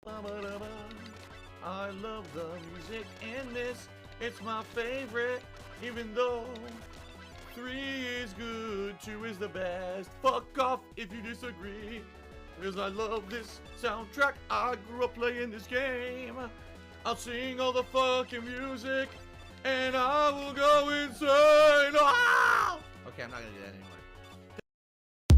I love the music in this. It's my favorite, even though 3 is good, 2 is the best. Fuck off if you disagree, because I love this soundtrack. I grew up playing this game. I'll sing all the fucking music, and I will go insane. Ah! Okay, I'm not gonna do that anymore.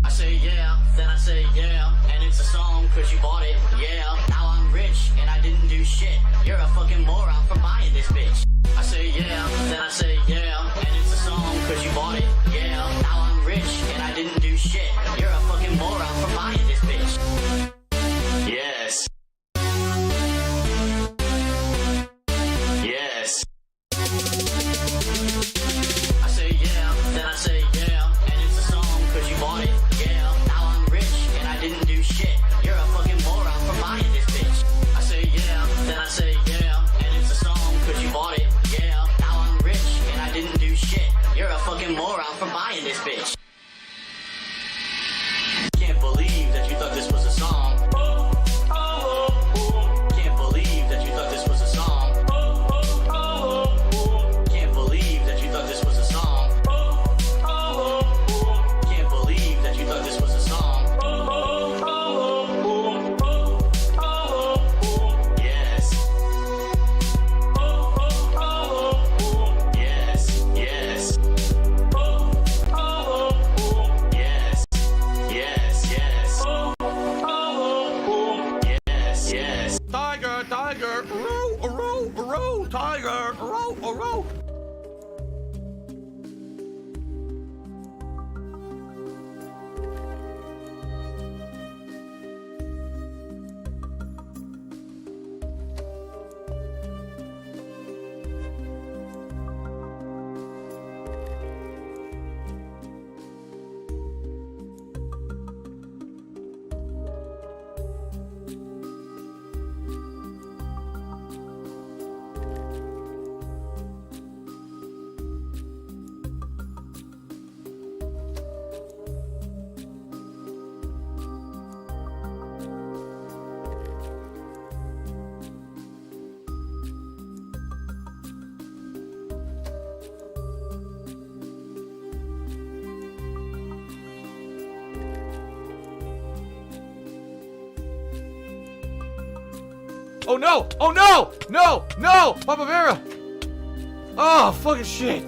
I say yeah, then I say yeah, and it's a song cause you bought it, yeah. Now I'm rich and I didn't do shit. You're a fucking moron for buying this bitch. I say yeah, then I say yeah, and it's a song cause you bought it, yeah. Now I'm rich and I didn't do shit. You're a fucking moron for buying this bitch. Yes. Yes. I say yeah, then I say yeah, and it's a song cause you bought it, yeah. Now I'm rich and I didn't do shit. You're a fucking moron for buying this bitch. I say yeah, then I say yeah, and it's a song cause you bought it, yeah. Now I'm rich and I didn't do shit. You're a fucking moron for buying this bitch. Can't believe that you thought this was a song. Can't believe that you thought this was a song. Can't believe that you thought this was a song. Can't believe that you thought this was a song. Yes. Yes. Yes. Yes. Yes. Yes. Yes. Yes. Tiger, tiger, row, row, row, tiger, row, row. Oh no! Oh no! No! No! Papa Vera! Oh, fucking shit!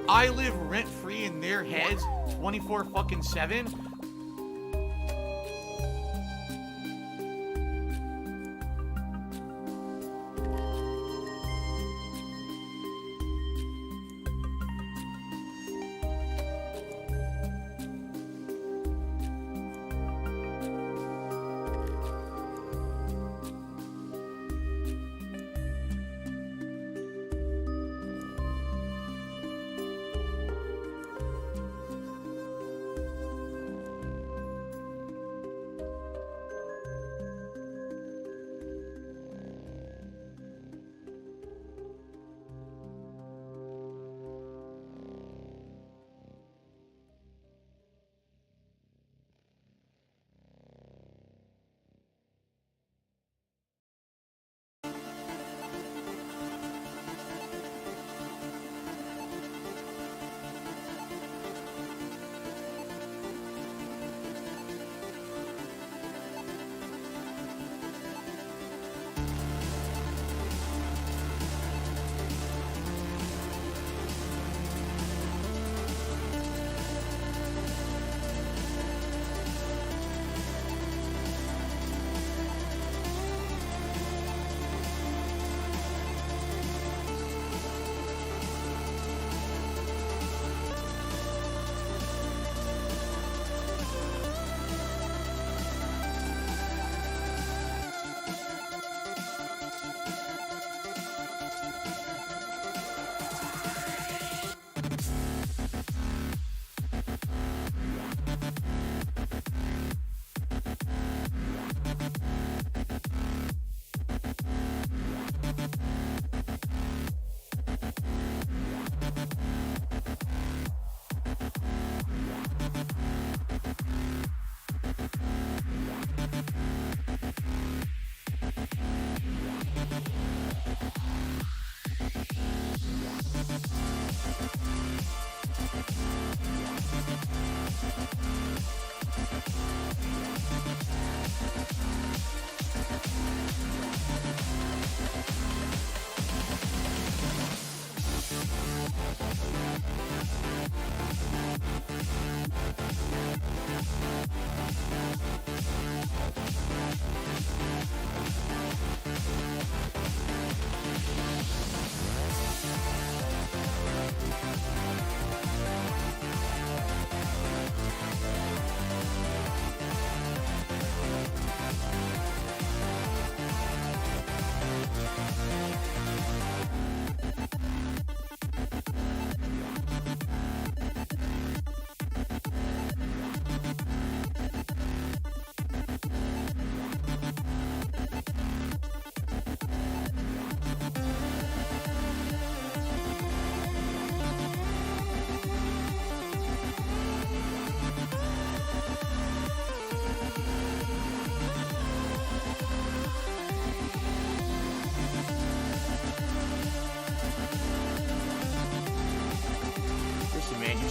I live rent-free in their heads 24 fucking 7.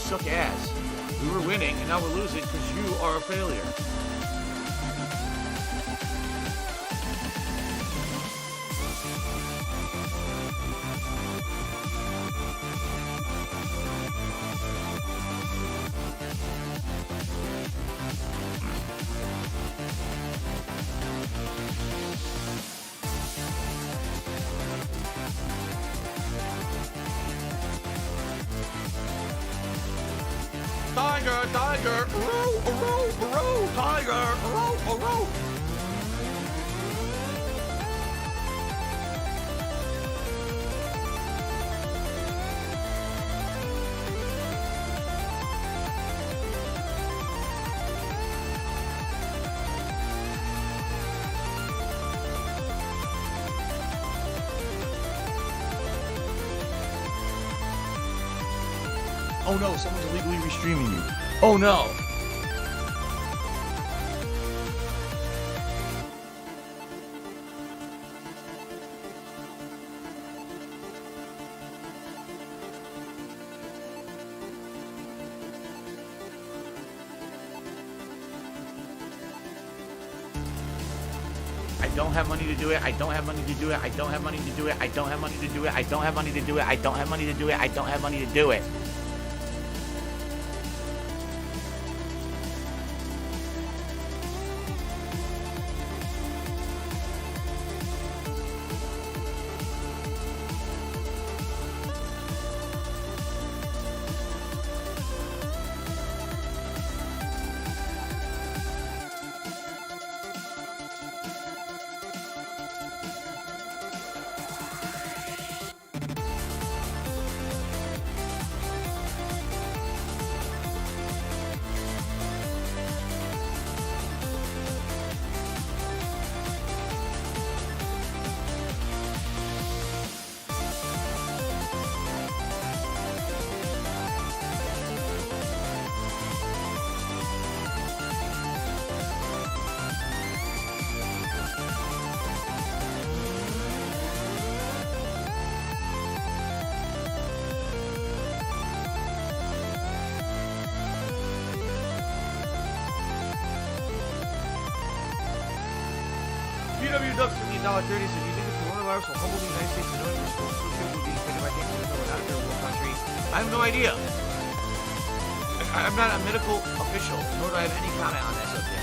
suck ass. We were winning, and now we're losing because you are a failure. Tiger, tiger, row, row, row, tiger, row, row. Oh no, someone's illegally restreaming you. Oh no. I don't have money to do it. I don't have money to do it. I don't have money to do it. I don't have money to do it. I don't have money to do it. I don't have money to do it. I don't have money to do it. PW Ducks $30. So do you think the coronavirus will humble the United States and knowing responsibility will be taken by things that are not a third world country? I have no idea. I'm not a medical official, nor do I have any comment on that subject.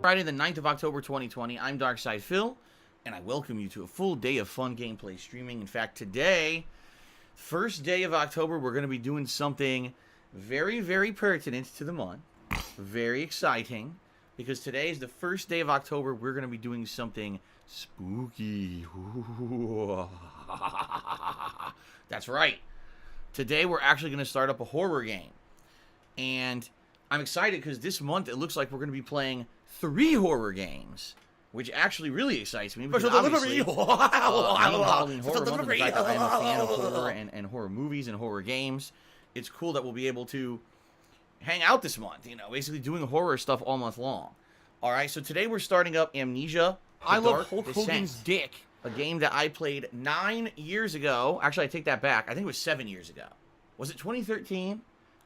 Friday the 9th of October 2020, I'm Darkside Phil, and I welcome you to a full day of fun gameplay streaming. In fact, today, first day of October, we're going to be doing something very, very pertinent to the month. Very exciting, because today is the first day of October. We're going to be doing something spooky. That's right. Today, we're actually going to start up a horror game. And I'm excited because this month, it looks like we're going to be playing 3 horror games, which actually really excites me. Because obviously, Halloween horror month, and the fact that I am a fan of horror and horror movies and horror games, it's cool that we'll be able to hang out this month, basically doing horror stuff all month long. All right, so today we're starting up Amnesia. I love Hulk Hogan's dick. A game that I played 9 years ago. Actually, I take that back. I think it was 7 years ago. Was it 2013?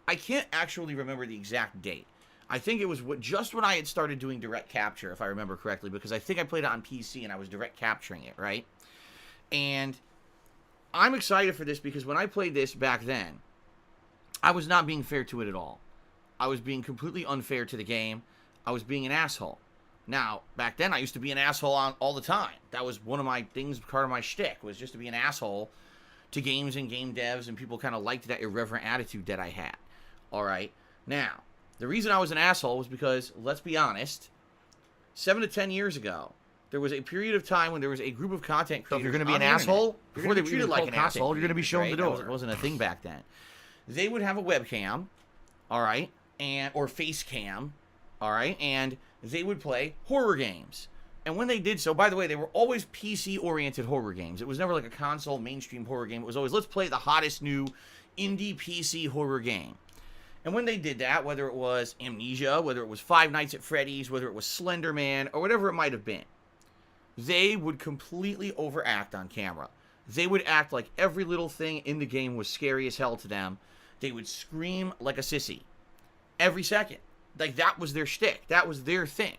I can't actually remember the exact date. I think it was just when I had started doing direct capture, if I remember correctly, because I think I played it on PC and I was direct capturing it, right? And I'm excited for this because when I played this back then, I was not being fair to it at all. I was being completely unfair to the game. I was being an asshole. Now, back then, I used to be an asshole all the time. That was one of my things, part of my shtick, was just to be an asshole to games and game devs, and people kind of liked that irreverent attitude that I had. All right? Now, the reason I was an asshole was because, let's be honest, 7 to 10 years ago, there was a period of time when there was a group of content creators. So if you're going to be an asshole, before they were treated like an asshole, you're going to be shown the door. It wasn't a thing back then. They would have a webcam, all right, or face cam, all right, and they would play horror games. And when they did so, by the way, they were always PC-oriented horror games. It was never like a console mainstream horror game. It was always, let's play the hottest new indie PC horror game. And when they did that, whether it was Amnesia, whether it was Five Nights at Freddy's, whether it was Slender Man, or whatever it might have been, they would completely overact on camera. They would act like every little thing in the game was scary as hell to them. They would scream like a sissy every second. Like, that was their shtick. That was their thing.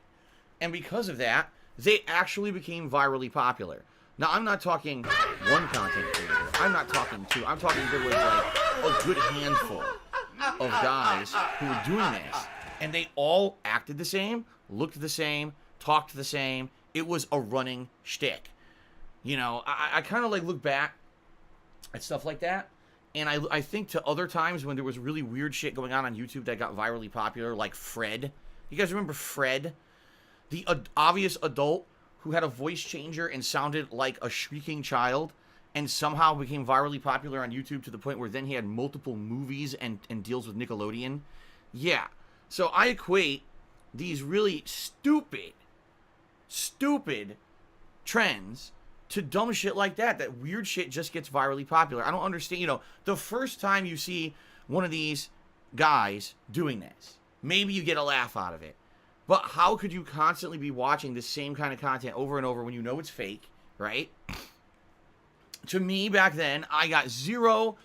And because of that, they actually became virally popular. Now, I'm not talking one content creator. I'm not talking two. I'm talking there was like a good handful of guys who were doing this. And they all acted the same, looked the same, talked the same. It was a running shtick. I kind of like look back at stuff like that. And I think to other times when there was really weird shit going on YouTube that got virally popular, like Fred. You guys remember Fred? The obvious adult who had a voice changer and sounded like a shrieking child and somehow became virally popular on YouTube to the point where then he had multiple movies and deals with Nickelodeon. Yeah. So I equate these really stupid trends to dumb shit like that. That weird shit just gets virally popular. I don't understand. The first time you see one of these guys doing this, maybe you get a laugh out of it. But how could you constantly be watching the same kind of content over and over when you know it's fake, right? To me, back then, I got zero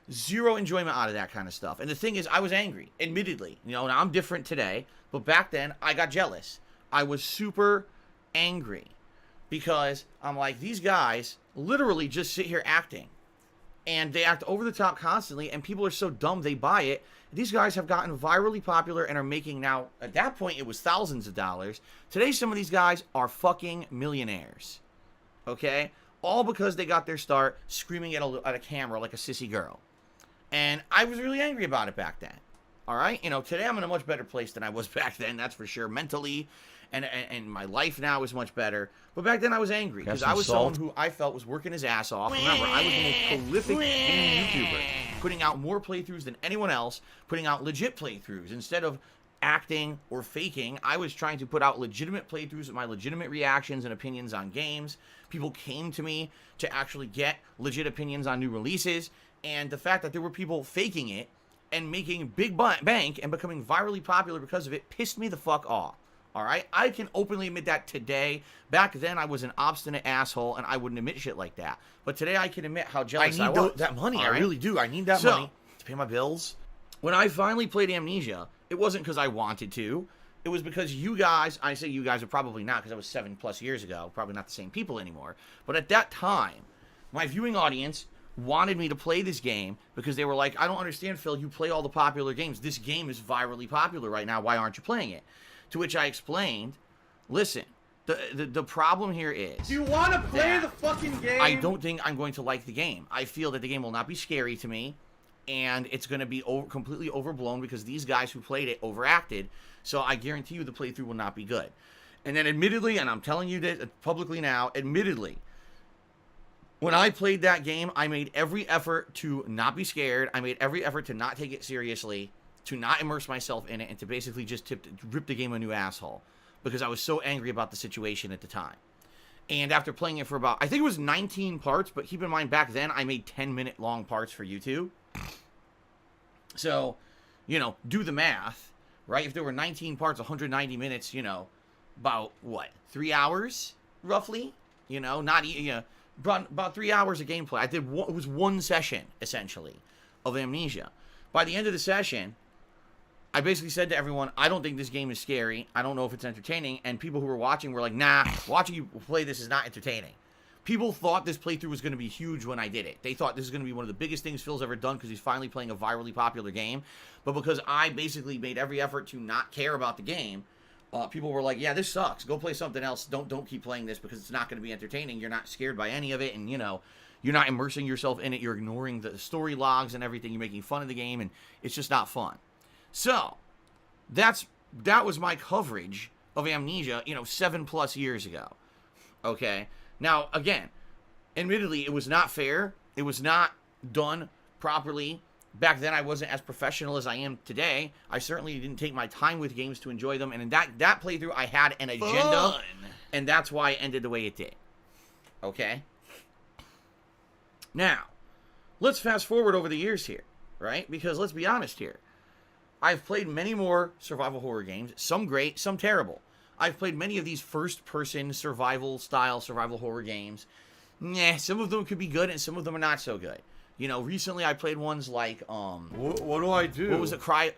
enjoyment out of that kind of stuff. And the thing is, I was angry, admittedly. Now I'm different today, but back then, I got jealous. I was super angry. Because I'm like, these guys literally just sit here acting. And they act over the top constantly, and people are so dumb they buy it. These guys have gotten virally popular and are making now, at that point, it was thousands of dollars. Today, some of these guys are fucking millionaires. Okay? All because they got their start screaming at a camera like a sissy girl. And I was really angry about it back then. All right? Today I'm in a much better place than I was back then, that's for sure. Mentally, and my life now is much better. But back then I was angry because I was someone who I felt was working his ass off. Remember, I was the most prolific gaming YouTuber, putting out more playthroughs than anyone else, putting out legit playthroughs. Instead of acting or faking, I was trying to put out legitimate playthroughs with my legitimate reactions and opinions on games. People came to me to actually get legit opinions on new releases. And the fact that there were people faking it and making big bank and becoming virally popular because of it pissed me the fuck off. All right? I can openly admit that today. Back then, I was an obstinate asshole, and I wouldn't admit shit like that. But today, I can admit how jealous I was. That money. Right? I really do. I need that money to pay my bills. When I finally played Amnesia, it wasn't because I wanted to. It was because you guys, I say you guys are probably not because that was 7+ years ago, probably not the same people anymore. But at that time, my viewing audience wanted me to play this game because they were like, I don't understand, Phil, you play all the popular games. This game is virally popular right now. Why aren't you playing it? To which I explained listen, the problem here is... Do you want to play the fucking game? I don't think I'm going to like the game. I feel that the game will not be scary to me, and it's going to be completely overblown because these guys who played it overacted, so I guarantee you the playthrough will not be good. And then admittedly, and I'm telling you this publicly now, admittedly, when I played that game, I made every effort to not be scared. I made every effort to not take it seriously, to not immerse myself in it, and to basically just rip the game a new asshole because I was so angry about the situation at the time. And after playing it for about, I think it was 19 parts, but keep in mind back then I made 10-minute long parts for YouTube. So, you know, do the math, right? If there were 19 parts, 190 minutes, you know, about what, 3 hours roughly, you know, not about 3 hours of gameplay. I did it was one session essentially of Amnesia. By the end of the session, I basically said to everyone, I don't think this game is scary. I don't know if it's entertaining. And people who were watching were like, nah, watching you play this is not entertaining. People thought this playthrough was going to be huge when I did it. They thought this is going to be one of the biggest things Phil's ever done because he's finally playing a virally popular game. But because I basically made every effort to not care about the game, people were like, yeah, this sucks. Go play something else. Don't keep playing this because it's not going to be entertaining. You're not scared by any of it. And, you know, you're not immersing yourself in it. You're ignoring the story logs and everything. You're making fun of the game. And it's just not fun. So, that was my coverage of Amnesia, you know, 7+ years ago. Okay? Now, again, admittedly, it was not fair. It was not done properly. Back then, I wasn't as professional as I am today. I certainly didn't take my time with games to enjoy them. And in that playthrough, I had an agenda. And that's why it ended the way it did. Okay? Now, let's fast forward over the years here, right? Because let's be honest here. I've played many more survival horror games. Some great, some terrible. I've played many of these first-person survival-style survival horror games. Some of them could be good, and some of them are not so good. You know, recently I played ones like, What do I do? What was it, Cry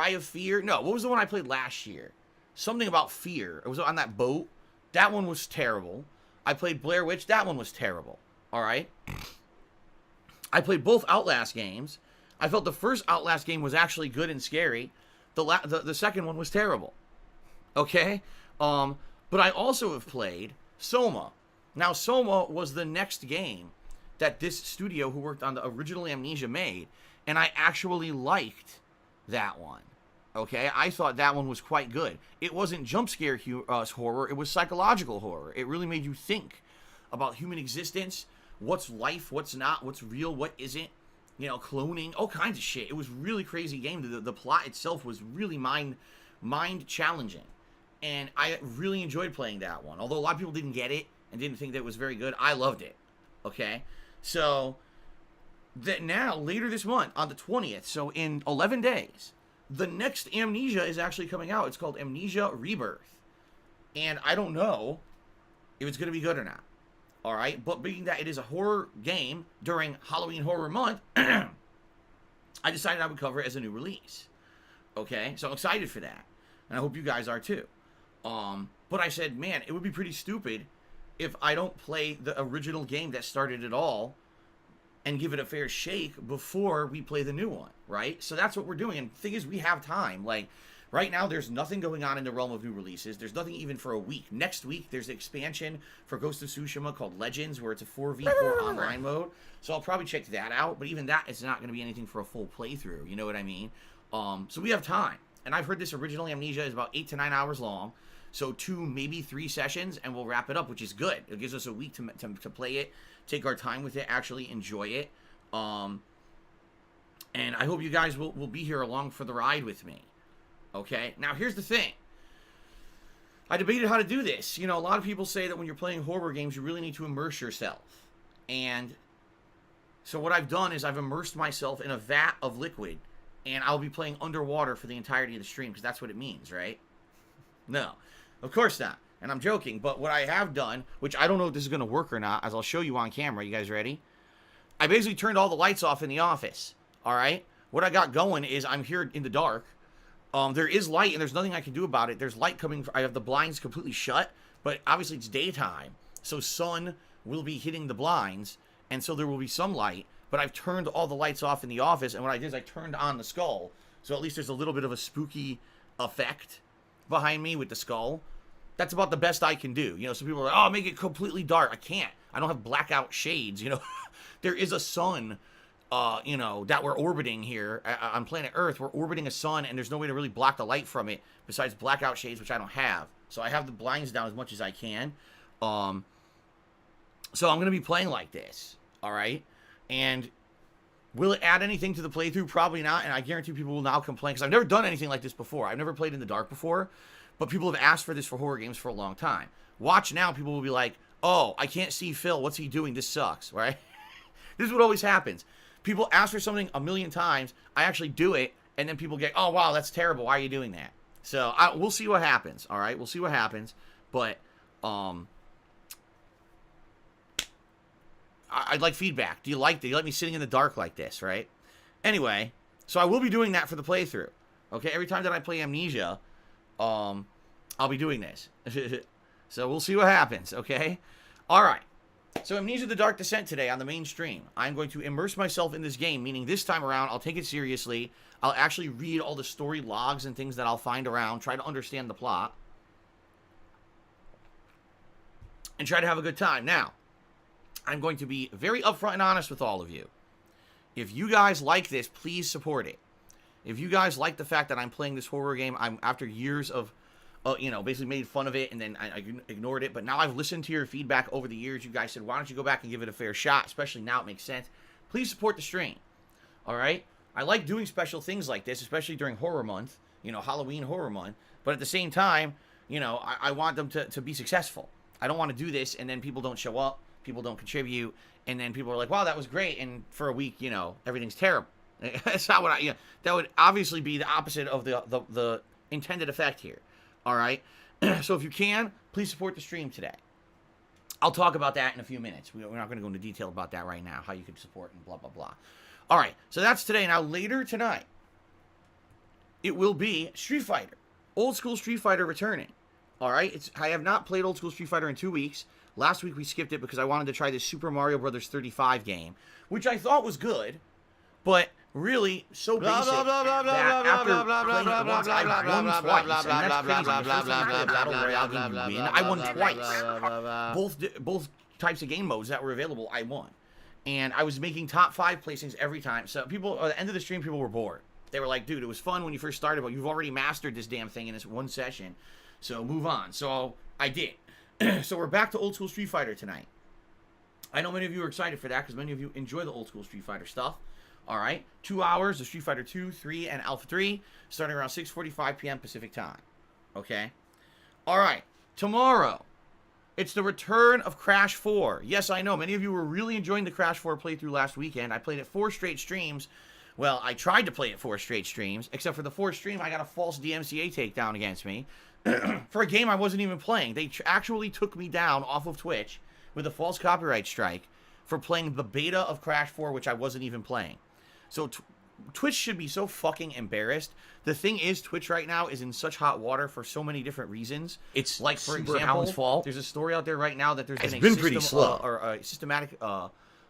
of Fear? No, what was the one I played last year? Something about fear. It was on that boat. That one was terrible. I played Blair Witch. That one was terrible. Alright? I played both Outlast games. I felt the first Outlast game was actually good and scary. The second one was terrible. Okay? But I also have played Soma. Now, Soma was the next game that this studio who worked on the original Amnesia made, and I actually liked that one. Okay? I thought that one was quite good. It wasn't jump scare horror, it was psychological horror. It really made you think about human existence, what's life, what's not, what's real, what isn't. You know, cloning, all kinds of shit. It was really crazy game. The plot itself was really mind challenging. And I really enjoyed playing that one. Although a lot of people didn't get it and didn't think that it was very good. I loved it. Okay? So, that now, later this month, on the 20th, so in 11 days, the next Amnesia is actually coming out. It's called Amnesia Rebirth. And I don't know if it's going to be good or not. Alright, but being that it is a horror game during Halloween Horror Month, I decided I would cover it as a new release. Okay, so I'm excited for that. And I hope you guys are too. But I said, man, it would be pretty stupid if I don't play the original game that started it all and give it a fair shake before we play the new one, right? So that's what we're doing. And the thing is, we have time. Like, right now, there's nothing going on in the realm of new releases. There's nothing even for a week. Next week, there's an expansion for Ghost of Tsushima called Legends, where it's a 4v4 online mode. So I'll probably check that out. But even that is not going to be anything for a full playthrough. You know what I mean? So we have time. And I've heard this original Amnesia is about 8 to 9 hours long. So 2, maybe 3 sessions, and we'll wrap it up, which is good. It gives us a week to play it, take our time with it, actually enjoy it. And I hope you guys will be here along for the ride with me. Okay, now here's the thing. I debated how to do this. You know, a lot of people say that when you're playing horror games, you really need to immerse yourself. And so what I've done is I've immersed myself in a vat of liquid, and I'll be playing underwater for the entirety of the stream, because that's what it means, right? No, of course not. And I'm joking, but what I have done, which I don't know if this is going to work or not, as I'll show you on camera. You guys ready? I basically turned all the lights off in the office, all right? What I got going is I'm here in the dark. There is light, and there's nothing I can do about it. There's light coming. I have the blinds completely shut, but obviously it's daytime, so sun will be hitting the blinds, and so there will be some light, but I've turned all the lights off in the office, and what I did is I turned on the skull, so at least there's a little bit of a spooky effect behind me with the skull. That's about the best I can do. You know, some people are like, oh, make it completely dark. I can't. I don't have blackout shades, you know. There is a sun, you know, that we're orbiting here on planet Earth. We're orbiting a sun, and there's no way to really block the light from it besides blackout shades, which I don't have. So I have the blinds down as much as I can. So I'm going to be playing like this, all right? And will it add anything to the playthrough? Probably not, and I guarantee people will now complain, because I've never done anything like this before. I've never played in the dark before, but people have asked for this for horror games for a long time. Watch now, people will be like, oh, I can't see Phil. What's he doing? This sucks, right? This is what always happens. People ask for something a million times. I actually do it, and then people get, oh, wow, that's terrible. Why are you doing that? So we'll see what happens, all right? We'll see what happens, but I'd like feedback. Do you like me sitting in the dark like this, right? Anyway, so I will be doing that for the playthrough, okay? Every time that I play Amnesia, I'll be doing this. So we'll see what happens, okay? All right. So Amnesia the Dark Descent today on the main stream. I'm going to immerse myself in this game, meaning this time around, I'll take it seriously. I'll actually read all the story logs and things that I'll find around, try to understand the plot, and try to have a good time. Now, I'm going to be very upfront and honest with all of you. If you guys like this, please support it. If you guys like the fact that I'm playing this horror game, I'm after years of, you know, basically made fun of it and then I ignored it. But now I've listened to your feedback over the years. You guys said, why don't you go back and give it a fair shot? Especially now it makes sense. Please support the stream. All right? I like doing special things like this, especially during horror month, you know, Halloween horror month. But at the same time, you know, I want them to be successful. I don't want to do this and then people don't show up, people don't contribute, and then people are like, wow, that was great. And for a week, you know, everything's terrible. That's not what that would obviously be the opposite of the intended effect here. All right. So if you can, please support the stream today. I'll talk about that in a few minutes. We're not going to go into detail about that right now, how you can support and blah, blah, blah. All right. So that's today. Now, later tonight, it will be Street Fighter. Old school Street Fighter returning. All right. I have not played old school Street Fighter in 2 weeks. Last week we skipped it because I wanted to try this Super Mario Bros. 35 game, which I thought was good, but really so basic that after playing it once, I won twice, and that's crazy. The first time I did Battle Royale game, you win. I won twice. Both types of game modes that were available, I won. And I was making top 5 placings every time. So people, at the end of the stream, people were bored. They were like, dude, it was fun when you first started, but you've already mastered this damn thing in this one session. So move on. So I did. So we're back to old school Street Fighter tonight. I know many of you are excited for that because many of you enjoy the old school Street Fighter stuff. All right, 2 hours of Street Fighter 2, 3, and Alpha 3, starting around 6:45 p.m. Pacific time. Okay? All right, tomorrow, it's the return of Crash 4. Yes, I know, many of you were really enjoying the Crash 4 playthrough last weekend. I played it 4 straight streams. Well, I tried to play it 4 straight streams, except for the 4th stream, I got a false DMCA takedown against me for a game I wasn't even playing. They actually took me down off of Twitch with a false copyright strike for playing the beta of Crash 4, which I wasn't even playing. So Twitch should be so fucking embarrassed. The thing is, Twitch right now is in such hot water for so many different reasons. It's like, for example, there's a story out there right now that there's been pretty slow or systematic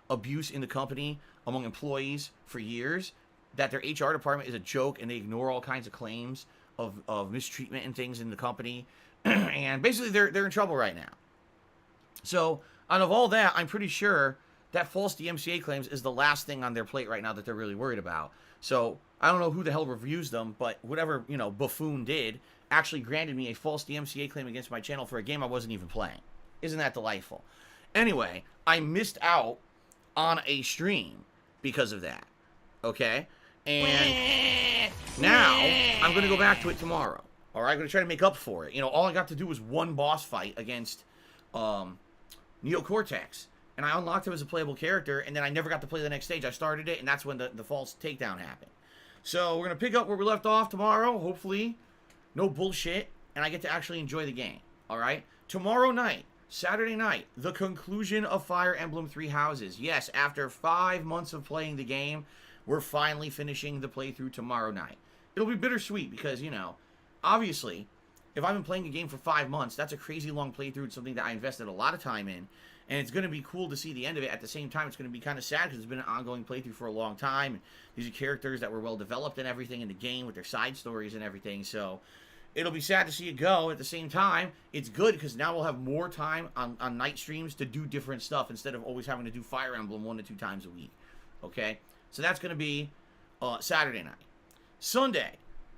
abuse in the company among employees for years. That their HR department is a joke and they ignore all kinds of claims of mistreatment and things in the company. And basically, they're in trouble right now. So out of all that, I'm pretty sure that false DMCA claims is the last thing on their plate right now that they're really worried about. So I don't know who the hell reviews them, but whatever, you know, buffoon did actually granted me a false DMCA claim against my channel for a game I wasn't even playing. Isn't that delightful? Anyway, I missed out on a stream because of that. Okay? And now I'm going to go back to it tomorrow. All right? I'm going to try to make up for it. You know, all I got to do was one boss fight against Neo Cortex. And I unlocked him as a playable character, and then I never got to play the next stage. I started it, and that's when the false takedown happened. So we're going to pick up where we left off tomorrow, hopefully. No bullshit, and I get to actually enjoy the game. All right? Tomorrow night, Saturday night, the conclusion of Fire Emblem Three Houses. Yes, after 5 months of playing the game, we're finally finishing the playthrough tomorrow night. It'll be bittersweet because, you know, obviously, if I've been playing a game for 5 months, that's a crazy long playthrough. It's something that I invested a lot of time in. And it's going to be cool to see the end of it. At the same time, it's going to be kind of sad because it's been an ongoing playthrough for a long time. And these are characters that were well developed and everything in the game with their side stories and everything. So it'll be sad to see it go. At the same time, it's good because now we'll have more time on night streams to do different stuff instead of always having to do Fire Emblem 1 to 2 times a week. Okay? So that's going to be Saturday night. Sunday,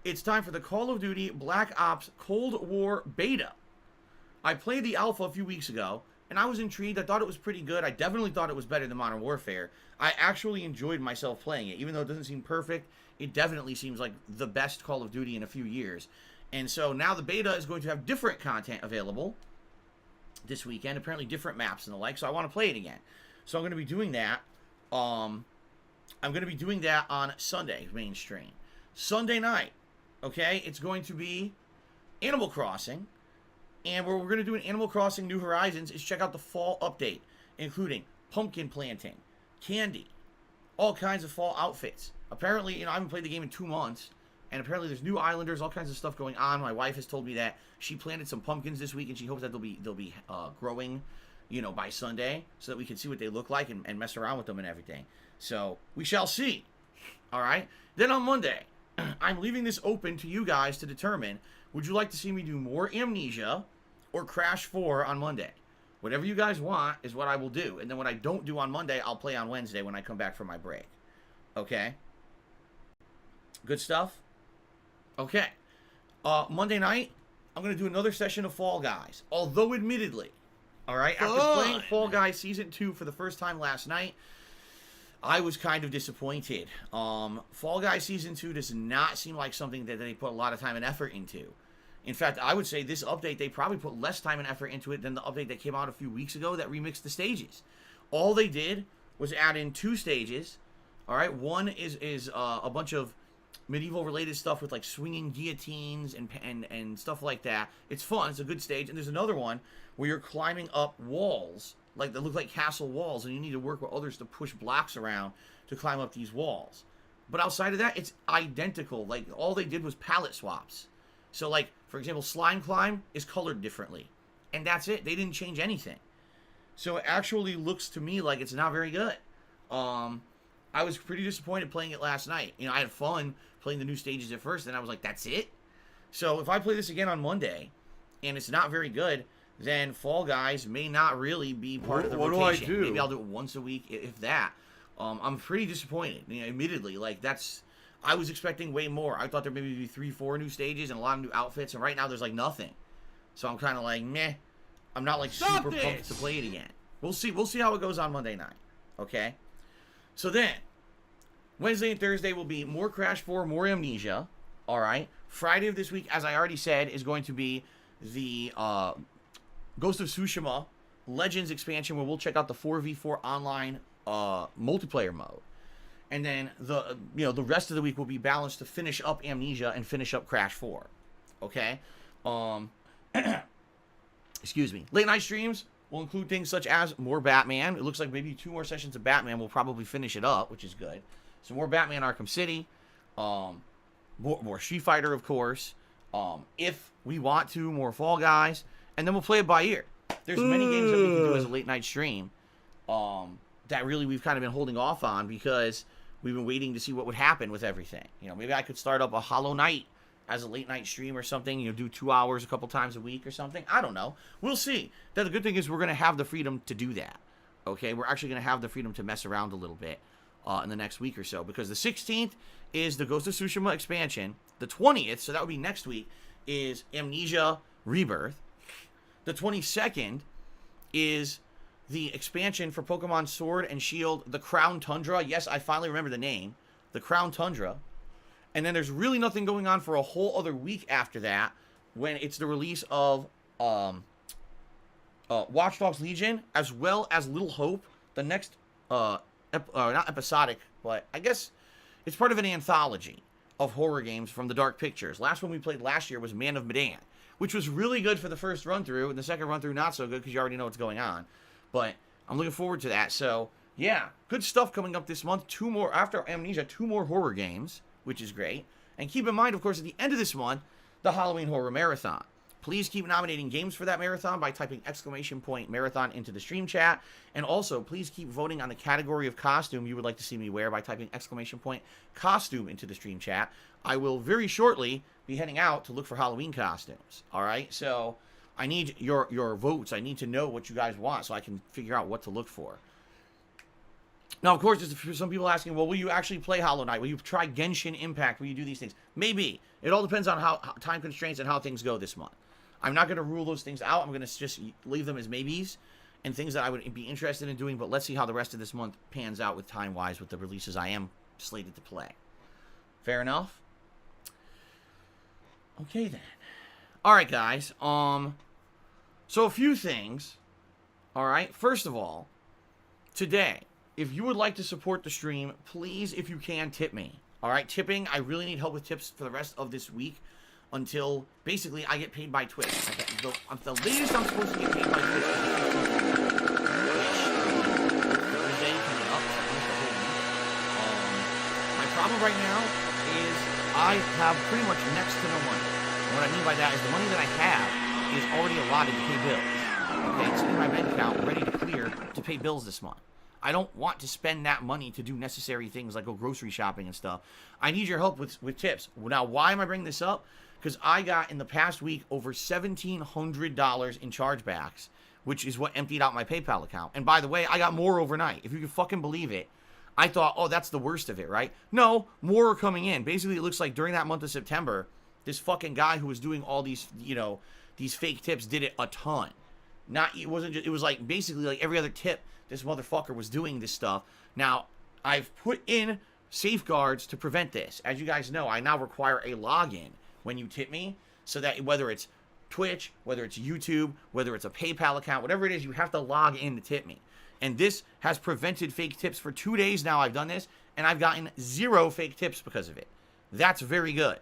it's time for the Call of Duty Black Ops Cold War Beta. I played the alpha a few weeks ago, and I was intrigued. I thought it was pretty good. I definitely thought it was better than Modern Warfare. I actually enjoyed myself playing it. Even though it doesn't seem perfect, it definitely seems like the best Call of Duty in a few years. And so now the beta is going to have different content available this weekend. Apparently different maps and the like. So I want to play it again. So I'm going to be doing that. I'm going to be doing that on Sunday, mainstream. Sunday night, okay, it's going to be Animal Crossing. And what we're going to do in Animal Crossing New Horizons is check out the fall update, including pumpkin planting, candy, all kinds of fall outfits. Apparently, I haven't played the game in 2 months, and apparently there's new islanders, all kinds of stuff going on. My wife has told me that she planted some pumpkins this week, and she hopes that they'll be growing, by Sunday, so that we can see what they look like and mess around with them and everything. So we shall see. All right. Then on Monday, I'm leaving this open to you guys to determine: would you like to see me do more Amnesia or Crash 4 on Monday? Whatever you guys want is what I will do. And then what I don't do on Monday, I'll play on Wednesday when I come back from my break. Okay? Good stuff? Okay. Monday night, I'm going to do another session of Fall Guys. Although, admittedly, all right, after playing Fall Guys Season 2 for the first time last night, I was kind of disappointed. Fall Guys Season 2 does not seem like something that they put a lot of time and effort into. In fact, I would say this update, they probably put less time and effort into it than the update that came out a few weeks ago that remixed the stages. All they did was add in 2 stages. All right, one is a bunch of medieval-related stuff with, like, swinging guillotines and stuff like that. It's fun. It's a good stage. And there's another one where you're climbing up walls, like that look like castle walls, and you need to work with others to push blocks around to climb up these walls. But outside of that, it's identical. Like, all they did was palette swaps. So, like, for example, Slime Climb is colored differently. And that's it. They didn't change anything. So it actually looks to me like it's not very good. I was pretty disappointed playing it last night. I had fun playing the new stages at first, and I was like, that's it? So if I play this again on Monday, and it's not very good, then Fall Guys may not really be part of the rotation. What do I do? Maybe I'll do it once a week, if that. I'm pretty disappointed. Admittedly, like, I was expecting way more. I thought there maybe be 3-4 new stages and a lot of new outfits, and right now there's like nothing. So I'm kind of like, meh. I'm not like super pumped to play it again. We'll see. We'll see how it goes on Monday night. Okay. So then, Wednesday and Thursday will be more Crash 4, more Amnesia. All right. Friday of this week, as I already said, is going to be the Ghost of Tsushima Legends expansion, where we'll check out the 4v4 online multiplayer mode. And then the rest of the week will be balanced to finish up Amnesia and finish up Crash 4. Okay? Excuse me. Late night streams will include things such as more Batman. It looks like maybe 2 more sessions of Batman will probably finish it up, which is good. So more Batman Arkham City. More Street Fighter, of course. If we want to, more Fall Guys. And then we'll play it by ear. There's many games that we can do as a late night stream that really we've kind of been holding off on because we've been waiting to see what would happen with everything. Maybe I could start up a Hollow Knight as a late night stream or something. Do 2 hours a couple times a week or something. I don't know. We'll see. The good thing is we're going to have the freedom to do that. Okay? We're actually going to have the freedom to mess around a little bit in the next week or so, because the 16th is the Ghost of Tsushima expansion. The 20th, so that would be next week, is Amnesia Rebirth. The 22nd is the expansion for Pokemon Sword and Shield, the Crown Tundra. Yes, I finally remember the name. The Crown Tundra. And then there's really nothing going on for a whole other week after that, when it's the release of Watch Dogs Legion, as well as Little Hope, the next, not episodic, but I guess it's part of an anthology of horror games from the Dark Pictures. Last one we played last year was Man of Medan, which was really good for the first run-through, and the second run-through not so good because you already know what's going on. But I'm looking forward to that. So, yeah, good stuff coming up this month. 2 more, after Amnesia, 2 more horror games, which is great. And keep in mind, of course, at the end of this month, the Halloween Horror Marathon. Please keep nominating games for that marathon by typing !marathon into the stream chat. And also, please keep voting on the category of costume you would like to see me wear by typing !costume into the stream chat. I will very shortly be heading out to look for Halloween costumes. All right? So I need your votes. I need to know what you guys want so I can figure out what to look for. Now, of course, there's some people asking, well, will you actually play Hollow Knight? Will you try Genshin Impact? Will you do these things? Maybe. It all depends on how time constraints and how things go this month. I'm not going to rule those things out. I'm going to just leave them as maybes and things that I would be interested in doing. But let's see how the rest of this month pans out with time-wise with the releases I am slated to play. Fair enough? Okay, then. All right, guys. So a few things. All right. First of all, today, if you would like to support the stream, please, if you can, tip me. All right, tipping. I really need help with tips for the rest of this week until basically I get paid by Twitch. The latest I'm supposed to get paid by Twitch is Thursday coming up. My problem right now is I have pretty much next to no money. And what I mean by that is the money that I have is already allotted to pay bills. Okay, it's in my bank account ready to clear to pay bills this month. I don't want to spend that money to do necessary things like go grocery shopping and stuff. I need your help with tips. Now, why am I bringing this up? Because I got, in the past week, over $1,700 in chargebacks, which is what emptied out my PayPal account. And by the way, I got more overnight. If you can fucking believe it, I thought, oh, that's the worst of it, right? No, more are coming in. Basically, it looks like during that month of September, this fucking guy who was doing all these, these fake tips did it a ton. It was like basically like every other tip, this motherfucker was doing this stuff. Now, I've put in safeguards to prevent this. As you guys know, I now require a login when you tip me, so that whether it's Twitch, whether it's YouTube, whether it's a PayPal account, whatever it is, you have to log in to tip me. And this has prevented fake tips for 2 days now. I've done this, and I've gotten 0 fake tips because of it. That's very good.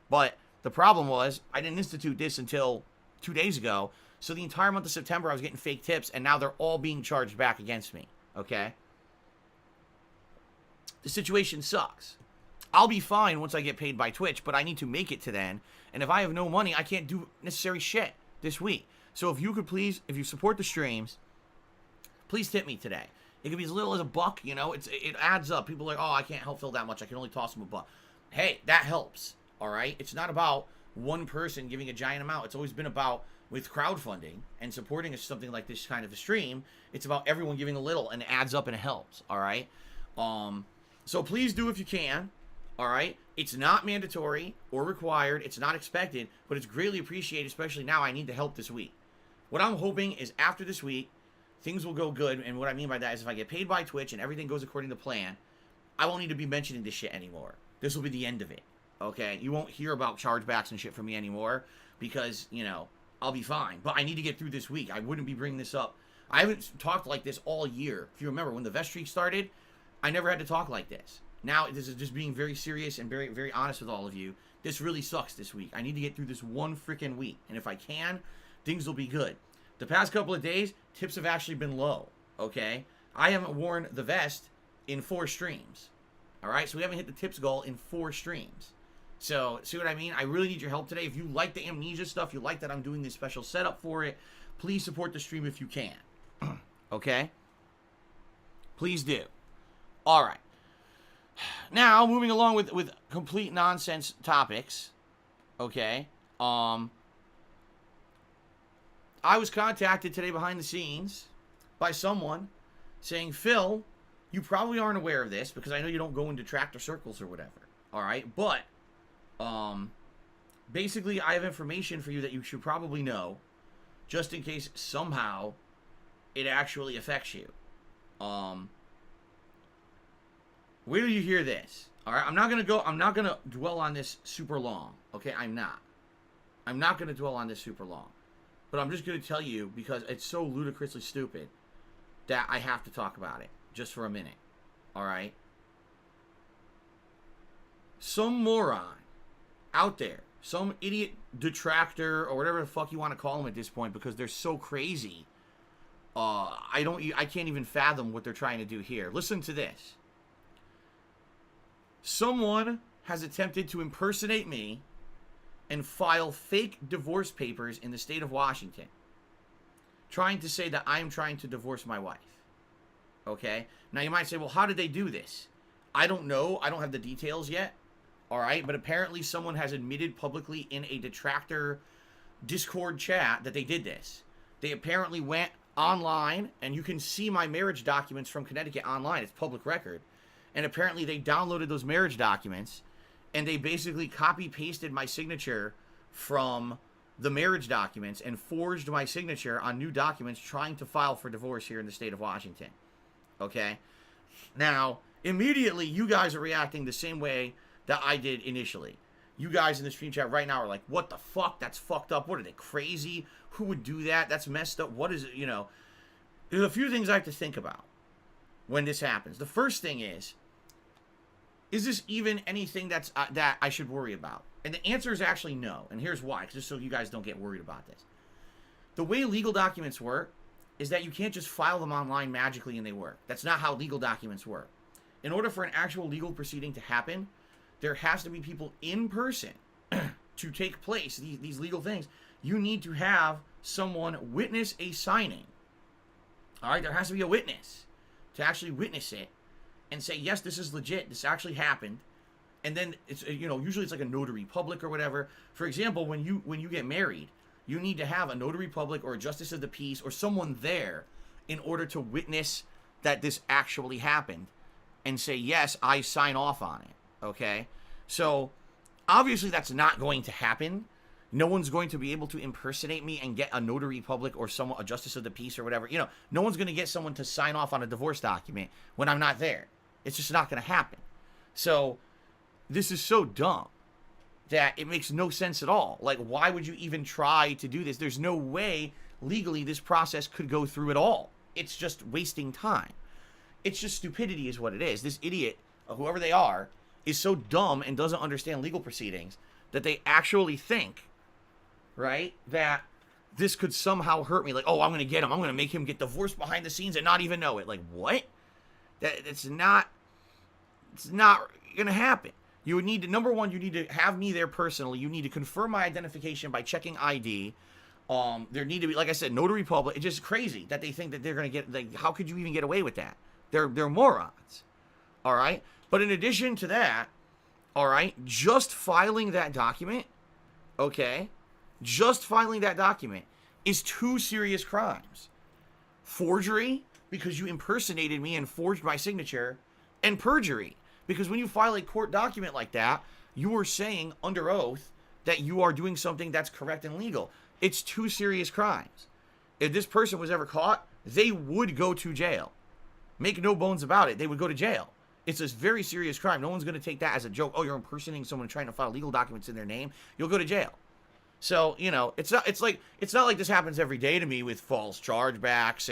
But the problem was, I didn't institute this until 2 days ago. So the entire month of September, I was getting fake tips, and now they're all being charged back against me, okay? The situation sucks. I'll be fine once I get paid by Twitch, but I need to make it to then. And if I have no money, I can't do necessary shit this week. So if you could please, if you support the streams, please tip me today. It could be as little as $1, it adds up. People are like, oh, I can't help Phil that much. I can only toss him $1. Hey, that helps, all right? It's not about one person giving a giant amount. It's always been about, with crowdfunding and supporting something like this kind of a stream, it's about everyone giving a little, and it adds up and it helps, all right? So please do if you can, all right? It's not mandatory or required. It's not expected, but it's greatly appreciated, especially now I need the help this week. What I'm hoping is after this week, things will go good, and what I mean by that is if I get paid by Twitch and everything goes according to plan, I won't need to be mentioning this shit anymore. This will be the end of it, okay? You won't hear about chargebacks and shit from me anymore because, I'll be fine. But I need to get through this week. I wouldn't be bringing this up. I haven't talked like this all year. If you remember, when the vest streak started, I never had to talk like this. Now, this is just being very serious and very, very honest with all of you. This really sucks this week. I need to get through this one freaking week. And if I can, things will be good. The past couple of days, tips have actually been low, okay? I haven't worn the vest in 4 streams, all right? So we haven't hit the tips goal in 4 streams. So, see what I mean? I really need your help today. If you like the amnesia stuff, you like that I'm doing this special setup for it, please support the stream if you can. Okay? Please do. All right. Now, moving along with complete nonsense topics. Okay? I was contacted today behind the scenes by someone saying, Phil, you probably aren't aware of this because I know you don't go into tractor circles or whatever. All right? But basically, I have information for you that you should probably know, just in case somehow it actually affects you. Where do you hear this? All right, I'm not gonna dwell on this super long. Okay, I'm not gonna dwell on this super long, but I'm just gonna tell you because it's so ludicrously stupid that I have to talk about it just for a minute. All right, some moron out there, some idiot detractor or whatever the fuck you want to call them at this point because they're so crazy. I can't even fathom what they're trying to do here. Listen to this. Someone has attempted to impersonate me and file fake divorce papers in the state of Washington, trying to say that I'm trying to divorce my wife. Okay? Now you might say, well, how did they do this? I don't know. I don't have the details yet. All right? But apparently someone has admitted publicly in a detractor Discord chat that they did this. They apparently went online, and you can see my marriage documents from Connecticut online. It's public record. And apparently they downloaded those marriage documents, and they basically copy-pasted my signature from the marriage documents and forged my signature on new documents trying to file for divorce here in the state of Washington. Okay? Now, immediately, you guys are reacting the same way that I did initially. You guys in the stream chat right now are like, what the fuck? That's fucked up. What are they, crazy? Who would do that? That's messed up. What is it? You know, there's a few things I have to think about when this happens. The first thing is this even anything that's that I should worry about? And the answer is actually no. And here's why, just so you guys don't get worried about this. The way legal documents work is that you can't just file them online magically and they work. That's not how legal documents work. In order for an actual legal proceeding to happen, there has to be people in person to take place, these legal things. You need to have someone witness a signing. All right, there has to be a witness to actually witness it and say, yes, this is legit, this actually happened. And then it's, you know, usually it's like a notary public or whatever. For example, when you get married, you need to have a notary public or a justice of the peace or someone there in order to witness that this actually happened and say, yes, I sign off on it. Okay? So obviously that's not going to happen. No one's going to be able to impersonate me and get a notary public or a justice of the peace or whatever. You know, no one's going to get someone to sign off on a divorce document when I'm not there. It's just not going to happen. So this is so dumb that it makes no sense at all. Like, why would you even try to do this? There's no way legally this process could go through at all. It's just wasting time. It's just stupidity is what it is. This idiot, whoever they are, is so dumb and doesn't understand legal proceedings that they actually think, right, that this could somehow hurt me. Like, oh, I'm going to get him. I'm going to make him get divorced behind the scenes and not even know it. Like, what? It's not going to happen. You would need to, number one, you need to have me there personally. You need to confirm my identification by checking ID. There need to be, like I said, notary public. It's just crazy that they think that they're going to get, like, how could you even get away with that? They're morons. All right? But in addition to that, all right, just filing that document, okay, just filing that document is 2 serious crimes. Forgery, because you impersonated me and forged my signature, and perjury. Because when you file a court document like that, you are saying under oath that you are doing something that's correct and legal. It's 2 serious crimes. If this person was ever caught, they would go to jail. Make no bones about it. They would go to jail. It's a very serious crime. No one's going to take that as a joke. Oh, you're impersonating someone trying to file legal documents in their name. You'll go to jail. So, you know, it's not like this happens every day to me with false chargebacks,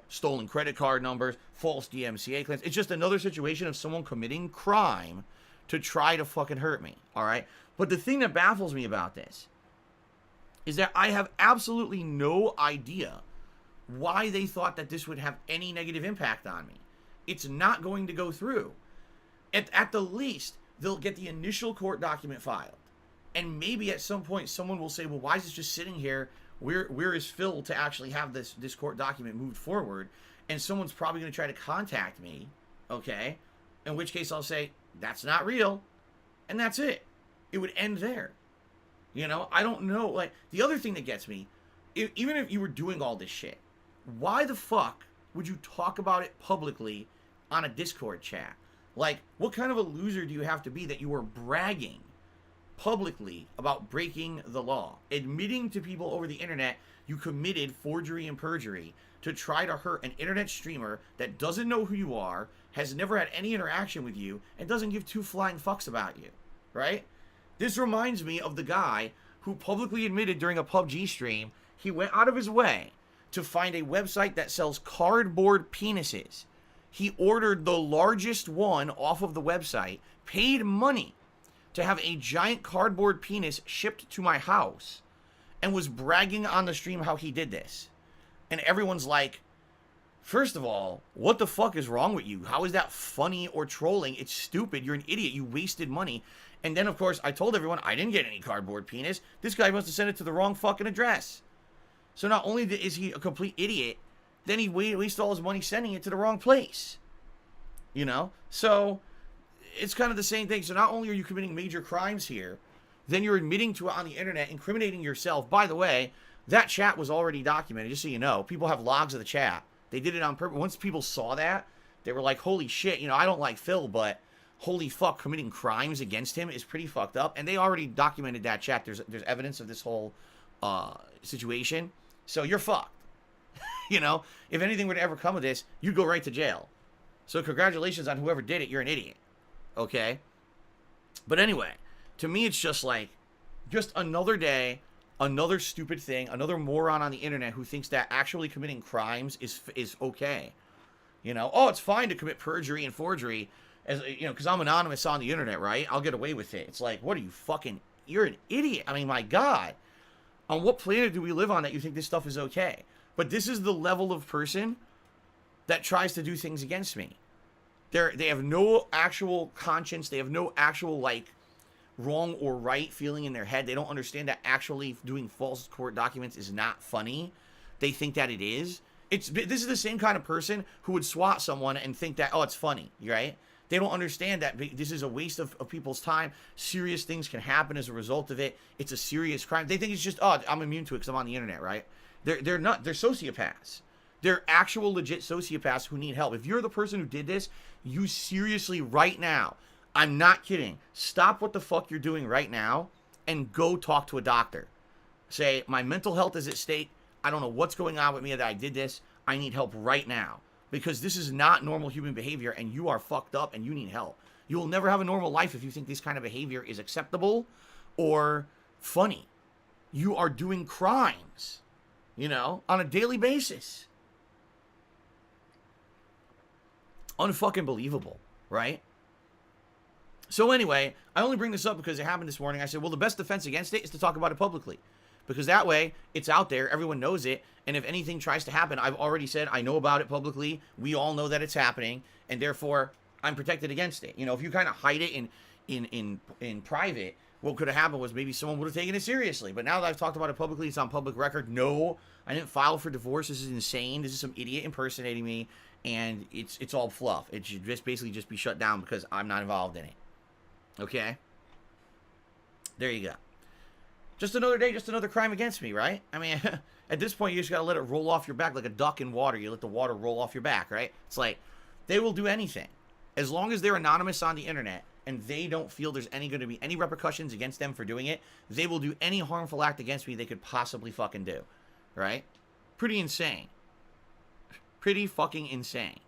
stolen credit card numbers, false DMCA claims. It's just another situation of someone committing crime to try to fucking hurt me, all right? But the thing that baffles me about this is that I have absolutely no idea why they thought that this would have any negative impact on me. It's not going to go through. At the least, they'll get the initial court document filed. And maybe at some point someone will say, well, why is this just sitting here? Where is Phil to actually have this court document moved forward? And someone's probably going to try to contact me, okay? In which case I'll say, that's not real. And that's it. It would end there. You know, I don't know. Like, the other thing that gets me, even if you were doing all this shit, why the fuck would you talk about it publicly on a Discord chat? Like, what kind of a loser do you have to be that you are bragging publicly about breaking the law, admitting to people over the internet you committed forgery and perjury to try to hurt an internet streamer that doesn't know who you are, has never had any interaction with you, and doesn't give 2 flying fucks about you, right? This reminds me of the guy who publicly admitted during a PUBG stream he went out of his way to find a website that sells cardboard penises. He ordered the largest one off of the website, paid money to have a giant cardboard penis shipped to my house, and was bragging on the stream how he did this. And everyone's like, First of all, what the fuck is wrong with you? How is that funny or trolling? It's stupid. You're an idiot. You wasted money. And then, of course, I told everyone I didn't get any cardboard penis. This guy must have sent it to the wrong fucking address. So not only is he a complete idiot, then he wasted all his money sending it to the wrong place. You know? So it's kind of the same thing. So not only are you committing major crimes here, then you're admitting to it on the internet, incriminating yourself. By the way, that chat was already documented, just so you know. People have logs of the chat. They did it on purpose. Once people saw that, they were like, holy shit, you know, I don't like Phil, but holy fuck, committing crimes against him is pretty fucked up. And they already documented that chat. There's evidence of this whole situation. So you're fucked. You know, if anything were to ever come of this, you'd go right to jail. So congratulations on whoever did it. You're an idiot. Okay? But anyway, to me, it's just like, just another day, another stupid thing, another moron on the internet who thinks that actually committing crimes is okay. You know, oh, it's fine to commit perjury and forgery, as you know, because I'm anonymous on the internet, right? I'll get away with it. It's like, what are you fucking? You're an idiot. I mean, my God, on what planet do we live on that you think this stuff is okay? But this is the level of person that tries to do things against me. They have no actual conscience. They have no actual like wrong or right feeling in their head. They don't understand that actually doing false court documents is not funny. They think that it is. This is the same kind of person who would swat someone and think that, oh, it's funny, right? They don't understand that this is a waste of people's time. Serious things can happen as a result of it. It's a serious crime. They think it's just, oh, I'm immune to it because I'm on the internet, right? They're not. They're sociopaths. They're actual legit sociopaths who need help. If you're the person who did this, you seriously right now, I'm not kidding, stop what the fuck you're doing right now and go talk to a doctor. Say, my mental health is at stake. I don't know what's going on with me that I did this. I need help right now. Because this is not normal human behavior and you are fucked up and you need help. You will never have a normal life if you think this kind of behavior is acceptable or funny. You are doing crimes, you know, on a daily basis. Unfucking believable, right? So anyway, I only bring this up because it happened this morning. I said, well, the best defense against it is to talk about it publicly. Because that way, it's out there, everyone knows it, and if anything tries to happen, I've already said I know about it publicly, we all know that it's happening, and therefore, I'm protected against it. You know, if you kind of hide it in private, what could have happened was maybe someone would have taken it seriously. But now that I've talked about it publicly, it's on public record. No, I didn't file for divorce. This is insane. This is some idiot impersonating me, and it's all fluff. It should just basically just be shut down because I'm not involved in it. Okay? There you go. Just another day, just another crime against me, right? I mean, at this point, you just got to let it roll off your back like a duck in water. You let the water roll off your back, right? It's like, they will do anything. As long as they're anonymous on the internet and they don't feel there's going to be any repercussions against them for doing it, they will do any harmful act against me they could possibly fucking do, right? Pretty insane. Pretty fucking insane.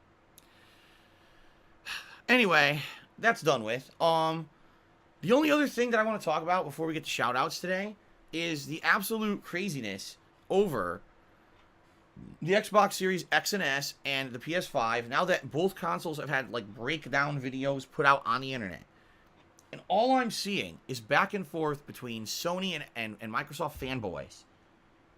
Anyway, that's done with. The only other thing that I want to talk about before we get to shout-outs today is the absolute craziness over the Xbox Series X and S and the PS5, now that both consoles have had, like, breakdown videos put out on the internet. And all I'm seeing is back and forth between Sony and Microsoft fanboys,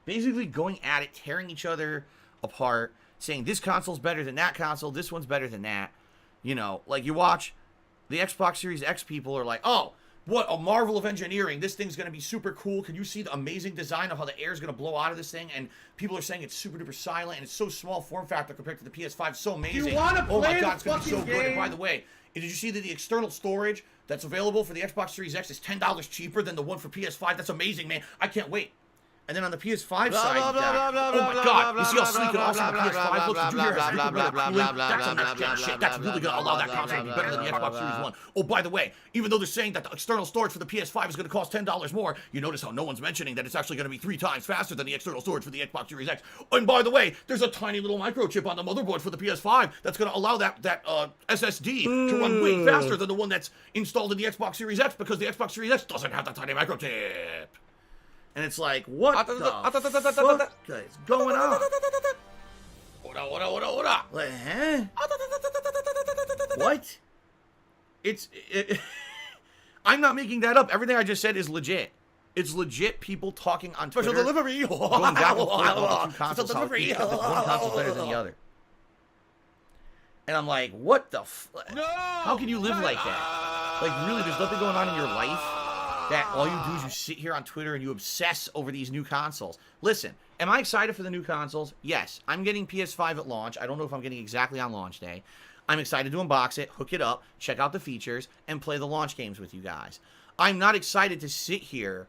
basically going at it, tearing each other apart, saying this console's better than that console, this one's better than that. You know, like, you watch the Xbox Series X people are like, oh, what a marvel of engineering. This thing's going to be super cool. Can you see the amazing design of how the air is going to blow out of this thing? And people are saying it's super duper silent and it's so small form factor compared to the PS5. So amazing. You want to play oh my God, it's the going to be so fucking good. game? And by the way, did you see that the external storage that's available for the Xbox Series X is $10 cheaper than the one for PS5? That's amazing, man. I can't wait. And then on the PS5 side, oh my God, you see how sleek and awesome the PS5 looks? Did you hear how sleek and cooling? That's some next gen shit. That's really going to allow that console to be better than the Xbox Series 1. Oh, by the way, even though they're saying that the external storage for the PS5 is going to cost $10 more, you notice how no one's mentioning that it's actually going to be 3 times faster than the external storage for the Xbox Series X. And by the way, there's a tiny little microchip on the motherboard for the PS5 that's going to allow that SSD to run way faster than the one that's installed in the Xbox Series X because the Xbox Series X doesn't have that tiny microchip. And it's like, what the fuck is going on? Like, huh? What? I'm not making that up. Everything I just said is legit. It's legit people talking on Twitter. Special delivery. Going back and forth about the two consoles, how one console's better than the other. And I'm like, what the No! How can you live like that? Like, really, there's nothing going on in your life that all you do is you sit here on Twitter and you obsess over these new consoles. Listen, am I excited for the new consoles? Yes. I'm getting PS5 at launch. I don't know if I'm getting exactly on launch day. I'm excited to unbox it, hook it up, check out the features, and play the launch games with you guys. I'm not excited to sit here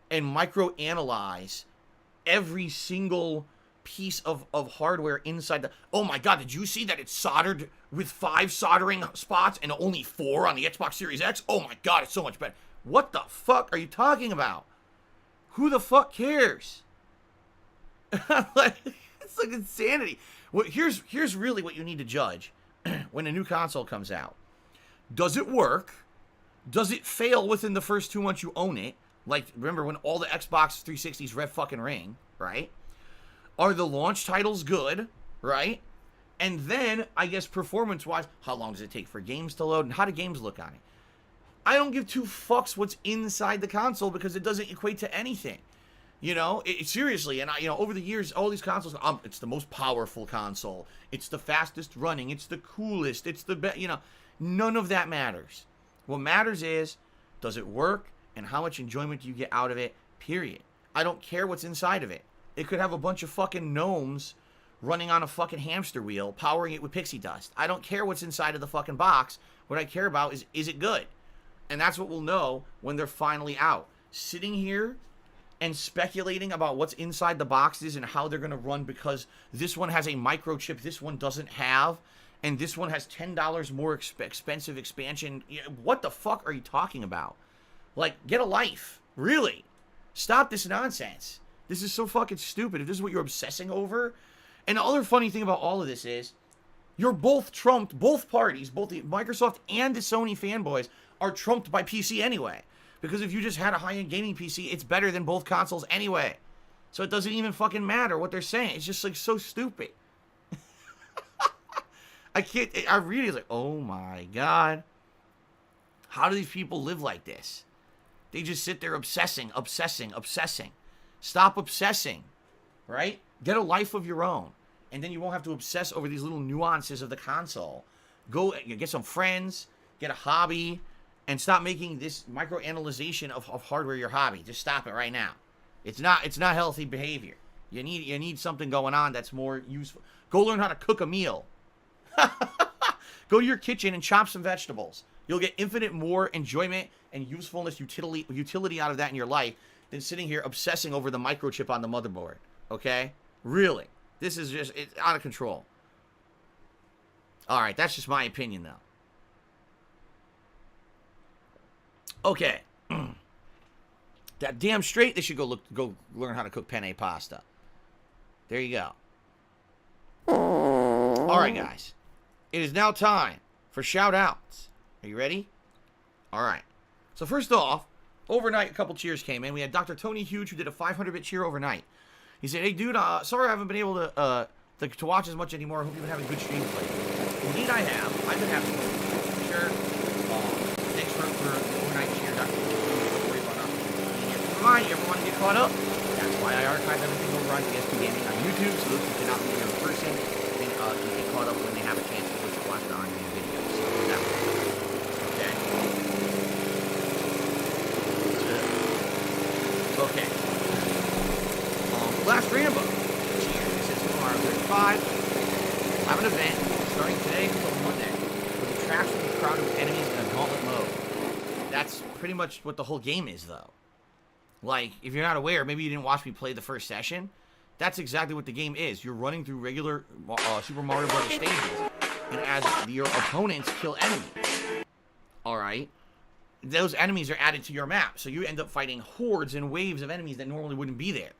and microanalyze every single piece of hardware inside the... Oh my god, did you see that it's soldered with 5 soldering spots and only 4 on the Xbox Series X? Oh my god, it's so much better. What the fuck are you talking about? Who the fuck cares? Like, it's like insanity. Well, here's really what you need to judge when a new console comes out. Does it work? Does it fail within the first 2 months you own it? Like, remember when all the Xbox 360s rev fucking ring, right? Are the launch titles good, right? And then, I guess, performance-wise, how long does it take for games to load, and how do games look on it? I don't give 2 fucks what's inside the console because it doesn't equate to anything. You know, seriously, and over the years, all these consoles, it's the most powerful console. It's the fastest running. It's the coolest. It's the best, none of that matters. What matters is, does it work, and how much enjoyment do you get out of it, period. I don't care what's inside of it. It could have a bunch of fucking gnomes running on a fucking hamster wheel, powering it with pixie dust. I don't care what's inside of the fucking box. What I care about is it good? And that's what we'll know when they're finally out. Sitting here and speculating about what's inside the boxes and how they're going to run because this one has a microchip this one doesn't have, and this one has $10 more expensive expansion. What the fuck are you talking about? Like, get a life. Really. Stop this nonsense. This is so fucking stupid. If this is what you're obsessing over. And the other funny thing about all of this is, you're both trumped, both parties, both the Microsoft and the Sony fanboys are trumped by PC anyway. Because if you just had a high-end gaming PC, it's better than both consoles anyway. So it doesn't even fucking matter what they're saying. It's just like so stupid. I really like, oh my god. How do these people live like this? They just sit there obsessing. Stop obsessing, right? Get a life of your own. And then you won't have to obsess over these little nuances of the console. Go get some friends, get a hobby, and stop making this microanalyzation of hardware your hobby. Just stop it right now. It's not healthy behavior. You need something going on that's more useful. Go learn how to cook a meal. Go to your kitchen and chop some vegetables. You'll get infinite more enjoyment and usefulness, utility out of that in your life than sitting here obsessing over the microchip on the motherboard. Okay? Really. This is just, it's out of control. Alright, that's just my opinion, though. Okay. That damn straight they should go learn how to cook penne pasta. There you go. Alright, guys. It is now time for shout-outs. Are you ready? Alright. So first off, overnight, a couple cheers came in. We had Dr. Tony Huge, who did a 500-bit cheer overnight. He said, hey, dude, sorry I haven't been able to watch as much anymore. I hope you've been having good streams lately. Indeed, I have. I've been having good streams. Sure. Thanks for the overnight cheer, Dr. Don't worry about it. Remind you, everyone to get caught up. That's why I archive everything over on ESP Gaming on YouTube, so those who cannot be here in person can get caught up when they have a chance to watch it on these videos. So that way. Okay. Last Rambo. Cheers. This is Tomorrow 35. We'll have an event starting today until Monday with attraction and crowd of enemies in a gauntlet mode. That's pretty much what the whole game is, though. Like, if you're not aware, maybe you didn't watch me play the first session. That's exactly what the game is. You're running through regular Super Mario Bros. Stages, and as your opponents kill enemies, alright, those enemies are added to your map, so you end up fighting hordes and waves of enemies that normally wouldn't be there.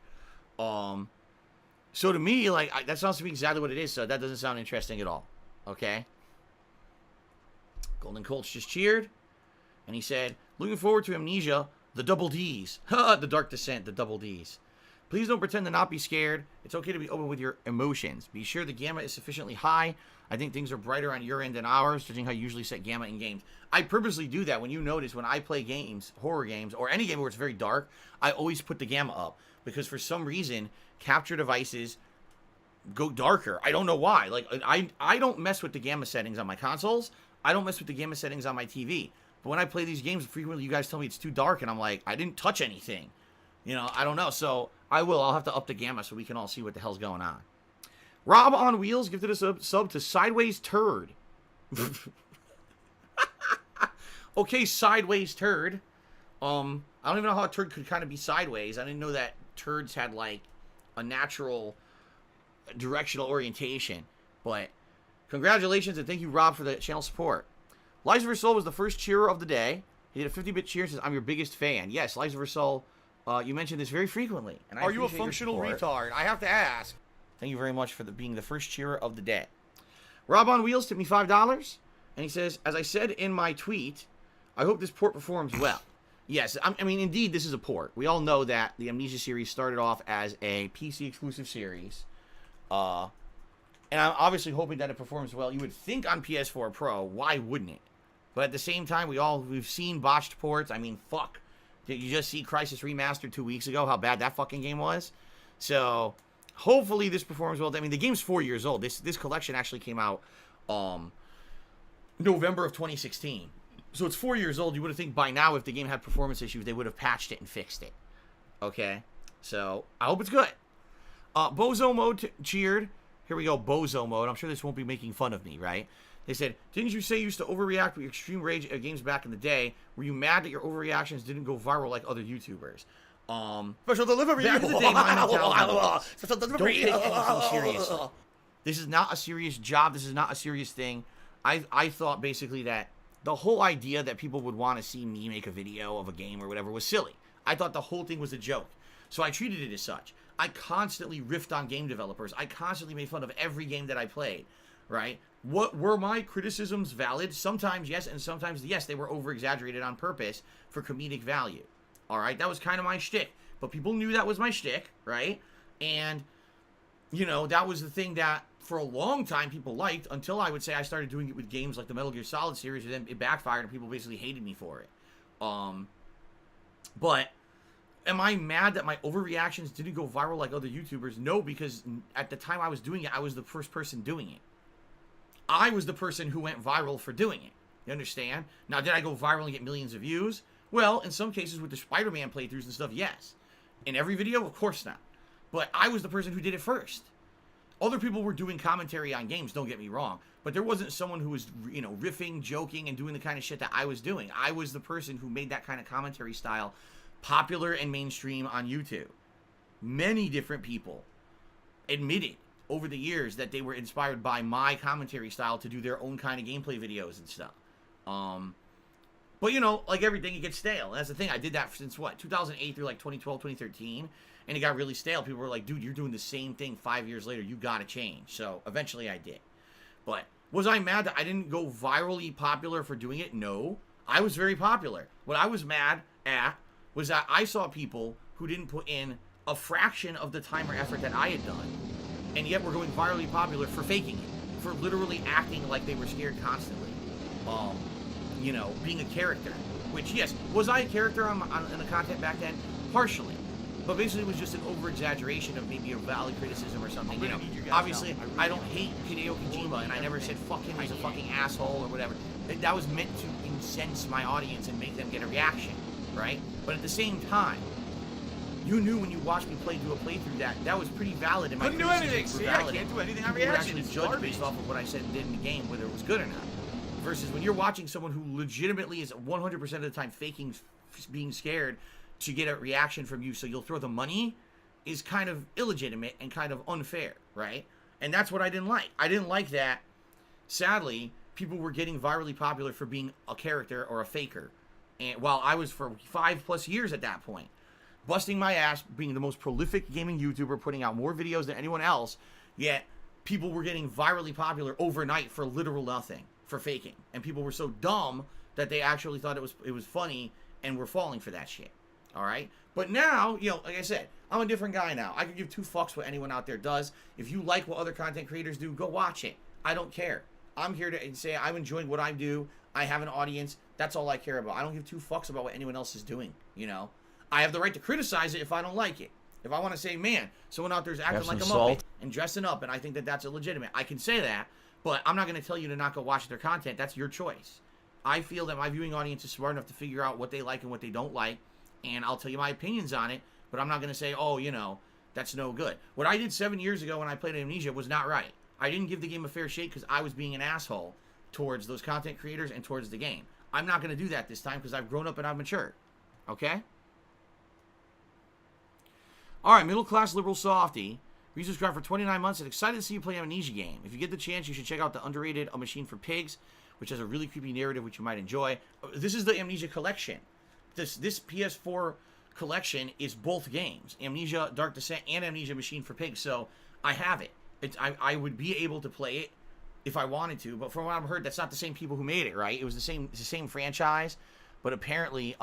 So to me, like, that sounds to be exactly what it is, so that doesn't sound interesting at all. Okay? Golden Colts just cheered, and he said, looking forward to Amnesia, the double Ds. The Dark Descent, the double Ds. Please don't pretend to not be scared. It's okay to be open with your emotions. Be sure the gamma is sufficiently high. I think things are brighter on your end than ours, judging how you usually set gamma in games. I purposely do that. When you notice, when I play games, horror games, or any game where it's very dark, I always put the gamma up. Because for some reason, capture devices go darker. I don't know why. Like, I don't mess with the gamma settings on my consoles. I don't mess with the gamma settings on my TV. But when I play these games, frequently you guys tell me it's too dark, and I'm like, I didn't touch anything. You know, I don't know. So I'll have to up the gamma so we can all see what the hell's going on. Rob on Wheels gifted us a sub to Sideways Turd. Okay, Sideways Turd. I don't even know how a turd could kind of be sideways. I didn't know that turds had, like, a natural directional orientation. But congratulations, and thank you, Rob, for the channel support. Liza Versol was the first cheerer of the day. He did a 50-bit cheer, says, I'm your biggest fan. Yes, Liza Versol, you mention this very frequently. And Are you a functional retard? I have to ask. Thank you very much for being the first cheerer of the day. Rob on Wheels tipped me $5, and he says, as I said in my tweet, I hope this port performs well. Yes, I mean, indeed, this is a port. We all know that the Amnesia series started off as a PC-exclusive series. And I'm obviously hoping that it performs well. You would think on PS4 Pro, why wouldn't it? But at the same time, we've seen botched ports. I mean, fuck. Did you just see Crysis Remastered 2 weeks ago? How bad that fucking game was? So, hopefully this performs well. I mean, the game's 4 years old. This collection actually came out November of 2016. So it's 4 years old. You would have think by now, if the game had performance issues, they would have patched it and fixed it. Okay? So, I hope it's good. Bozo Mode cheered. Here we go, Bozo Mode. I'm sure this won't be making fun of me, right? They said, didn't you say you used to overreact with extreme rage at games back in the day? Were you mad that your overreactions didn't go viral like other YouTubers? Special delivery. Back in the day, my mentality was, don't take anything seriously. This is not a serious job. This is not a serious thing. I thought basically that the whole idea that people would want to see me make a video of a game or whatever was silly. I thought the whole thing was a joke. So I treated it as such. I constantly riffed on game developers. I constantly made fun of every game that I played, right? What were my criticisms valid? Sometimes yes, and sometimes yes, they were over-exaggerated on purpose for comedic value. All right, that was kind of my shtick. But people knew that was my shtick, right? And, you know, that was the thing that for a long time people liked until I would say I started doing it with games like the Metal Gear Solid series, and then it backfired and people basically hated me for it. But am I mad that my overreactions didn't go viral like other YouTubers? No, because at the time I was doing it, I was the first person doing it. I was the person who went viral for doing it. You understand? Now, did I go viral and get millions of views? Well, in some cases with the Spider-Man playthroughs and stuff, yes. In every video, of course not. But I was the person who did it first. Other people were doing commentary on games, don't get me wrong. But there wasn't someone who was, you know, riffing, joking, and doing the kind of shit that I was doing. I was the person who made that kind of commentary style popular and mainstream on YouTube. Many different people admitted over the years that they were inspired by my commentary style to do their own kind of gameplay videos and stuff. But, you know, like everything, it gets stale. And that's the thing. I did that since, what, 2008 through, like, 2012, 2013. And it got really stale. People were like, dude, you're doing the same thing 5 years later. You got to change. So, eventually I did. But was I mad that I didn't go virally popular for doing it? No. I was very popular. What I was mad at was that I saw people who didn't put in a fraction of the time or effort that I had done. And yet we're going virally popular for faking it. For literally acting like they were scared constantly. You know, being a character. Which, yes, was I a character in the content back then? Partially. But basically it was just an over-exaggeration of maybe a valid criticism or something. You know, obviously, I don't hate Hideo Kojima, and I never said fuck him, he's a fucking asshole or whatever. That was meant to incense my audience and make them get a reaction, right? But at the same time, you knew when you watched me do a playthrough that was pretty valid in my couldn't do anything. See, I can't do anything on reaction. Actually judge based off of what I said and did in the game, whether it was good or not. Versus when you're watching someone who legitimately is 100% of the time faking being scared to get a reaction from you so you'll throw the money is kind of illegitimate and kind of unfair, right? And that's what I didn't like. I didn't like that, sadly, people were getting virally popular for being a character or a faker. And while I was for 5+ years at that point, busting my ass, being the most prolific gaming YouTuber, putting out more videos than anyone else, yet people were getting virally popular overnight for literal nothing, for faking. And people were so dumb that they actually thought it was funny and were falling for that shit. All right? But now, you know, like I said, I'm a different guy now. I could give 2 fucks what anyone out there does. If you like what other content creators do, go watch it. I don't care. I'm here to say I'm enjoying what I do. I have an audience. That's all I care about. I don't give 2 fucks about what anyone else is doing, you know? I have the right to criticize it if I don't like it. If I want to say, man, someone out there's acting like a salt. Muppet and dressing up, and I think that that's illegitimate, I can say that, but I'm not going to tell you to not go watch their content. That's your choice. I feel that my viewing audience is smart enough to figure out what they like and what they don't like, and I'll tell you my opinions on it, but I'm not going to say, oh, you know, that's no good. What I did 7 years ago when I played Amnesia was not right. I didn't give the game a fair shake because I was being an asshole towards those content creators and towards the game. I'm not going to do that this time because I've grown up and I've matured. Okay? All right, middle class liberal softy. Resubscribe for 29 months and excited to see you play an Amnesia game. If you get the chance, you should check out the underrated A Machine for Pigs, which has a really creepy narrative which you might enjoy. This is the Amnesia collection. This PS4 collection is both games, Amnesia Dark Descent and Amnesia Machine for Pigs. So I have it. I would be able to play it if I wanted to, but from what I've heard, that's not the same people who made it, right? It was it's the same franchise, but apparently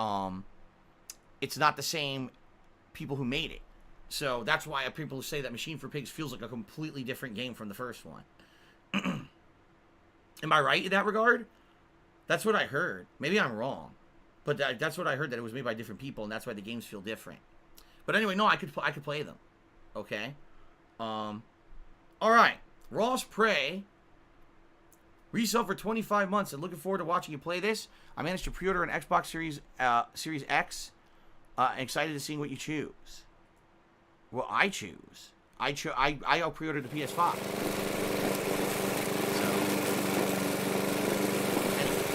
it's not the same people who made it. So that's why people say that Machine for Pigs feels like a completely different game from the first one. Am I right in that regard? That's what I heard. Maybe I'm wrong, but that's what I heard, that it was made by different people, and that's why the games feel different. But anyway, no, I could play them. Okay. All right. Ross Prey. Resell for 25 months and looking forward to watching you play this. I managed to pre-order an Xbox Series X. Excited to see what you choose. Well, I choose. I pre-ordered the PS5. So, anyway.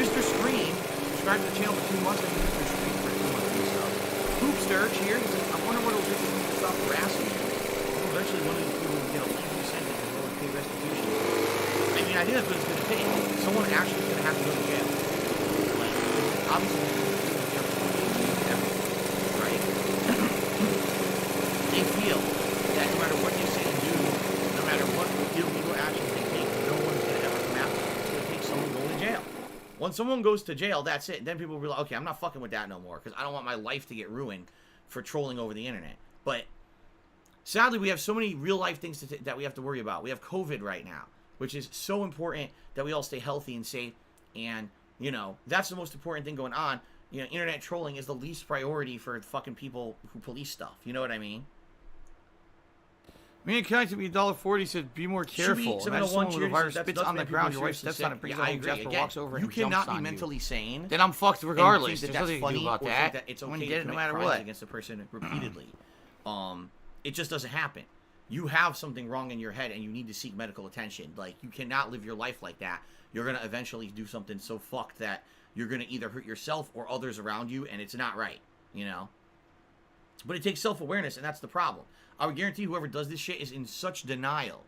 Mr. Scream, subscribe to the channel for 2 months. And Mr. Scream for 2 months or so. Hoopster, cheers. I wonder what it'll take to stop harassing you. Eventually, one of these people will get a lengthy sentence and will pay restitution. I mean, I think that's what it's going to take. Someone actually is going to have to go to jail. Like, obviously, right? They feel that no matter what they say and do, no matter what illegal actions they take, no one's going to ever come after them. It's going to take someone going to jail. Once someone goes to jail, that's it. Then people will be like, okay, I'm not fucking with that no more because I don't want my life to get ruined for trolling over the internet. But sadly, we have so many real-life things that we have to worry about. We have COVID right now, which is so important that we all stay healthy and safe. And, you know, that's the most important thing going on. You know, internet trolling is the least priority for fucking people who police stuff. You know what I mean? Me and Kai to be $1.40 said, be more careful. Imagine someone with a virus spits on the ground, your wife steps on it, brings it home, Jasper walks over and you jumps cannot be on mentally sane. Then I'm fucked regardless. There's There's nothing to do about that. That it's I'm okay gonna get to it no commit matter crimes what. against a person repeatedly. It just doesn't happen. You have something wrong in your head and you need to seek medical attention. Like, you cannot live your life like that. You're going to eventually do something so fucked that you're going to either hurt yourself or others around you, and it's not right, you know? But it takes self-awareness, and that's the problem. I would guarantee whoever does this shit is in such denial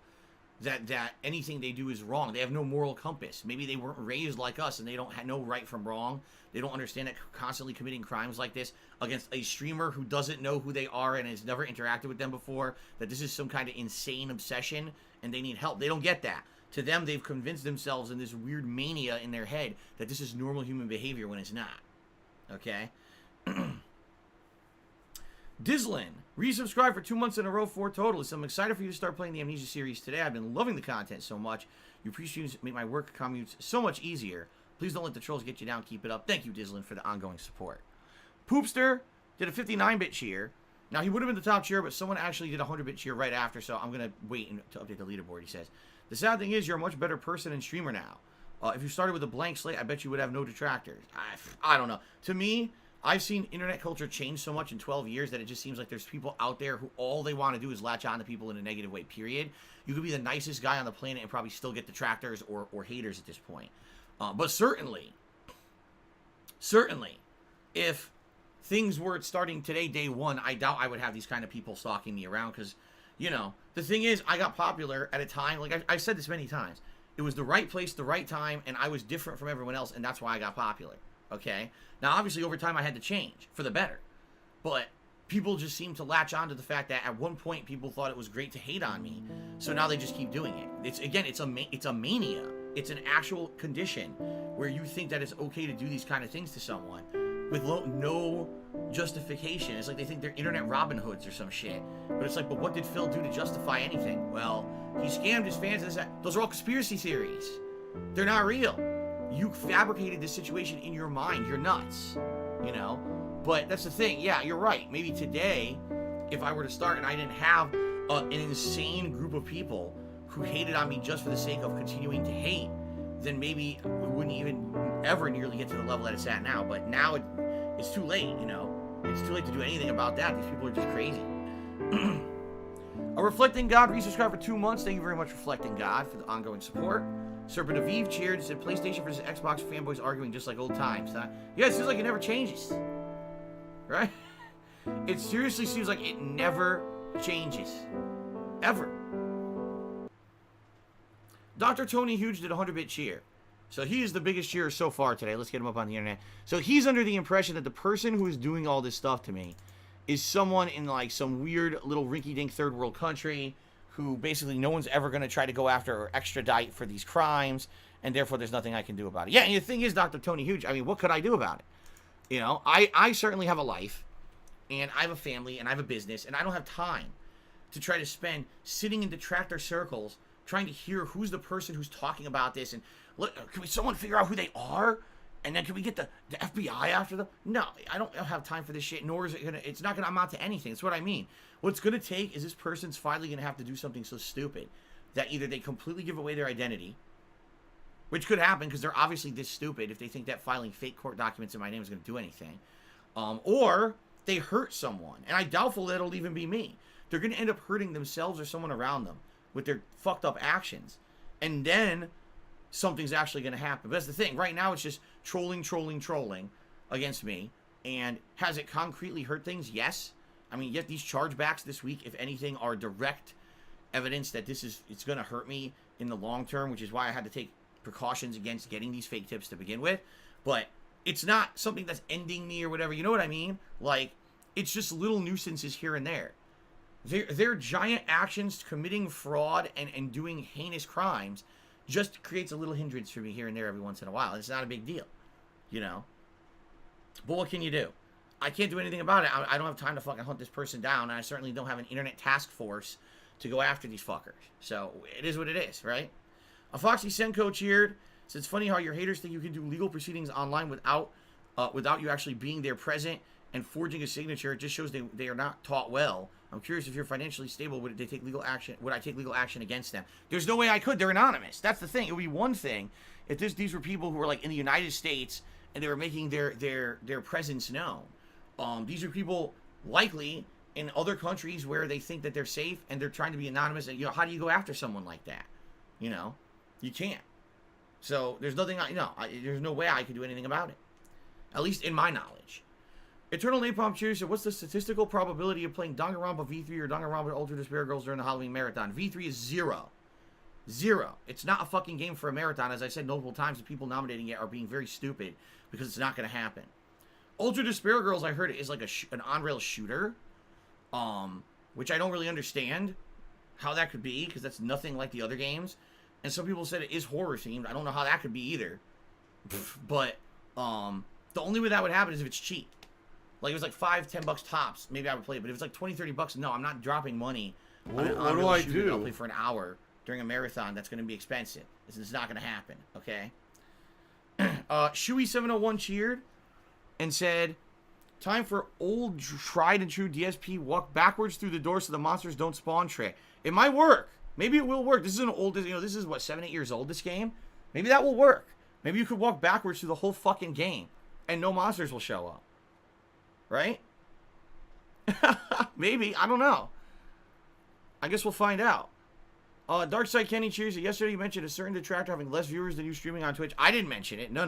that anything they do is wrong. They have no moral compass. Maybe they weren't raised like us, and they don't know right from wrong. They don't understand that constantly committing crimes like this against a streamer who doesn't know who they are and has never interacted with them before, that this is some kind of insane obsession, and they need help. They don't get that. To them, they've convinced themselves in this weird mania in their head that this is normal human behavior when it's not. Okay? Dislin, resubscribe for 2 months in a row, 4 total. So I'm excited for you to start playing the Amnesia series today. I've been loving the content so much. Your pre-streams make my work commutes so much easier. Please don't let the trolls get you down. Keep it up. Thank you, Dislin, for the ongoing support. Poopster did a 59-bit cheer. Now, he would have been the top cheer, but someone actually did a 100-bit cheer right after, so I'm going to wait to update the leaderboard, he says. The sad thing is, you're a much better person and streamer now. If you started with a blank slate, I bet you would have no detractors. I don't know. To me, I've seen internet culture change so much in 12 years that it just seems like there's people out there who all they want to do is latch on to people in a negative way, period. You could be the nicest guy on the planet and probably still get detractors or haters at this point. But certainly, if things were starting today, day one, I doubt I would have these kind of people stalking me around because, you know, the thing is, I got popular at a time, like I've said this many times, it was the right place, the right time, and I was different from everyone else, and that's why I got popular, okay? Now, obviously, over time, I had to change for the better, but people just seem to latch on to the fact that at one point, people thought it was great to hate on me, so now they just keep doing it. It's a mania. It's an actual condition where you think that it's okay to do these kind of things to someone with no justification. It's like they think they're internet Robin Hoods or some shit. But it's like, but what did Phil do to justify anything? Well, he scammed his fans. Those are all conspiracy theories. They're not real. You fabricated this situation in your mind. You're nuts. You know? But that's the thing. Yeah, you're right. Maybe today, if I were to start and I didn't have an insane group of people who hated on me just for the sake of continuing to hate, then maybe we wouldn't even ever nearly get to the level that it's at now. But now it's too late, you know. It's too late to do anything about that. These people are just crazy. A Reflecting God resubscribed for 2 months. Thank you very much, Reflecting God, for the ongoing support. Serpent Aviv cheered and said, PlayStation versus Xbox fanboys arguing just like old times. Yeah, it seems like it never changes. Right? It seriously seems like it never changes. Ever. Dr. Tony Huge did a 100-bit cheer. So he is the biggest cheerer so far today. Let's get him up on the internet. So he's under the impression that the person who is doing all this stuff to me is someone in like some weird little rinky-dink third world country who basically no one's ever going to try to go after or extradite for these crimes, and therefore there's nothing I can do about it. Yeah, and the thing is, Dr. Tony Huge, I mean, what could I do about it? You know, I certainly have a life, and I have a family, and I have a business, and I don't have time to try to spend sitting in detractor circles trying to hear who's the person who's talking about this, and look, can someone figure out who they are? And then can we get the FBI after them? No, I don't have time for this shit, nor is it gonna, it's not gonna amount to anything. That's what I mean. What's gonna take is this person's finally gonna have to do something so stupid that either they completely give away their identity, which could happen because they're obviously this stupid if they think that filing fake court documents in my name is gonna do anything, or they hurt someone. And I doubtful that it'll even be me. They're gonna end up hurting themselves or someone around them with their fucked up actions. And then something's actually going to happen. But that's the thing. Right now, it's just trolling against me. And has it concretely hurt things? Yes. I mean, yet these chargebacks this week, if anything, are direct evidence that it's going to hurt me in the long term, which is why I had to take precautions against getting these fake tips to begin with. But it's not something that's ending me or whatever. You know what I mean? Like, it's just little nuisances here and there. They're giant actions committing fraud and doing heinous crimes just creates a little hindrance for me here and there every once in a while. It's not a big deal, you know. But what can you do? I can't do anything about it. I don't have time to fucking hunt this person down, and I certainly don't have an internet task force to go after these fuckers. So it is what it is, right? A Foxy Senko cheered. Says, it's funny how your haters think you can do legal proceedings online without you actually being there present and forging a signature. It just shows they are not taught well. I'm curious if you're financially stable, would they take legal action? Would I take legal action against them? There's no way I could. They're anonymous. That's the thing. It would be one thing if these were people who were like in the United States and they were making their presence known. These are people likely in other countries where they think that they're safe and they're trying to be anonymous. And, you know, how do you go after someone like that? You know, you can't. So there's nothing. There's no way I could do anything about it. At least in my knowledge. Eternal Napalm Cheers said, what's the statistical probability of playing Danganronpa V3 or Danganronpa Ultra Despair Girls during the Halloween Marathon? V3 is 0. 0. It's not a fucking game for a marathon. As I said multiple times, the people nominating it are being very stupid because it's not going to happen. Ultra Despair Girls, I heard it is like an on-rail shooter, which I don't really understand how that could be because that's nothing like the other games. And some people said it is horror-themed. I don't know how that could be either. But the only way that would happen is if it's cheap. Like, it was like $5-10 tops. Maybe I would play it. But if it's like $20-30, no, I'm not dropping money. What do I do? I'll play for an hour during a marathon. That's going to be expensive. It's not going to happen, okay? Shui701 cheered and said, time for old tried and true DSP walk backwards through the door so the monsters don't spawn trick. It might work. Maybe it will work. This is an old, this is what, 7-8 years old, this game? Maybe that will work. Maybe you could walk backwards through the whole fucking game and no monsters will show up. Right? Maybe. I don't know. I guess we'll find out. Darkside Kenny cheers. Yesterday you mentioned a certain detractor having less viewers than you streaming on Twitch. I didn't mention it. No.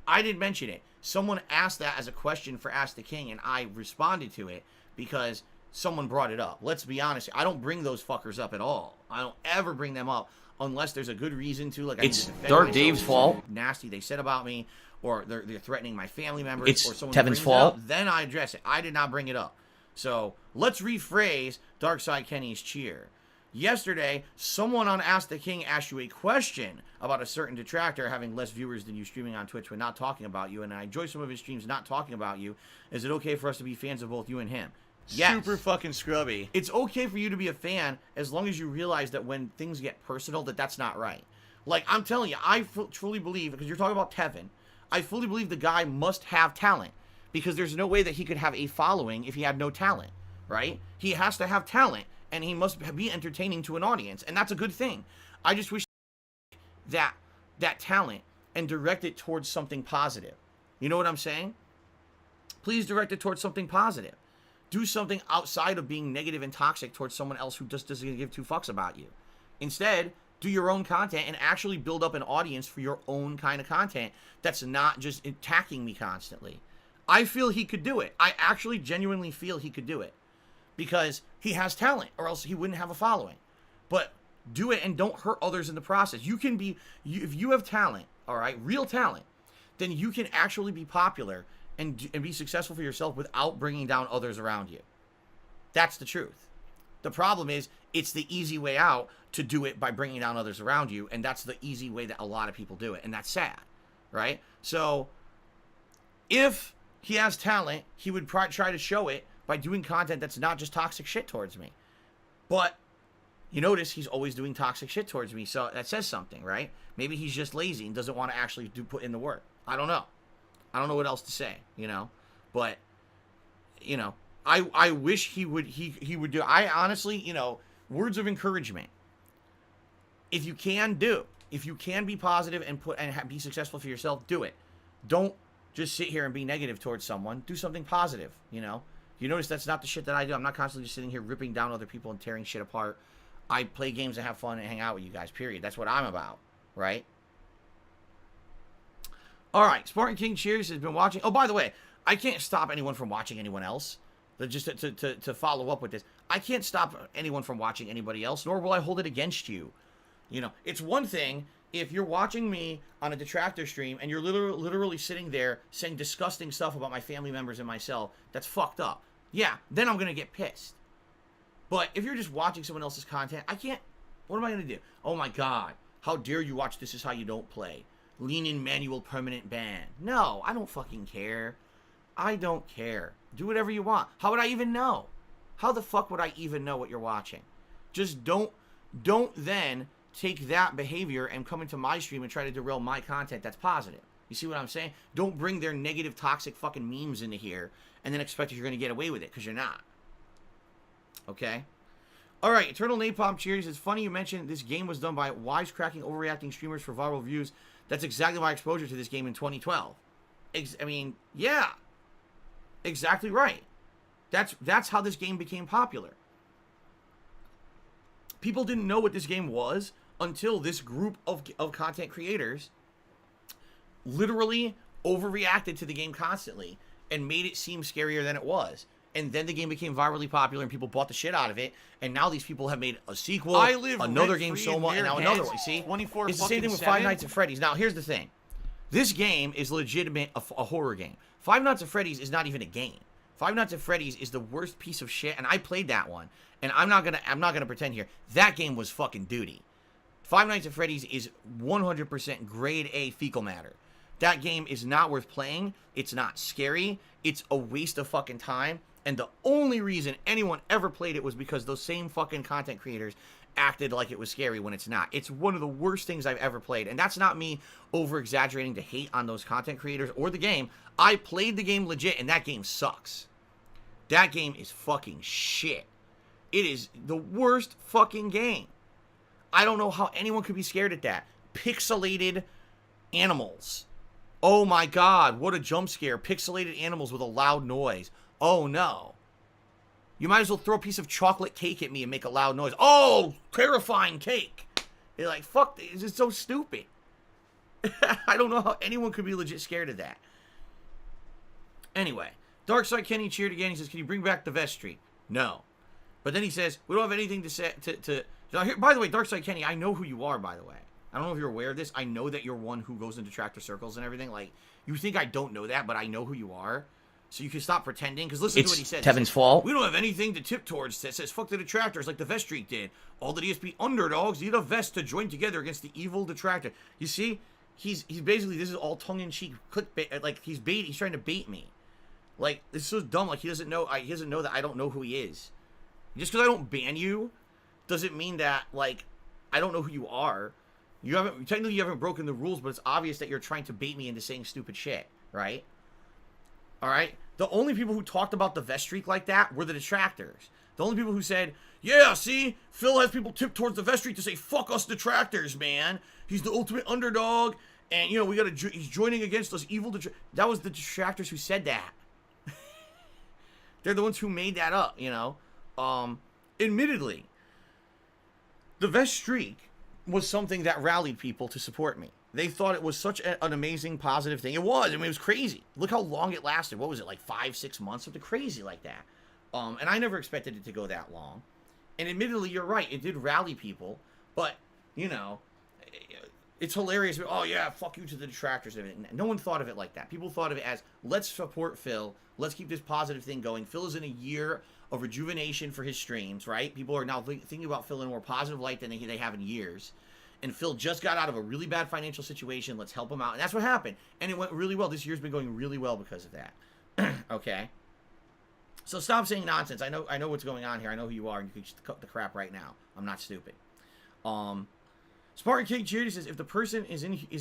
I didn't mention it. Someone asked that as a question for Ask the King, and I responded to it because someone brought it up. Let's be honest. I don't bring those fuckers up at all. I don't ever bring them up unless there's a good reason to. Like, it's Dark Dave's fault. Nasty they said about me. Or they're threatening my family members. It's or someone Tevin's fault. Then I address it. I did not bring it up. So let's rephrase Darkside Kenny's cheer. Yesterday, someone on Ask the King asked you a question about a certain detractor having less viewers than you streaming on Twitch when not talking about you, and I enjoy some of his streams not talking about you. Is it okay for us to be fans of both you and him? Yes. Super fucking scrubby. It's okay for you to be a fan as long as you realize that when things get personal, that's not right. Like, I'm telling you, I truly believe, because you're talking about Tevin, I fully believe the guy must have talent because there's no way that he could have a following if he had no talent, right? He has to have talent, and he must be entertaining to an audience, and that's a good thing. I just wish that talent and direct it towards something positive. You know what I'm saying? Please direct it towards something positive. Do something outside of being negative and toxic towards someone else who just doesn't give two fucks about you. Instead, do your own content and actually build up an audience for your own kind of content that's not just attacking me constantly. I feel he could do it. I actually genuinely feel he could do it because he has talent, or else he wouldn't have a following. But do it and don't hurt others in the process. You can be, if you have talent, all right, real talent, then you can actually be popular and be successful for yourself without bringing down others around you. That's the truth. The problem is, it's the easy way out to do it by bringing down others around you, and that's the easy way that a lot of people do it, and that's sad, right? So, if he has talent, he would try to show it by doing content that's not just toxic shit towards me. But you notice he's always doing toxic shit towards me, so that says something, right? Maybe he's just lazy and doesn't want to actually put in the work. I don't know. I don't know what else to say, you know? But, you know, I wish he would do. I honestly, you know, words of encouragement. If you can be positive and be successful for yourself, do it. Don't just sit here and be negative towards someone. Do something positive, you know? You notice that's not the shit that I do. I'm not constantly just sitting here ripping down other people and tearing shit apart. I play games and have fun and hang out with you guys, period. That's what I'm about, right? All right, Spartan King Cheers has been watching. Oh, by the way, I can't stop anyone from watching anyone else. Just to follow up with this, I can't stop anyone from watching anybody else, nor will I hold it against you. You know, it's one thing if you're watching me on a detractor stream and you're literally sitting there saying disgusting stuff about my family members and myself. That's fucked up. Yeah, then I'm gonna get pissed. But if you're just watching someone else's content, I can't. What am I gonna do? Oh my god, how dare you watch This Is How You Don't Play? Lean in manual permanent ban. No, I don't fucking care. I don't care. Do whatever you want. How would I even know? How the fuck would I even know what you're watching? Just don't then take that behavior and come into my stream and try to derail my content that's positive. You see what I'm saying? Don't bring their negative, toxic fucking memes into here and then expect that you're going to get away with it, because you're not. Okay? Alright, Eternal Napalm Cheers. It's funny you mentioned this game was done by wisecracking, overreacting streamers for viral views. That's exactly my exposure to this game in 2012. I mean, yeah. Exactly right. That's how this game became popular. People didn't know what this game was until this group of content creators literally overreacted to the game constantly and made it seem scarier than it was. And then the game became virally popular and people bought the shit out of it. And now these people have made a sequel, another game Soma, and now another one. You see? It's the same thing with Five Nights at Freddy's. Now, here's the thing. This game is legitimate a horror game. Five Nights at Freddy's is not even a game. Five Nights at Freddy's is the worst piece of shit, and I played that one. And I'm not gonna pretend here. That game was fucking duty. Five Nights at Freddy's is 100% grade A fecal matter. That game is not worth playing. It's not scary. It's a waste of fucking time. And the only reason anyone ever played it was because those same fucking content creators acted like it was scary when it's not. It's one of the worst things I've ever played. And that's not me over-exaggerating to hate on those content creators or the game. I played the game legit, and that game sucks. That game is fucking shit. It is the worst fucking game. I don't know how anyone could be scared at that. Pixelated animals. Oh my god, what a jump scare. Pixelated animals with a loud noise. Oh no. You might as well throw a piece of chocolate cake at me and make a loud noise. Oh, terrifying cake. You're like, fuck, this is so stupid. I don't know how anyone could be legit scared of that. Anyway, Darkside Kenny cheered again. He says, can you bring back the vestry? No. But then he says, we don't have anything to say by the way, Darkside Kenny, I know who you are, by the way. I don't know if you're aware of this. I know that you're one who goes into tractor circles and everything. Like, you think I don't know that, but I know who you are. So you can stop pretending, because listen to what he said. Tevin's fault. We don't have anything to tip towards that says fuck the detractors like the Vest Streak did. All the DSP underdogs need a vest to join together against the evil detractor. You see, he's basically, this is all tongue-in-cheek clickbait. Like, he's trying to bait me. Like, this is so dumb. Like, he doesn't know that I don't know who he is. Just because I don't ban you doesn't mean that, like, I don't know who you are. Technically you haven't broken the rules, but it's obvious that you're trying to bait me into saying stupid shit, right? All right? The only people who talked about the vest streak like that were the detractors. The only people who said, yeah, see, Phil has people tip towards the vest streak to say, fuck us detractors, man. He's the ultimate underdog, and, you know, he's joining against us evil detractors. That was the detractors who said that. They're the ones who made that up, you know. Admittedly, the vest streak was something that rallied people to support me. They thought it was such an amazing, positive thing. It was. I mean, it was crazy. Look how long it lasted. What was it, like 5-6 months? Something crazy like that. And I never expected it to go that long. And admittedly, you're right. It did rally people. But, you know, it's hilarious. Oh, yeah, fuck you to the detractors. No one thought of it like that. People thought of it as, let's support Phil. Let's keep this positive thing going. Phil is in a year of rejuvenation for his streams, right? People are now thinking about Phil in a more positive light than they have in years. And Phil just got out of a really bad financial situation. Let's help him out. And that's what happened. And it went really well. This year's been going really well because of that. Okay? So stop saying nonsense. I know what's going on here. I know who you are, and you can just cut the crap right now. I'm not stupid. Spartan King Charity says, if the person is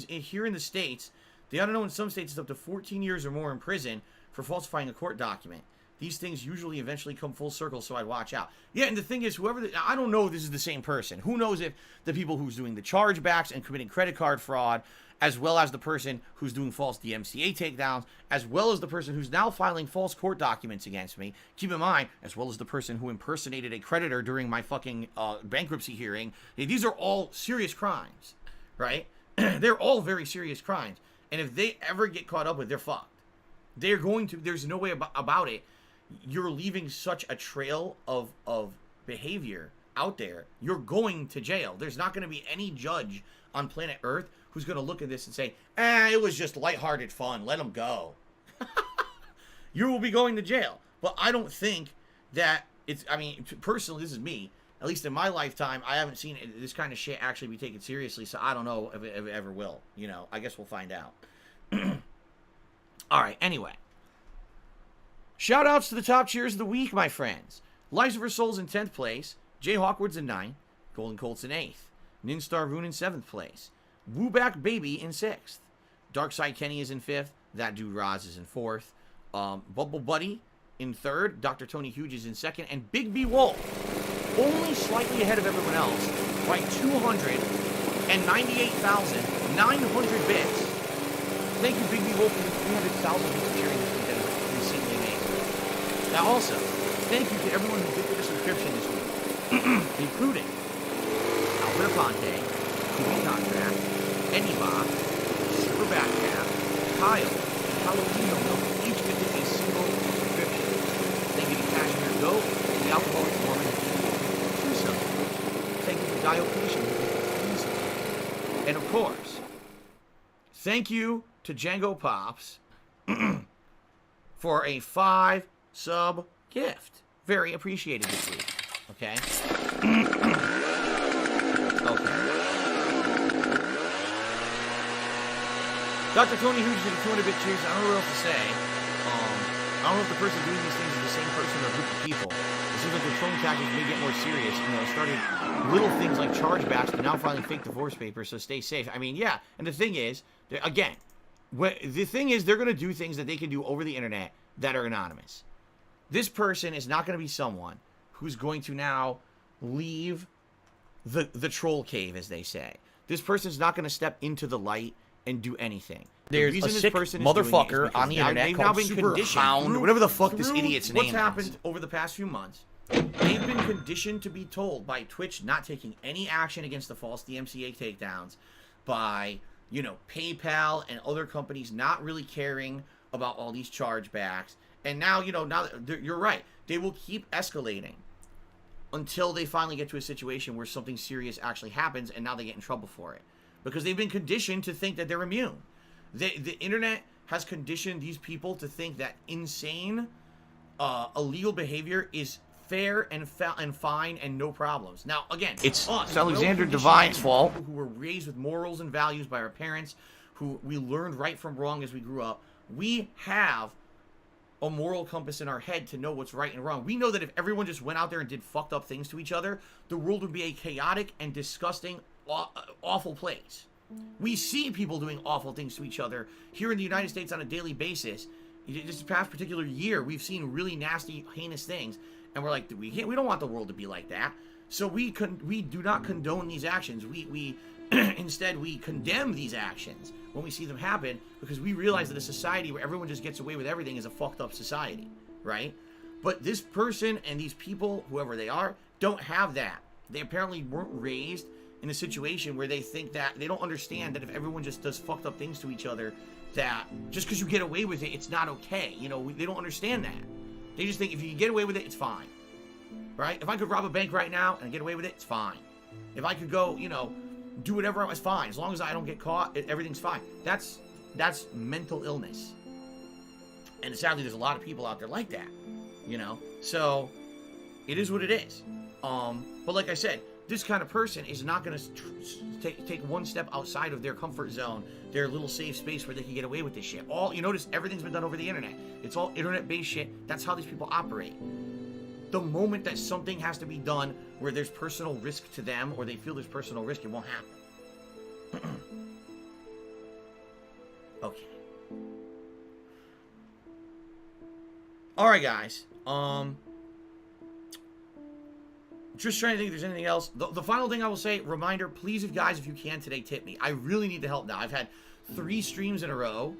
here in the States, they ought to know in some states it's up to 14 years or more in prison for falsifying a court document. These things usually eventually come full circle, so I'd watch out. Yeah, and the thing is, I don't know if this is the same person. Who knows if the people who's doing the chargebacks and committing credit card fraud, as well as the person who's doing false DMCA takedowns, as well as the person who's now filing false court documents against me, keep in mind, as well as the person who impersonated a creditor during my fucking bankruptcy hearing. These are all serious crimes, right? They're all very serious crimes. And if they ever get caught up with, they're fucked. They're going to, there's no way about it. You're leaving such a trail of behavior out there. You're going to jail. There's not going to be any judge on planet Earth who's going to look at this and say, it was just lighthearted fun. Let them go. You will be going to jail. But I don't think that personally, this is me. At least in my lifetime, I haven't seen this kind of shit actually be taken seriously, so I don't know if it ever will. You know, I guess we'll find out. All right, anyway. Shout-outs to the top cheers of the week, my friends. Lucifer Souls in 10th place. Jay Hawkwards in 9th. Golden Colts in 8th. Ninstar Rune in 7th place. Wooback Baby in 6th. Darkside Kenny is in 5th. That Dude Roz is in 4th. Bubble Buddy in 3rd. Dr. Tony Huge is in 2nd. And Big B Wolf, only slightly ahead of everyone else by 298,900 bits. Thank you, Big B Wolf, for the 300,000 bits of cheering this week that is insanely amazing. Now also, thank you to everyone who did a subscription this week, including Alfred Aponte, Kubi Contract, Anybox, Super Backcap, Kyle, and Palomino Milk, each did a single subscription. Thank you to Cashmere Goat, the Alcoholic Mormon, Tuso. Thank you to Diocletian, and of course, thank you to Django Pops for a 5-sub gift. Very appreciated this week. Okay? Okay. Dr. Tony Hughes did a 200-bit cheers. I don't know what else to say. I don't know if the person doing these things is the same person or a group of people. It seems like their phone tactics may get more serious. You know, started little things like chargebacks, but now filing fake divorce papers, so stay safe. I mean, yeah. And the thing is, again, they're going to do things that they can do over the internet that are anonymous. This person is not going to be someone who's going to now leave the troll cave, as they say. This person's not going to step into the light and do anything. There's a sick motherfucker on the internet called Super Hound, whatever the fuck this idiot's name is. What's happened over the past few months, they've been conditioned to be told by Twitch not taking any action against the false DMCA takedowns, by, you know, PayPal and other companies not really caring about all these chargebacks. And now, you know, you're right. They will keep escalating until they finally get to a situation where something serious actually happens, and now they get in trouble for it. Because they've been conditioned to think that they're immune. The internet has conditioned these people to think that insane, illegal behavior is fair and fine and no problems. Now, again, it's Alexander Divine's fault. Who were raised with morals and values by our parents, who we learned right from wrong as we grew up. We have a moral compass in our head to know what's right and wrong. We know that if everyone just went out there and did fucked up things to each other, the world would be a chaotic and disgusting, awful place. We see people doing awful things to each other here in the United States on a daily basis, this past particular year, we've seen really nasty, heinous things, and we're like, we don't want the world to be like that. So we do not condone these actions. We instead we condemn these actions when we see them happen, because we realize that a society where everyone just gets away with everything is a fucked up society, right? But this person and these people, whoever they are, don't have that. They apparently weren't raised in a situation where they think that, they don't understand that if everyone just does fucked up things to each other, that just because you get away with it, it's not okay. You know, they don't understand that. They just think if you get away with it, it's fine, right? If I could rob a bank right now and get away with it, it's fine. If I could go, you know, do whatever, it's fine. As long as I don't get caught, everything's fine. That's mental illness. And sadly, there's a lot of people out there like that, you know? So, it is what it is. But like I said, this kind of person is not going to take one step outside of their comfort zone, their little safe space where they can get away with this shit. You notice everything's been done over the internet. It's all internet-based shit. That's how these people operate. The moment that something has to be done where there's personal risk to them, or they feel there's personal risk, it won't happen. Okay. Alright, guys. Just trying to think if there's anything else. The final thing I will say, reminder, please, if you can today, tip me. I really need the help now. I've had 3 streams in a row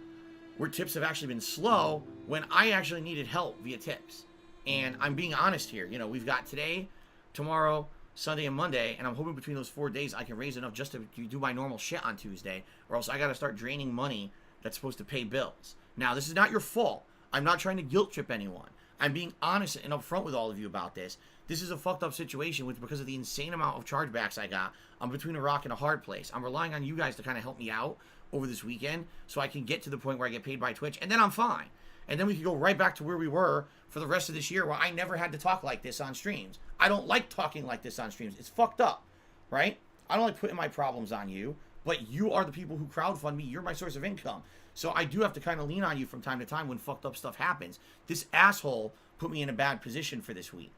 where tips have actually been slow when I actually needed help via tips. And I'm being honest here. You know, we've got today, tomorrow, Sunday, and Monday, and I'm hoping between those 4 days I can raise enough just to do my normal shit on Tuesday, or else I got to start draining money that's supposed to pay bills. Now, this is not your fault. I'm not trying to guilt trip anyone. I'm being honest and upfront with all of you about this. This is a fucked up situation because of the insane amount of chargebacks I got. I'm between a rock and a hard place. I'm relying on you guys to kind of help me out over this weekend so I can get to the point where I get paid by Twitch, and then I'm fine. And then we can go right back to where we were for the rest of this year, where I never had to talk like this on streams. I don't like talking like this on streams. It's fucked up, right? I don't like putting my problems on you, but you are the people who crowdfund me. You're my source of income. So I do have to kind of lean on you from time to time when fucked up stuff happens. This asshole put me in a bad position for this week.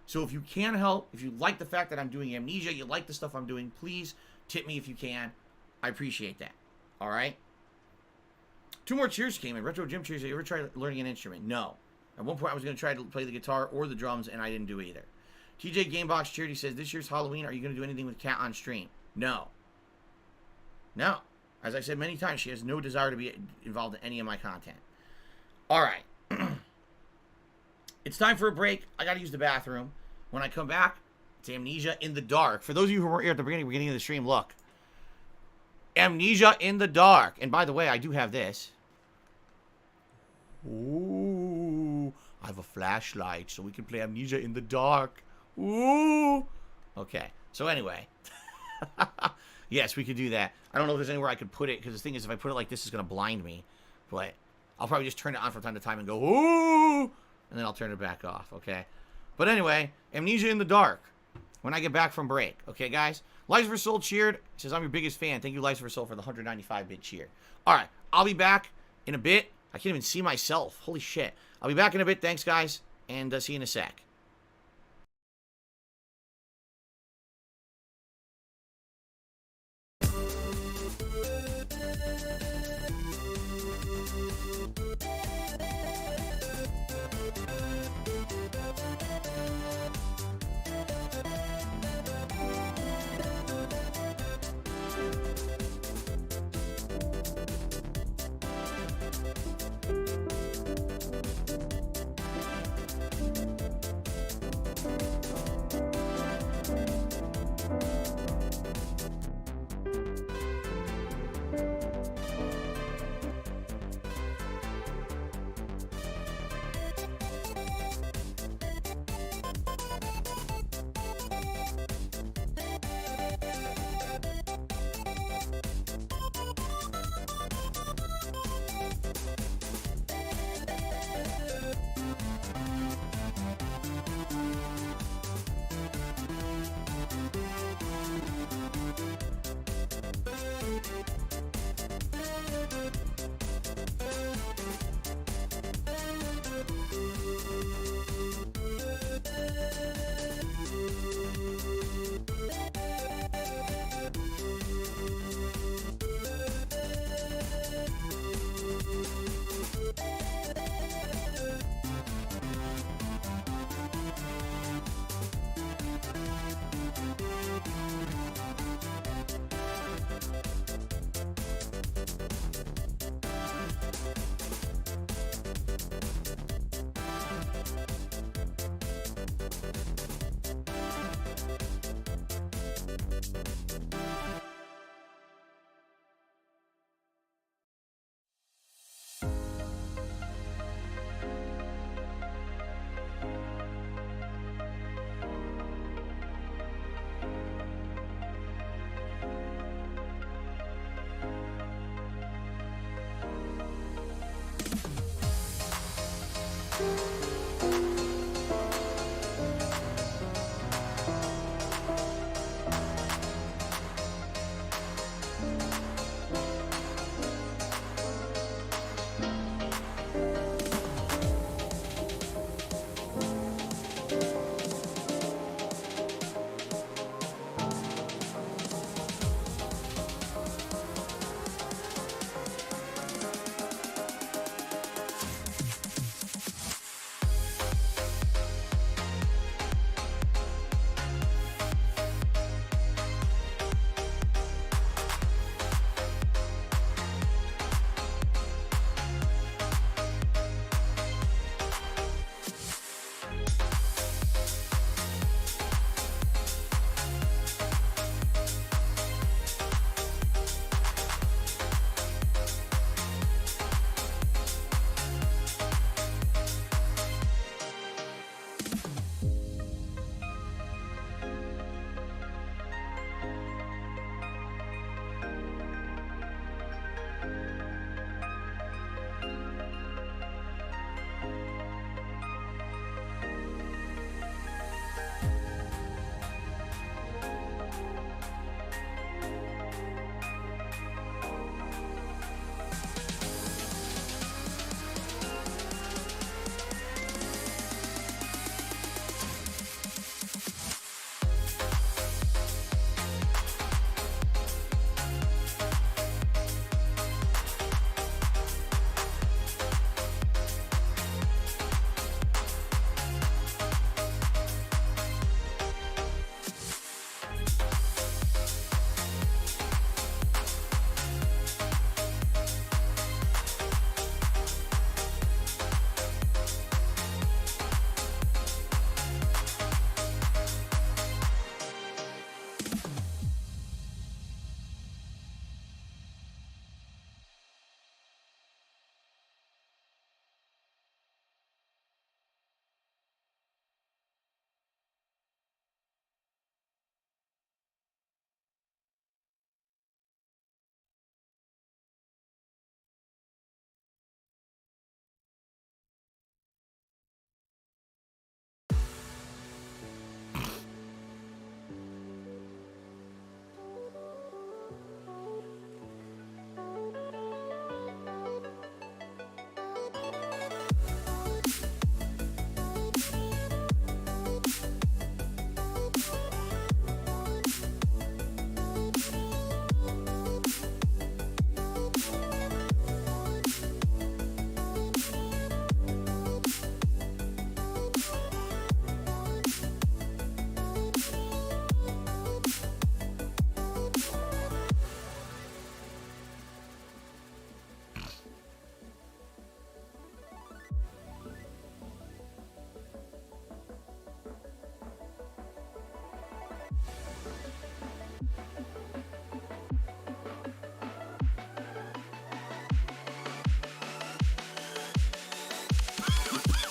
So if you can help, if you like the fact that I'm doing amnesia, you like the stuff I'm doing, please tip me if you can. I appreciate that. All right? 2 more cheers came in. Retro Gym cheers. Have you ever tried learning an instrument? No. At one point, I was going to try to play the guitar or the drums, and I didn't do either. TJ Gamebox Charity says, this year's Halloween, are you going to do anything with Kat on stream? No. No. As I said many times, she has no desire to be involved in any of my content. All right. It's time for a break. I got to use the bathroom. When I come back, it's Amnesia in the Dark. For those of you who weren't here at the beginning of the stream, look. Amnesia in the Dark. And by the way, I do have this. Ooh. I have a flashlight, so we can play Amnesia in the Dark. Ooh. Okay. So anyway. Yes, we could do that. I don't know if there's anywhere I could put it, because the thing is, if I put it like this, it's going to blind me. But I'll probably just turn it on from time to time and go, ooh, and then I'll turn it back off, okay? But anyway, Amnesia in the Dark, when I get back from break, okay, guys? Lies for Soul cheered. He says, I'm your biggest fan. Thank you, Lies for Soul, for the 195-bit cheer. All right, I'll be back in a bit. I can't even see myself. Holy shit. I'll be back in a bit. Thanks, guys, and see you in a sec.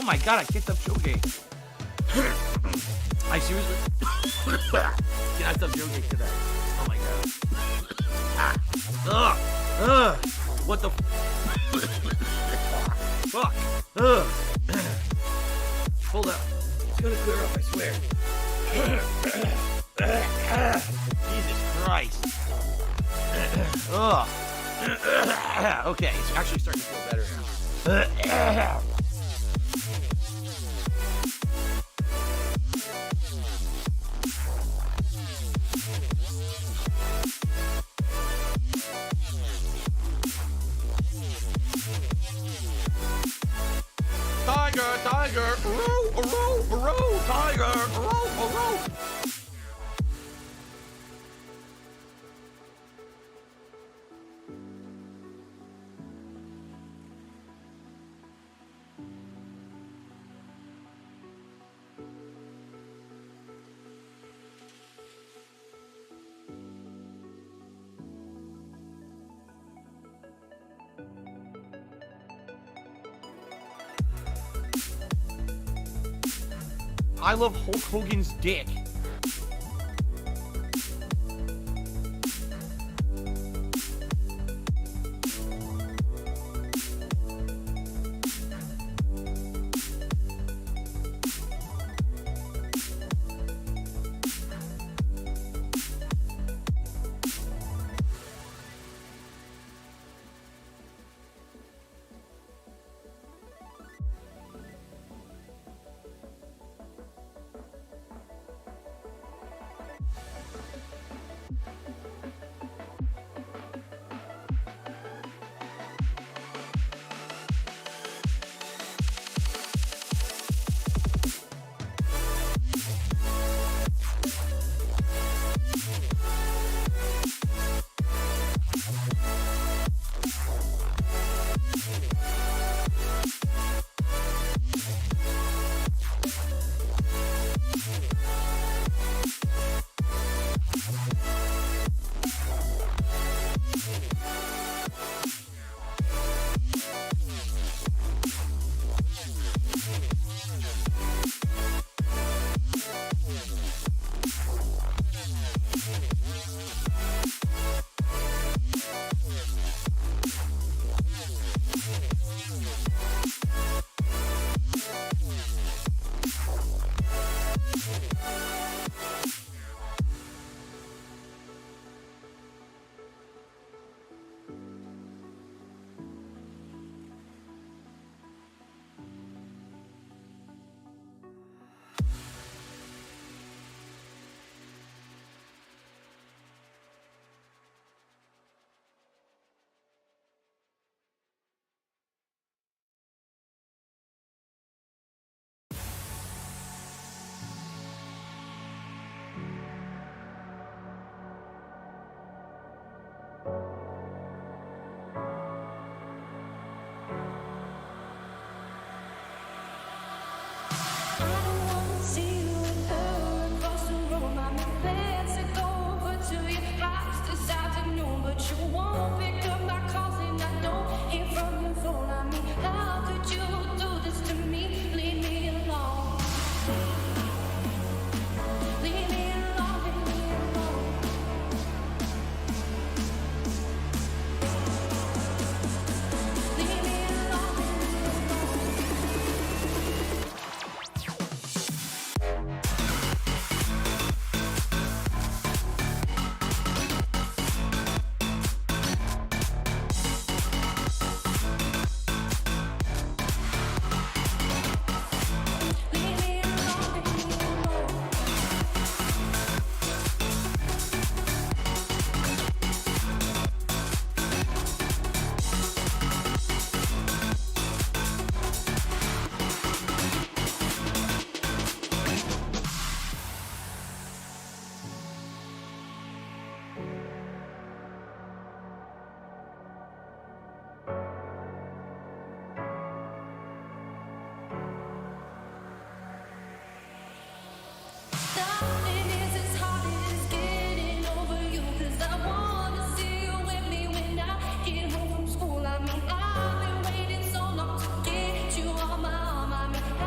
my god, I kicked up Joe-Gate. I seriously cannot stop Joe-Gate today. Oh my god. Ugh. What the fuck? Ugh. Hold up. It's gonna clear up, I swear. Jesus Christ. Ugh. Okay, it's actually starting to feel better now. Tiger, row, tiger, row. I love Hulk Hogan's dick. I've been waiting so long to get you on my arm.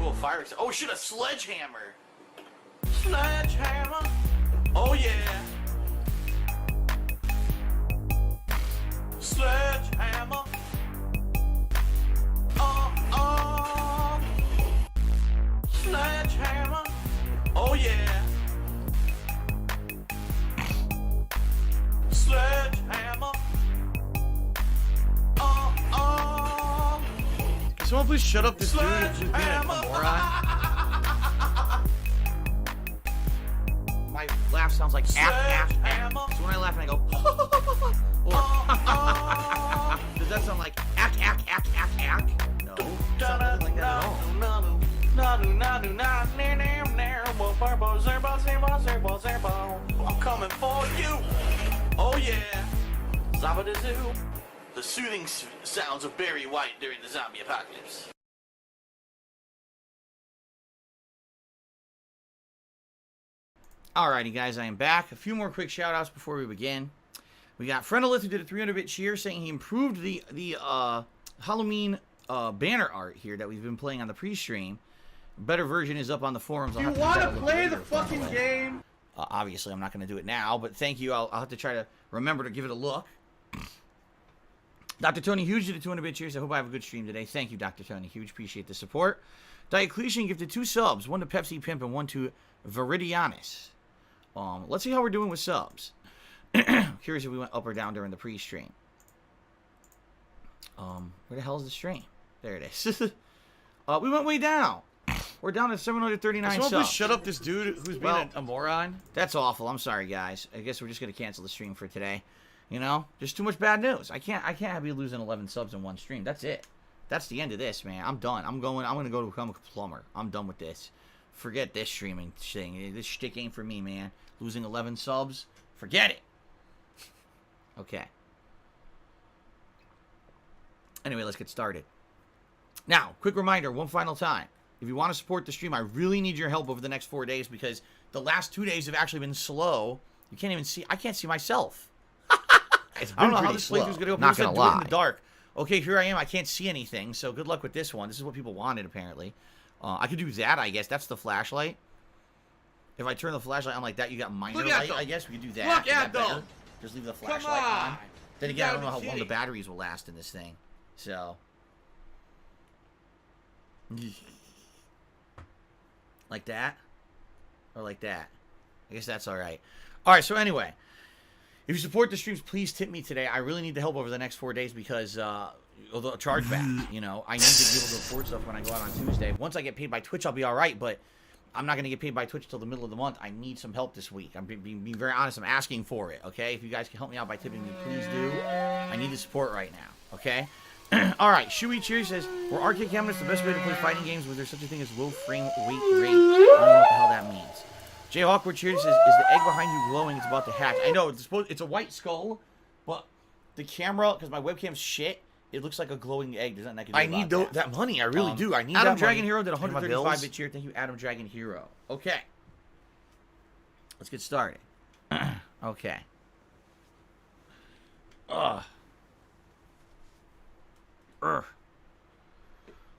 cool fire. Oh shit, a sledgehammer. Sledgehammer. Oh yeah. Sledgehammer. Sledgehammer. Oh yeah. Sledgehammer. Can someone please shut up this dude who's being a moron? My laugh sounds like ack. So when I laugh and I go, or does that sound like ack? No, it doesn't sound like that at all. I'm coming for you. Oh yeah. Zabadazoo. The soothing sounds of Barry White during the zombie apocalypse. Alrighty guys, I am back. A few more quick shout outs before we begin. We got Frenolith who did a 300-bit cheer saying he improved the Halloween banner art here that we've been playing on the pre-stream. A better version is up on the forums. You want to play the fucking game? Obviously, I'm not going to do it now, but thank you. I'll have to try to remember to give it a look. Dr. Tony Huge did a 200-bit cheers. I hope I have a good stream today. Thank you, Dr. Tony Huge. Appreciate the support. Diocletian gifted 2 subs, 1 to Pepsi Pimp and 1 to Viridianus. Let's see how we're doing with subs. Curious if we went up or down during the pre-stream. Where the hell is the stream? There it is. We went way down. We're down to 739 subs. Someone please shut up this dude who's being a moron? That's awful. I'm sorry, guys. I guess we're just going to cancel the stream for today. You know, just too much bad news. I can't have you losing 11 subs in one stream. That's it. That's the end of this, man. I'm done. I'm going to go to become a plumber. I'm done with this. Forget this streaming thing. This shtick ain't for me, man. Losing 11 subs, forget it. Okay. Anyway, let's get started. Now, quick reminder, one final time. If you want to support the stream, I really need your help over the next 4 days because the last 2 days have actually been slow. You can't even see. I can't see myself. I don't know how this playthrough's going to go. Not going to lie. Do it in the dark. Okay, here I am. I can't see anything, so good luck with this one. This is what people wanted, apparently. I could do that, I guess. That's the flashlight. If I turn the flashlight on like that, you got minor light, I guess. We could do that. Look at them. Just leave the flashlight on. Then again, I don't know how long the batteries will last in this thing. So. Like that? Or like that? I guess that's alright. Alright, so anyway. If you support the streams, please tip me today. I really need the help over the next 4 days because the chargeback, you know, I need to be able to afford stuff when I go out on Tuesday. Once I get paid by Twitch, I'll be all right, but I'm not going to get paid by Twitch till the middle of the month. I need some help this week. I'm being very honest. I'm asking for it, okay? If you guys can help me out by tipping me, please do. I need the support right now, okay? All right, Shui Cheer says, were arcade cabinets the best way to play fighting games? Was there such a thing as low frame rate? I don't know what the hell that means. Jay Hawkwood Cheer says, is the egg behind you glowing? It's about to hatch. I know, it's a white skull, but the camera, because my webcam's shit, it looks like a glowing egg. There's nothing I can do I need that money. I really do. I need Adam that Dragon money. Hero did 135-bit cheer. Thank you, Adam Dragon Hero. Okay. Let's get started. Okay.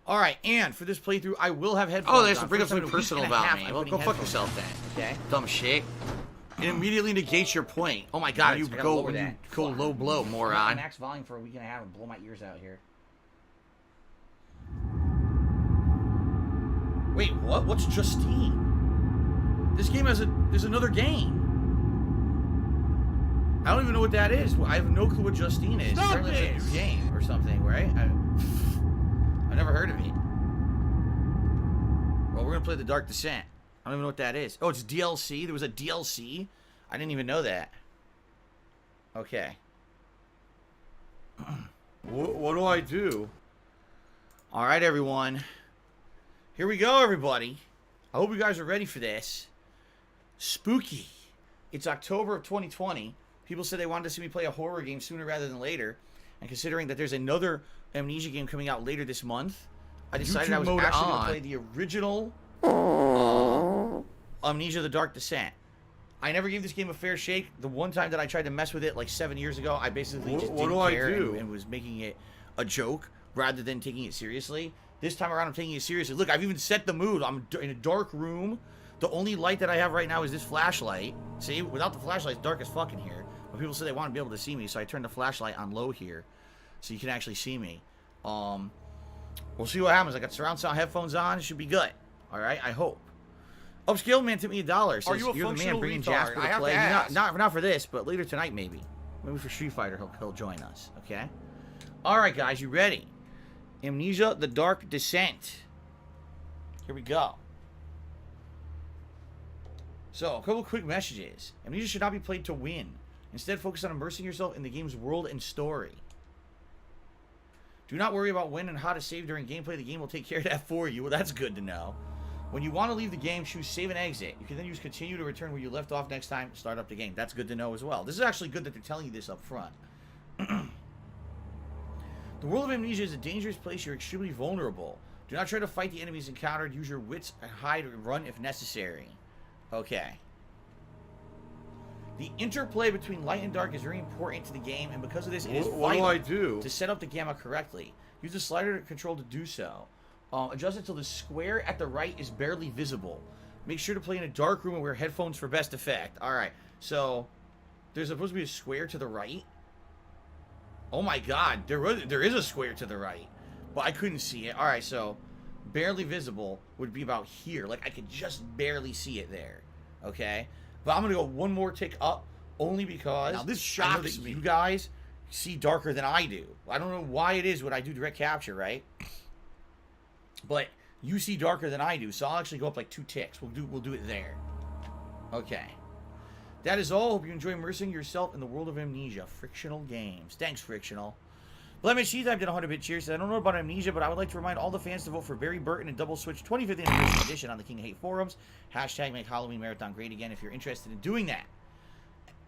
All right, and for this playthrough, I will have headphones. Oh, they have to on. bring up For something personal about me. Well, go fuck yourself then. Okay. Dumb shit. It immediately negates your point. Oh my god, you go low blow, moron. Max volume for a week and a half and blow my ears out here. Wait, what? What's Justine? This game there's another game. I don't even know what that is. I have no clue what Justine is. Apparently it's a new game or something, right? I've never heard of it. Well, we're gonna play the Dark Descent. I don't even know what that is. Oh, it's DLC? There was a DLC? I didn't even know that. Okay. What do I do? Alright, everyone. Here we go, everybody. I hope you guys are ready for this. Spooky. It's October of 2020. People said they wanted to see me play a horror game sooner rather than later. And considering that there's another Amnesia game coming out later this month, I decided I was actually going to play the original Amnesia The Dark Descent. I never gave this game a fair shake. The one time that I tried to mess with it like 7 years ago, I basically just didn't care and was making it a joke rather than taking it seriously. This time around, I'm taking it seriously. Look, I've even set the mood. I'm in a dark room. The only light that I have right now is this flashlight. See, without the flashlight, it's dark as fuck in here. But people say they want to be able to see me, so I turned the flashlight on low here, so you can actually see me. We'll see what happens. I got surround sound headphones on. It should be good. All right, I hope. Upscale man tipped me $1. Says, Are you a you're the man bringing Jasper to play. Not for this, but later tonight maybe. Maybe for Street Fighter he'll join us. Okay. All right, guys, you ready? Amnesia: The Dark Descent. Here we go. So, a couple quick messages. Amnesia should not be played to win. Instead, focus on immersing yourself in the game's world and story. Do not worry about when and how to save during gameplay. The game will take care of that for you. Well, that's good to know. When you want to leave the game, choose save and exit. You can then use continue to return where you left off next time. Start up the game. That's good to know as well. This is actually good that they're telling you this up front. The world of Amnesia is a dangerous place. You're extremely vulnerable. Do not try to fight the enemies encountered. Use your wits and hide or run if necessary. Okay. The interplay between light and dark is very important to the game, and because of this, it is vital to set up the gamma correctly. Use the slider control to do so. Adjust it until the square at the right is barely visible. Make sure to play in a dark room and wear headphones for best effect. Alright, so there's supposed to be a square to the right. Oh my god, there is a square to the right, but I couldn't see it. Alright, so barely visible would be about here. Like, I could just barely see it there. Okay? But I'm going to go one more tick up, only because now this shocks I know that me. You guys see darker than I do. I don't know why it is when I do direct capture, right? But you see darker than I do, so I'll actually go up like 2 ticks. We'll do it there. Okay. That is all. Hope you enjoy immersing yourself in the world of Amnesia. Frictional Games. Thanks, Frictional. Lemon Sheath, I've done 100-bit cheers. I don't know about Amnesia, but I would like to remind all the fans to vote for Barry Burton and Double Switch 25th Anniversary Edition on the King of Hate forums. Hashtag make Halloween Marathon great again if you're interested in doing that.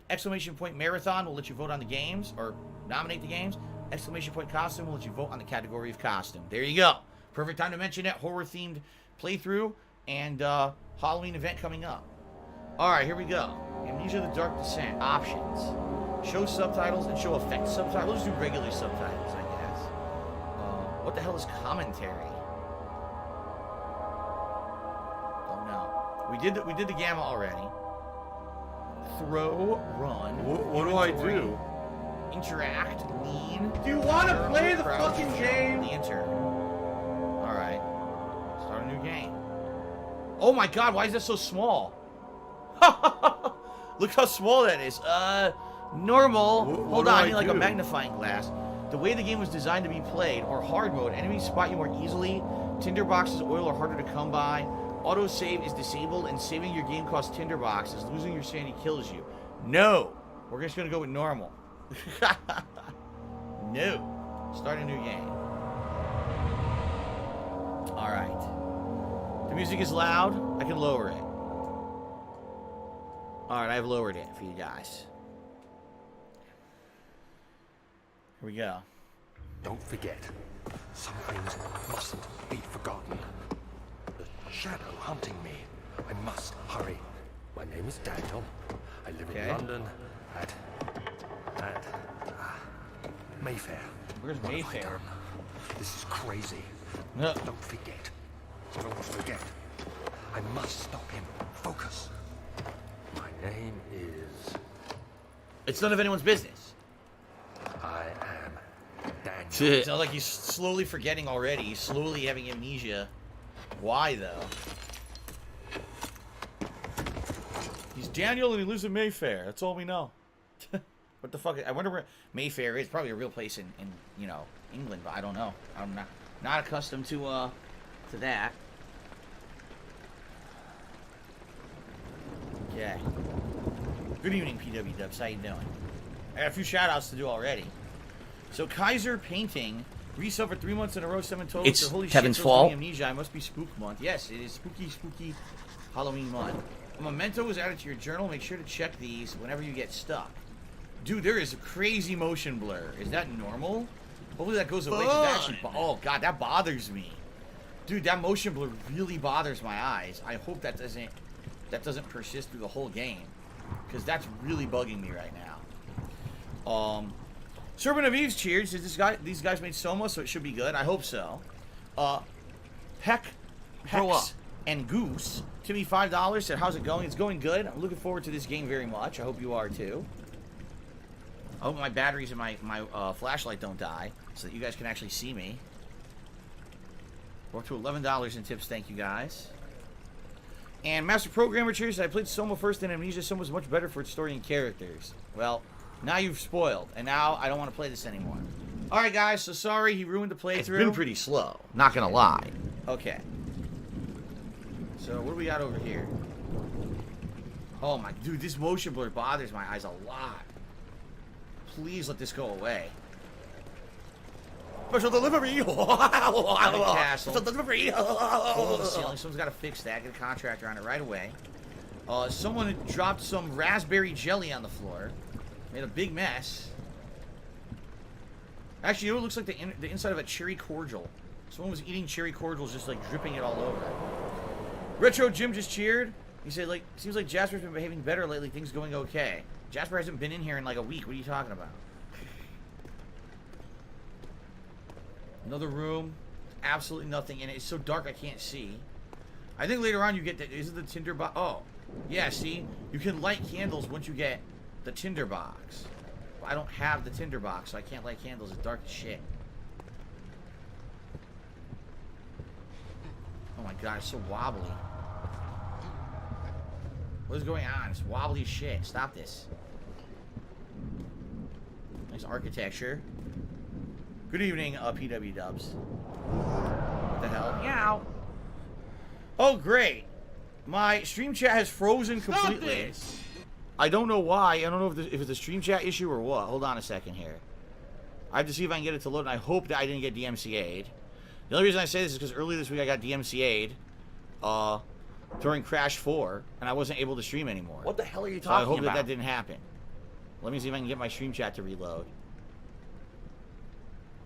Exclamation point Marathon will let you vote on the games, or nominate the games. Exclamation point Costume will let you vote on the category of costume. There you go. Perfect time to mention it. Horror-themed playthrough and Halloween event coming up. Alright, here we go. Amnesia: The Dark Descent. Options. Show subtitles and show effect subtitles. Let's do regular subtitles, I guess. What the hell is commentary? Oh no. We did the gamma already. Throw, run. What do I do? Interact, lean. Do you want to play the fucking game? The enter. Alright. Start a new game. Oh my god, why is that so small? Look how small that is. Normal. Hold on, I need like a magnifying glass. The way the game was designed to be played, or hard mode, enemies spot you more easily. Tinderboxes, oil are harder to come by. Autosave is disabled, and saving your game costs tinderboxes. Losing your sanity kills you. No. We're just going to go with normal. No. Start a new game. Alright. The music is loud. I can lower it. Alright, I've lowered it for you guys. Here we go. Don't forget, some things mustn't be forgotten. The shadow hunting me. I must hurry. My name is Daniel. I live in London at Mayfair. Where's What have I Mayfair? done? This is crazy. No. Don't forget. Don't forget. I must stop him. Focus. My name is... It's none of anyone's business. I am Daniel. Sounds like he's slowly forgetting already. He's slowly having amnesia. Why, though? He's Daniel and he lives in Mayfair. That's all we know. What the fuck? I wonder where Mayfair is. Probably a real place in you know, England, but I don't know. I'm not accustomed to that. Okay. Good evening, PW Dubs. How you doing? I got a few shout-outs to do already. So, Kaiser Painting resub for 3 months in a row, 7 total. It's so, holy Kevin's shit, fault. Amnesia. I must be spook month. Yes, it is spooky Halloween month. A memento was added to your journal. Make sure to check these whenever you get stuck. Dude, there is a crazy motion blur. Is that normal? Hopefully that goes away. Oh, God, that bothers me. Dude, that motion blur really bothers my eyes. I hope that doesn't persist through the whole game, because that's really bugging me right now. Serpent of Eve's cheers. These guys made Soma, so it should be good. I hope so. Pex and Goose. Timmy, $5, said, how's it going? It's going good. I'm looking forward to this game very much. I hope you are, too. I hope my batteries and my flashlight don't die, so that you guys can actually see me. We're up to $11 in tips, thank you guys. And Master Programmer Cheers, I played Soma first, and Amnesia Soma was much better for its story and characters. Well, now you've spoiled, and now I don't want to play this anymore. Alright guys, so sorry he ruined the playthrough. It's been pretty slow, not gonna lie. Okay. So, what do we got over here? Oh my, dude, this motion blur bothers my eyes a lot. Please let this go away. Special delivery! Castle. Special delivery! Hold the ceiling. Someone's got to fix that. Get a contractor on it right away. Someone had dropped some raspberry jelly on the floor. Made a big mess. Actually, you know, it looks like the inside of a cherry cordial. Someone was eating cherry cordials, just like dripping it all over. Retro Jim just cheered. He said, like, seems like Jasper's been behaving better lately. Things going okay. Jasper hasn't been in here in like a week. What are you talking about? Another room. Absolutely nothing in it. It's so dark I can't see. I think later on you get the... Is it the tinder box? Oh. Yeah, see? You can light candles once you get the tinder box. I don't have the tinder box, so I can't light candles. It's dark as shit. Oh my god, it's so wobbly. What is going on? It's wobbly as shit. Stop this. Nice architecture. Good evening, PW Dubs. What the hell? Meow. Oh, great. My stream chat has frozen completely. I don't know why. I don't know if it's a stream chat issue or what. Hold on a second here. I have to see if I can get it to load, and I hope that I didn't get DMCA'd. The only reason I say this is because earlier this week I got DMCA'd during Crash 4, and I wasn't able to stream anymore. What the hell are you So talking I hope about? that didn't happen. Let me see if I can get my stream chat to reload.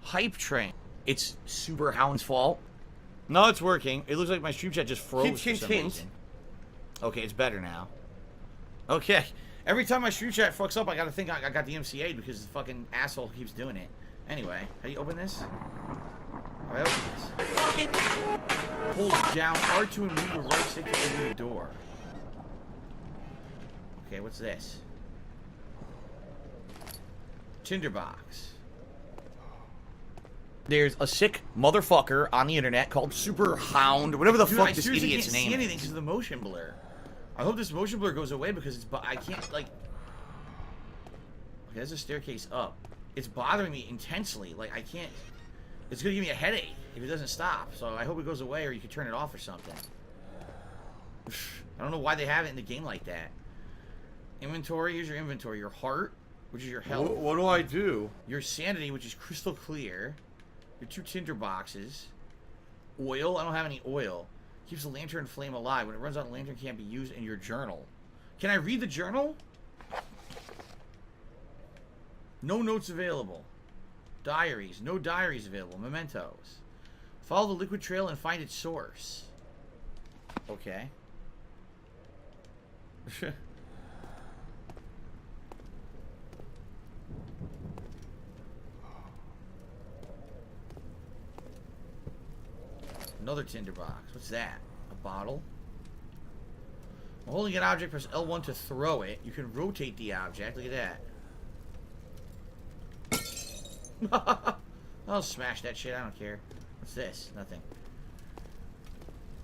Hype Train. It's Super Hound's fault. No, it's working. It looks like my stream chat just froze Hint, for hint, some hint. reason. Okay, it's better now. Okay. Every time my stream chat fucks up, I gotta think I got the MCA because the fucking asshole keeps doing it. Anyway, how do you open this? How do I open this? Hold down R2 and move the right stick to open the door. Okay, what's this? Tinderbox. There's a sick motherfucker on the internet called Super Hound, whatever the fuck this idiot's name is. I can't see anything because of the motion blur. I hope this motion blur goes away because I can't, like... Okay, there's a staircase up. It's bothering me intensely. Like, I can't... It's gonna give me a headache if it doesn't stop. So I hope it goes away or you can turn it off or something. I don't know why they have it in the game like that. Inventory, here's your inventory. Your heart, which is your health. What do I do? Your sanity, which is crystal clear. Your 2 tinder boxes. Oil, I don't have any oil. Keeps the lantern flame alive. When it runs out, the lantern can't be used in your journal. Can I read the journal? No notes available. Diaries. No diaries available. Mementos. Follow the liquid trail and find its source. Okay. Another tinderbox. What's that? A bottle? While holding an object, press L1 to throw it. You can rotate the object. Look at that. I'll smash that shit. I don't care. What's this? Nothing.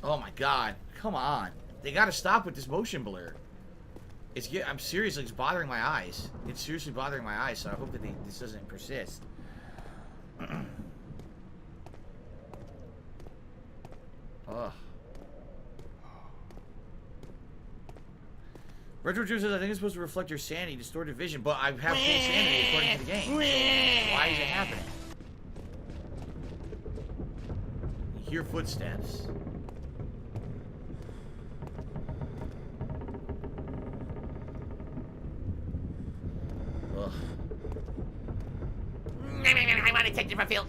Oh my god. Come on. They gotta stop with this motion blur. I'm seriously, it's bothering my eyes. It's seriously bothering my eyes, so I hope that this doesn't persist. Ugh. Retro Jim says, I think it's supposed to reflect your sanity, distort your vision, but I have full sanity according to the game. So why is it happening? You hear footsteps. Ugh. I want to take different field.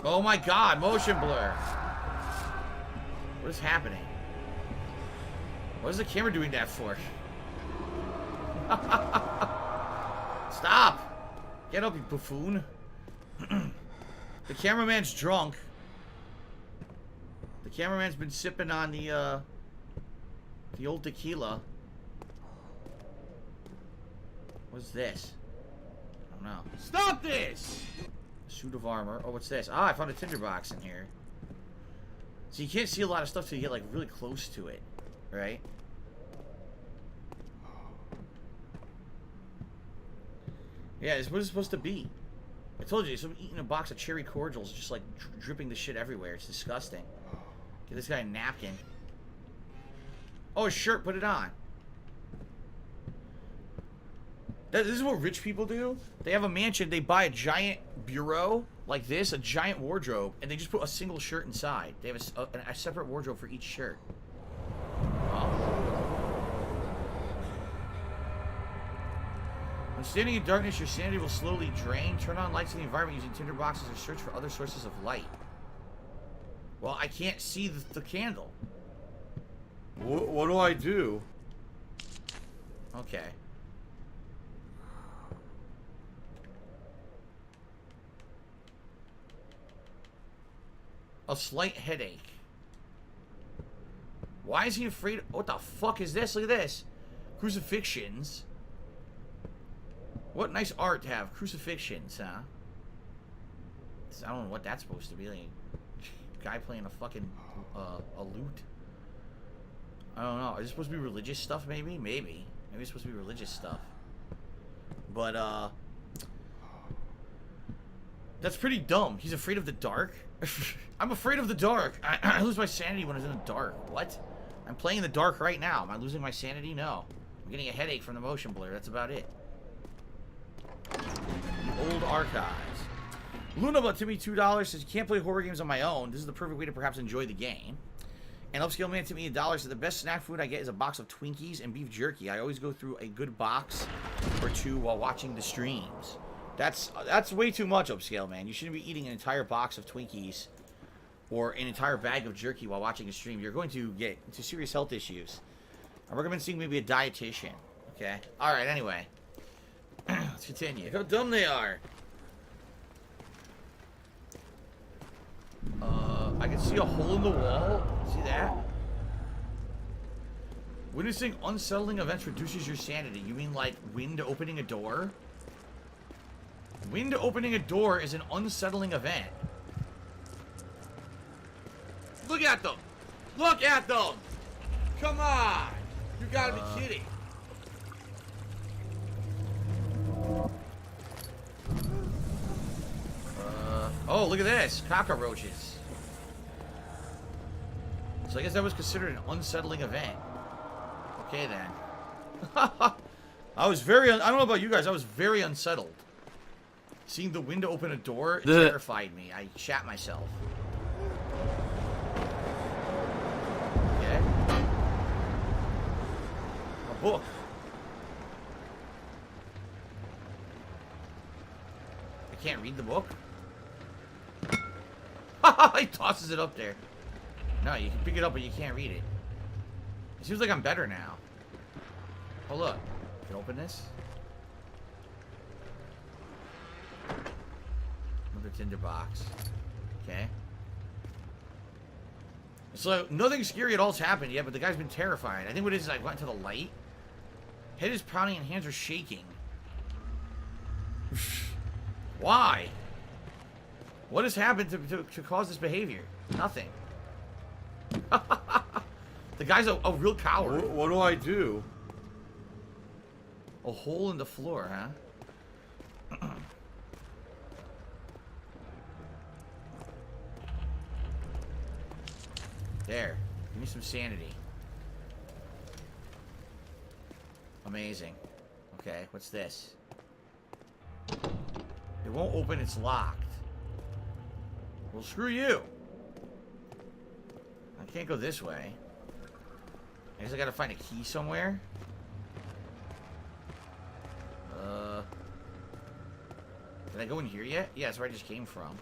Oh my god, motion blur. What is happening? What is the camera doing that for? Stop! Get up, you buffoon. The cameraman's drunk. The cameraman's been sipping on the old tequila. What's this? I don't know. Stop this! Suit of armor. Oh, what's this? Ah, I found a tinderbox in here. So you can't see a lot of stuff till you get, like, really close to it. Right? Yeah, it's what it's supposed to be. I told you, so I'm eating a box of cherry cordials, just, like, dripping the shit everywhere. It's disgusting. Get this guy a napkin. Oh, a shirt. Put it on. This is what rich people do. They have a mansion. They buy a giant bureau like this, a giant wardrobe, and they just put a single shirt inside. They have a separate wardrobe for each shirt. Oh. When standing in darkness, your sanity will slowly drain. Turn on lights in the environment using tinderboxes or search for other sources of light. Well, I can't see the candle. What do I do? Okay. A slight headache. Why is he afraid? What the fuck is this? Look at this. Crucifixions. What nice art to have. Crucifixions, huh? I don't know what that's supposed to be. Like a guy playing a fucking a lute. I don't know. Is it supposed to be religious stuff, maybe? Maybe. Maybe it's supposed to be religious stuff. But, that's pretty dumb. He's afraid of the dark? I'm afraid of the dark. I lose my sanity when I'm in the dark. What? I'm playing in the dark right now. Am I losing my sanity? No. I'm getting a headache from the motion blur. That's about it. The old archives. Luna bought Timmy $2. Says, you can't play horror games on my own. This is the perfect way to perhaps enjoy the game. And Upscale Man Timmy $1 says, the best snack food I get is a box of Twinkies and beef jerky. I always go through a good box or two while watching the streams. That's way too much, Upscale Man. You shouldn't be eating an entire box of Twinkies or an entire bag of jerky while watching a stream. You're going to get into serious health issues. I recommend seeing maybe a dietitian. Okay? Alright, anyway. Let's continue. Look how dumb they are. I can see a hole in the wall. See that? Witnessing unsettling events reduces your sanity. You mean like wind opening a door? Wind opening a door is an unsettling event. Look at them! Look at them! Come on! You gotta be kidding. Oh, look at this. Cockroaches. So I guess that was considered an unsettling event. Okay, then. I was very... I don't know about you guys. I was very unsettled. Seeing the window open a door terrified me. I shat myself. Okay. A book. I can't read the book? He tosses it up there. No, you can pick it up, but you can't read it. It seems like I'm better now. Oh, look. You can open this. Another tinderbox. Okay. So, nothing scary at all's happened yet, but the guy's been terrified. I think what it is I went to the light. Head is pounding and hands are shaking. Why? What has happened to cause this behavior? Nothing. The guy's a real coward. What do I do? A hole in the floor, huh? There. Give me some sanity. Amazing. Okay, what's this? It won't open, it's locked. Well, screw you. I can't go this way. I guess I gotta find a key somewhere. Did I go in here yet? Yeah, that's where I just came from.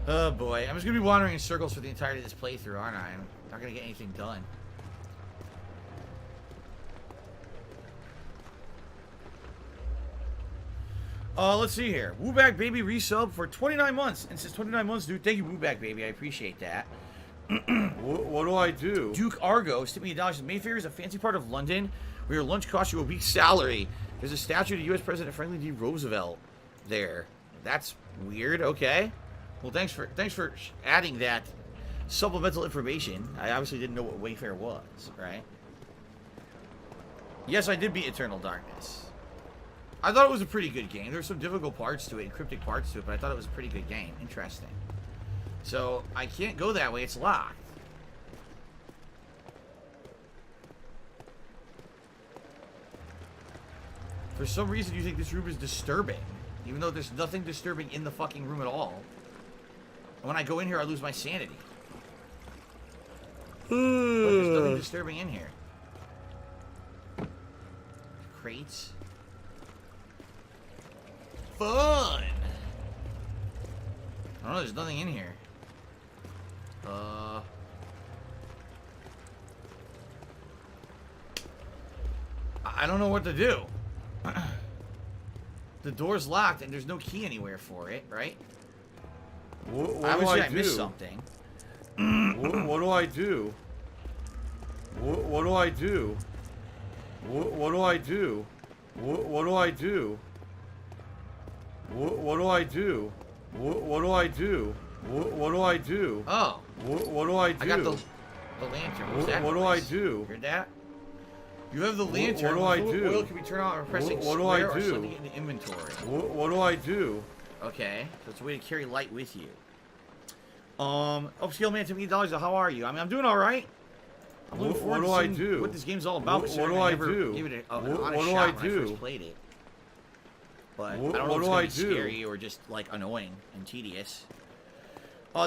Oh boy, I'm just gonna be wandering in circles for the entirety of this playthrough, aren't I? I'm not gonna get anything done. Let's see here. Wooback Baby resub for 29 months. And says 29 months, dude. Thank you, Wooback Baby. I appreciate that. What do I do? Duke Argos, tip me $1. Mayfair is a fancy part of London where your lunch costs you a week's salary. There's a statue of U.S. President Franklin D. Roosevelt there. That's weird. Okay. Well, thanks for adding that supplemental information. I obviously didn't know what Wayfair was, right? Yes, I did beat Eternal Darkness. I thought it was a pretty good game. There were some difficult parts to it, cryptic parts to it, but I thought it was a pretty good game. Interesting. So, I can't go that way. It's locked. For some reason, you think this room is disturbing, even though there's nothing disturbing in the fucking room at all. And when I go in here, I lose my sanity. But there's nothing disturbing in here. Crates. Fun! I don't know, there's nothing in here. I don't know what to do. The door's locked and there's no key anywhere for it, right? Obviously, I missed something. What do I do? What do I do? What do I do? What do I do? What do I do? What do I do? What do I do? Oh. What do I do? I got the lantern. What's that? What do I do? Heard that? You have the lantern. What do I do? Oil can be turned on by pressing square or sending it into inventory. What do I do? Okay, so it's a way to carry light with you. Upscale man, $10 how are you? I mean, I'm doing all right. I'm looking forward to seeing what this game's all about. What do I do? Give it an honest shot when I first played it. But I don't know if it's going to be scary or just like annoying and tedious.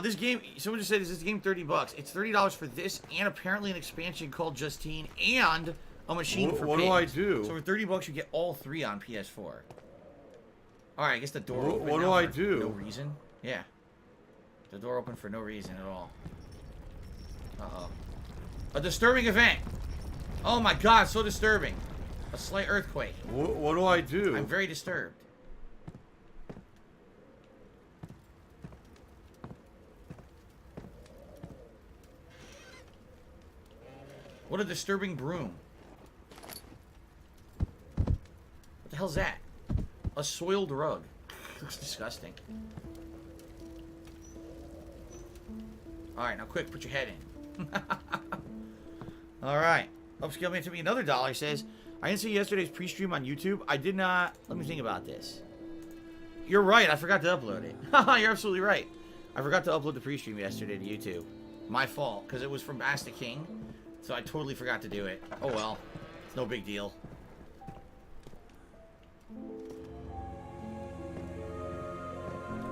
This game, someone just said, is this game $30? It's $30 for this and apparently an expansion called Justine and a machine for pigs. What do I do? So for $30 you get all three on PS4. All right, I guess the door opened. What do I do? No reason. Yeah, the door opened for no reason at all. Uh-oh. A disturbing event. Oh my God, so disturbing. A slight earthquake. What do I do? I'm very disturbed. What a disturbing broom. What the hell's that? A soiled rug. Looks disgusting. Alright, now quick, put your head in. Alright. Upscale man took me another $1. Says, I didn't see yesterday's pre-stream on YouTube. I did not... Let me think about this. You're right, I forgot to upload it. You're absolutely right. I forgot to upload the pre-stream yesterday to YouTube. My fault, because it was from Ask the King. So I totally forgot to do it. Oh well. It's no big deal.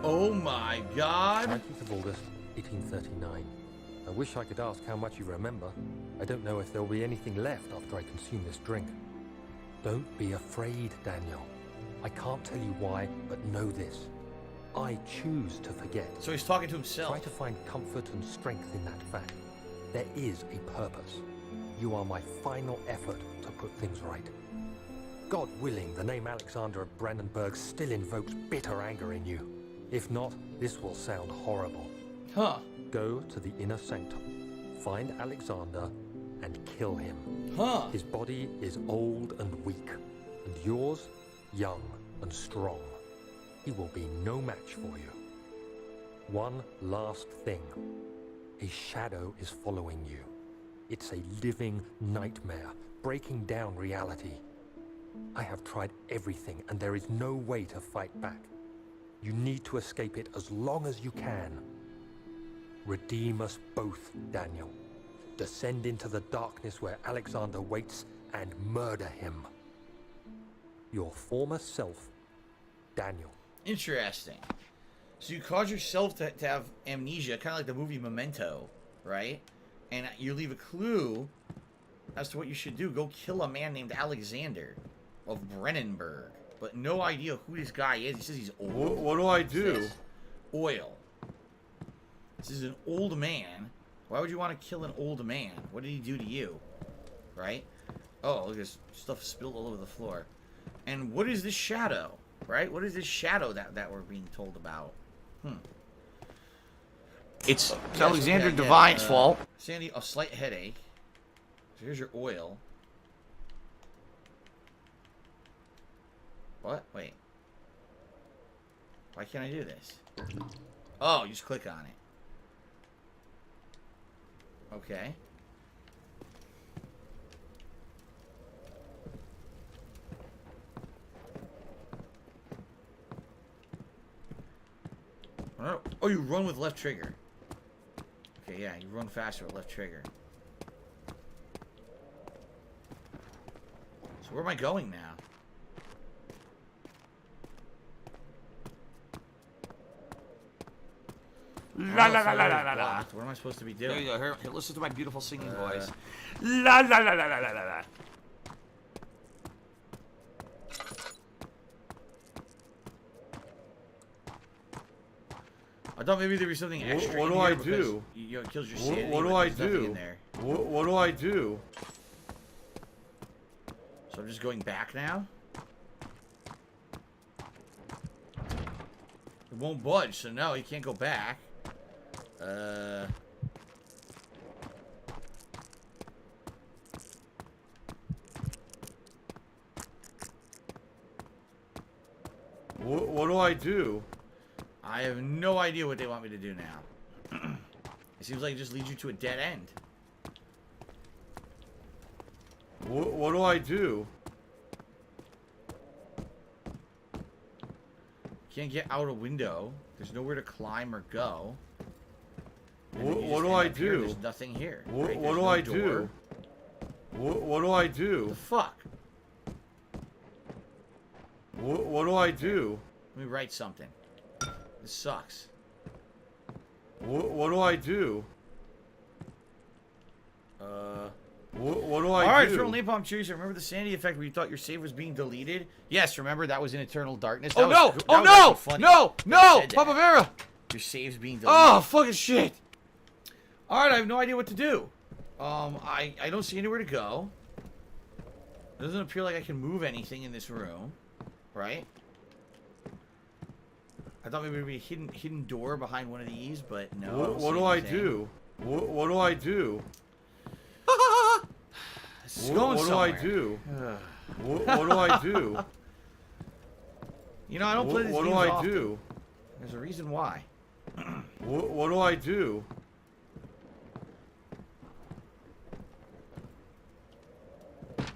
Oh my God. 19th of August, 1839. I wish I could ask how much you remember. I don't know if there'll be anything left after I consume this drink. Don't be afraid, Daniel. I can't tell you why, but know this. I choose to forget. So he's talking to himself. Try to find comfort and strength in that fact. There is a purpose. You are my final effort to put things right. God willing, the name Alexander of Brandenburg still invokes bitter anger in you. If not, this will sound horrible. Huh. Go to the inner sanctum, find Alexander, and kill him. Huh. His body is old and weak, and yours, young and strong. He will be no match for you. One last thing. A shadow is following you. It's a living nightmare, breaking down reality. I have tried everything, and there is no way to fight back. You need to escape it as long as you can. Redeem us both, Daniel. Descend into the darkness where Alexander waits and murder him. Your former self, Daniel. Interesting. So you cause yourself to have amnesia, kind of like the movie Memento, right? And you leave a clue as to what you should do. Go kill a man named Alexander of Brennenburg. But no idea who this guy is. He says he's old. What do I do? Oil. This is an old man. Why would you want to kill an old man? What did he do to you? Right? Oh, look at this stuff spilled all over the floor. And what is this shadow? Right? What is this shadow that we're being told about? It's Alexander Devine's fault. Sandy, a slight headache. So here's your oil. What? Wait. Why can't I do this? Oh, you just click on it. Okay. Oh, you run with left trigger. Okay, yeah, you run faster with left trigger. So where am I going now? La la la la la la. What am I supposed to be doing? There you go. Here, listen to my beautiful singing voice. La la la la la la la. I thought maybe there'd be something extra. What do I do? You know, it kills your sanity. What do I do? What do I do? So I'm just going back now? It won't budge, so no, you can't go back. What do I do? I have no idea what they want me to do now. It seems like it just leads you to a dead end. What do I do? Can't get out a window. There's nowhere to climb or go. What do I do? There's nothing here. What do I do? What do I do? The fuck? What do I do? Let me write something. This sucks. What do I do? What do I do? Alright, throw napalm cheers. Remember the sanity effect where you thought your save was being deleted? Yes, remember that was in Eternal Darkness. Oh no! Oh no! No! No! Papa Vera! Your save's being deleted. Oh, fucking shit! Alright, I have no idea what to do. I don't see anywhere to go. It doesn't appear like I can move anything in this room. Right? I thought maybe there'd be a hidden door behind one of these, but no. What do I do? What do I do? What do I do? What do I do? You know, I don't play these games What do I often. do? There's a reason why. What do I do?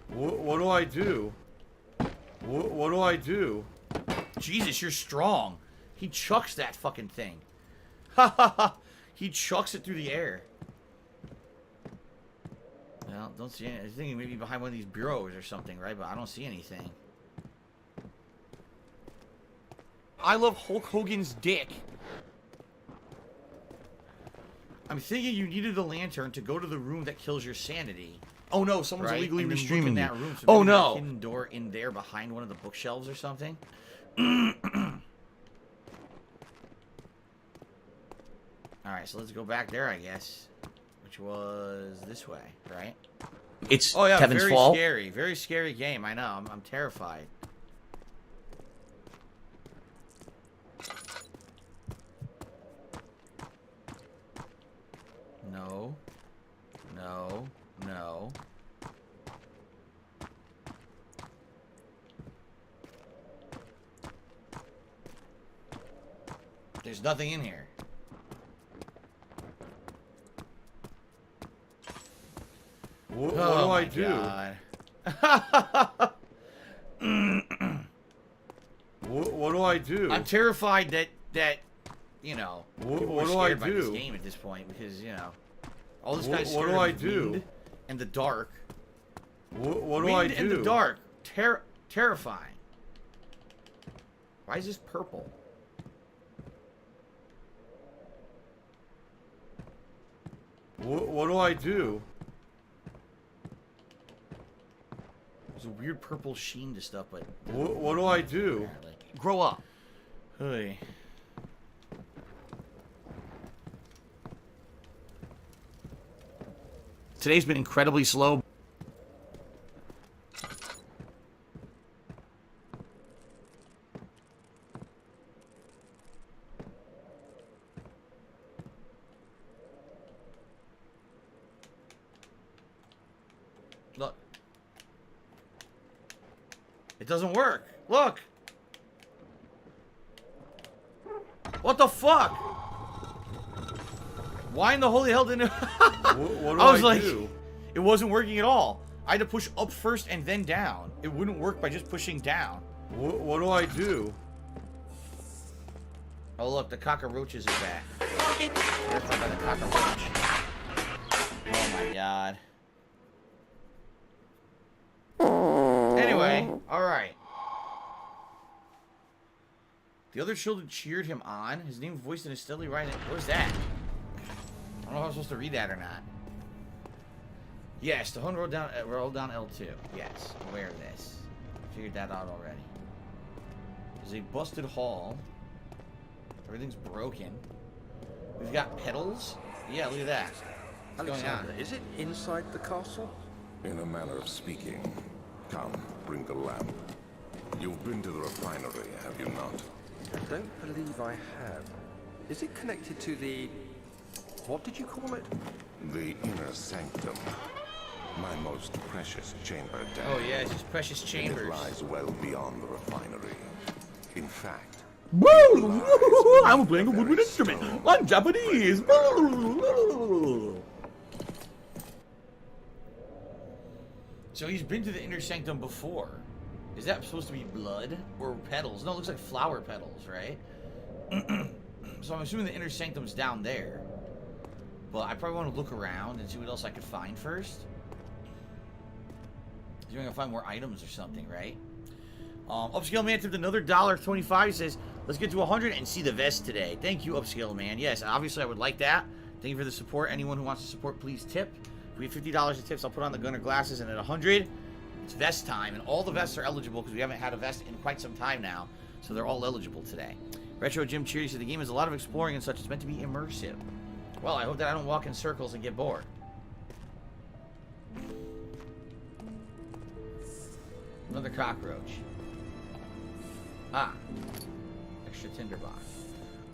What do I do? What do I do? Jesus, you're strong. He chucks that fucking thing. Ha ha ha. He chucks it through the air. Well, don't see anything. I was thinking maybe behind one of these bureaus or something, right? But I don't see anything. I love Hulk Hogan's dick. I'm thinking you needed the lantern to go to the room that kills your sanity. Oh no, someone's Right, illegally and then restreaming look in that that room. So Oh, maybe there's no. a hidden door in there behind one of the bookshelves or something. Alright, so let's go back there, I guess. Which was this way, right? It's Oh yeah, Kevin's very fault. scary. Very scary game, I know. I'm terrified. No. No. No. There's nothing in here. What do Oh I my do? God. What do I do? I'm terrified that you know, What people are do I scared by this do? game at this point because, you know, all this What guy's do scared I of do? wind and the dark. What do I Wind and the do? dark. Terrifying. Why is this purple? What do I do? There's a weird purple sheen to stuff, but What do I do? apparently. Grow up. Hey. Today's been incredibly slow. doesn't work. Look. What the fuck? Why in the holy hell didn't it... what do I was I do? It wasn't working at all. I had to push up first and then down. It wouldn't work by just pushing down. What do I do? Oh look, the cockroaches are back. They're by the cockroach. Oh my god. Anyway, alright. The other children cheered him on. His name voiced in a steadily rising... What was that? I don't know if I'm supposed to read that or not. Yes, the Hun rolled down L2. Yes, aware of this. Figured that out already. There's a busted hall. Everything's broken. We've got pedals. Yeah, look at that. What's going on? Is it inside the castle? In a manner of speaking. Come, bring the lamp. You've been to the refinery, have you not? I don't believe I have. Is it connected to the... what did you call it? The inner sanctum. My most precious chamber, Daniel. Oh yeah, it's just precious chambers. It lies well beyond the refinery. In fact... I'm playing a woodwind instrument. I'm Japanese. So he's been to the inner sanctum before. Is that supposed to be blood or petals? No, it looks like flower petals, right? So I'm assuming the inner sanctum's down there. But I probably want to look around and see what else I could find first. You're gonna find more items or something, right? Upscale Man tipped another $1.25. Says, let's get to 100 and see the vest today. Thank you, Upscale Man. Yes, obviously I would like that. Thank you for the support. Anyone who wants to support, please tip. If we have $50 in tips, I'll put on the gunner glasses, and at 100, it's vest time, and all the vests are eligible because we haven't had a vest in quite some time now, so they're all eligible today. Retro Jim Cheery said the game has a lot of exploring and such. It's meant to be immersive. Well, I hope that I don't walk in circles and get bored. Another cockroach. Ah. Extra tinderbox.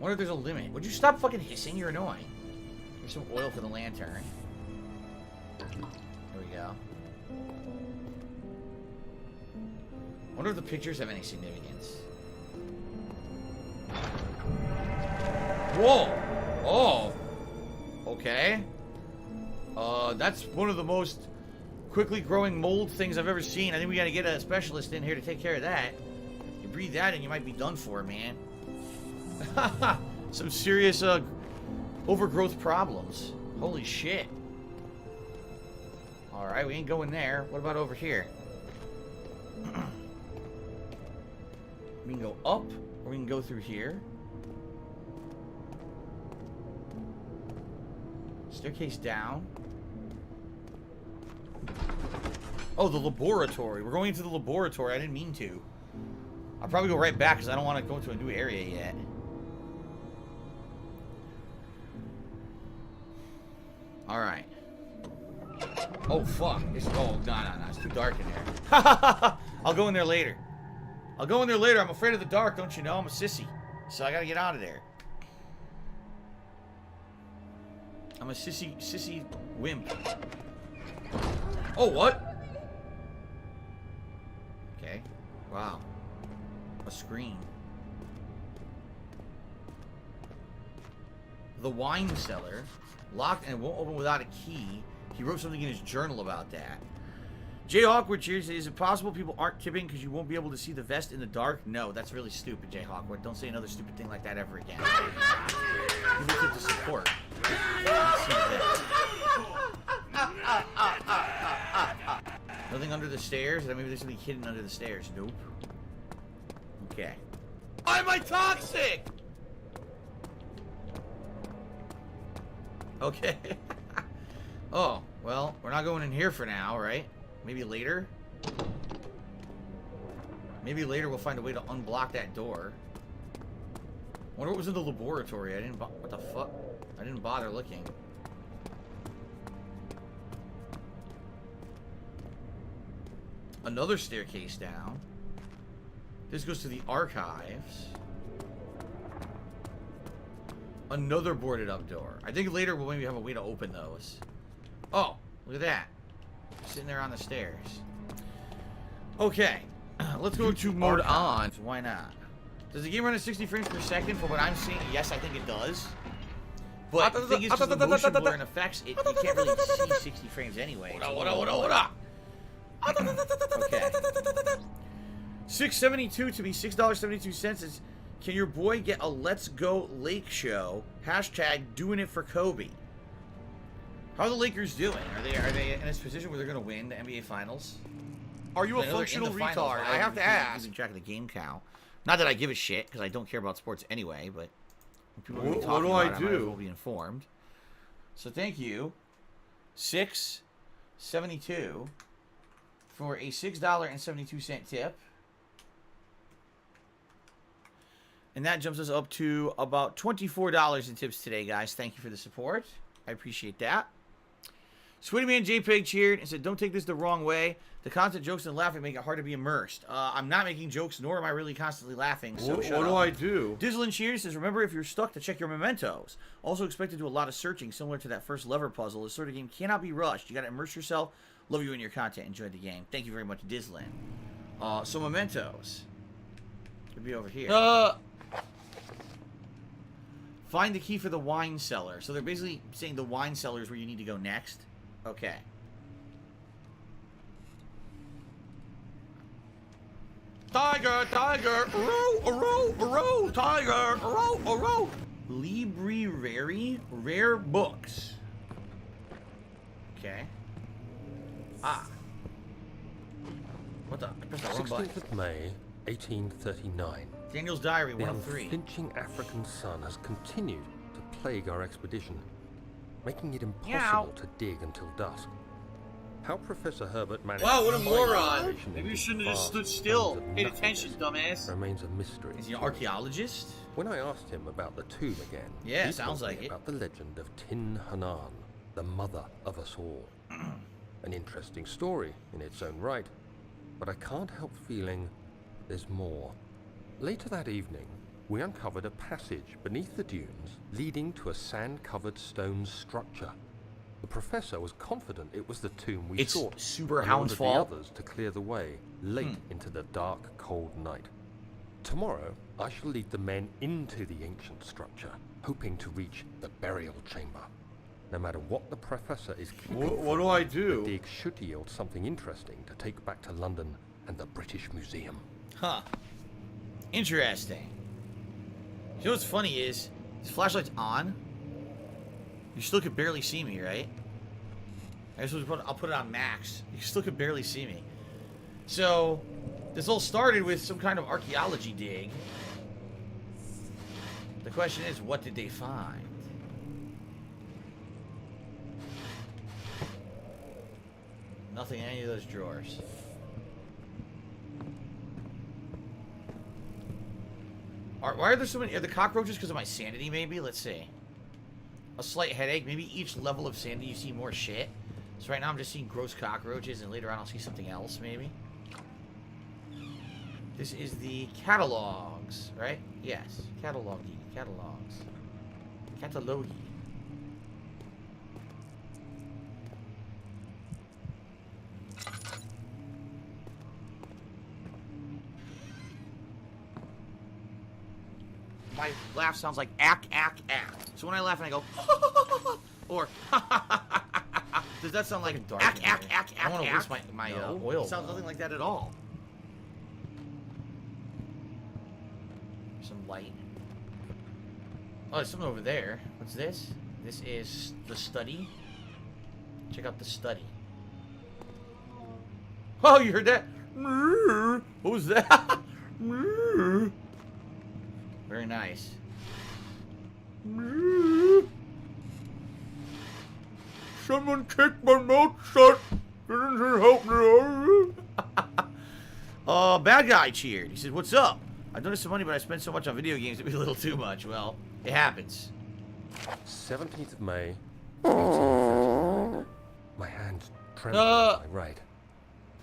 Wonder if there's a limit. Would you stop fucking hissing? You're annoying. Here's some oil for the lantern. There we go. Wonder if the pictures have any significance. Whoa! Oh! Okay. That's one of the most quickly growing mold things I've ever seen. I think we gotta get a specialist in here to take care of that. You breathe that and you might be done for, man. Some serious overgrowth problems. Holy shit. Alright, we ain't going there. What about over here? We can go up, or we can go through here. Staircase down. Oh, the laboratory. We're going into the laboratory. I didn't mean to. I'll probably go right back because I don't want to go into a new area yet. Alright. Oh, fuck. Oh, no. It's too dark in there. I'll go in there later. I'll go in there later. I'm afraid of the dark, don't you know? I'm a sissy. So I gotta get out of there. I'm a sissy wimp. Oh, what? Okay. Wow. A screen. The wine cellar. Locked and won't open without a key. He wrote something in his journal about that. Jay Hawkwood cheers. Is it possible people aren't tipping because you won't be able to see the vest in the dark? No, that's really stupid, Jay Hawkwood. Don't say another stupid thing like that ever again. People tip to support. Nothing under the stairs? Maybe there's something hidden under the stairs. Nope. Okay. Why am I toxic? Okay. Oh, well, we're not going in here for now, right? Maybe later? Maybe later we'll find a way to unblock that door. Wonder what was in the laboratory. What the fuck? I didn't bother looking. Another staircase down. This goes to the archives. Another boarded up door. I think later we'll maybe have a way to open those. Oh, look at that. Sitting there on the stairs. Okay. Let's go to mode on. Why not? Does the game run at 60 frames per second for what I'm seeing? Yes, I think it does. But the thing is, because the motion blur and effects, you can't really see 60 frames anyway. What up? Okay. $6.72 to be $6.72 is. Can your boy get a Let's Go Lake show? Hashtag doing it for Kobe. How are the Lakers doing? Are they in this position where they're going to win the NBA Finals? Are you a functional retard? I have to ask. Keeping track of the game count. Not that I give a shit, because I don't care about sports anyway, but when people what do I do? I will be informed. So thank you, $6.72 for a $6.72 tip. And that jumps us up to about $24 in tips today, guys. Thank you for the support. I appreciate that. Sweetie Man JPEG cheered and said, don't take this the wrong way. The constant jokes and laughing make it hard to be immersed. I'm not making jokes, nor am I really constantly laughing, so shut up. What do I do? Dizzlin cheered says, remember if you're stuck to check your mementos. Also expect to do a lot of searching, similar to that first lever puzzle. This sort of game cannot be rushed. You got to immerse yourself. Love you and your content. Enjoy the game. Thank you very much, Dizzlin. So mementos. Could be over here. Find the key for the wine cellar. So they're basically saying the wine cellar is where you need to go next. Okay. Tiger, row, tiger, row. Library, rare books. Okay. What the? I pressed the wrong button. 16th of May, 1839. Daniel's Diary, The 103. unflinching African sun has continued to plague our expedition, making it impossible to dig until dusk. How Professor Herbert managed Wow, what a to find moron! information Maybe in you these shouldn't have just vast stood still. plains of Paid attention, nothingness dumbass. remains a mystery. Is he an archaeologist? When I asked him about the tomb again, Yeah, he sounds told like me it. about the legend of Tin Hanan, the mother of us all. An interesting story in its own right, but I can't help feeling there's more. Later that evening, we uncovered a passage beneath the dunes leading to a sand-covered stone structure. The professor was confident it was the tomb we sought. It's Super and Hound's ordered fault. the others to clear the way late into the dark, cold night. Tomorrow, I shall lead the men into the ancient structure, hoping to reach the burial chamber. No matter what the professor is keeping, What do I do? the dig should yield something interesting to take back to London and the British Museum. Huh. Interesting. You know what's funny is, this flashlight's on. You still could barely see me, right? I guess I'll put it on max. You still could barely see me. So, this all started with some kind of archaeology dig. The question is, what did they find? Nothing in any of those drawers. Why are there so many? Are the cockroaches because of my sanity, maybe? Let's see. A slight headache. Maybe each level of sanity you see more shit. So right now I'm just seeing gross cockroaches, and later on I'll see something else, maybe. This is the catalogs, right? Yes. Catalogy. Catalogs. Catalogy. My laugh sounds like ack, ack, ack. So when I laugh and I go, or does that sound like ack, ack, ack, ack, I don't want to waste my oil. It sounds nothing like that at all. Some light. Oh, there's something over there. What's this? This is the study. Check out the study. Oh, you heard that? What was that? Very nice. Someone kicked my mouth shut. Didn't it help me? Bad guy cheered. He said, "What's up? I've noticed some money, but I spent so much on video games, it'd be a little too much." Well, it happens. 17th of May, 1839. My hands tremble on my right.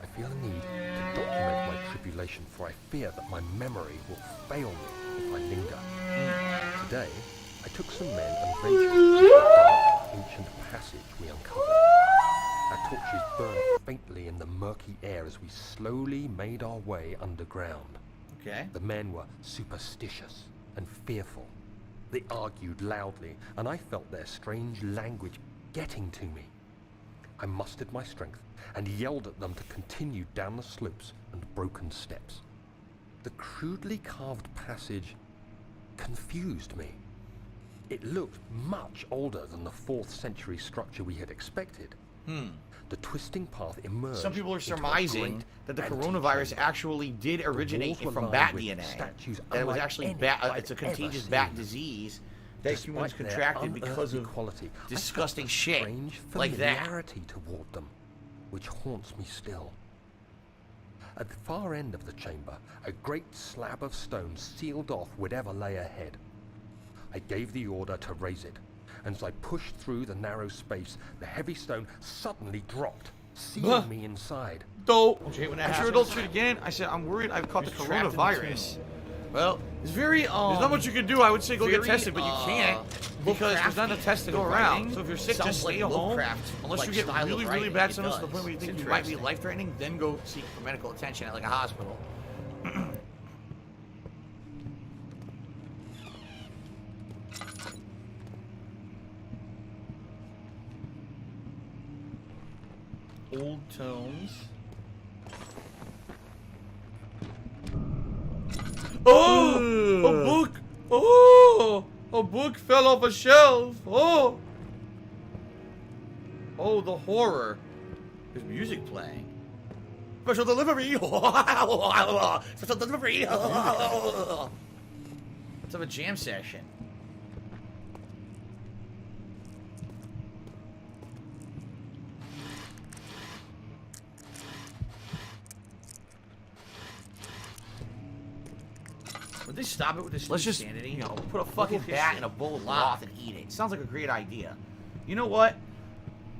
I feel a need to document my tribulation, for I fear that my memory will fail me if I linger. Today, I took some men and ventured into the dark, ancient passage we uncovered. Our torches burned faintly in the murky air as we slowly made our way underground. Okay. The men were superstitious and fearful. They argued loudly, and I felt their strange language getting to me. I mustered my strength and yelled at them to continue down the slopes and broken steps. The crudely carved passage confused me. It looked much older than the 4th century structure we had expected. The twisting path emerged. Some people are surmising that the coronavirus actually did originate from bat DNA. That it was actually it's a contagious bat disease that humans contracted because of disgusting shit like that. Toward them, which haunts me still. At the far end of the chamber, a great slab of stone sealed off whatever lay ahead. I gave the order to raise it, and as I pushed through the narrow space, the heavy stone suddenly dropped, sealing me inside. Dope. I sure don't shoot again. I said, I'm worried I've caught the coronavirus. Well, it's very, there's not much you can do. I would say go get tested, but you can't. Because there's not a test to go around. So if you're sick, just stay home. Unless you get really, really bad symptoms to the point where you think you might be life-threatening, then go seek for medical attention at like a hospital. Old tomes. Oh! A book! Oh! A book fell off a shelf! Oh! Oh, the horror. There's music playing. Special delivery! Special delivery! Let's have a jam session. Would they stop it with this insanity? You know, put a fucking bat in a bowl of broth and eat it. Sounds like a great idea. You know what?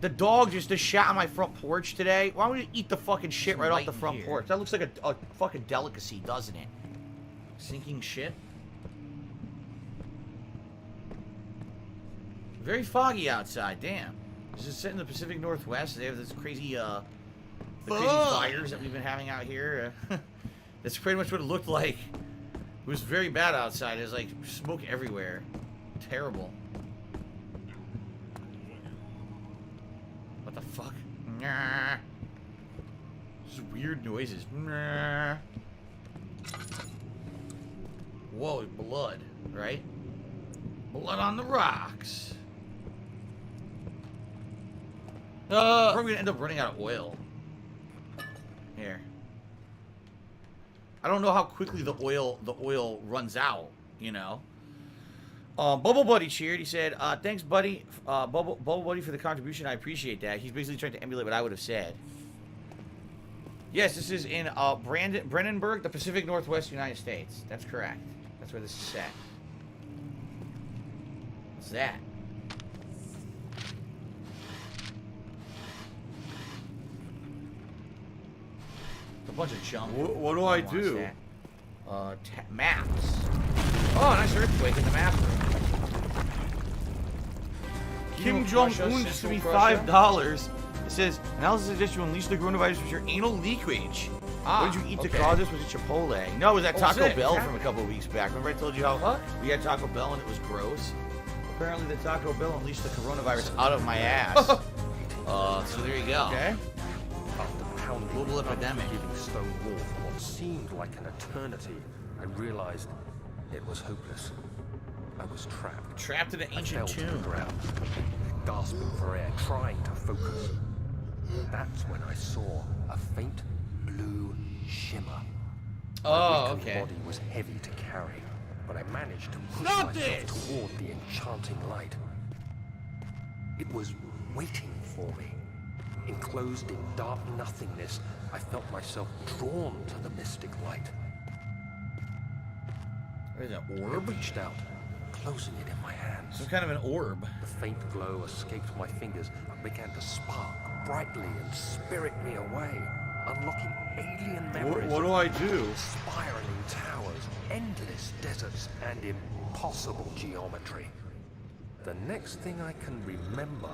The dog just shot on my front porch today. Why don't we eat the fucking shit right off the front porch? That looks like a fucking delicacy, doesn't it? Sinking shit. Very foggy outside. Damn. This is set in the Pacific Northwest. They have this crazy, crazy fires that we've been having out here. That's pretty much what it looked like. It was very bad outside. It was like smoke everywhere. Terrible. What the fuck? Just weird noises. Whoa, blood, right? Blood on the rocks. We're gonna end up running out of oil. Here. I don't know how quickly the oil runs out, you know. Bubble Buddy cheered. He said, thanks, buddy. Bubble Buddy for the contribution. I appreciate that. He's basically trying to emulate what I would have said. Yes, this is in Brennenburg, the Pacific Northwest, United States. That's correct. That's where this is set. What's that? A bunch of junk. What do I do? Maps. Oh, nice earthquake in the map room. Kim Jong-un just gave me $5. It says, analysis suggests you unleash the coronavirus with your anal leakage. What did you eat to cause this? Was it Chipotle? No, it was that Taco Bell from a couple of weeks back. Remember I told you how we had Taco Bell and it was gross? Apparently the Taco Bell unleashed the coronavirus out of my ass. So there you go. Okay. Global epidemic. Giving stone wall for what seemed like an eternity, I realized it was hopeless. I was trapped. Trapped in an ancient tomb. To the ground, gasping for air, trying to focus. That's when I saw a faint blue shimmer. My weakened body was heavy to carry, but I managed to push myself toward the enchanting light. It was waiting for me. Enclosed in dark nothingness, I felt myself drawn to the mystic light. What is that, orb? I reached out, closing it in my hands. Some kind of an orb. The faint glow escaped my fingers and began to spark brightly and spirit me away, unlocking alien memories. What do I do? Spiraling towers, endless deserts, and impossible geometry. The next thing I can remember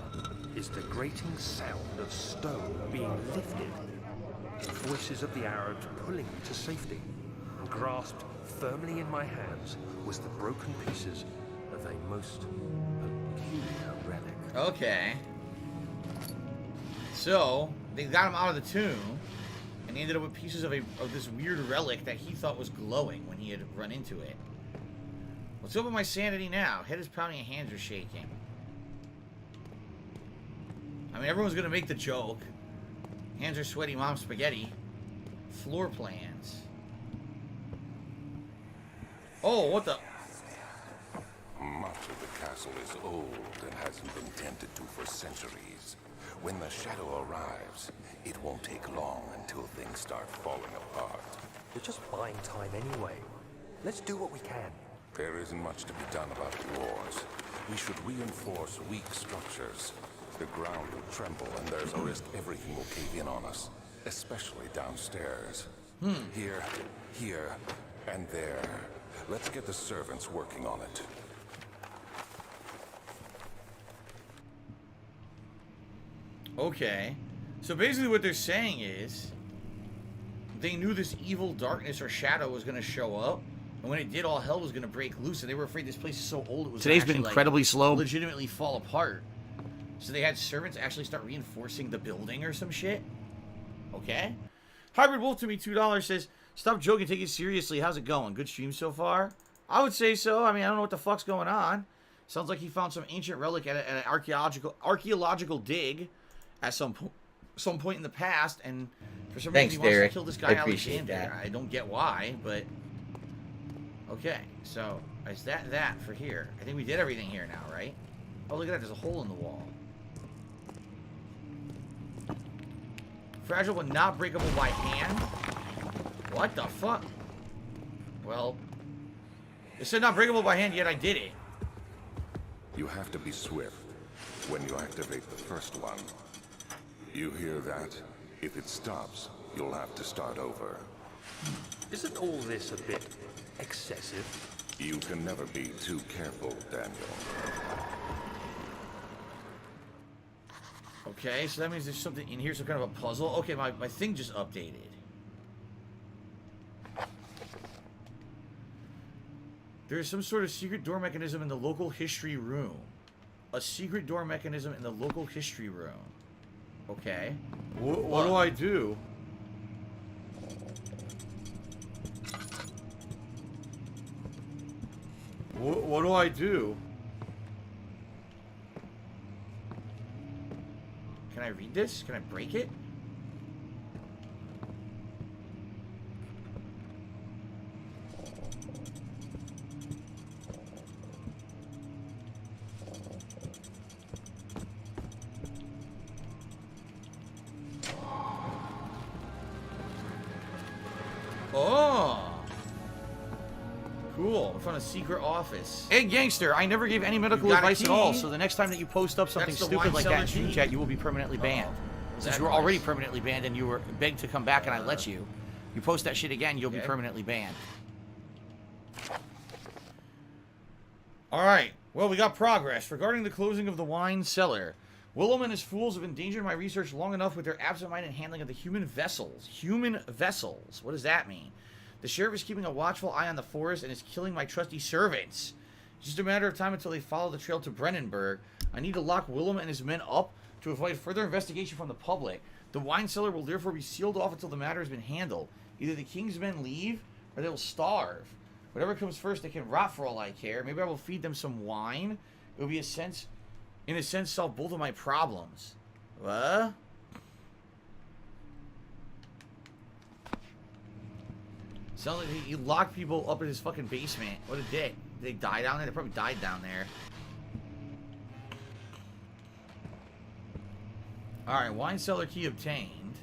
is the grating sound of stone being lifted, the voices of the Arabs pulling me to safety, and grasped firmly in my hands was the broken pieces of a most peculiar relic. Okay. So, they got him out of the tomb, and he ended up with pieces of this weird relic that he thought was glowing when he had run into it. What's up with my sanity now? Head is pounding and hands are shaking. I mean, everyone's gonna make the joke. Hands are sweaty, mom spaghetti. Floor plans. Oh, what the? Much of the castle is old and hasn't been tended to for centuries. When the shadow arrives, it won't take long until things start falling apart. We're just buying time anyway. Let's do what we can. There isn't much to be done about wars. We should reinforce weak structures. The ground will tremble and there's a risk everything will cave in on us, especially downstairs. Here, and there. Let's get the servants working on it. Okay. So basically what they're saying is they knew this evil darkness or shadow was going to show up. And when it did, all hell was going to break loose. And they were afraid this place is so old it was Today's been incredibly slow. Legitimately fall apart. So they had servants actually start reinforcing the building or some shit. Okay. Hybrid Wolf to me, $2 says, stop joking, take it seriously. How's it going? Good stream so far? I would say so. I mean, I don't know what the fuck's going on. Sounds like he found some ancient relic at an archaeological dig at some point in the past, and for some reason he wants to kill this guy Alexander. I don't get why, but okay. So is that for here? I think we did everything here now, right? Oh, look at that! There's a hole in the wall. Fragile but not breakable by hand. What the fuck? Well, it said not breakable by hand, yet I did it. You have to be swift when you activate the first one. You hear that? If it stops, you'll have to start over. Isn't all this a bit excessive? You can never be too careful, Daniel. Okay, so that means there's something in here, some kind of a puzzle. Okay, my thing just updated. There's some sort of secret door mechanism in the local history room. A secret door mechanism in the local history room. Okay. What do I do? What do I do? Can I read this? Can I break it? Oh! Cool. We found a secret office. Hey, gangster, I never gave any medical advice at all, so the next time that you post up something stupid like that in Stream Chat, you will be permanently banned. Since you were already permanently banned and you were begged to come back and I let you, you post that shit again, you'll be permanently banned. Alright, well, we got progress. Regarding the closing of the wine cellar, Willem and his fools have endangered my research long enough with their absent-minded handling of the human vessels. Human vessels? What does that mean? The sheriff is keeping a watchful eye on the forest and is killing my trusty servants. It's just a matter of time until they follow the trail to Brennenburg. I need to lock Willem and his men up to avoid further investigation from the public. The wine cellar will therefore be sealed off until the matter has been handled. Either the king's men leave, or they will starve. Whatever comes first, they can rot for all I care. Maybe I will feed them some wine. It will be in a sense, solve both of my problems. What? Sounds like he locked people up in his fucking basement. What a dick. Did they die down there? They probably died down there. Alright, wine cellar key obtained.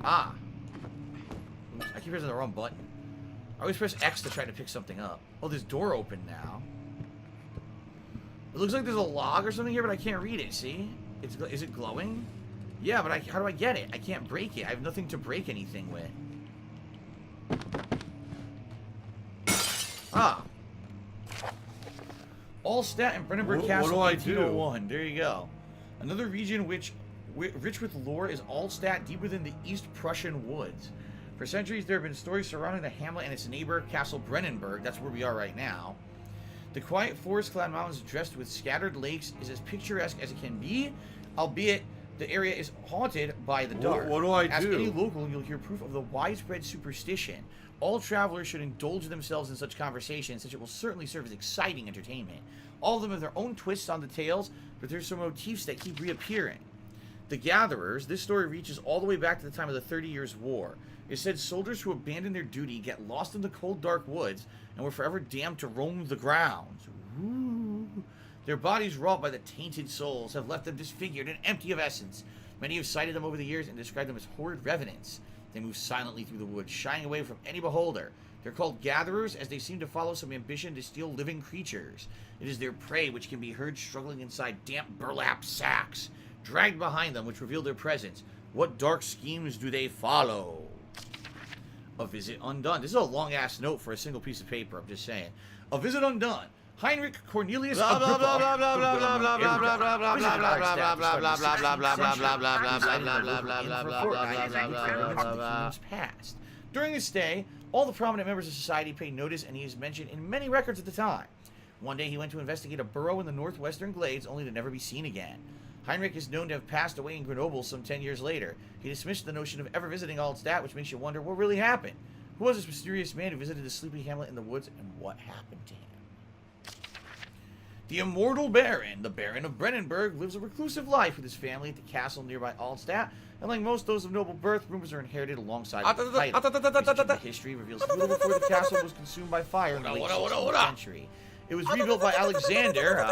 Ah. Oops, I keep pressing the wrong button. I always press X to try to pick something up. Oh, this door open now. It looks like there's a log or something here, but I can't read it, see? Is it glowing? Yeah, but how do I get it? I can't break it. I have nothing to break anything with. Ah. Allstat and Brennenburg Castle, what do I do? 1801. There you go. Another region rich with lore is Allstat, deep within the East Prussian woods. For centuries, there have been stories surrounding the hamlet and its neighbor, Castle Brennenburg. That's where we are right now. The quiet forest-clad mountains dressed with scattered lakes is as picturesque as it can be, albeit the area is haunted by the dark. What do I do? Ask any local, you'll hear proof of the widespread superstition. All travelers should indulge themselves in such conversations, since it will certainly serve as exciting entertainment. All of them have their own twists on the tales, but there's some motifs that keep reappearing. The Gatherers, this story reaches all the way back to the time of the 30 Years' War. It said soldiers who abandoned their duty get lost in the cold, dark woods and were forever damned to roam the grounds. Ooh. Their bodies, wrought by the tainted souls, have left them disfigured and empty of essence. Many have cited them over the years and described them as horrid revenants. They move silently through the woods, shying away from any beholder. They're called Gatherers, as they seem to follow some ambition to steal living creatures. It is their prey which can be heard struggling inside damp burlap sacks, dragged behind them, which reveal their presence. What dark schemes do they follow? A visit undone. This is a long-ass note for a single piece of paper, I'm just saying. A visit undone. Heinrich Cornelius passed. During his stay, all the prominent members of society paid notice, and he is mentioned in many records at the time. One day he went to investigate a burrow in the northwestern glades, only to never be seen again. Heinrich is known to have passed away in Grenoble some 10 years later. He dismissed the notion of ever visiting Allstat, which makes you wonder what really happened. Who was this mysterious man who visited the sleepy hamlet in the woods, and what happened to him? The immortal Baron, the Baron of Brennenburg, lives a reclusive life with his family at the castle nearby Allstat, and like most those of noble birth, rumors are inherited alongside the title. The history reveals little before the castle was consumed by fire in the late 16th century. It was rebuilt by Alexander,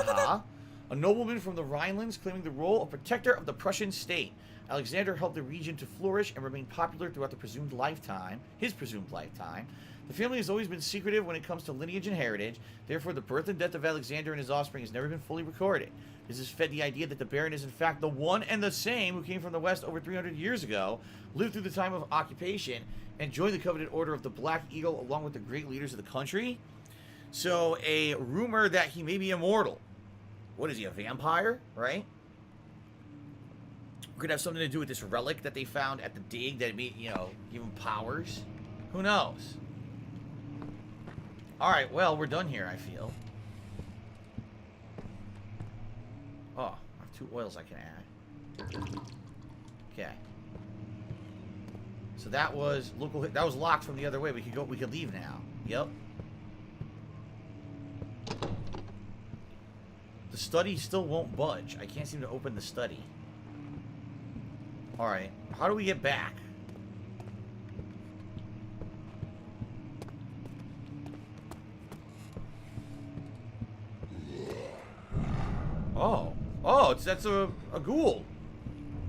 a nobleman from the Rhinelands, claiming the role of protector of the Prussian state. Alexander helped the region to flourish and remain popular throughout his presumed lifetime. The family has always been secretive when it comes to lineage and heritage. Therefore, the birth and death of Alexander and his offspring has never been fully recorded. This has fed the idea that the Baron is in fact the one and the same who came from the West over 300 years ago, lived through the time of occupation, and joined the coveted order of the Black Eagle along with the great leaders of the country. So, a rumor that he may be immortal. What is he, a vampire, right? Could have something to do with this relic that they found at the dig that made, give him powers. Who knows? Alright, well, we're done here, I feel. Oh, I have 2 oils I can add. Okay. So that was that was locked from the other way. We could leave now. Yep. The study still won't budge. I can't seem to open the study. Alright, how do we get back? Oh, that's a ghoul.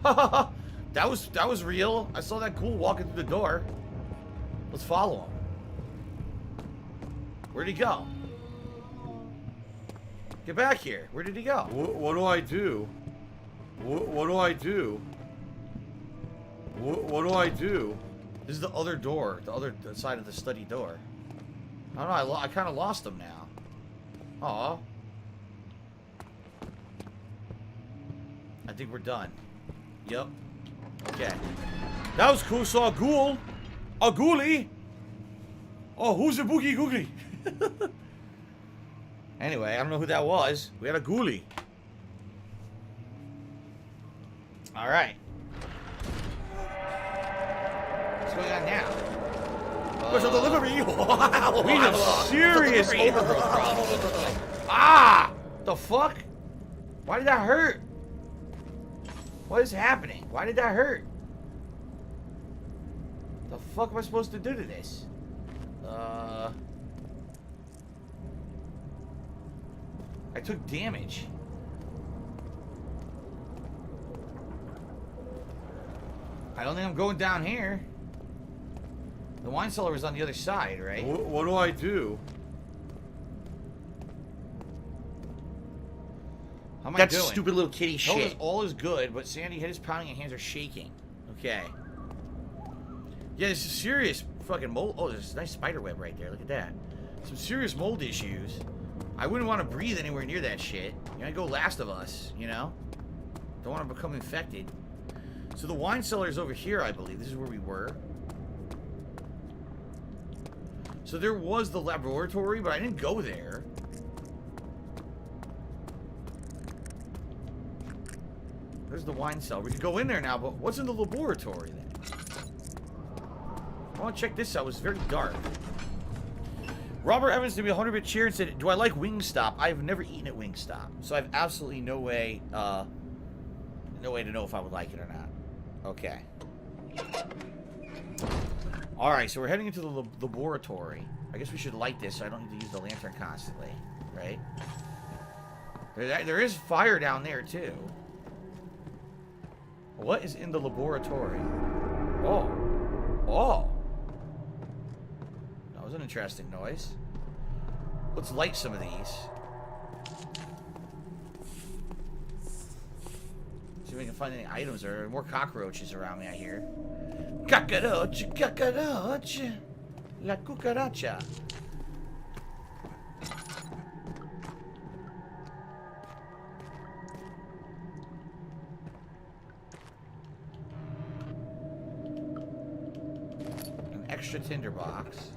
That was real. I saw that ghoul walking through the door. Let's follow him. Where'd he go? Get back here. Where did he go? What do I do? What do I do? What do I do? This is the other door, the other side of the study door. I don't know. I kind of lost him now. Aw. I think we're done. Yep. Okay. That was cool. Saw a ghoul. A ghoulie. Oh, who's a boogie googly? Anyway, I don't know who that was. We had a ghoulie. Alright. What's going on now? Special delivery! Wow! We have serious overgrowth problems. Ah! The fuck? Why did that hurt? What is happening? Why did that hurt? The fuck am I supposed to do to this? I took damage. I don't think I'm going down here. The wine cellar was on the other side, right? What do I do? How am I doing? That's stupid little kitty shit. All is good, but Sandy head is pounding and hands are shaking. Okay. Yeah, this is serious fucking mold. Oh, there's a nice spider web right there. Look at that. Some serious mold issues. I wouldn't want to breathe anywhere near that shit. You're gonna go Last of Us, you know? Don't want to become infected. So the wine cellar is over here, I believe. This is where we were. So there was the laboratory, but I didn't go there. There's the wine cellar. We could go in there now, but what's in the laboratory then? I want to check this out. It was very dark. Robert Evans did me a 100-bit cheer and said, do I like Wingstop? I've never eaten at Wingstop, so I have absolutely no way to know if I would like it or not. Okay. Alright, so we're heading into the laboratory. I guess we should light this so I don't need to use the lantern constantly, right? There is fire down there, too. What is in the laboratory? Oh. Oh. That was an interesting noise. Let's light some of these. See if we can find any items. There are more cockroaches around me, I hear. Cockroach, cockroach, la cucaracha. An extra tinderbox.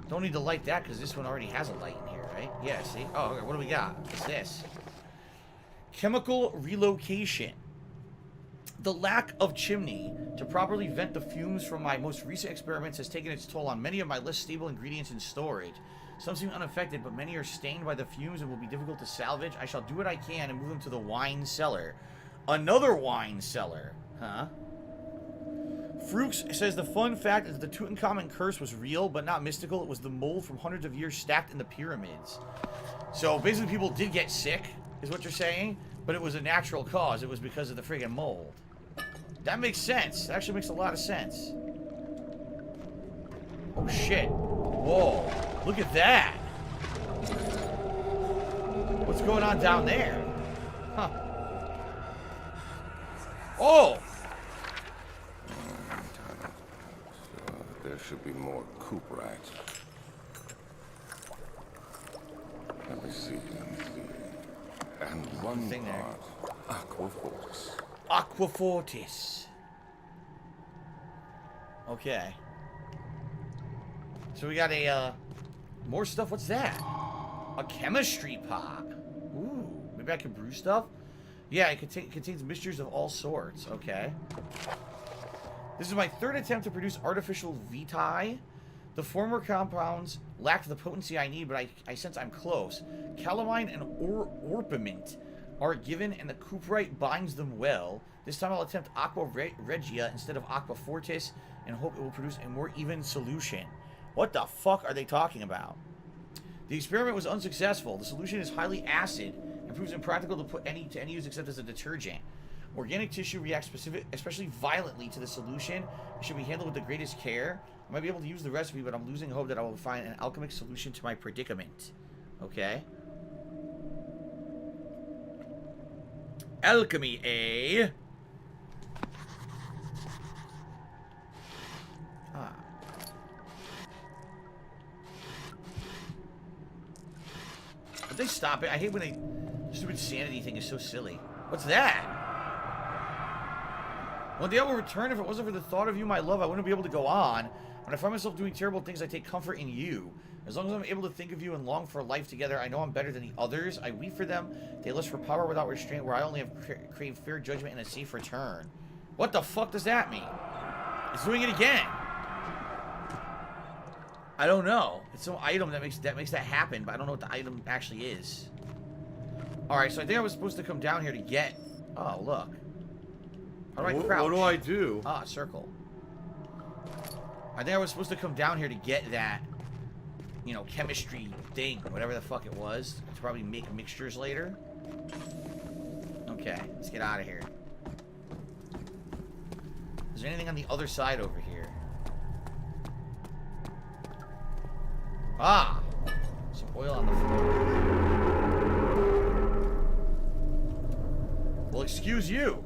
Don't need to light that because this one already has a light in here, right? Yeah, see? Oh, okay, what do we got? What's this? Chemical relocation. The lack of chimney to properly vent the fumes from my most recent experiments has taken its toll on many of my less stable ingredients in storage. Some seem unaffected, but many are stained by the fumes and will be difficult to salvage. I shall do what I can and move them to the wine cellar. Another wine cellar. Huh? Fruchs says the fun fact is the Tutankhamun curse was real, but not mystical. It was the mold from hundreds of years stacked in the pyramids. So basically people did get sick, is what you're saying, but it was a natural cause. It was because of the friggin' mold. That makes sense. That actually makes a lot of sense. Oh shit. Whoa. Look at that. What's going on down there? Huh. Oh! There should be more coop rats. Let me see. And one Thing there. part Aquafortis. Aquafortis. Okay. So we got a, more stuff. What's that? A chemistry pot. Ooh. Maybe I can brew stuff? Yeah, it contains mixtures of all sorts. Okay. This is my third attempt to produce artificial vitae. The former compounds lacked the potency I need, but I sense I'm close. Calamine and orpiment are given, and the cuprite binds them well. This time I'll attempt Aqua Regia instead of Aqua Fortis, and hope it will produce a more even solution. What the fuck are they talking about? The experiment was unsuccessful. The solution is highly acid and proves impractical to put to any use except as a detergent. Organic tissue reacts especially violently to the solution. It should be handled with the greatest care. I might be able to use the recipe, but I'm losing hope that I will find an alchemic solution to my predicament. Okay. Alchemy, eh? Ah. But they stop it. I hate when they... Stupid sanity thing is so silly. What's that? One day I will return. If it wasn't for the thought of you, my love, I wouldn't be able to go on. When I find myself doing terrible things, I take comfort in you. As long as I'm able to think of you and long for a life together, I know I'm better than the others. I weep for them. They lust for power without restraint, where I only have craved fair judgment and a safe return. What the fuck does that mean? It's doing it again. I don't know. It's some item that makes that happen, but I don't know what the item actually is. Alright, so I think I was supposed to come down here to get... Oh, look. How do I crouch? What do I do? Ah, circle. I think I was supposed to come down here to get that, you know, chemistry thing, whatever the fuck it was, to probably make mixtures later. Okay, let's get out of here. Is there anything on the other side over here? Ah! Some oil on the floor. Well, excuse you.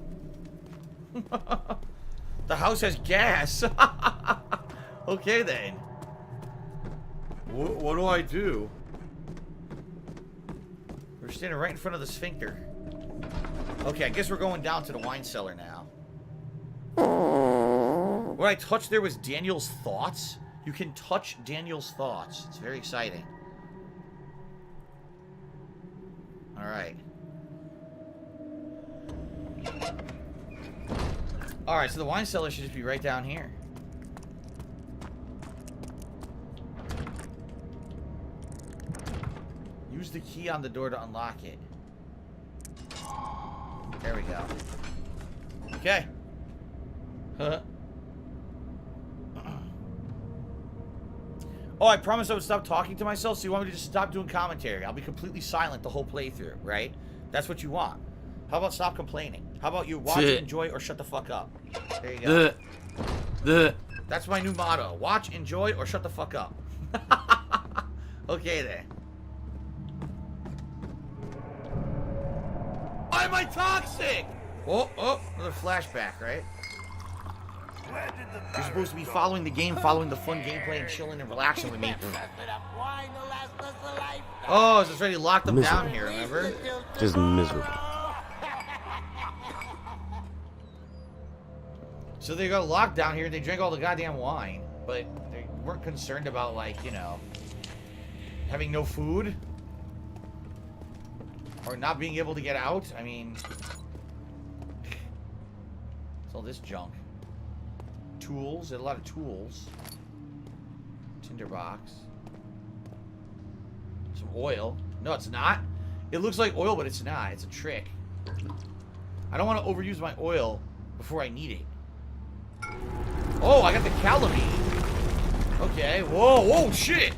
The house has gas. Okay, then. What do I do? We're standing right in front of the sphincter. Okay, I guess we're going down to the wine cellar now. What I touched there was Daniel's thoughts. You can touch Daniel's thoughts. It's very exciting. Alright. Alright, so the wine cellar should just be right down here. Use the key on the door to unlock it. There we go. Okay. Huh. Oh, I promised I would stop talking to myself, so you want me to just stop doing commentary? I'll be completely silent the whole playthrough, right? That's what you want. How about stop complaining? How about you watch, enjoy, or shut the fuck up? There you go. That's my new motto. Watch, enjoy, or shut the fuck up. Okay, then. Why am I toxic? Oh, another flashback, right? You're supposed to be following the game, following the fun gameplay, and chilling and relaxing with me. Oh, it's just ready to lock them down here, remember? Just miserable. So they got locked down here, they drank all the goddamn wine, but they weren't concerned about, like, you know, having no food? Or not being able to get out? I mean... It's all this junk. Tools, a lot of tools. Tinderbox. Some oil. No, it's not. It looks like oil, but it's not. It's a trick. I don't want to overuse my oil before I need it. Oh, I got the calamine. Okay. Whoa, shit.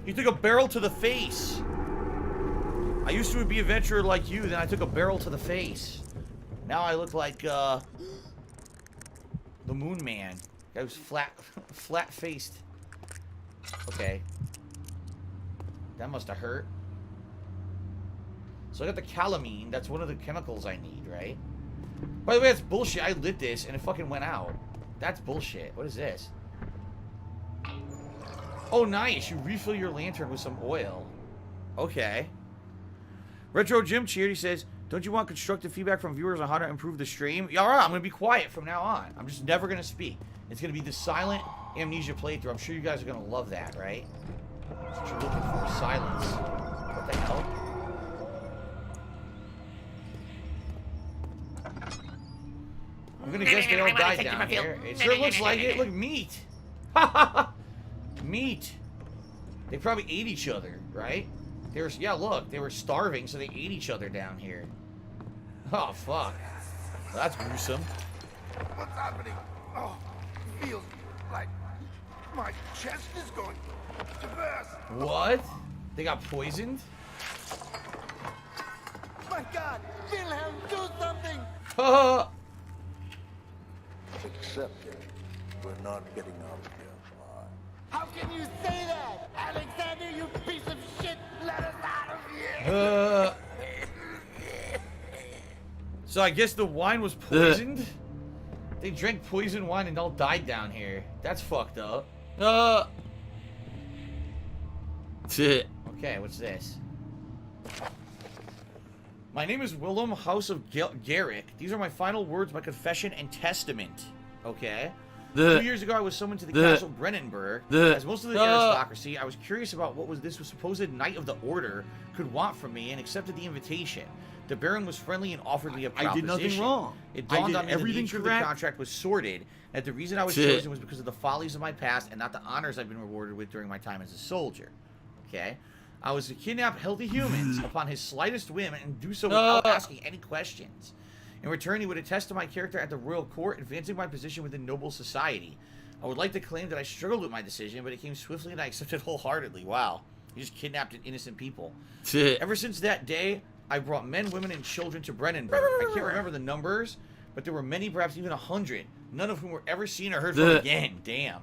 You took a barrel to the face. I used to be a adventurer like you, then I took a barrel to the face. Now I look like, the Moon Man. Guy who's flat-faced. Okay. That must have hurt. So I got the calamine. That's one of the chemicals I need, right? By the way, that's bullshit. I lit this and it fucking went out. That's bullshit. What is this? Oh, nice. You refill your lantern with some oil. Okay. Retro Jim Cheered, says, don't you want constructive feedback from viewers on how to improve the stream? Yeah, alright, I'm going to be quiet from now on. I'm just never going to speak. It's going to be the silent Amnesia playthrough. I'm sure you guys are going to love that, right? That's what you're looking for, silence. What the hell? I'm going to guess they all died down here. It sure looks like it. Look, meat. Meat. They probably ate each other, right? They were, yeah, look, they were starving, so they ate each other down here. Oh, fuck. That's gruesome. What's happening? Oh, feels like my chest is going to burst. What? They got poisoned? My God, Wilhelm, do something! Accept it. We're not getting out of here. How can you say that? Alexander, you piece of shit! Let us out of here! So I guess the wine was poisoned? They drank poison wine and all died down here. That's fucked up. Okay, what's this? My name is Willem, House of Garrick. These are my final words, my confession and testament. Okay. 2 years ago, I was summoned to the Castle Brennenburg. As most of the aristocracy, I was curious about what this supposed Knight of the Order could want from me and accepted the invitation. The Baron was friendly and offered me a proposition. I did nothing wrong. It dawned on me that the everything nature of correct. the contract was sordid, and that the reason I was chosen was because of the follies of my past and not the honors I've been rewarded with during my time as a soldier. Okay? I was to kidnap healthy humans upon his slightest whim and do so without asking any questions. In return, he would attest to my character at the royal court, advancing my position within noble society. I would like to claim that I struggled with my decision, but it came swiftly and I accepted wholeheartedly. Wow. You just kidnapped innocent people. Ever since that day, I brought men, women, and children to Brennenburg. I can't remember the numbers, but there were many, perhaps even 100, none of whom were ever seen or heard from again. Damn.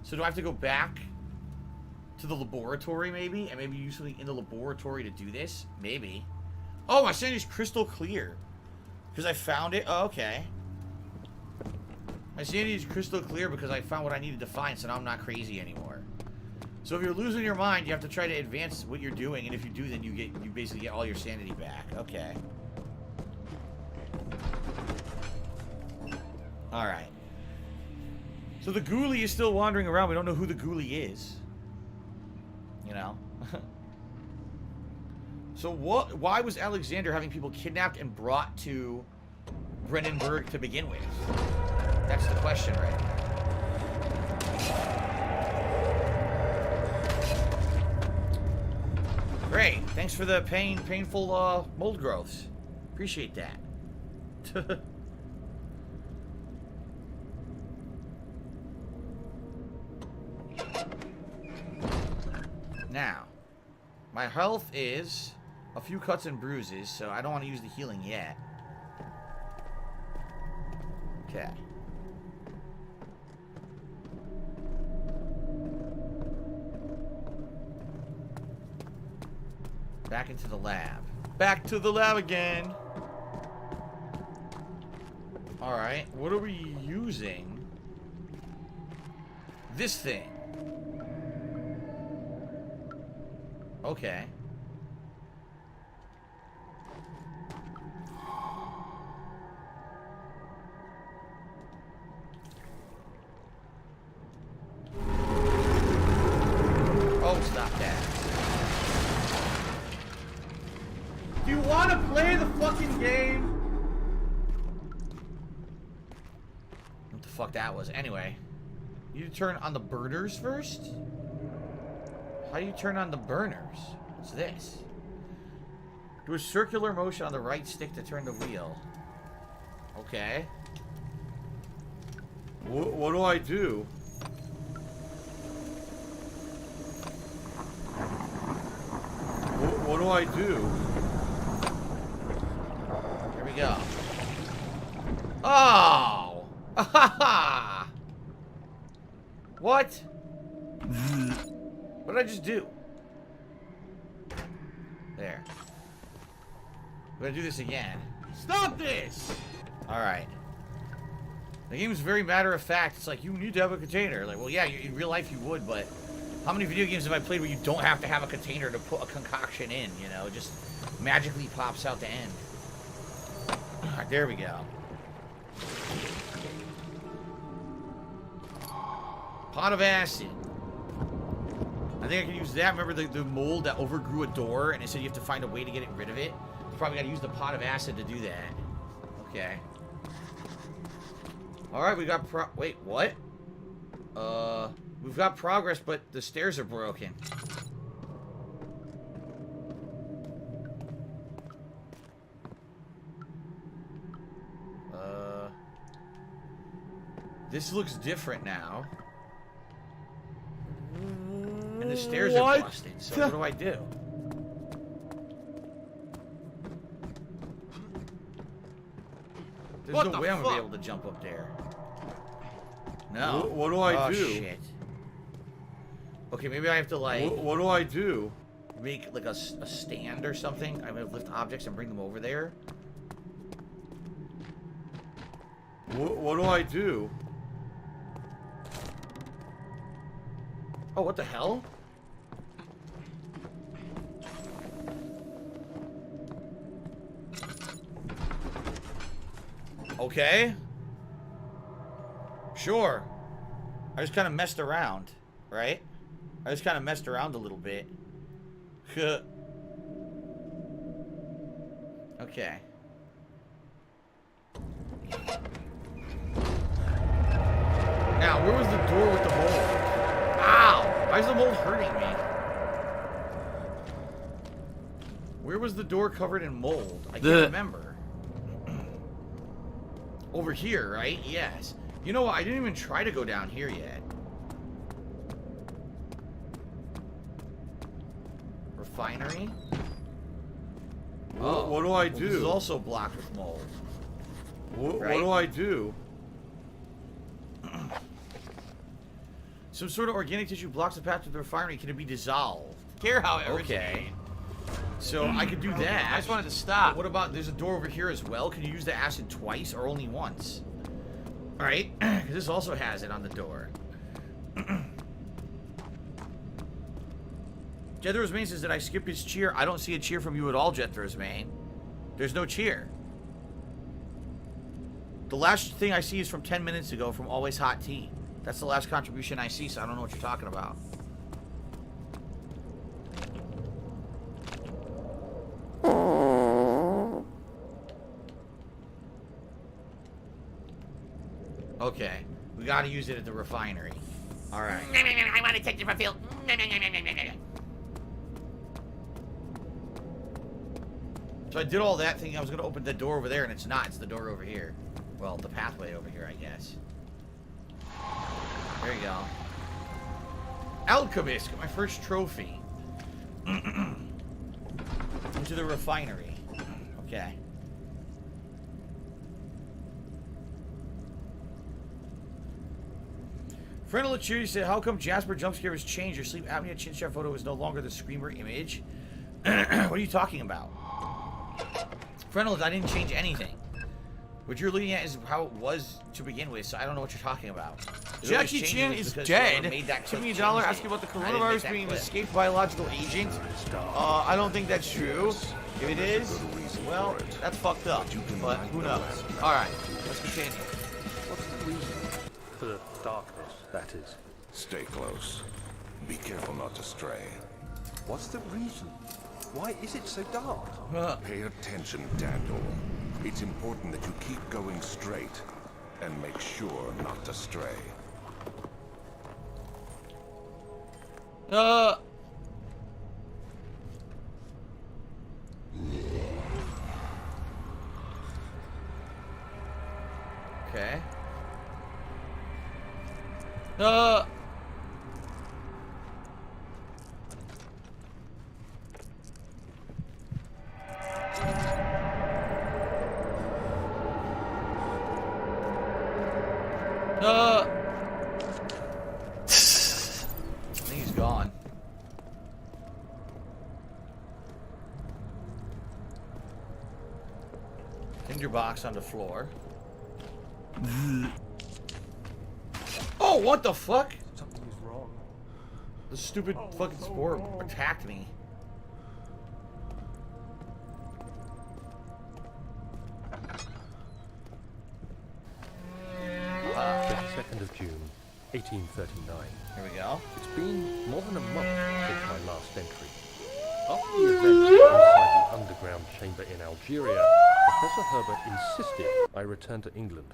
So do I have to go back to the laboratory maybe? And maybe use something in the laboratory to do this? Maybe. Oh, my sanity's crystal clear. Because I found it? Oh, okay. My sanity is crystal clear because I found what I needed to find, so now I'm not crazy anymore. So if you're losing your mind, you have to try to advance what you're doing, and if you do, then you basically get all your sanity back. Okay. Alright. So the ghoulie is still wandering around. We don't know who the ghoulie is. You know? So what? Why was Alexander having people kidnapped and brought to Brennenburg to begin with? That's the question, right? Great. Thanks for the painful mold growths. Appreciate that. Now, my health is a few cuts and bruises, so I don't want to use the healing yet. Okay. Back into the lab. Back to the lab again. Alright, what are we using? This thing. Okay. Oh, stop that. Do you want to play the fucking game? What the fuck that was? Anyway. You turn on the burners first? How do you turn on the burners? What's this? Do a circular motion on the right stick to turn the wheel. Okay. What do I do? What do I do? Here we go. Oh! What? What did I just do? There. We're gonna do this again. Stop this! Alright. The game is very matter of fact. It's like, you need to have a container. Like, well, yeah, in real life you would, but how many video games have I played where you don't have to have a container to put a concoction in, you know? It just magically pops out the end. Alright, there we go. Pot of acid. I think I can use that. Remember the mold that overgrew a door and it said you have to find a way to get rid of it? You probably got to use the pot of acid to do that. Okay. Alright, we got wait, what? We've got progress, but the stairs are broken. This looks different now. And the stairs are busted, so what do I do? There's no way I'm gonna be able to jump up there. No. What do I do? Oh, shit. Okay, maybe I have to, like... What do I do? Make, like, a stand or something? I'm gonna lift objects and bring them over there. What do I do? Oh, what the hell? Okay. Sure. I just kind of messed around, right? I just kind of messed around a little bit. Okay. Now, where was the door with the mold? Ow! Why is the mold hurting me? Where was the door covered in mold? I can't remember. Over here, right? Yes. You know what? I didn't even try to go down here yet. Refinery? Oh, what do I do? This is also blocked with mold. What do I do? Some sort of organic tissue blocks the path to the refinery. Can it be dissolved? Care how it originated. So I could do that. I just wanted to stop. But what about, there's a door over here as well. Can you use the acid twice or only once? Alright, because this also has it on the door. Jethro's Main says that I skip his cheer. I don't see a cheer from you at all, Jethro's Main. There's no cheer. The last thing I see is from 10 minutes ago from Always Hot Tea. That's the last contribution I see, so I don't know what you're talking about. Okay, we gotta use it at the refinery. Alright. I want to take you for field. So I did all that thinking I was gonna open the door over there, and it's not. It's the door over here. Well, the pathway over here, I guess. There you go. Alchemist, got my first trophy. Into the refinery. Okay. Friend of Lachiri said, how come Jasper jump scare has changed? Your sleep apnea chin strap photo is no longer the screamer image. What are you talking about? Friend of, I didn't change anything. What you're looking at is how it was to begin with, so I don't know what you're talking about. Jackie Chan is dead. Give me $1 asking about the coronavirus being an escaped biological agent. I don't think that's true. If it is, well, that's fucked up. But who knows? Alright, let's continue. What's the reason for the darkness, that is? Stay close. Be careful not to stray. What's the reason? Why is it so dark? Pay attention, Daniel. It's important that you keep going straight and make sure not to stray. Okay. I think he's gone. Tinderbox on the floor. Oh, what the fuck? Something is wrong. The stupid fucking spore attacked me. The 2nd of June, 1839. Here we go. It's been more than a month since my last entry. After the event inside the underground chamber in Algeria, Professor Herbert insisted I return to England.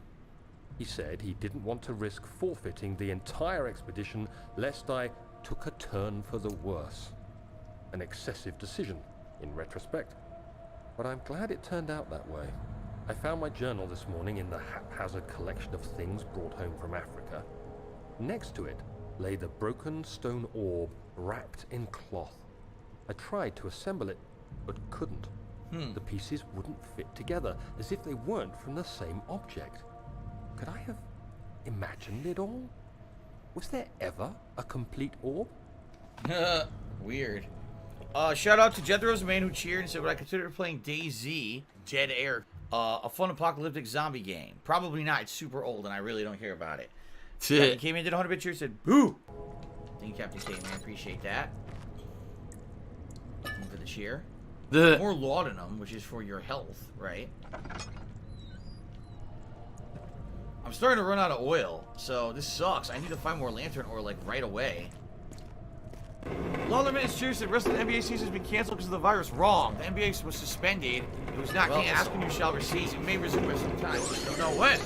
He said he didn't want to risk forfeiting the entire expedition lest I took a turn for the worse. An excessive decision, in retrospect. But I'm glad it turned out that way. I found my journal this morning in the haphazard collection of things brought home from Africa. Next to it lay the broken stone orb wrapped in cloth. I tried to assemble it, but couldn't. The pieces wouldn't fit together, as if they weren't from the same object. Could I have imagined it all? Was there ever a complete orb? Weird. Shout out to Jethro's Main who cheered and said, would I consider playing DayZ, Dead Air, a fun apocalyptic zombie game? Probably not. It's super old and I really don't care about it. He came in, did 100-bit cheer, said, boo! Thank you, Captain K, man. Appreciate that. And for the cheer. More laudanum, which is for your health, right? I'm starting to run out of oil, so this sucks. I need to find more lantern oil, like, right away. Lawler is serious that the rest of the NBA season has been canceled because of the virus. Wrong. The NBA was suspended. It was not canceled. Ask when you shall receive. It may resume at some time. We don't know when.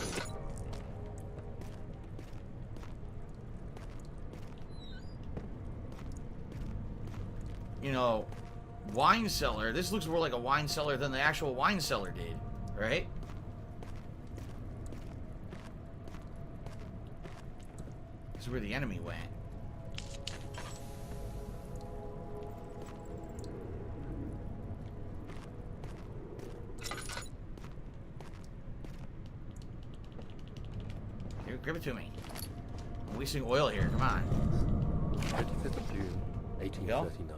You know, wine cellar. This looks more like a wine cellar than the actual wine cellar did, right? This is where the enemy went. Here, give it to me. I'm wasting oil here. Come on. 25th of June, 1839.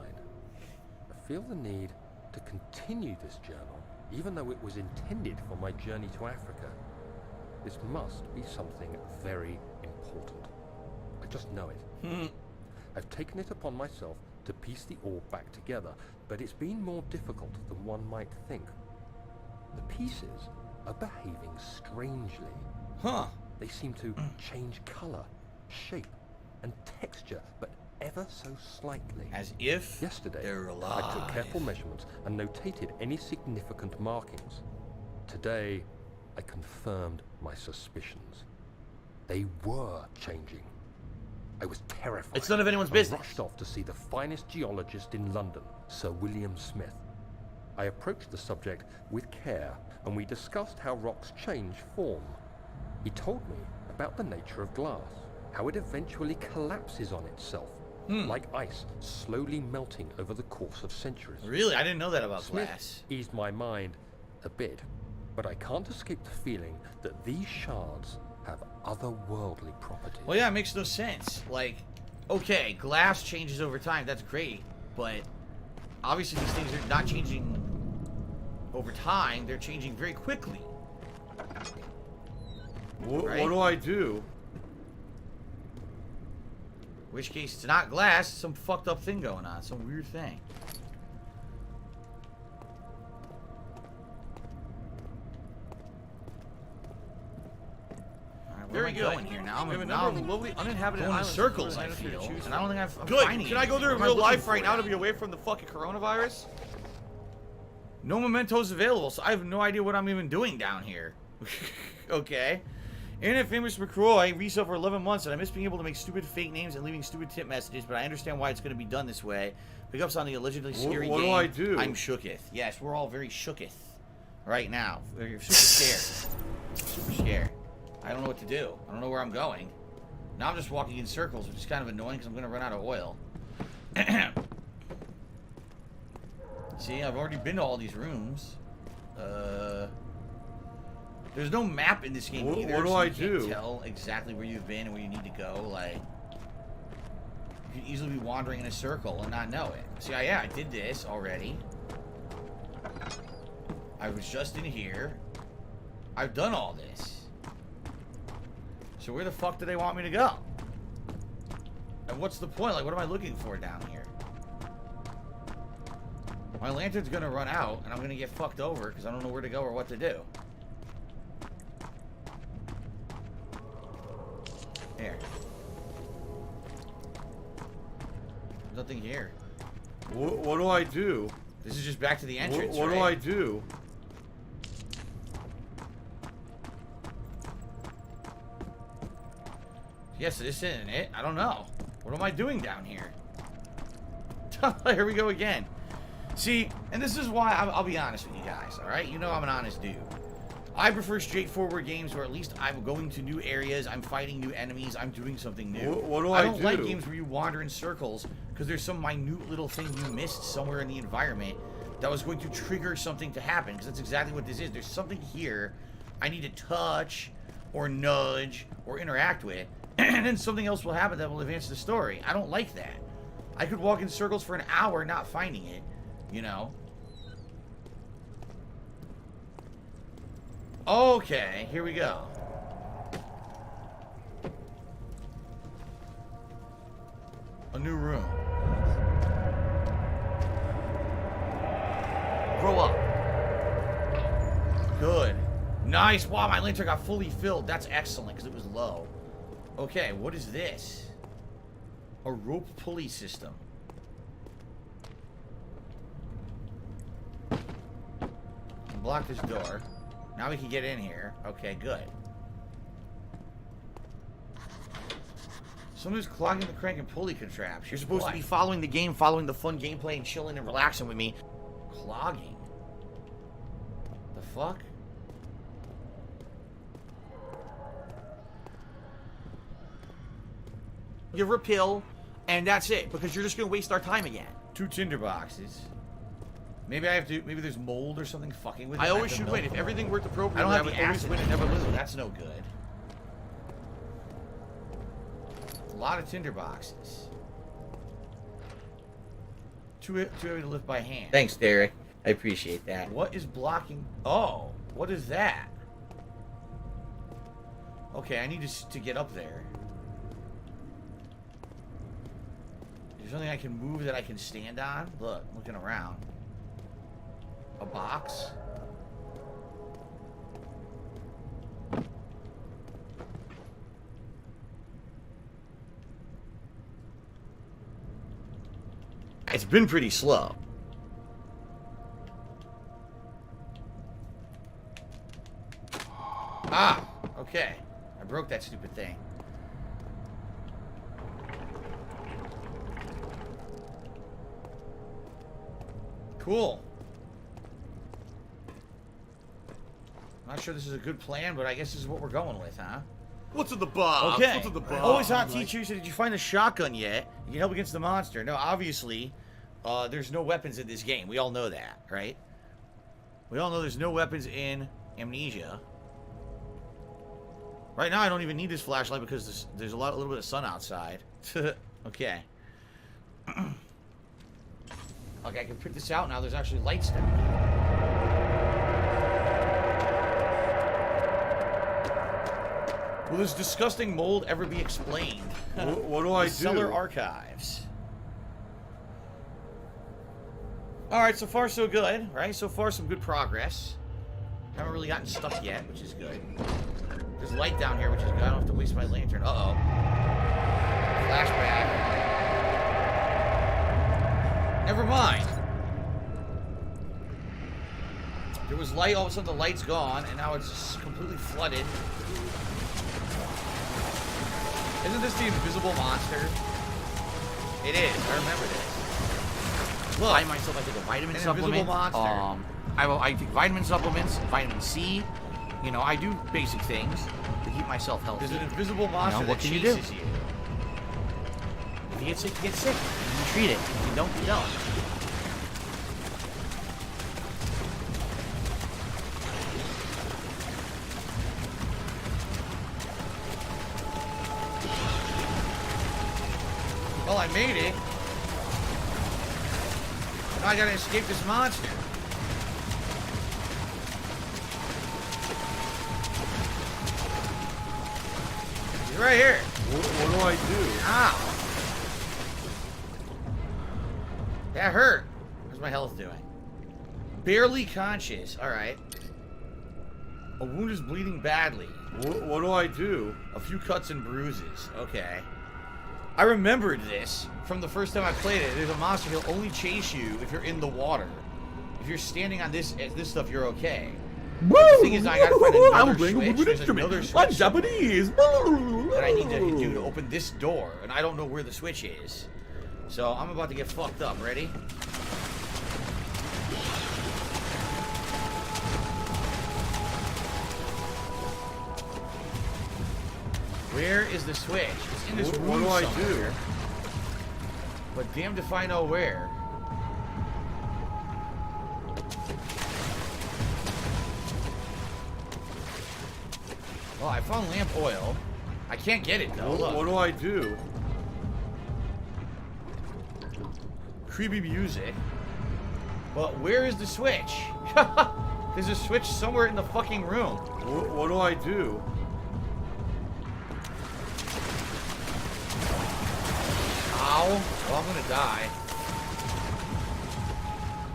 I feel the need to continue this journal, even though it was intended for my journey to Africa. This must be something very important. I just know it. I've taken it upon myself to piece the orb back together, but it's been more difficult than one might think. The pieces are behaving strangely. Huh. They seem to change color, shape, and texture, but ever so slightly. As if Yesterday, they're alive. I took careful measurements and notated any significant markings. Today, I confirmed my suspicions. They were changing. I was terrified. It's none of anyone's I business. rushed off to see the finest geologist in London, Sir William Smith. I approached the subject with care, and we discussed how rocks change form. He told me about the nature of glass, how it eventually collapses on itself, like ice slowly melting over the course of centuries. Really? I didn't know that about Smith glass. eased my mind a bit, but I can't escape the feeling that these shards have otherworldly properties. Well, yeah, it makes no sense. Like, okay, glass changes over time. That's great, but obviously these things are not changing over time. They're changing very quickly. What do I do? In which case, it's not glass. It's some fucked up thing going on. Some weird thing. Very good. Going here now. We have a now number of lovely uninhabited going in islands circles, for I the feel. to choose And I don't think I'm Good. finding Can I go there in anything. real What am I life looking right for now to now? be away from the fucking coronavirus? No mementos available, so I have no idea what I'm even doing down here. Okay. Internet famous McCroy resale for 11 months, and I miss being able to make stupid fake names and leaving stupid tip messages, but I understand why it's going to be done this way. Pickups on the allegedly scary What game. do I do? I'm shooketh. Yes, we're all very shooketh right now. We're super scared. Super scared. I don't know what to do. I don't know where I'm going. Now I'm just walking in circles, which is kind of annoying because I'm going to run out of oil. See, I've already been to all these rooms. There's no map in this game either. What do so I you can't do? tell exactly where you've been and where you need to go. Like, you could easily be wandering in a circle and not know it. See, yeah, I did this already. I was just in here. I've done all this. So where the fuck do they want me to go? And what's the point? Like, what am I looking for down here? My lantern's gonna run out, and I'm gonna get fucked over because I don't know where to go or what to do. Here. There's nothing here. What do I do? This is just back to the entrance, What do right? I do? Yes, this isn't it. I don't know. What am I doing down here? Here we go again. See, and this is why I'll be honest with you guys, alright? You know I'm an honest dude. I prefer straightforward games where at least I'm going to new areas, I'm fighting new enemies, I'm doing something new. What do I I don't do? like games where you wander in circles because there's some minute little thing you missed somewhere in the environment that was going to trigger something to happen, because that's exactly what this is. There's something here I need to touch or nudge or interact with, and then something else will happen that will advance the story. I don't like that. I could walk in circles for an hour not finding it, you know? Okay, here we go. A new room. Grow up. Good. Nice. Wow, my lantern got fully filled. That's excellent because it was low. Okay, what is this? A rope pulley system. Block this door. Now we can get in here. Okay, good. Somebody's clogging the crank and pulley contraption. You're supposed to be following the game, following the fun gameplay, and chilling and relaxing with me. Clogging? The fuck? Give her a pill, and that's it, because you're just gonna waste our time again. 2 tinder boxes. Maybe I have to. Maybe there's mold or something fucking with it. I always should win. If everything worked I appropriately, don't have would the always acid win in and never lose. That's no good. A lot of tinder boxes. Too heavy to lift by hand. Thanks, Derek. I appreciate that. What is blocking? Oh, what is that? Okay, I need to get up there. Is there something I can move that I can stand on? Look, I'm looking around. A box? It's been pretty slow. Ah, okay. I broke that stupid thing. Cool. I'm not sure this is a good plan, but I guess this is what we're going with, huh? What's in the box? Okay. What's in the box? Always hot teacher said, did you find a shotgun yet? You can help against the monster. No, obviously, there's no weapons in this game. We all know that, right? We all know there's no weapons in Amnesia. Right now, I don't even need this flashlight because there's a little bit of sun outside. Okay. Okay, I can print this out now. There's actually lights down here. Will this disgusting mold ever be explained? What do I do? Cellar archives. Alright, so far so good, right? So far some good progress. Haven't really gotten stuck yet, which is good. There's light down here, which is good. I don't have to waste my lantern. Uh-oh. Flashback. Never mind. There was light, all of a sudden the light's gone, and now it's just completely flooded. Isn't this the invisible monster? It is. I remember this. Look, I myself, I take a vitamin supplement. Invisible monster. I take vitamin supplements, vitamin C. You know, I do basic things to keep myself healthy. There's an invisible monster what that can you do? chases you. If you get sick, you get sick. You treat it. If you don't, you don't. Well, I made it. Now I gotta escape this monster. He's right here. What do I do? Ow. That hurt. How's my health doing? Barely conscious. Alright. A wound is bleeding badly. What do I do? A few cuts and bruises. Okay. I remembered this from the first time I played it. There's a monster, he'll only chase you if you're in the water. If you're standing on this stuff, you're okay. The thing is, I gotta find another switch. There's another switch I'm Japanese. that I need to do to open this door, and I don't know where the switch is. So I'm about to get fucked up. Ready? Where is the switch? It's in this room What do I somewhere. do? But damned if I know where. Well, I found lamp oil. I can't get it though. Look. What do I do? Creepy music. But where is the switch? There's a switch somewhere in the fucking room. What do I do? Ow. Well, I'm gonna die.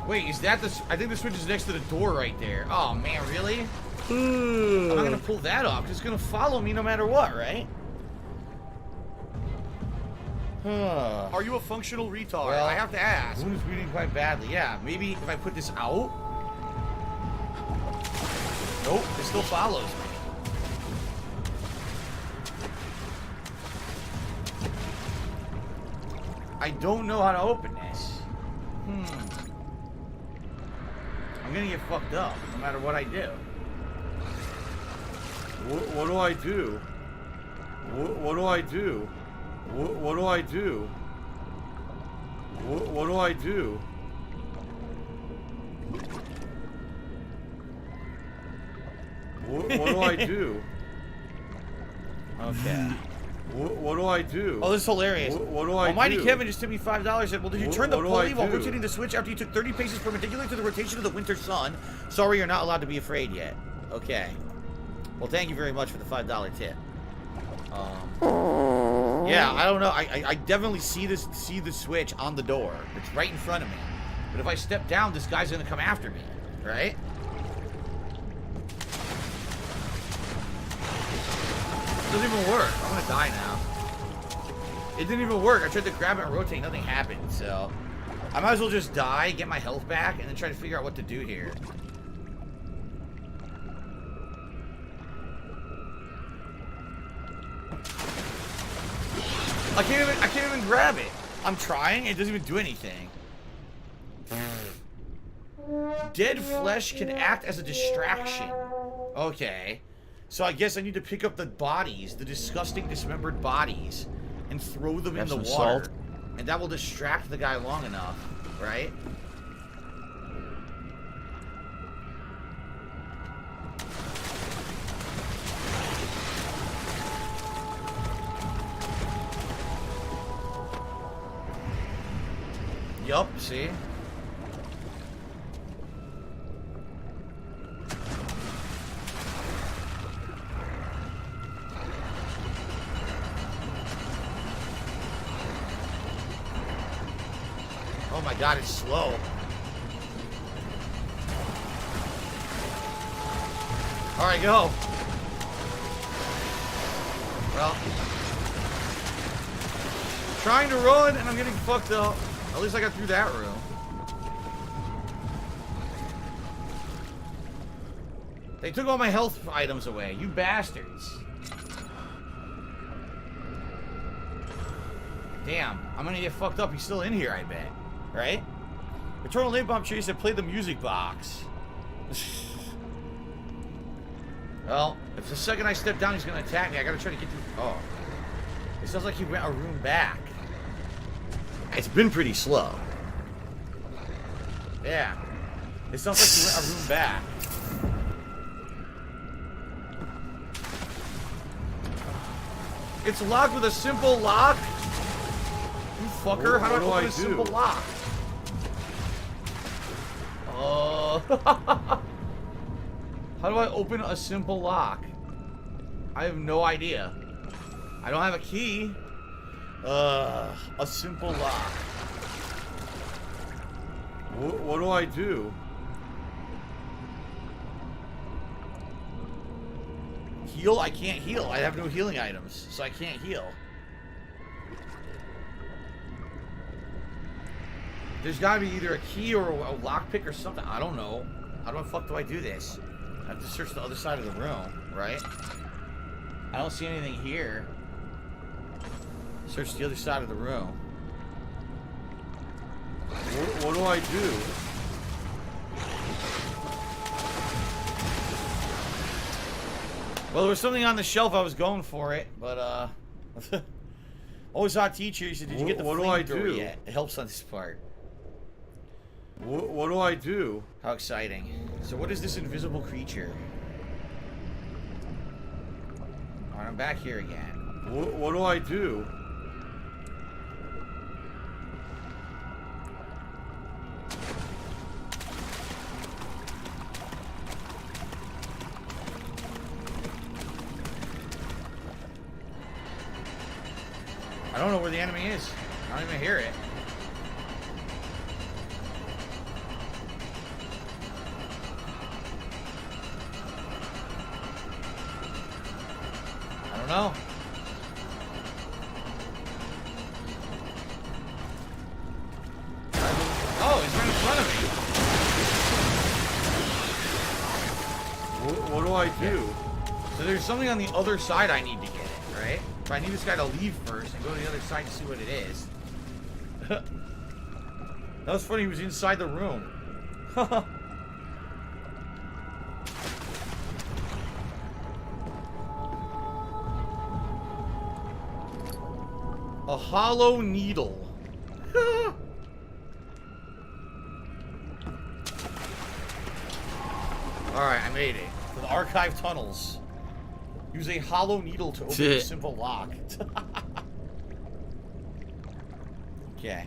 Wait, is that the... I think the switch is next to the door right there. Oh, man, really? I'm not gonna pull that off. It's gonna follow me no matter what, right? Are you a functional retard? Well, I have to ask. Wound is bleeding quite badly. Yeah, maybe if I put this out? Nope, it still follows me. I don't know how to open this. I'm gonna get fucked up no matter what I do. What do I do? What do I do? What do I do? What do I do? What do I do? Okay. What do I do? Oh, this is hilarious. What do I Almighty do? Kevin just tipped me $5. Said, well, did you turn the pulley while do? rotating the switch after you took 30 paces perpendicular to the rotation of the winter sun? Sorry, you're not allowed to be afraid yet. Okay. Well, thank you very much for the $5 tip. Yeah, I don't know. I definitely see the switch on the door. It's right in front of me. But if I step down, this guy's gonna come after me, right? It doesn't even work. I'm gonna die now. It didn't even work. I tried to grab it and rotate, nothing happened. So I might as well just die, get my health back, and then try to figure out what to do here. I can't even grab it. I'm trying, it doesn't even do anything. Dead flesh can act as a distraction. Okay. So I guess I need to pick up the bodies, the disgusting dismembered bodies, and throw them in the water. Salt. And that will distract the guy long enough, right? Yup, see? Oh my god, it's slow. Alright, go. Well. Trying to run and I'm getting fucked up. At least I got through that room. They took all my health items away, you bastards. Damn, I'm gonna get fucked up. He's still in here, I bet. Right? Eternal Name Bomb Chase said play the music box. Well, if the second I step down he's gonna attack me, I gotta try to get through. Oh. It sounds like he went a room back. It's been pretty slow. Yeah. It sounds like he went a room back. It's locked with a simple lock? You fucker, how do I open a simple lock? How do I open a simple lock? I have no idea. I don't have a key. A simple lock. What do I do? Heal? I can't heal. I have no healing items, so I can't heal. There's gotta be either a key or a lockpick or something. I don't know. How the fuck do I do this? I have to search the other side of the room, right? I don't see anything here. Search the other side of the room. What do I do? Well, there was something on the shelf. I was going for it, but always hot teacher. He said, "Did you get the flamethrower yet?" It helps on this part. What do I do? How exciting! So, what is this invisible creature? All right, I'm back here again. What do I do? I don't know where the enemy is. I don't even hear it. I don't know. Oh, he's right in front of me. What do I do? So there's something on the other side I need to get, right? But I need this guy to leave first and go to the other side to see what it is. That was funny, he was inside the room. A hollow needle. Alright, I made it. To the archive tunnels. Use a hollow needle to open a simple lock. Okay.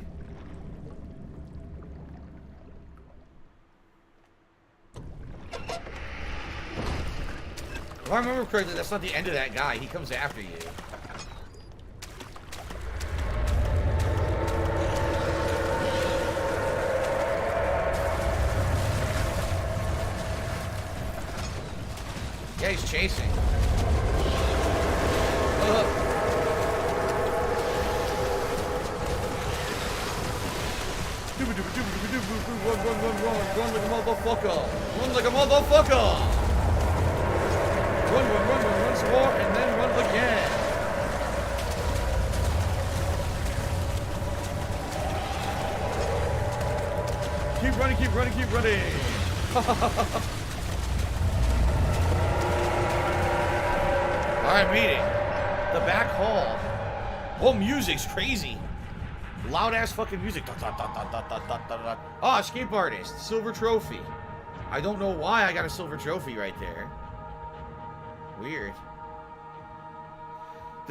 If I remember correctly, that's not the end of that guy. He comes after you. Yeah, he's chasing. Run like a motherfucker. Run like a motherfucker. Run some more, and then run again. Keep running, keep running, keep running. Alright, meeting. The back hall. Oh, music's crazy. Loud ass fucking music. Oh, escape artist. Silver trophy. I don't know why I got a silver trophy right there. Weird.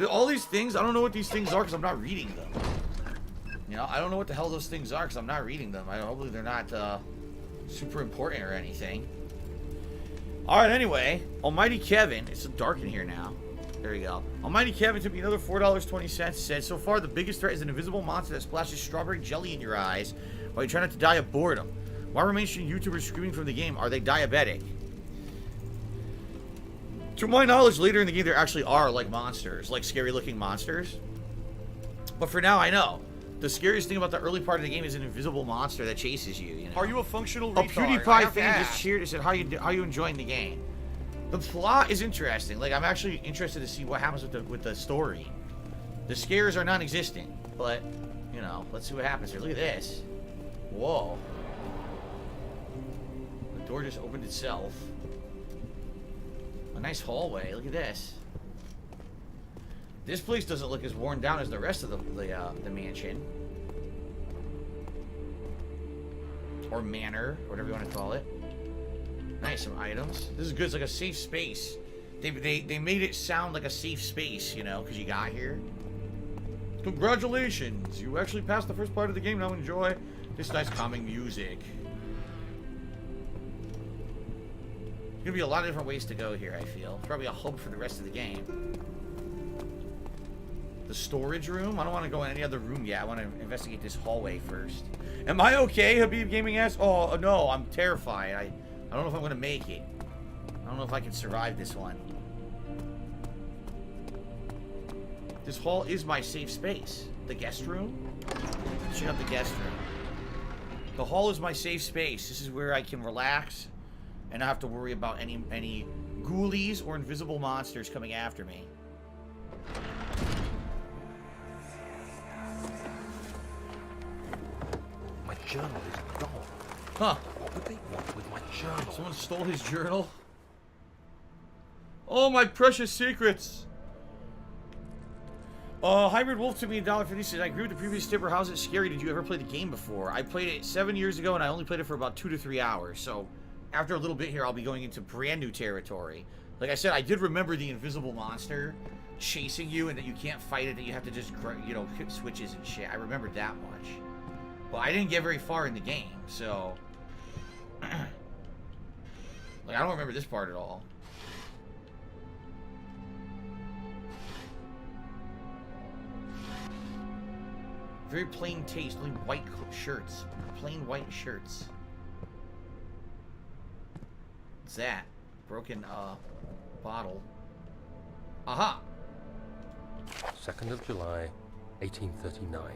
All these things, I don't know what these things are because I'm not reading them. You know, I don't know what the hell those things are because I'm not reading them. Hopefully they're not super important or anything. Alright, anyway. Almighty Kevin. It's so dark in here now. There you go. Almighty Kevin took me another $4.20. Said, so far the biggest threat is an invisible monster that splashes strawberry jelly in your eyes while you try not to die of boredom. Why were mainstream YouTubers screaming from the game? Are they diabetic? To my knowledge, later in the game there actually are like monsters, like scary looking monsters. But for now I know. The scariest thing about the early part of the game is an invisible monster that chases you, you know? Are you a functional retard? PewDiePie fan just ask. cheered and said, how you enjoying the game? The plot is interesting. Like, I'm actually interested to see what happens with the story. The scares are non-existent, but, you know, let's see what happens here. Look at this. Whoa. The door just opened itself. A nice hallway. Look at this. This place doesn't look as worn down as the rest of the mansion. Or manor, whatever you want to call it. Nice, some items. This is good. It's like a safe space. They made it sound like a safe space, you know, because you got here. Congratulations! You actually passed the first part of the game. Now enjoy this nice calming music. There's gonna be a lot of different ways to go here, I feel. Probably a hub for the rest of the game. The storage room? I don't want to go in any other room yet. I want to investigate this hallway first. Am I okay, Habib Gaming asks? Oh, no, I'm terrified. I don't know if I'm going to make it. I don't know if I can survive this one. This hall is my safe space. The guest room? Let's check out the guest room. The hall is my safe space. This is where I can relax and not have to worry about any ghoulies or invisible monsters coming after me. My journal is gone. Huh. What would they want with my journal? Someone stole his journal. Oh, my precious secrets. Hybrid Wolf took me $1.50. Says, I agree with the previous tipper. How's it scary? Did you ever play the game before? I played it 7 years ago, and I only played it for about 2 to 3 hours. So, after a little bit here, I'll be going into brand new territory. Like I said, I did remember the invisible monster chasing you, and that you can't fight it, that you have to just, you know, hit switches and shit. I remembered that much. Well, I didn't get very far in the game, so... like, I don't remember this part at all. Very plain taste, only white shirts. Plain white shirts. What's that? Broken, bottle. Aha! 2nd of July, 1839.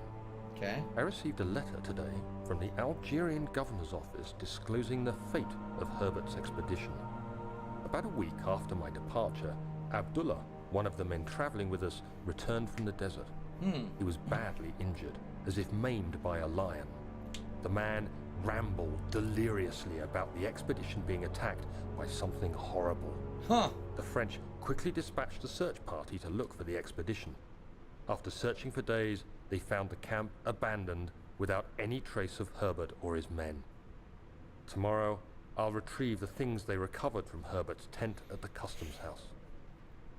Okay. I received a letter today from the Algerian governor's office disclosing the fate of Herbert's expedition. About a week after my departure, Abdullah, one of the men traveling with us, returned from the desert. He was badly injured, as if maimed by a lion. The man rambled deliriously about the expedition being attacked by something horrible. Huh. The French quickly dispatched a search party to look for the expedition. After searching for days, they found the camp abandoned without any trace of Herbert or his men. Tomorrow, I'll retrieve the things they recovered from Herbert's tent at the customs house.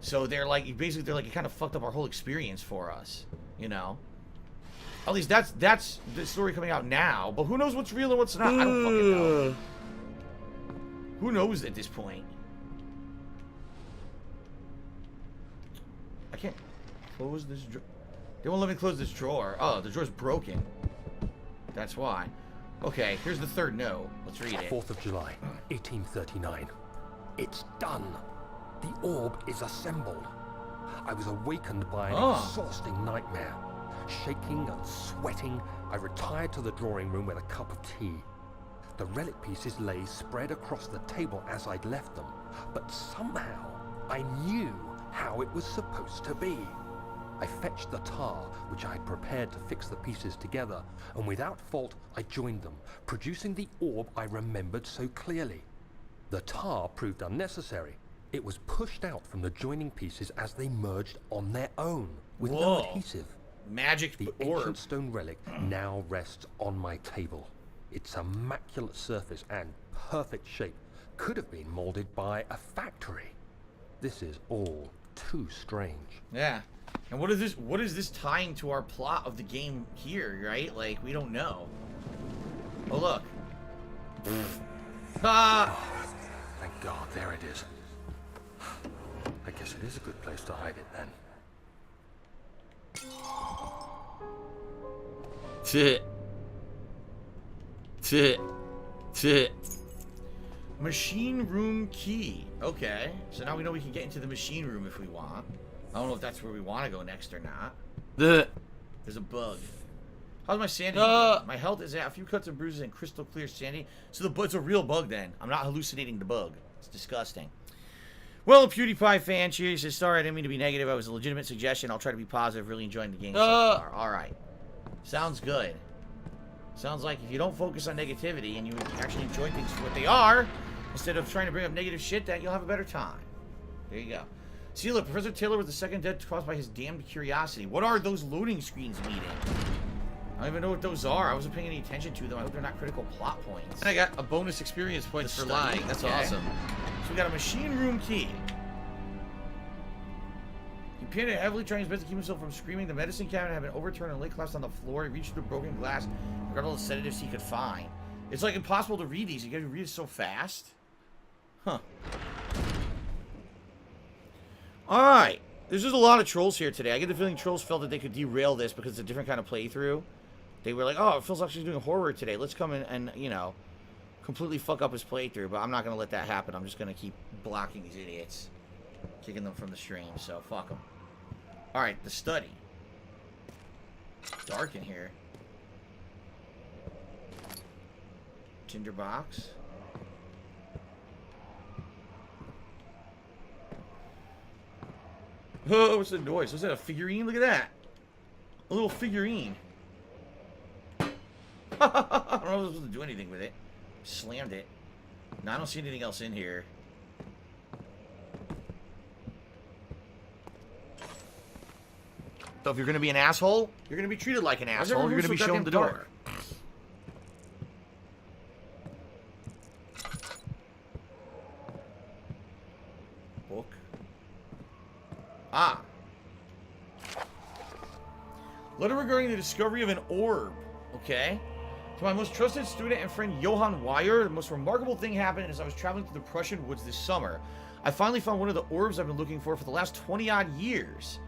So they're like, basically, they're like, you kind of fucked up our whole experience for us, you know? At least that's the story coming out now, but who knows what's real and what's not? I don't fucking know. Who knows at this point? I can't close this drawer. They won't let me close this drawer. Oh, the drawer's broken. That's why. Okay, here's the third note. Let's read it. 4th of July, 1839. It's done. The orb is assembled. I was awakened by an exhausting nightmare. Shaking and sweating, I retired to the drawing room with a cup of tea. The relic pieces lay spread across the table as I'd left them, but somehow I knew how it was supposed to be. I fetched the tar, which I had prepared to fix the pieces together, and without fault I joined them, producing the orb I remembered so clearly. The tar proved unnecessary. It was pushed out from the joining pieces as they merged on their own, with no adhesive. Magic The orb. ancient stone relic now rests on my table. Its immaculate surface and perfect shape could have been molded by a factory. This is all too strange. Yeah. And what is this tying to our plot of the game here, right? Like, we don't know. Oh, look. Thank God, there it is. I guess it is a good place to hide it then. Machine room key. Okay. So now we know we can get into the machine room if we want. I don't know if that's where we want to go next or not. There's a bug. How's my sanity? My health is at a few cuts and bruises and crystal clear sanity. So it's a real bug then. I'm not hallucinating the bug. It's disgusting. Well, a PewDiePie fan, she says, sorry, I didn't mean to be negative. I was a legitimate suggestion. I'll try to be positive. Really enjoying the game so far. All right. Sounds good. Sounds like if you don't focus on negativity and you actually enjoy things for what they are, instead of trying to bring up negative shit, that you'll have a better time. There you go. See, look, Professor Taylor was the second death caused by his damned curiosity. What are those loading screens meaning? I don't even know what those are. I wasn't paying any attention to them. I hope they're not critical plot points. And I got a bonus experience points for lying. That's awesome. So we got a machine room key. He panted heavily, trying his best to keep himself from screaming. The medicine cabinet had been overturned and lay collapsed on the floor. He reached through the broken glass and grabbed all the sedatives he could find. It's like impossible to read these. You gotta read it so fast. Huh. Alright. There's just a lot of trolls here today. I get the feeling trolls felt that they could derail this because it's a different kind of playthrough. They were like, oh, Phil's actually doing horror today. Let's come in and, you know, completely fuck up his playthrough. But I'm not going to let that happen. I'm just going to keep blocking these idiots. Kicking them from the stream. So, fuck them. Alright, the study. It's dark in here. Tinderbox. Oh, what's the noise? What's that, a figurine? Look at that. A little figurine. I don't know if I was supposed to do anything with it. Slammed it. No, I don't see anything else in here. So if you're going to be an asshole, you're going to be treated like an asshole. You're going to be shown the door. Book. Ah. Letter regarding the discovery of an orb. Okay. To my most trusted student and friend Johann Weyer, the most remarkable thing happened as I was traveling through the Prussian woods this summer. I finally found one of the orbs I've been looking for the last 20-odd years.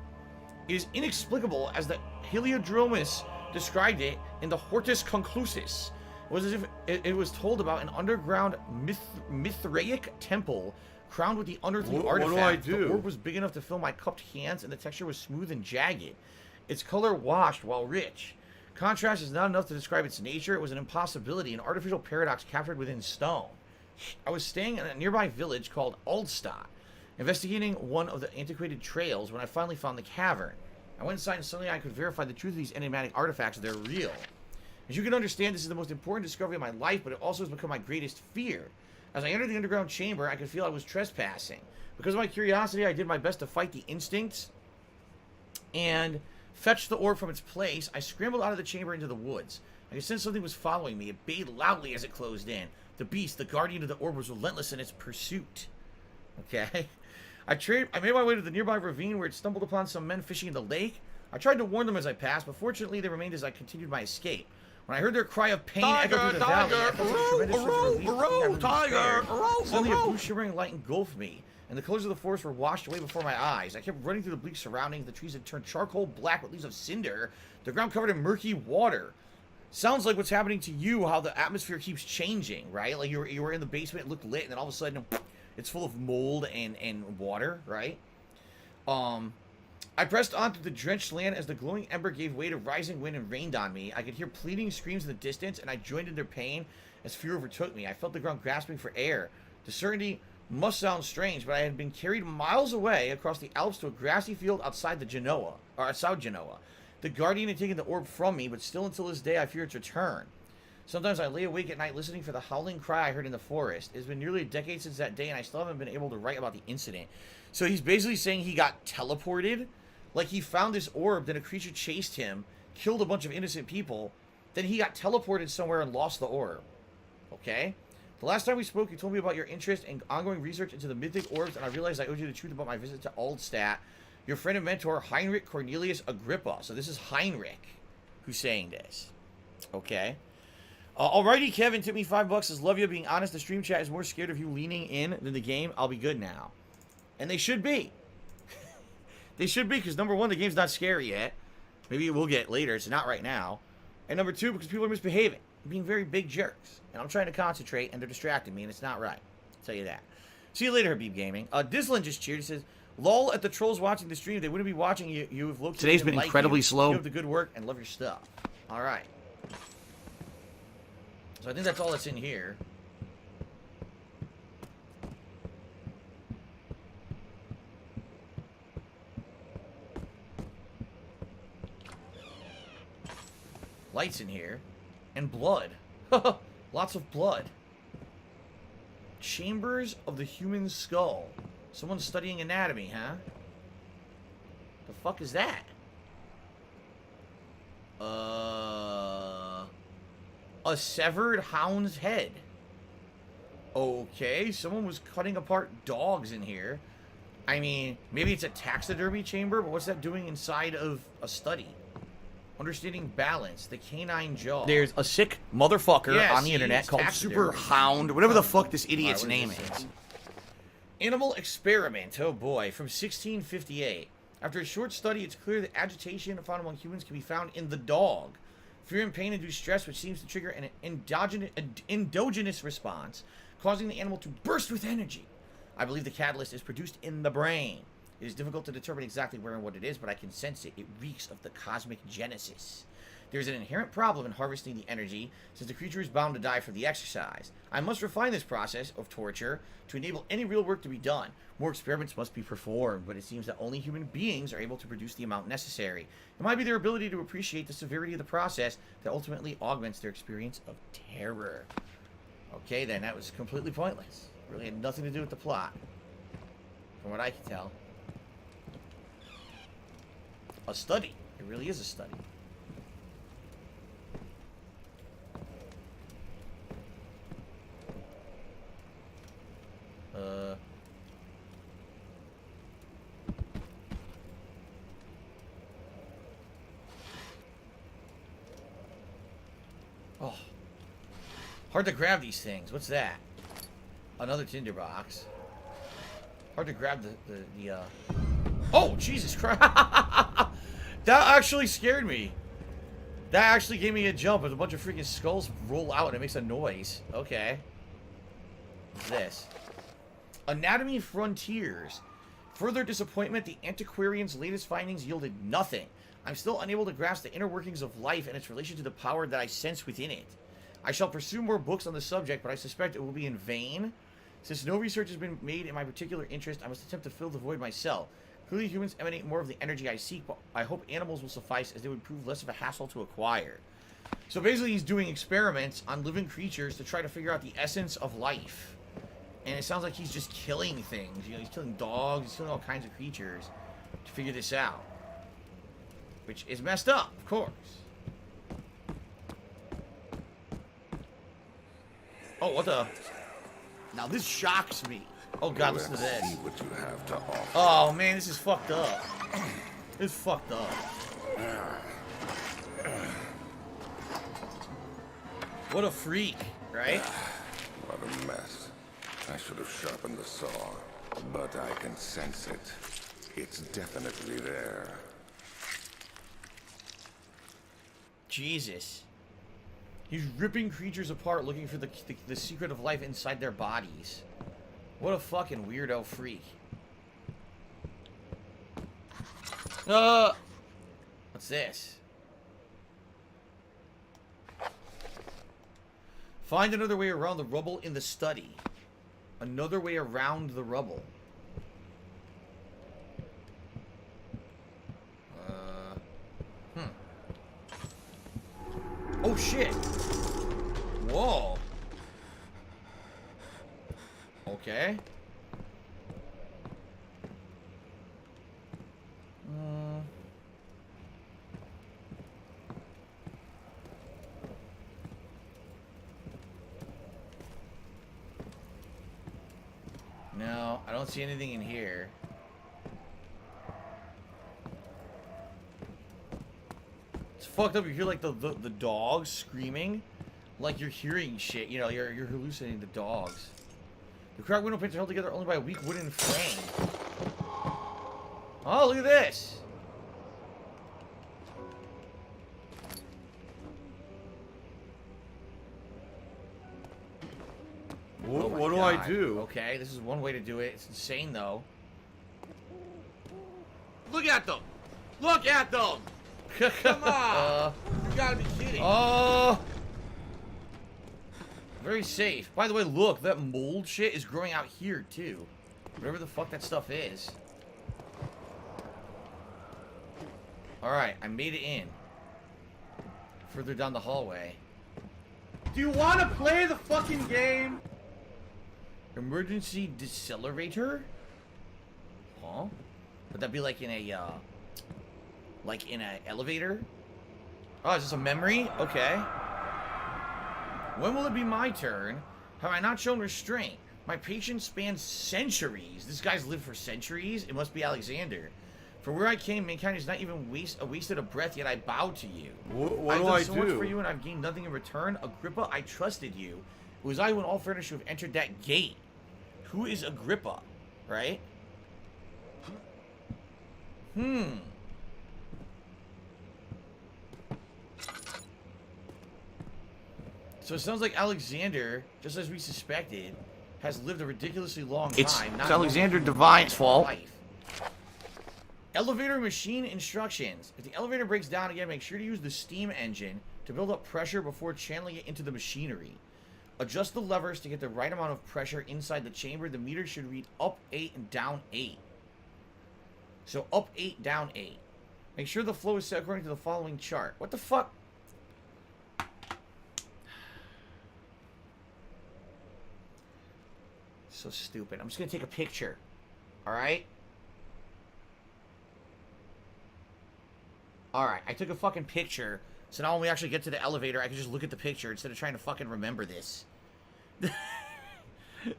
It is inexplicable as the Heliodromus described it in the Hortus Conclusus. It was as if it was told about an underground Mithraic temple crowned with the unearthly artifact. What do I do? The orb was big enough to fill my cupped hands, and the texture was smooth and jagged. Its color washed while rich. Contrast is not enough to describe its nature. It was an impossibility, an artificial paradox captured within stone. I was staying in a nearby village called Aldstadt, investigating one of the antiquated trails when I finally found the cavern. I went inside and suddenly I could verify the truth of these enigmatic artifacts. They're real. As you can understand, this is the most important discovery of my life, but it also has become my greatest fear. As I entered the underground chamber, I could feel I was trespassing. Because of my curiosity, I did my best to fight the instincts and fetch the orb from its place. I scrambled out of the chamber into the woods. I could sense something was following me. It bayed loudly as it closed in. The beast, the guardian of the orb, was relentless in its pursuit. Okay? I made my way to the nearby ravine where it stumbled upon some men fishing in the lake. I tried to warn them as I passed, but fortunately they remained as I continued my escape. When I heard their cry of pain echo through the valley, I felt a tremendous relief. Suddenly a blue shimmering light engulfed me, and the colors of the forest were washed away before my eyes. I kept running through the bleak surroundings. The trees had turned charcoal black with leaves of cinder. The ground covered in murky water. Sounds like what's happening to you, how the atmosphere keeps changing, right? Like you were in the basement, it looked lit, and then all of a sudden, it's full of mold and water, right? I pressed on through the drenched land as the glowing ember gave way to rising wind and rained on me. I could hear pleading screams in the distance, and I joined in their pain as fear overtook me. I felt the ground grasping for air. The certainty must sound strange, but I had been carried miles away across the Alps to a grassy field outside Genoa. The Guardian had taken the orb from me, but still until this day I fear its return. Sometimes I lay awake at night listening for the howling cry I heard in the forest. It's been nearly a decade since that day, and I still haven't been able to write about the incident. So he's basically saying he got teleported. Like, he found this orb, then a creature chased him, killed a bunch of innocent people, then he got teleported somewhere and lost the orb. Okay? The last time we spoke, you told me about your interest and ongoing research into the mythic orbs, and I realized I owed you the truth about my visit to Aldstadt. Your friend and mentor, Heinrich Cornelius Agrippa. So this is Heinrich who's saying this. Okay? Alrighty, Kevin, tip me $5. Says, love you. Being honest, the stream chat is more scared of you leaning in than the game. I'll be good now. And they should be. They should be, because number one, the game's not scary yet. Maybe it will get later. It's not right now. And number two, because people are misbehaving. Being very big jerks. And I'm trying to concentrate, and they're distracting me, and it's not right. I'll tell you that. See you later, Habib Gaming. Dislin just cheered. He says, lol at the trolls watching the stream. They wouldn't be watching you. You've looked. Today's been incredibly slow. You have the good work and love your stuff. All right. So I think that's all that's in here. Lights in here. And blood. Lots of blood. Chambers of the human skull. Someone's studying anatomy, huh? The fuck is that? A severed hound's head. Okay, someone was cutting apart dogs in here. I mean, maybe it's a taxidermy chamber, but what's that doing inside of a study? Understanding balance, the canine jaw. There's a sick motherfucker on the internet called Super Hound, whatever the fuck this idiot's name is. Animal experiment, oh boy, from 1658. After a short study, it's clear that agitation found among humans can be found in the dog. Fear and pain induce stress, which seems to trigger an endogenous response, causing the animal to burst with energy. I believe the catalyst is produced in the brain. It is difficult to determine exactly where and what it is, but I can sense it. It reeks of the cosmic genesis. There's an inherent problem in harvesting the energy, since the creature is bound to die for the exercise. I must refine this process of torture to enable any real work to be done. More experiments must be performed, but it seems that only human beings are able to produce the amount necessary. It might be their ability to appreciate the severity of the process that ultimately augments their experience of terror. Okay, then, that was completely pointless. Really had nothing to do with the plot, from what I can tell. A study. It really is a study. Oh. Hard to grab these things. What's that? Another tinderbox. Hard to grab the Oh, Jesus Christ. That actually scared me. That actually gave me a jump as a bunch of freaking skulls roll out and it makes a noise. Okay. What's this? Anatomy Frontiers. Further disappointment, the antiquarian's latest findings yielded nothing. I'm still unable to grasp the inner workings of life and its relation to the power that I sense within it. I shall pursue more books on the subject, but I suspect it will be in vain. Since no research has been made in my particular interest, I must attempt to fill the void myself. Clearly, humans emanate more of the energy I seek, but I hope animals will suffice, as they would prove less of a hassle to acquire. So basically, he's doing experiments on living creatures to try to figure out the essence of life. And it sounds like he's just killing things. You know, he's killing dogs, he's killing all kinds of creatures to figure this out. Which is messed up, of course. Oh, what the? Now this shocks me. Oh god, listen to this. See what you have to offer. Oh man, this is fucked up. This is fucked up. What a freak, right? What a mess. I should have sharpened the saw, but I can sense it. It's definitely there. Jesus. He's ripping creatures apart looking for the secret of life inside their bodies. What a fucking weirdo freak. What's this? Find another way around the rubble in the study. Another way around the rubble. Oh shit! Whoa! Okay. No, I don't see anything in here. It's fucked up. You hear like the dogs screaming, like you're hearing shit. You know, you're hallucinating the dogs. The cracked window panes are held together only by a weak wooden frame. Oh, look at this! What do I do? Okay, this is one way to do it. It's insane, though. Look at them! Look at them! Come on! You gotta be kidding. Oh! Very safe. By the way, look, that mold shit is growing out here, too. Whatever the fuck that stuff is. Alright, I made it in. Further down the hallway. Do you want to play the fucking game? Emergency decelerator? Huh? Would that be like in a, like in an elevator? Oh, is this a memory? Okay. When will it be my turn? Have I not shown restraint? My patience spans centuries. This guy's lived for centuries? It must be Alexander. For where I came, mankind is not even wasted a breath, yet I bow to you. What I've do done I so do? much for you, and I've gained nothing in return. Agrippa, I trusted you. It was I who in all fairness should have entered that gate. Who is Agrippa? Right? So it sounds like Alexander, just as we suspected, has lived a ridiculously long time. It's Alexander Divine's fault. Life. Elevator machine instructions. If the elevator breaks down again, make sure to use the steam engine to build up pressure before channeling it into the machinery. Adjust the levers to get the right amount of pressure inside the chamber. The meter should read up 8 and down 8. So up 8, down 8. Make sure the flow is set according to the following chart. What the fuck? So stupid. I'm just going to take a picture. Alright? Alright, I took a fucking picture. So now when we actually get to the elevator, I can just look at the picture instead of trying to fucking remember this.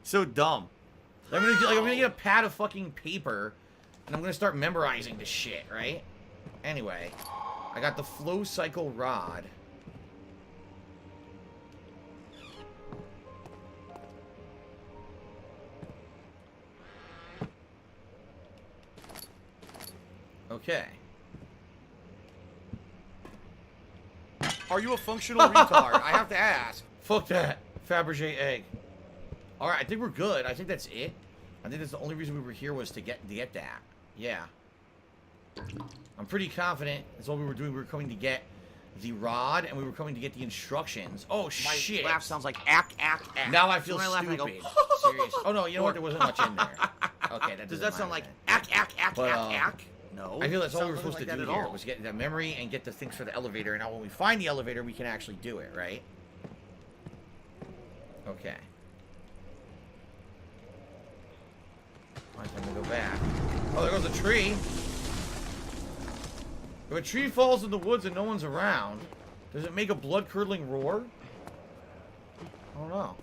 So dumb. I'm gonna get a pad of fucking paper, and I'm gonna start memorizing this shit, right? Anyway, I got the flow cycle rod. Okay. Are you a functional retard? I have to ask. Fuck that. Fabergé egg. Alright, I think we're good. I think that's it. I think that's the only reason we were here was to get that. Yeah. I'm pretty confident that's what we were doing. We were coming to get the rod, and we were coming to get the instructions. Oh, shit. My laugh sounds like ack. Now I feel So when I laugh, I stupid. go, Serious. Oh, no, you know what? There wasn't much in there. Okay, that Does doesn't that sound matter like then. ack? No. I feel that's all we were Sounds supposed to like do that at here, all. was get that memory and get the things for the elevator. And now when we find the elevator, we can actually do it, right? Okay. Alright, I'm gonna go back. Oh, there goes a tree. If a tree falls in the woods and no one's around, does it make a blood-curdling roar? I don't know.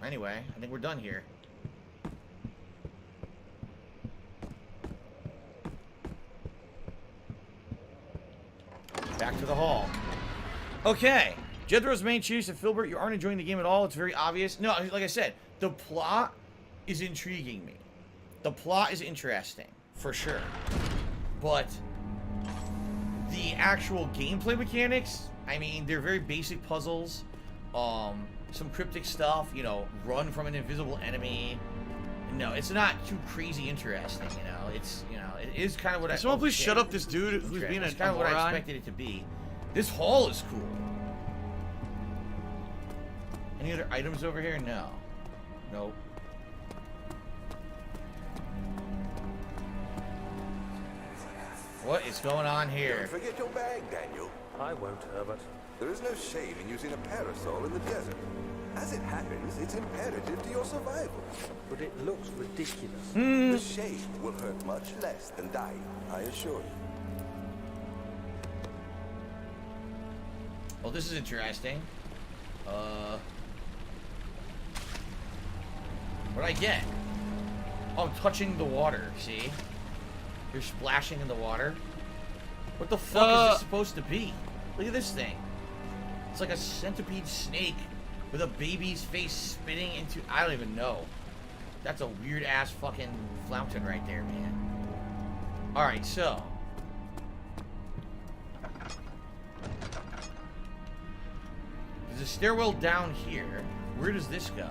Anyway, I think we're done here. Back to the hall. Okay. Jethro's main chief said, Filbert, you aren't enjoying the game at all. It's very obvious. No, like I said, the plot is intriguing me. The plot is interesting, for sure. But the actual gameplay mechanics, I mean, they're very basic puzzles. Some cryptic stuff, you know, run from an invisible enemy. No, it's not too crazy interesting, you know. It's, you know, it is kind of what Someone please shut up this dude who's being it's kind of what I expected it to be. This hall is cool. Any other items over here? No. Nope. What is going on here? Don't forget your bag, Daniel. I won't, Herbert. There is no shame in using a parasol in the desert. As it happens, it's imperative to your survival. But it looks ridiculous. The shade will hurt much less than dying, I assure you. Well, this is interesting. What'd I get? Oh, I'm touching the water, see? You're splashing in the water. What the fuck is this supposed to be? Look at this thing. It's like a centipede snake with a baby's face spitting into... I don't even know. That's a weird-ass fucking fountain right there, man. Alright, so... there's a stairwell down here. Where does this go?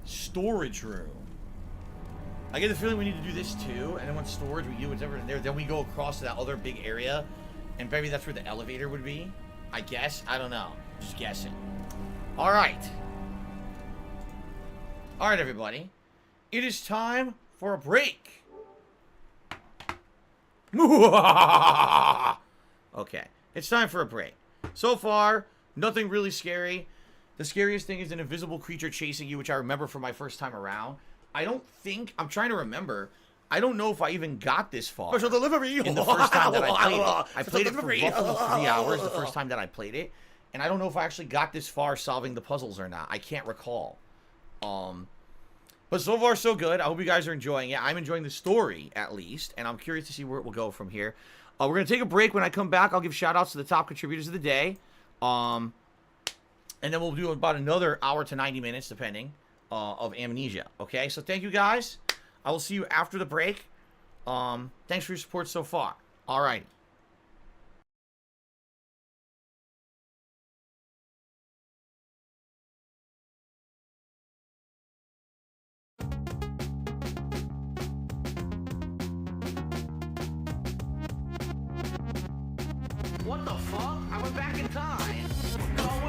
Storage room. I get the feeling we need to do this too, and then once storage, we do whatever in there, then we go across to that other big area, and maybe that's where the elevator would be. I guess. I don't know. Just guessing. Alright. Alright, everybody. It is time for a break. Okay. It's time for a break. So far, nothing really scary. The scariest thing is an invisible creature chasing you, which I remember from my first time around. I don't think... I'm trying to remember. I don't know if I even got this far. Special delivery! In the first time that I played it. I played it for roughly 3 hours the first time that I played it. And I don't know if I actually got this far solving the puzzles or not. I can't recall. But so far, so good. I hope you guys are enjoying it. I'm enjoying the story, at least. And I'm curious to see where it will go from here. We're going to take a break. When I come back, I'll give shout-outs to the top contributors of the day. And then we'll do about another hour to 90 minutes, depending, of Amnesia. Okay? So thank you, guys. I will see you after the break. Thanks for your support so far. All right. What the fuck? I went back in time. No.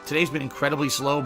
Today's been incredibly slow.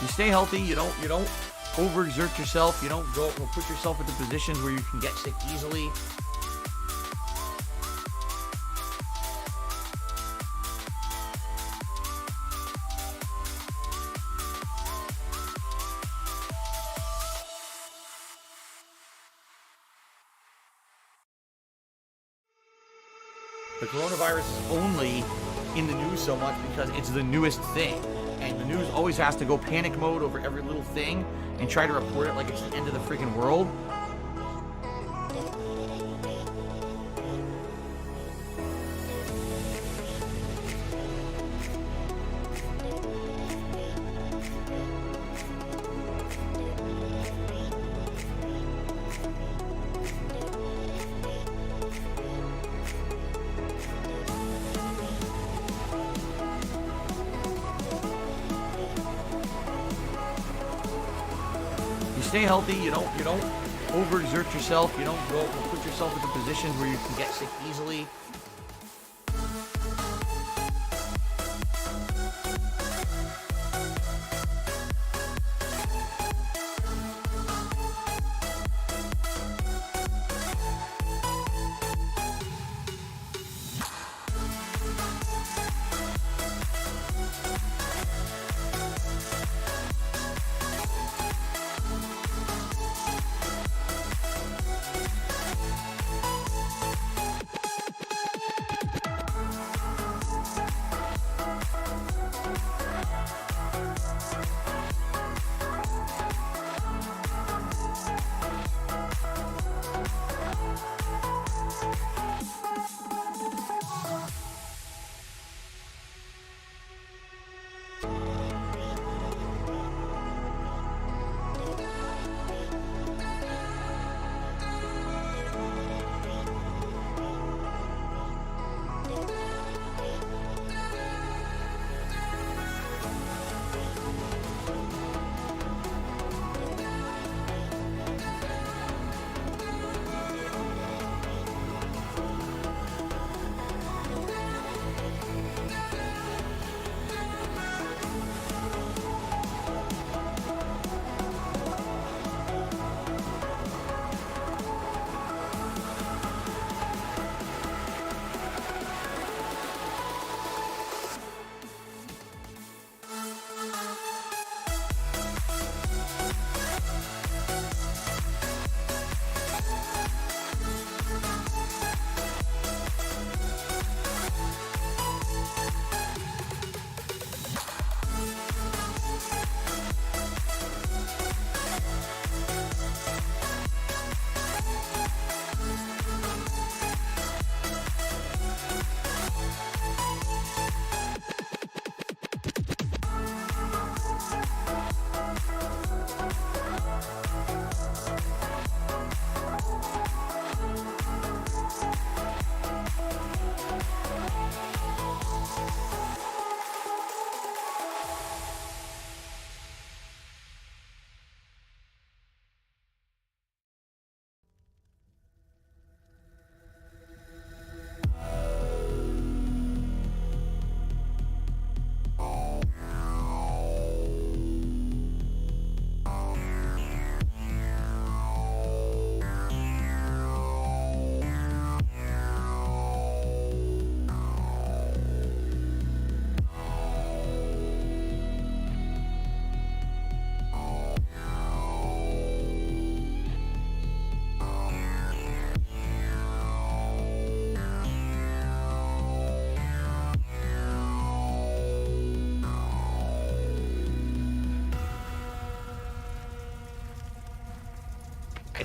You stay healthy. You don't overexert yourself. You don't put yourself into positions where you can get sick easily. The coronavirus is only in the news so much because it's the newest thing. And the news always has to go panic mode over every little thing and try to report it like it's the end of the freaking world. Stay healthy. You don't overexert yourself. You don't put yourself into positions where you can get sick easily.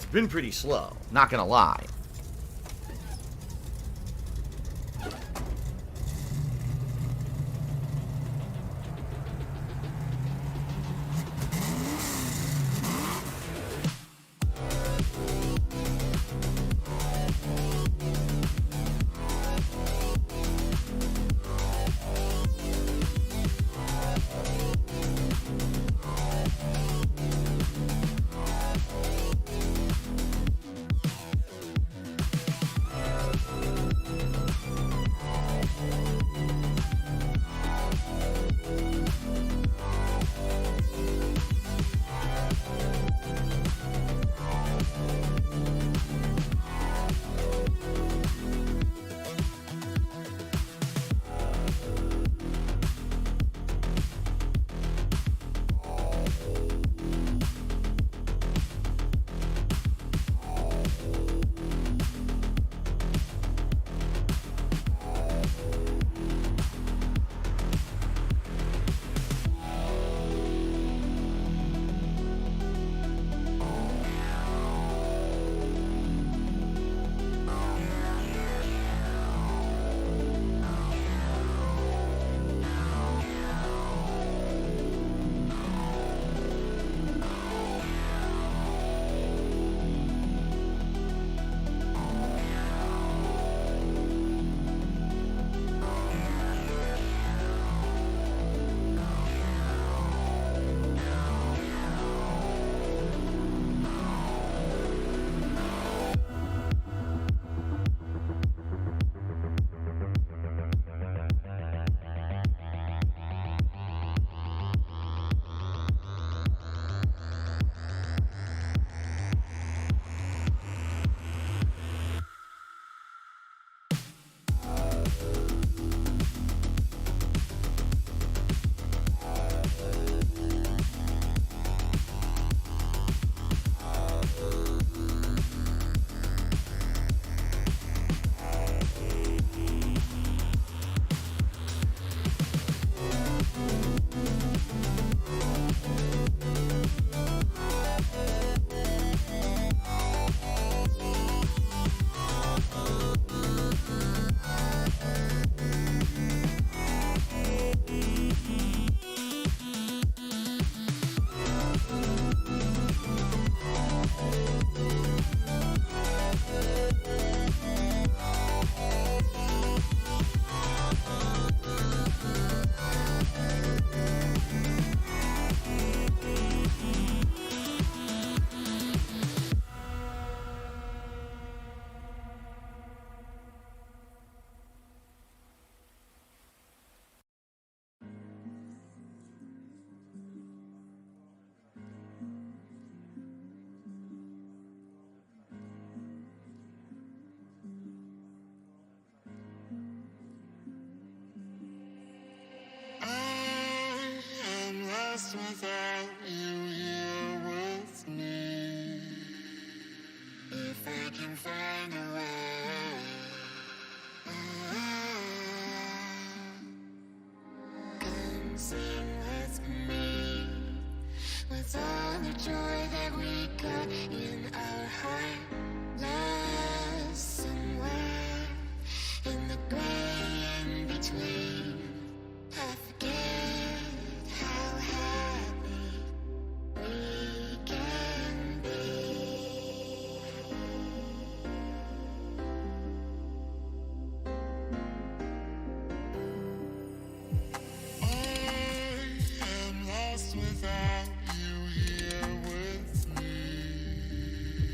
It's been pretty slow, not gonna lie. lost without you here with me. If I can find a way, come sing with me. With all the joy that we got in our heart, lost somewhere in the gray in between. I forget how happy we can be. I am lost without you here with me.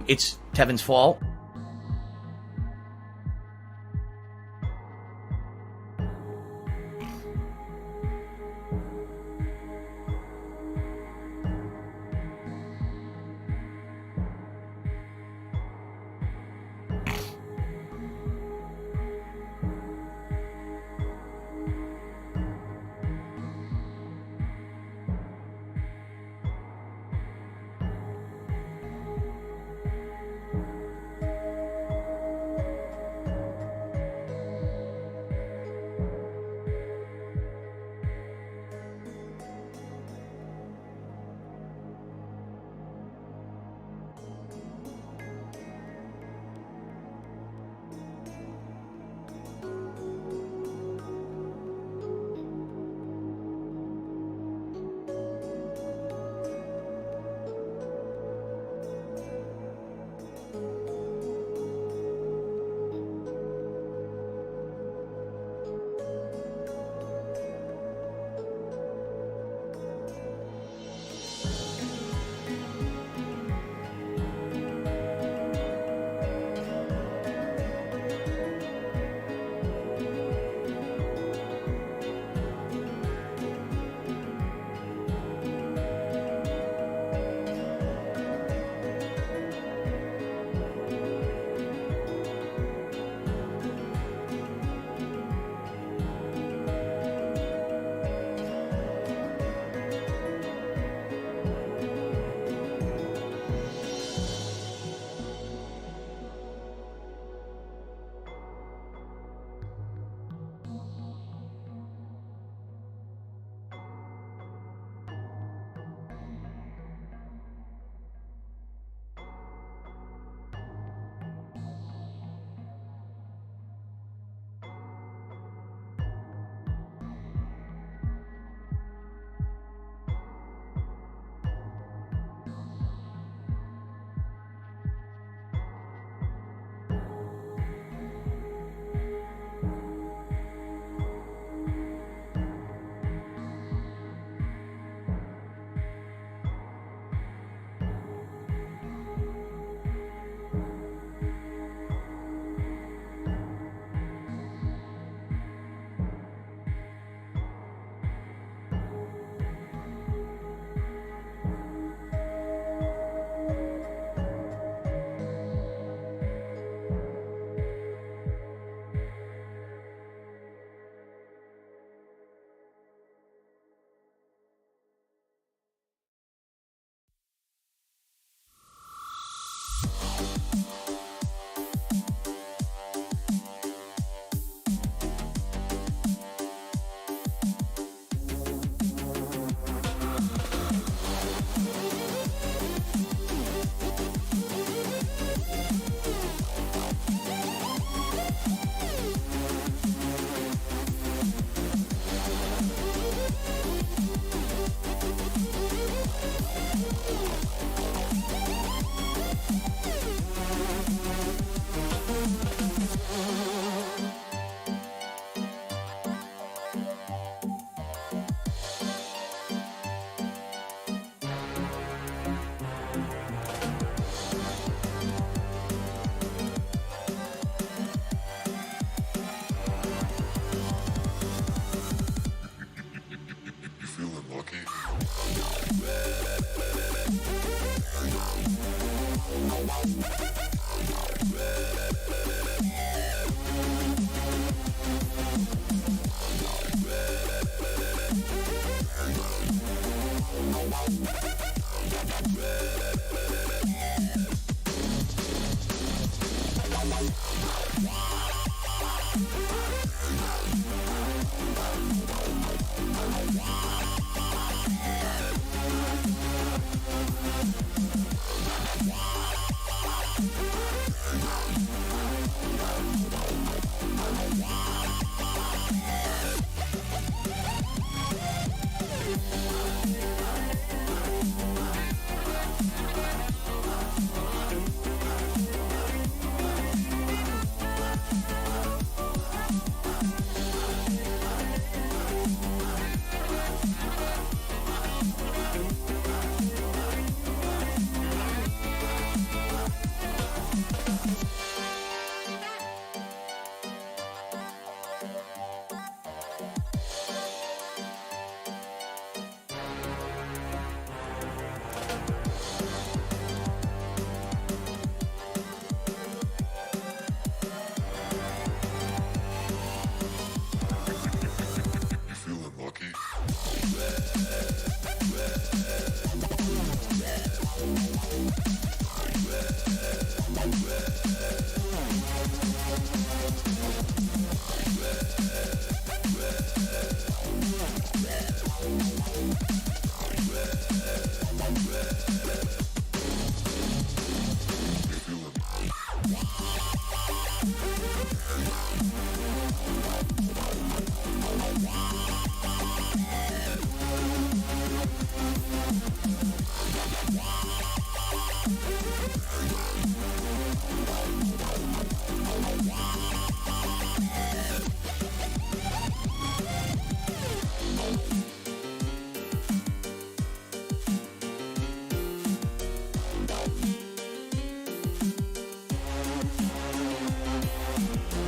it's Tevin's fault.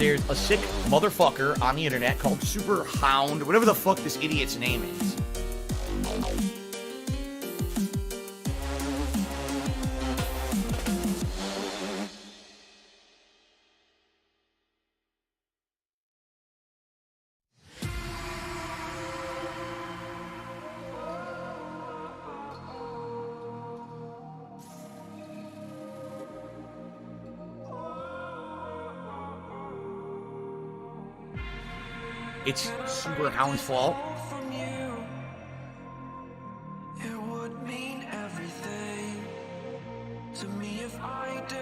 there's a sick motherfucker on the internet called Super Hound, whatever the fuck this idiot's name is. It's Super Hound's fault. It would mean everything to me if I do.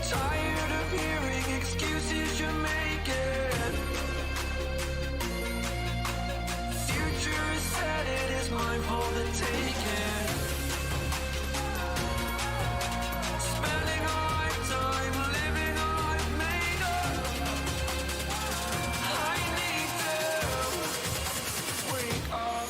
Tired of hearing excuses you're making. Future is set, it is mine for the taking. Spending all my time living I've made up. I need to wake up.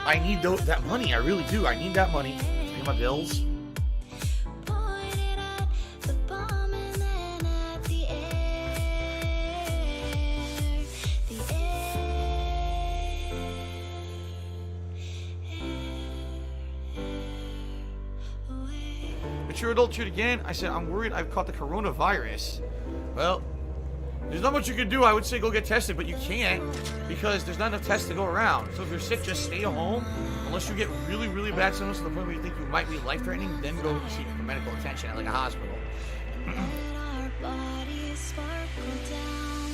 I need that money. I really do. I need that money to pay my bills. Pointed at the bomb and then at the air. The Mature adult treat again. I said, I'm worried I've caught the coronavirus. Well, there's not much you can do. I would say go get tested, but you can't because there's not enough tests to go around. So if you're sick, just stay home. Unless you get really, really bad symptoms to the point where you think you might be life-threatening, then go seek medical attention at like a hospital. let our bodies sparkle down.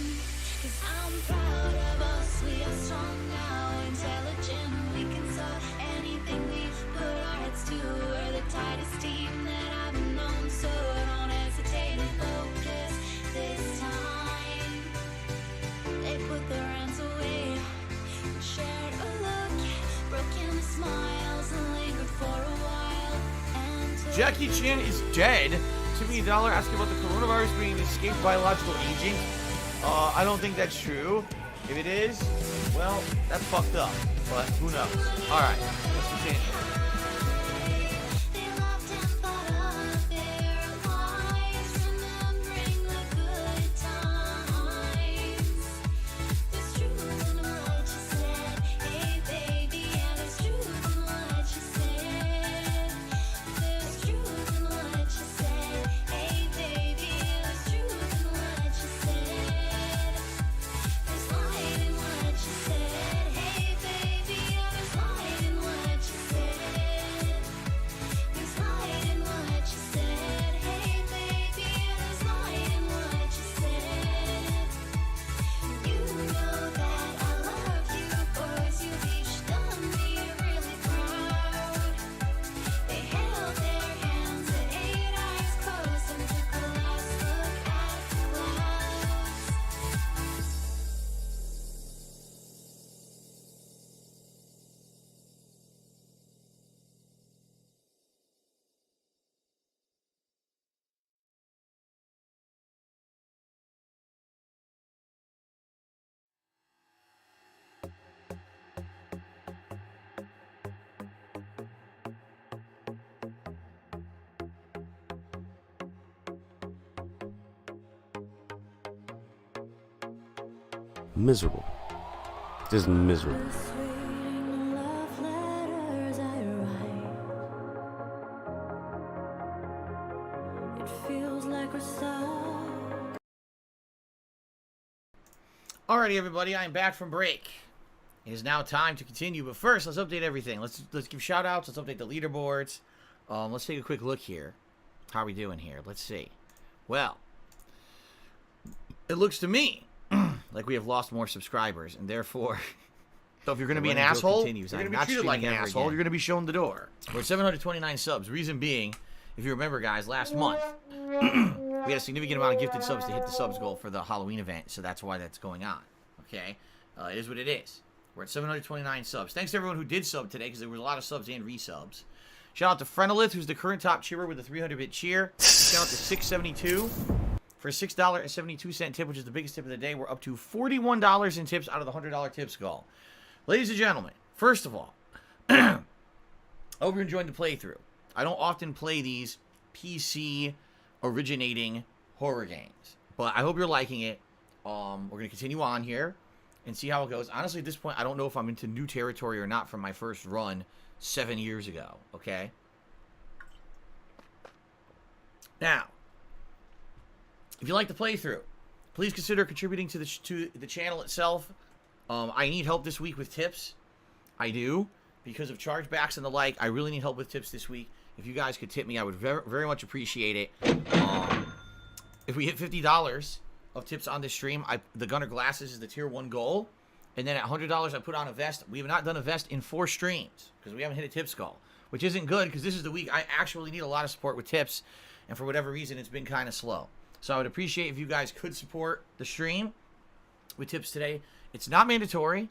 'Cause I'm proud of us. We are strong now, intelligent. We can solve anything we put our heads to. We're the tightest team that I've known, so don't hesitate and focus this time. They put their hands away, shared a look, broken smiles, and lingered for a while. And Jackie Chan is dead. $2 million asking about the coronavirus being an escaped biological agent. I don't think that's true. If it is, well, that's fucked up. But who knows? All right, let's continue. they laughed and thought of their lives, remembering the good times. There's truth in what you said, hey baby, yeah, there's truth in what you said. There's truth in what you said, hey baby, yeah, there's truth in what you said. There's light in what you said, hey baby, yeah, there's light in what you said. There's light in what you said, hey baby, yeah, there's light in what you said. You know that I love you, boys, you've each done me really proud. They held their hands and ate eyes closed and took a last look at the clouds. Miserable. Just miserable. This reading love letters I write. It feels like we're stuck. Alrighty, everybody, I'm back from break. It is now time to continue, but first, let's update everything. Let's give shout-outs. Let's update the leaderboards. Let's take a quick look here. How are we doing here? Let's see. Well, it looks to me like we have lost more subscribers, and therefore, so if you're going to be an asshole, you're going to be treated like an asshole. You're going to be shown the door. We're at 729 subs. Reason being, if you remember, guys, last month we had a significant amount of gifted subs to hit the subs goal for the Halloween event, so that's why that's going on. Okay, it is what it is. We're at 729 subs. Thanks to everyone who did sub today, because there was a lot of subs and resubs. Shout out to Frenolith, who's the current top cheerer with a 300-bit cheer. Shout out to 672 for a $6.72 tip, which is the biggest tip of the day. We're up to $41 in tips out of the $100 tips goal. Ladies and gentlemen, first of all, I hope you're enjoying the playthrough. I don't often play these PC originating horror games, but I hope you're liking it. We're going to continue on here and see how it goes. Honestly, at this point, I don't know if I'm into new territory or not from my first run 7 years ago, okay? Now, if you like the playthrough, please consider contributing to the channel itself. I need help this week with tips. I do. Because of chargebacks and the like, I really need help with tips this week. If you guys could tip me, I would very, very much appreciate it. If we hit $50 of tips on this stream, the Gunner Glasses is the tier 1 goal. And then at $100, I put on a vest. We have not done a vest in 4 streams because we haven't hit a tips goal, which isn't good because this is the week I actually need a lot of support with tips. And for whatever reason, it's been kind of slow. So I would appreciate if you guys could support the stream with tips today. It's not mandatory.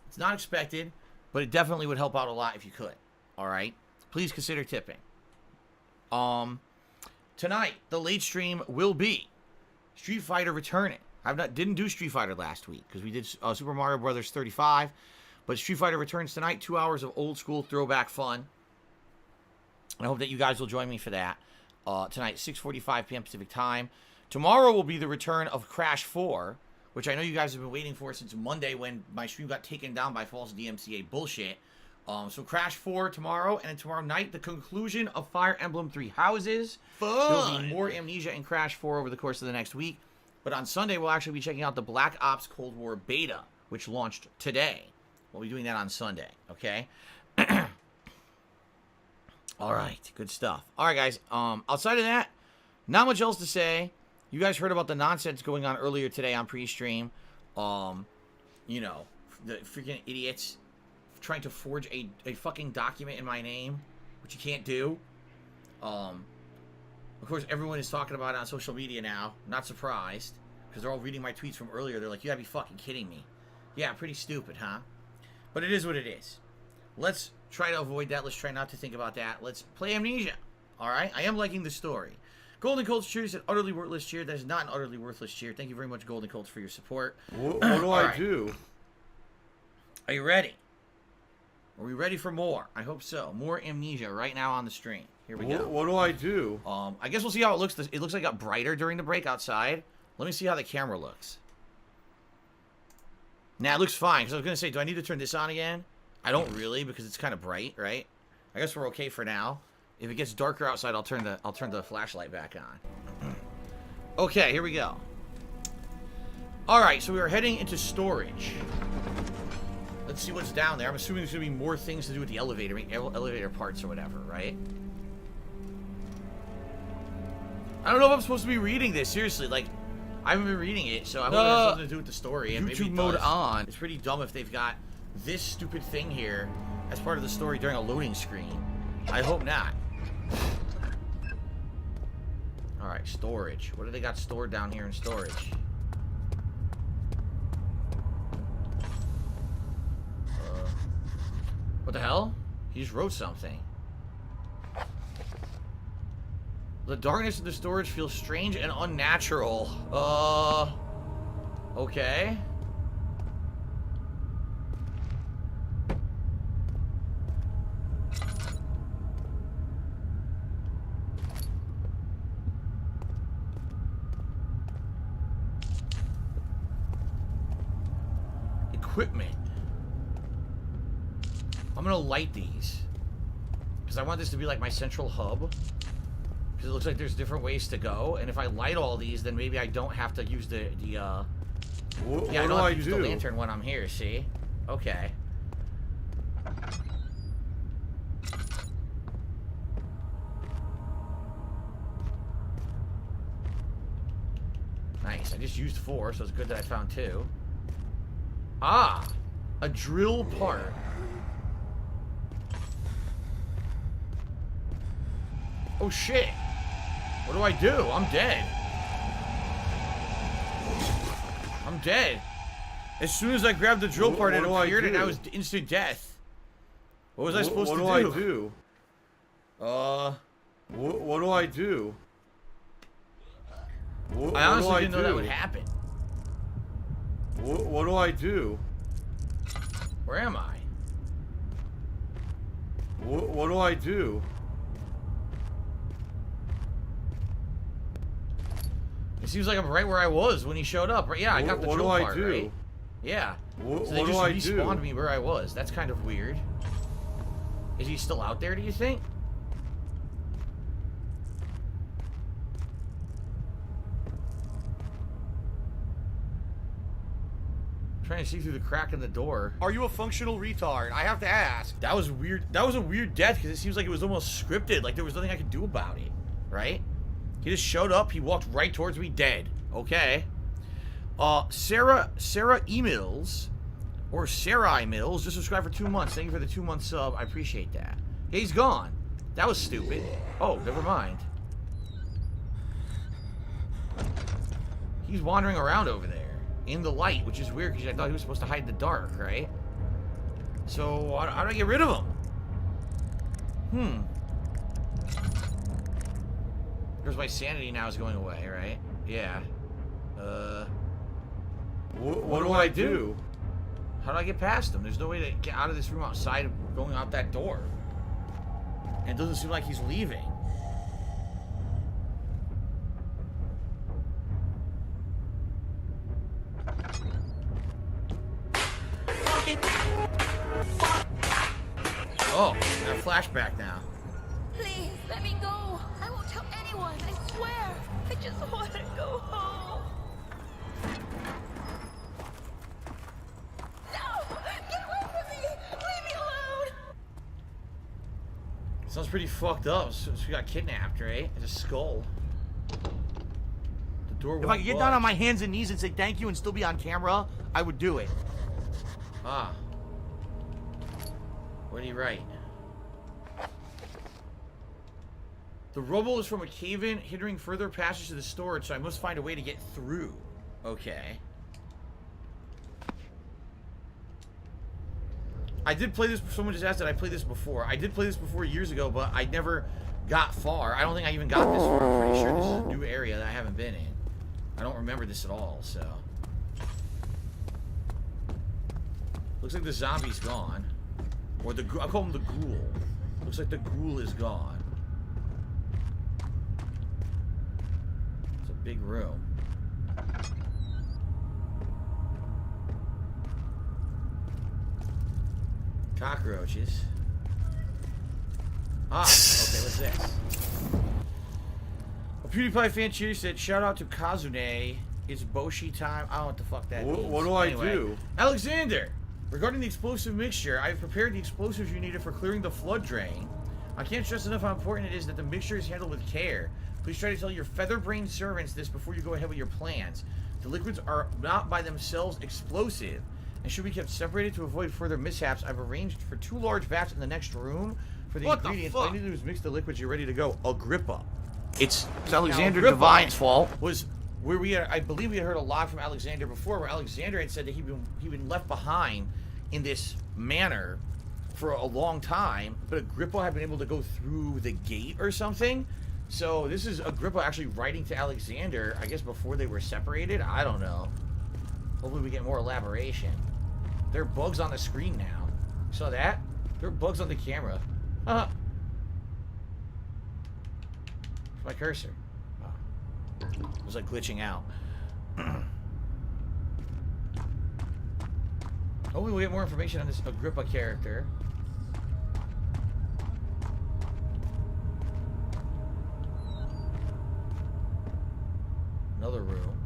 It's not expected. But it definitely would help out a lot if you could. All right? Please consider tipping. Tonight, the late stream will be Street Fighter returning. Didn't do Street Fighter last week because we did Super Mario Brothers 35. But Street Fighter returns tonight. 2 hours of old school throwback fun. And I hope that you guys will join me for that. Tonight, 6:45 p.m. Pacific time. Tomorrow will be the return of Crash 4, which I know you guys have been waiting for since Monday when my stream got taken down by false DMCA bullshit. So Crash 4 tomorrow, and then tomorrow night, the conclusion of Fire Emblem 3 Houses. Fun! There will be more Amnesia and Crash 4 over the course of the next week. But on Sunday, we'll actually be checking out the Black Ops Cold War beta, which launched today. We'll be doing that on Sunday, okay? All right, good stuff. All right, guys, outside of that, not much else to say. You guys heard about the nonsense going on earlier today on pre-stream. You know, the freaking idiots trying to forge a fucking document in my name, which you can't do. Of course, everyone is talking about it on social media now. Not surprised, because they're all reading my tweets from earlier. They're like, you gotta be fucking kidding me. Yeah, pretty stupid, huh? But it is what it is. Let's try to avoid that. Let's try not to think about that. Let's play Amnesia. All right? I am liking the story. Golden Colts cheer is an utterly worthless cheer. That is not an utterly worthless cheer. Thank you very much, Golden Colts, for your support. What do I do? Are you ready? Are we ready for more? I hope so. More Amnesia right now on the stream. Here we go. What do I do? I guess we'll see how it looks. It looks like it got brighter during the break outside. Let me see how the camera looks. Nah, it looks fine. Because I was going to say, do I need to turn this on again? I don't really, because it's kind of bright, right? I guess we're okay for now. If it gets darker outside, I'll turn the flashlight back on. Okay, here we go. All right, so we are heading into storage. Let's see what's down there. I'm assuming there's going to be more things to do with the elevator parts or whatever, right? I don't know if I'm supposed to be reading this. Seriously, like, I haven't been reading it, so I hope it has something to do with the story. And YouTube mode on. It's pretty dumb if they've got this stupid thing here as part of the story during a loading screen. I hope not. Alright, storage. What do they got stored down here in storage? What the hell? He just wrote something. The darkness of the storage feels strange and unnatural. Okay. Equipment. I'm gonna light these because I want this to be like my central hub. Because it looks like there's different ways to go, and if I light all these, then maybe I don't have to use the I don't have to use the lantern when I'm here. See? Okay. Nice. I just used 4, so it's good that I found 2. Ah, a drill part. Oh shit. What do I do? I'm dead. I'm dead. As soon as I grabbed the drill part, it appeared and I was instant death. What was I supposed to do? What do I do? What do I do? I honestly didn't know that would happen. What do I do? Where am I? What do I do? It seems like I'm right where I was when he showed up. Right? Yeah, I got the drill part, right? Yeah. So they just respawned me where I was. That's kind of weird. Is he still out there, do you think? I'm trying to see through the crack in the door. Are you a functional retard? I have to ask. That was weird. That was a weird death because it seems like it was almost scripted. Like there was nothing I could do about it. Right? He just showed up. He walked right towards me, dead. Okay. Sarah E. Mills, or Sarai Mills, just subscribed for 2 months. Thank you for the 2-month sub. I appreciate that. Yeah, he's gone. That was stupid. Oh, never mind. He's wandering around over there in the light, which is weird because I thought he was supposed to hide in the dark, right? So how do I get rid of him? Because my sanity now is going away, right? Yeah. What do I do? How do I get past him? There's no way to get out of this room outside of going out that door. And it doesn't seem like he's leaving. Oh, got a flashback now. Please, let me go. I won't tell anyone, I swear. I just want to go home. No! Get away from me! Leave me alone! Sounds pretty fucked up. So she got kidnapped, right? It's a skull. The door. If I could get down on my hands and knees and say thank you and still be on camera, I would do it. Ah. What did he write? The rubble is from a cave-in, hindering further passage to the storage, so I must find a way to get through. Okay. I did play this. Someone just asked that I played this before. I did play this before years ago, but I never got far. I don't think I even got this far. I'm pretty sure this is a new area that I haven't been in. I don't remember this at all, so. Looks like the zombie's gone. Or the I call him the ghoul. Looks like the ghoul is gone. It's a big room. Cockroaches. Ah, okay, what's this? A PewDiePie fan cheer said, shout out to Kazune. It's Boshi time. I don't know what the fuck that means. What do I do? Alexander! Regarding the explosive mixture, I have prepared the explosives you needed for clearing the flood drain. I can't stress enough how important it is that the mixture is handled with care. Please try to tell your feather-brained servants this before you go ahead with your plans. The liquids are not by themselves explosive and should be kept separated to avoid further mishaps. I've arranged for 2 large vats in the next room for the ingredients. All you need to do is mix the liquids. You're ready to go. Agrippa. It's Alexander Divine's fault. Was where we had, I believe we had heard a lot from Alexander before, where Alexander had said that he'd been left behind in this manner for a long time, but Agrippa had been able to go through the gate or something. So this is Agrippa actually writing to Alexander, I guess before they were separated. I don't know. Hopefully we get more elaboration. There are bugs on the screen now. You saw that? There are bugs on the camera. Where's my cursor? Oh. It was like glitching out. Hopefully we'll get more information on this Agrippa character. Another room.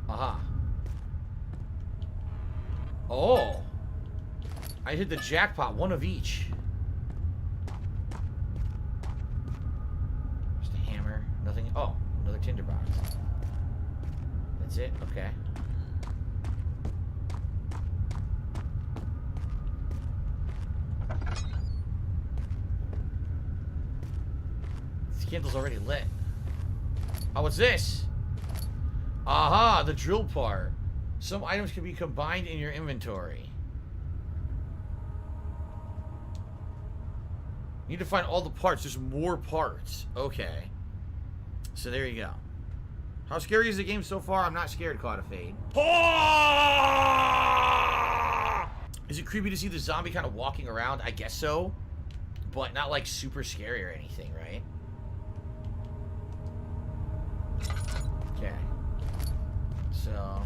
Aha. Oh! I hit the jackpot, one of each. Just a hammer, nothing. Oh, another tinderbox. That's it, okay. This candle's already lit. Oh, what's this? Aha, the drill part. Some items can be combined in your inventory. You need to find all the parts. There's more parts. Okay. So there you go. How scary is the game so far? I'm not scared, Caught a Fade. Is it creepy to see the zombie kind of walking around? I guess so. But not like super scary or anything, right? Okay. So,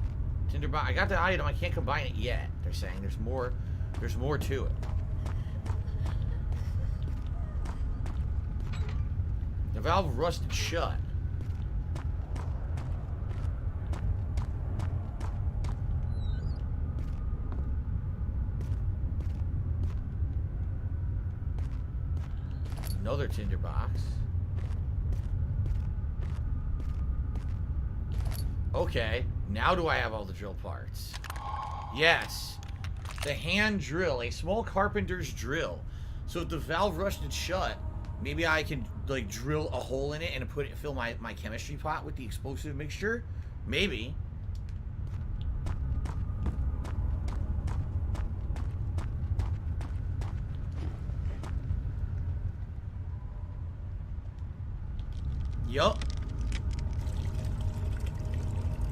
tinderbox. I got the item. I can't combine it yet. They're saying there's more to it. The valve rusted shut. Another tinderbox. Okay, now do I have all the drill parts? Yes. The hand drill, a small carpenter's drill. So if the valve rusted shut, maybe I can like drill a hole in it and fill my chemistry pot with the explosive mixture. Maybe. Yup.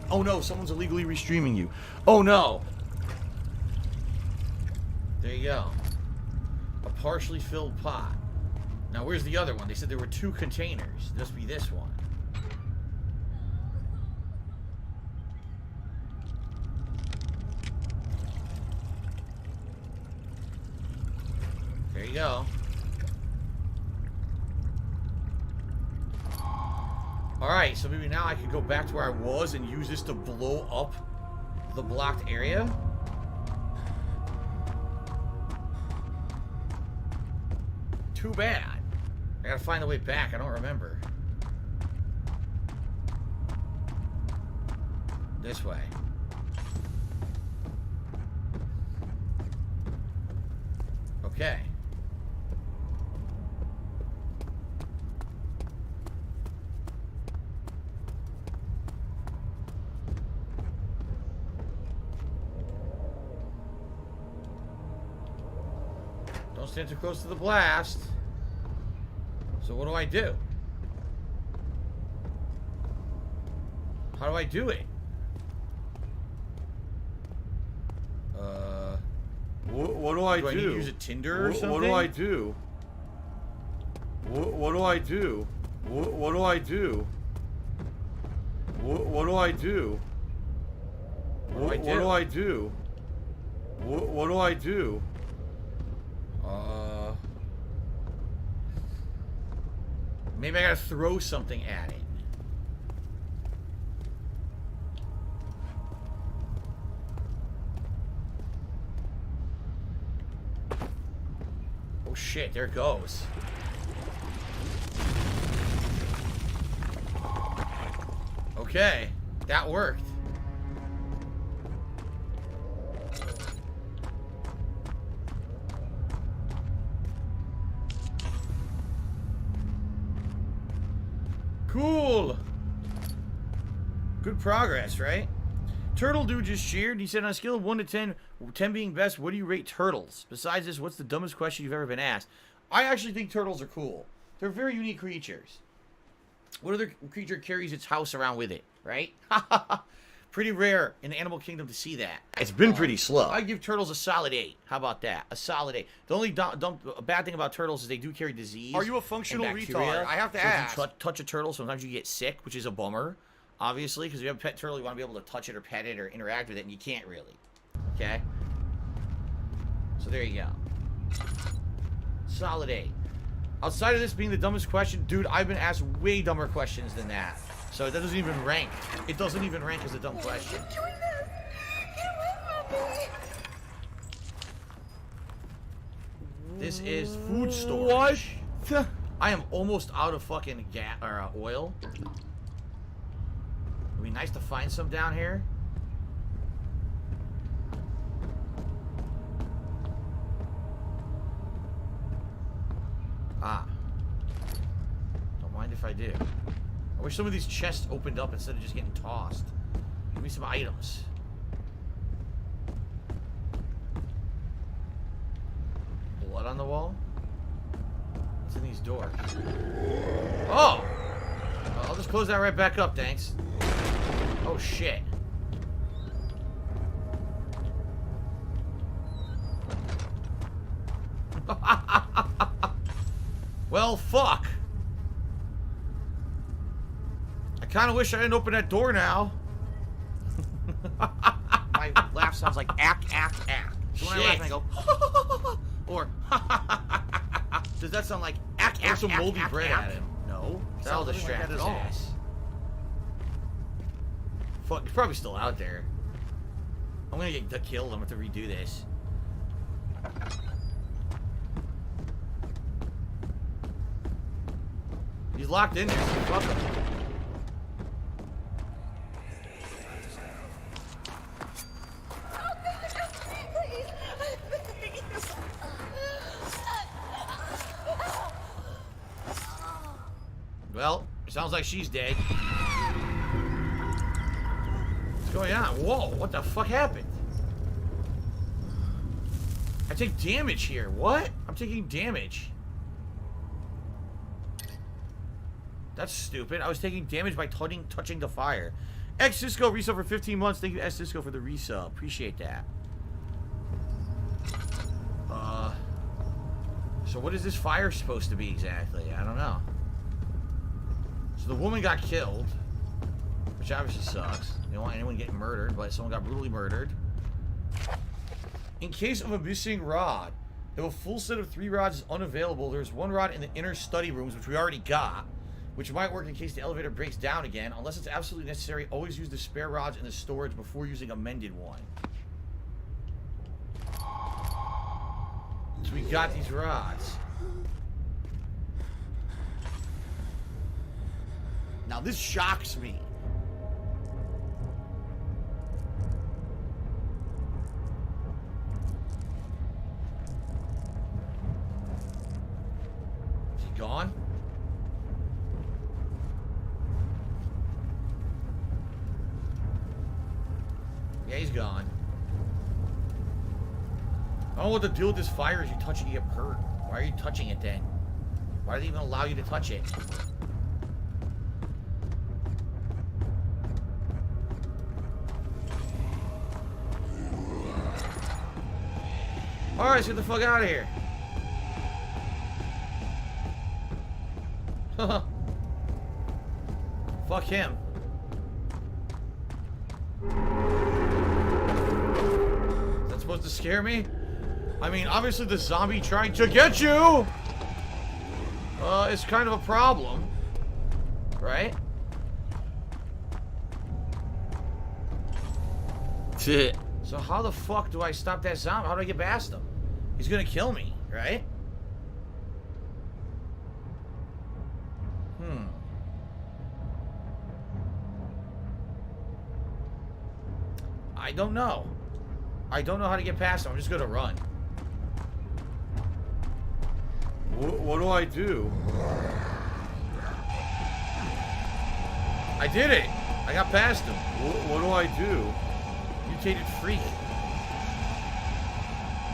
Oh no, someone's illegally restreaming you. Oh no. you go. A partially filled pot. Now, where's the other one? They said there were 2 containers. It must be this one. There you go. Alright, so maybe now I can go back to where I was and use this to blow up the blocked area. Too bad. I gotta find the way back. I don't remember. This way. Okay. Don't stand too close to the blast. So what do I do? How do I do it? What do I do? Do I need to use a Tinder or something? What do I do? What do I do? What do I do? What do I do? What do I do? What do I do? Maybe I gotta throw something at it. Oh shit, there it goes. Okay, that worked. Cool. Good progress, right? Turtle Dude just cheered. He said, on a scale of 1 to 10, 10 being best, what do you rate turtles? Besides this, what's the dumbest question you've ever been asked? I actually think turtles are cool. They're very unique creatures. What other creature carries its house around with it, right? Pretty rare in the animal kingdom to see that. It's been pretty slow. I give turtles a solid 8. How about that? A solid 8. The only bad thing about turtles is they do carry disease. Are you a functional and bacteria. retard? I have to So ask. if you touch a turtle, sometimes you get sick, which is a bummer, obviously, because if you have a pet turtle, you want to be able to touch it or pet it or interact with it, and you can't really. Okay? So there you go. Solid 8. Outside of this being the dumbest question, dude, I've been asked way dumber questions than that. So that doesn't even rank. It doesn't even rank as a dumb question. This is food storage. What? I am almost out of fucking gas or oil. It'd be nice to find some down here. Ah. Don't mind if I do. I wish some of these chests opened up instead of just getting tossed. Give me some items. Blood on the wall? What's in these doors? Oh! Well, I'll just close that right back up, thanks. Oh, shit. Well, fuck. I kind of wish I didn't open that door now. My laugh sounds like ack, ack, ack. So when I laugh, I go, or does that sound like ack, ack, some ack, moldy ack, bread ack? at him. No. Sounds That'll like distract that his at all. ass. Fuck, he's probably still out there. I'm gonna get killed. I'm gonna have to redo this. He's locked in there. So fuck him. Well, it sounds like she's dead. What's going on? Whoa, what the fuck happened? I take damage here. What? I'm taking damage. That's stupid. I was taking damage by touching the fire. X Cisco resub for 15 months. Thank you, S Cisco, for the resub. Appreciate that. So what is this fire supposed to be exactly? I don't know. So the woman got killed, which obviously sucks. You don't want anyone getting murdered, but someone got brutally murdered. In case of a missing rod, if a full set of 3 rods is unavailable, there's 1 rod in the inner study rooms, which we already got, which might work in case the elevator breaks down again. Unless it's absolutely necessary, always use the spare rods in the storage before using a mended one. So we got these rods. Now this shocks me. Is he gone? Yeah, he's gone. I don't know what the deal with this fire is. You touch it, you get hurt. Why are you touching it then? Why do they even allow you to touch it? Alright, let's get the fuck out of here. Fuck him. Is that supposed to scare me? I mean, obviously the zombie trying to get you is kind of a problem, right? So how the fuck do I stop that zombie? How do I get past him? He's gonna kill me, right? I don't know. I don't know how to get past him. I'm just gonna run. What do I do? I did it! I got past him. What do I do? Mutated freak.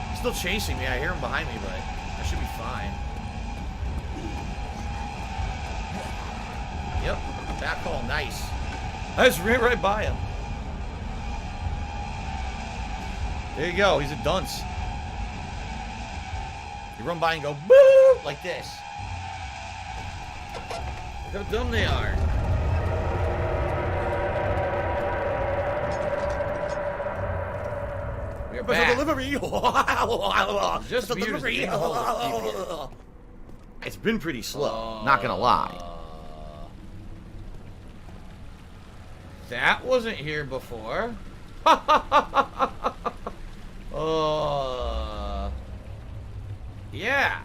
He's still chasing me. I hear him behind me, but I should be fine. Yep. Back hole. Nice. I just ran right by him. There you go. He's a dunce. You run by and go, boo! Like this. Look how dumb they are. We're back. Delivery. Just a delivery. It's been pretty slow. Not gonna lie. That wasn't here before. Yeah.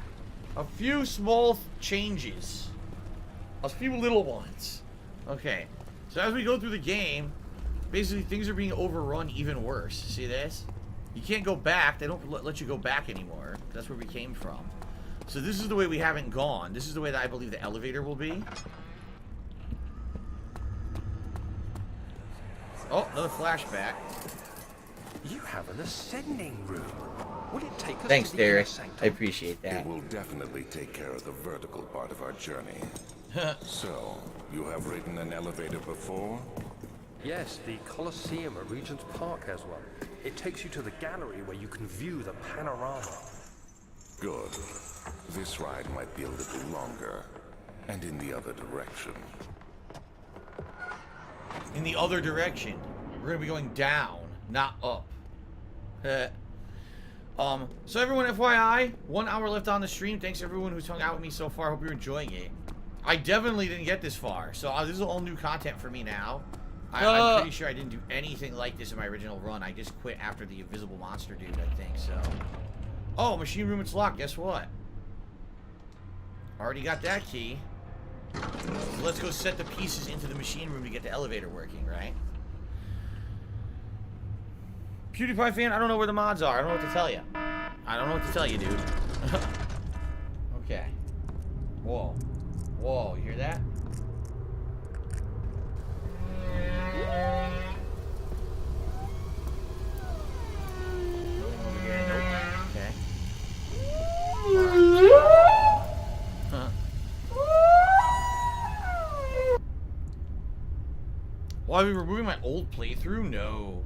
A few small changes. A few little ones. Okay. So as we go through the game, basically things are being overrun even worse. See this? You can't go back. They don't let you go back anymore. That's where we came from. So this is the way we haven't gone. This is the way that I believe the elevator will be. Oh, another flashback. You have an ascending room. Will it take us Thanks, to the Derek. inner sanctum? I appreciate that. It will definitely take care of the vertical part of our journey. So, you have ridden an elevator before? Yes, the Colosseum at Regent's Park has one. It takes you to the gallery where you can view the panorama. Good. This ride might be a little longer, and in the other direction. In the other direction. We're gonna be going down, not up. So everyone, FYI, 1 hour left on the stream. Thanks everyone who's hung out with me so far. Hope you're enjoying it. I definitely didn't get this far, so this is all new content for me now. I'm pretty sure I didn't do anything like this in my original run. I just quit after the invisible monster dude, I think, so. Oh, machine room, it's locked. Guess what? Already got that key. So let's go set the pieces into the machine room to get the elevator working, right? PewDiePie fan, I don't know where the mods are. I don't know what to tell you. I don't know what to tell you, dude. Okay. Whoa. Whoa, you hear that? Okay. Huh. Will I be removing my old playthrough? No.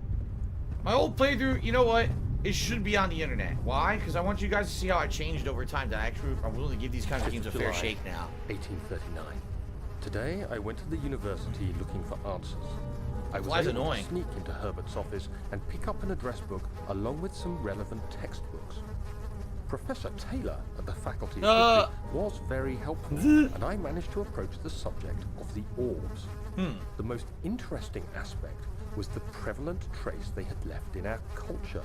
My old playthrough, you know what? It should be on the internet. Why? Because I want you guys to see how it changed over time. That I actually are willing to give these kind of games a fair shake now. 1839. Today, I went to the university looking for answers. I was Fly's able annoying. to sneak into Herbert's office and pick up an address book along with some relevant textbooks. Professor Taylor at the Faculty of History was very helpful, and I managed to approach the subject of the orbs. The most interesting aspect was the prevalent trace they had left in our culture.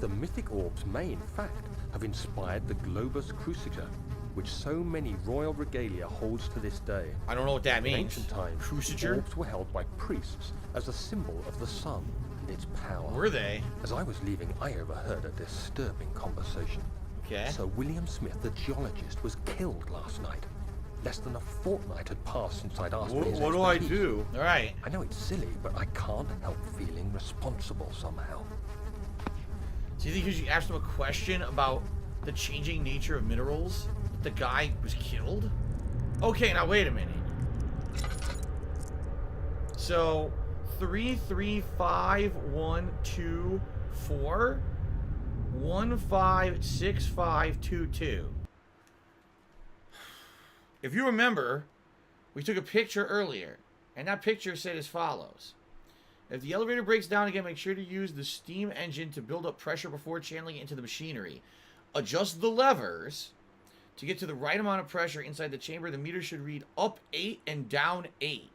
The mythic orbs may, in fact, have inspired the globus cruciger, which so many royal regalia holds to this day. I don't know what that In means. ancient times, Cruciger? orbs were held by priests as a symbol of the sun and its power. Were they? As I was leaving, I overheard a disturbing conversation. Okay. Sir William Smith, the geologist, was killed last night. Less than a fortnight had passed since I'd asked for his What do I expertise. do? All right. I know it's silly, but I can't help feeling responsible somehow. Do you think because you asked him a question about the changing nature of minerals, that the guy was killed? Okay, now wait a minute. So, 33512 156522. If you remember, we took a picture earlier, and that picture said as follows. If the elevator breaks down again, make sure to use the steam engine to build up pressure before channeling it into the machinery. Adjust the levers to get to the right amount of pressure inside the chamber. The meter should read up 8 and down 8.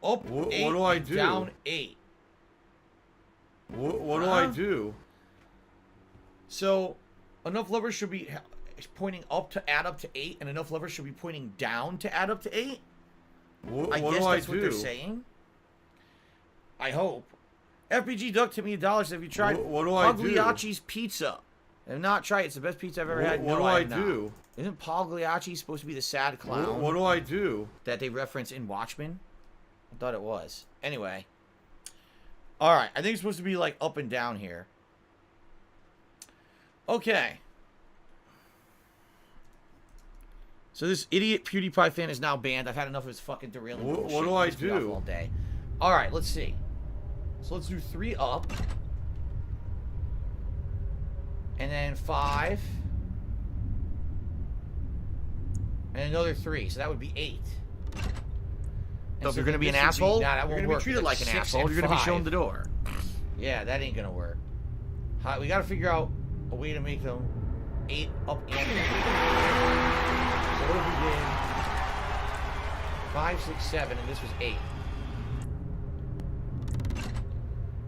Up 8 what do I and do? down 8. What do I do? So, enough levers should be pointing up to add up to 8, and enough levers should be pointing down to add up to 8? I guess that's what they're saying. I hope. FBG Duck tipped me $1. Have you tried What do I do? Pagliacci's Pizza? I have not tried it. It's the best pizza I've ever had. What No, do I I have not. do? Isn't Pagliacci supposed to be the sad clown What do I do? that they reference in Watchmen? I thought it was. Anyway. Alright, I think it's supposed to be like up and down here. Okay. So this idiot PewDiePie fan is now banned. I've had enough of his fucking derailing bullshit. What do I He pisses me off do? all day. Alright, let's see. So let's do 3 up. And then 5. And another 3. So that would be 8. So if you're gonna be an asshole, nah, that you're won't gonna work. be treated like an 6 asshole. and You're gonna be 5. shown the door. Yeah, that ain't gonna work. We gotta figure out a way to make them 8 up and down. So what if we did 5, 6, 7, and this was 8?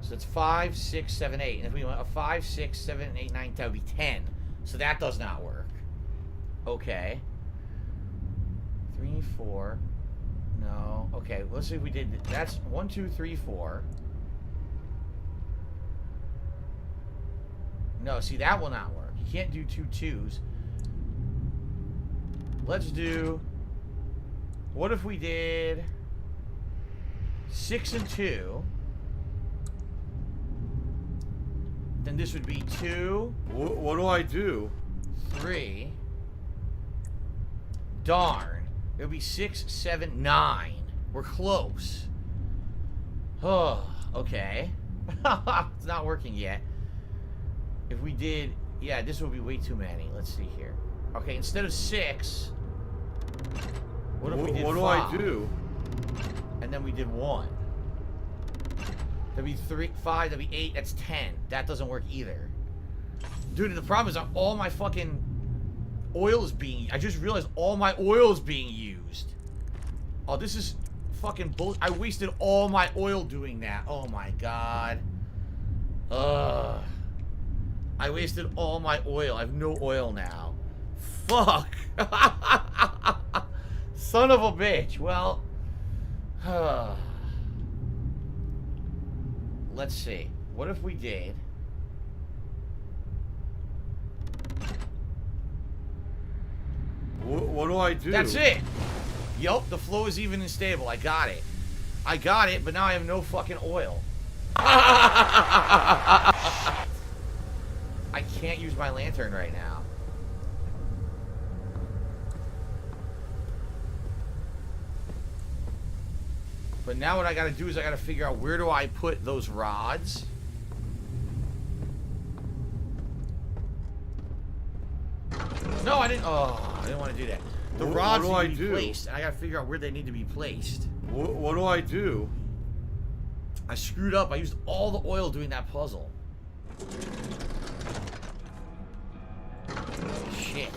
So it's 5, 6, 7, 8. And if we went a 5, 6, 7, 8, 9, that would be 10. So that does not work. Okay. 3, 4. No. Okay, let's see if we did. That's 1, 2, 3, 4. No, see, that will not work. You can't do 2 2s. Let's do... What if we did 6 and 2? Then this would be 2. What do I do? 3. Darn. It would be 6, 7, 9. We're close. Oh, okay. It's not working yet. If we did... Yeah, this would be way too many. Let's see here. Okay, instead of 6... What if we did 5? What do I do? And then we did 1. That'd be 3, 5, that'd be 8, that's 10. That doesn't work either. Dude, the problem is that all my fucking oil is being... I just realized all my oil is being used. Oh, this is fucking bull... I wasted all my oil doing that. Oh my god. Ugh. I wasted all my oil. I have no oil now. Fuck. Son of a bitch. Well... Let's see. What if we did... What do I do? That's it. Yup, the flow is even and stable. I got it. I got it, but now I have no fucking oil. I can't use my lantern right now. But now what I gotta do is I gotta figure out where do I put those rods. No, I didn't. Oh, I didn't want to do that. The rods need to be placed, and I gotta figure out where they need to be placed. What do I do? I screwed up. I used all the oil doing that puzzle. Shit.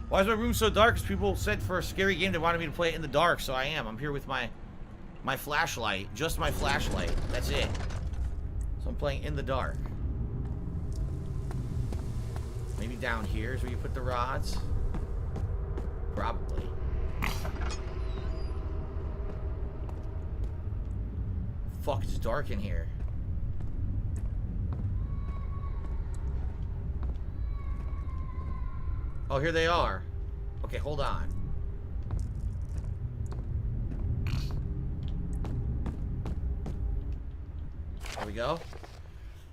Why is my room so dark? Because people said for a scary game they wanted me to play it in the dark, so I am. I'm here with my flashlight. Just my flashlight. That's it. So I'm playing in the dark. Maybe down here is where you put the rods? Probably. Fuck, it's dark in here. Oh, here they are. Okay, hold on. There we go.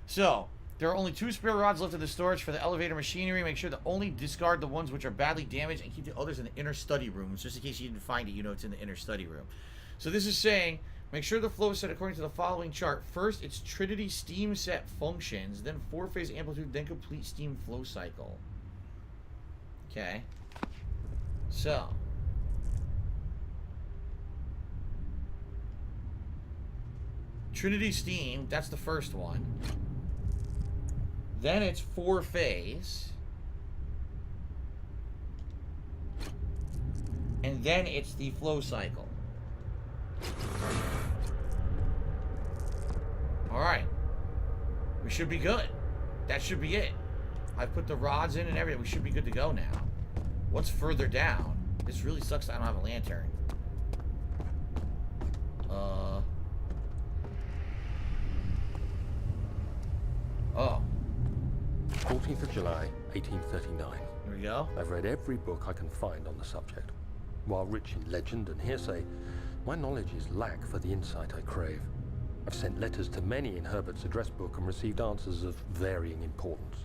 So, there are only 2 spare rods left in the storage for the elevator machinery. Make sure to only discard the ones which are badly damaged and keep the others in the inner study rooms. Just in case you didn't find it, you know it's in the inner study room. So this is saying, make sure the flow is set according to the following chart. First, it's Trinity steam set functions, then 4-phase amplitude, then complete steam flow cycle. Okay. So. Trinity steam, that's the first one. Then it's 4-phase. And then it's the flow cycle. Alright. We should be good. That should be it. I've put the rods in and everything. We should be good to go now. What's further down? This really sucks that I don't have a lantern. 14th of July, 1839. Here we go. I've read every book I can find on the subject. While rich in legend and hearsay, my knowledge is lack for the insight I crave. I've sent letters to many in Herbert's address book and received answers of varying importance.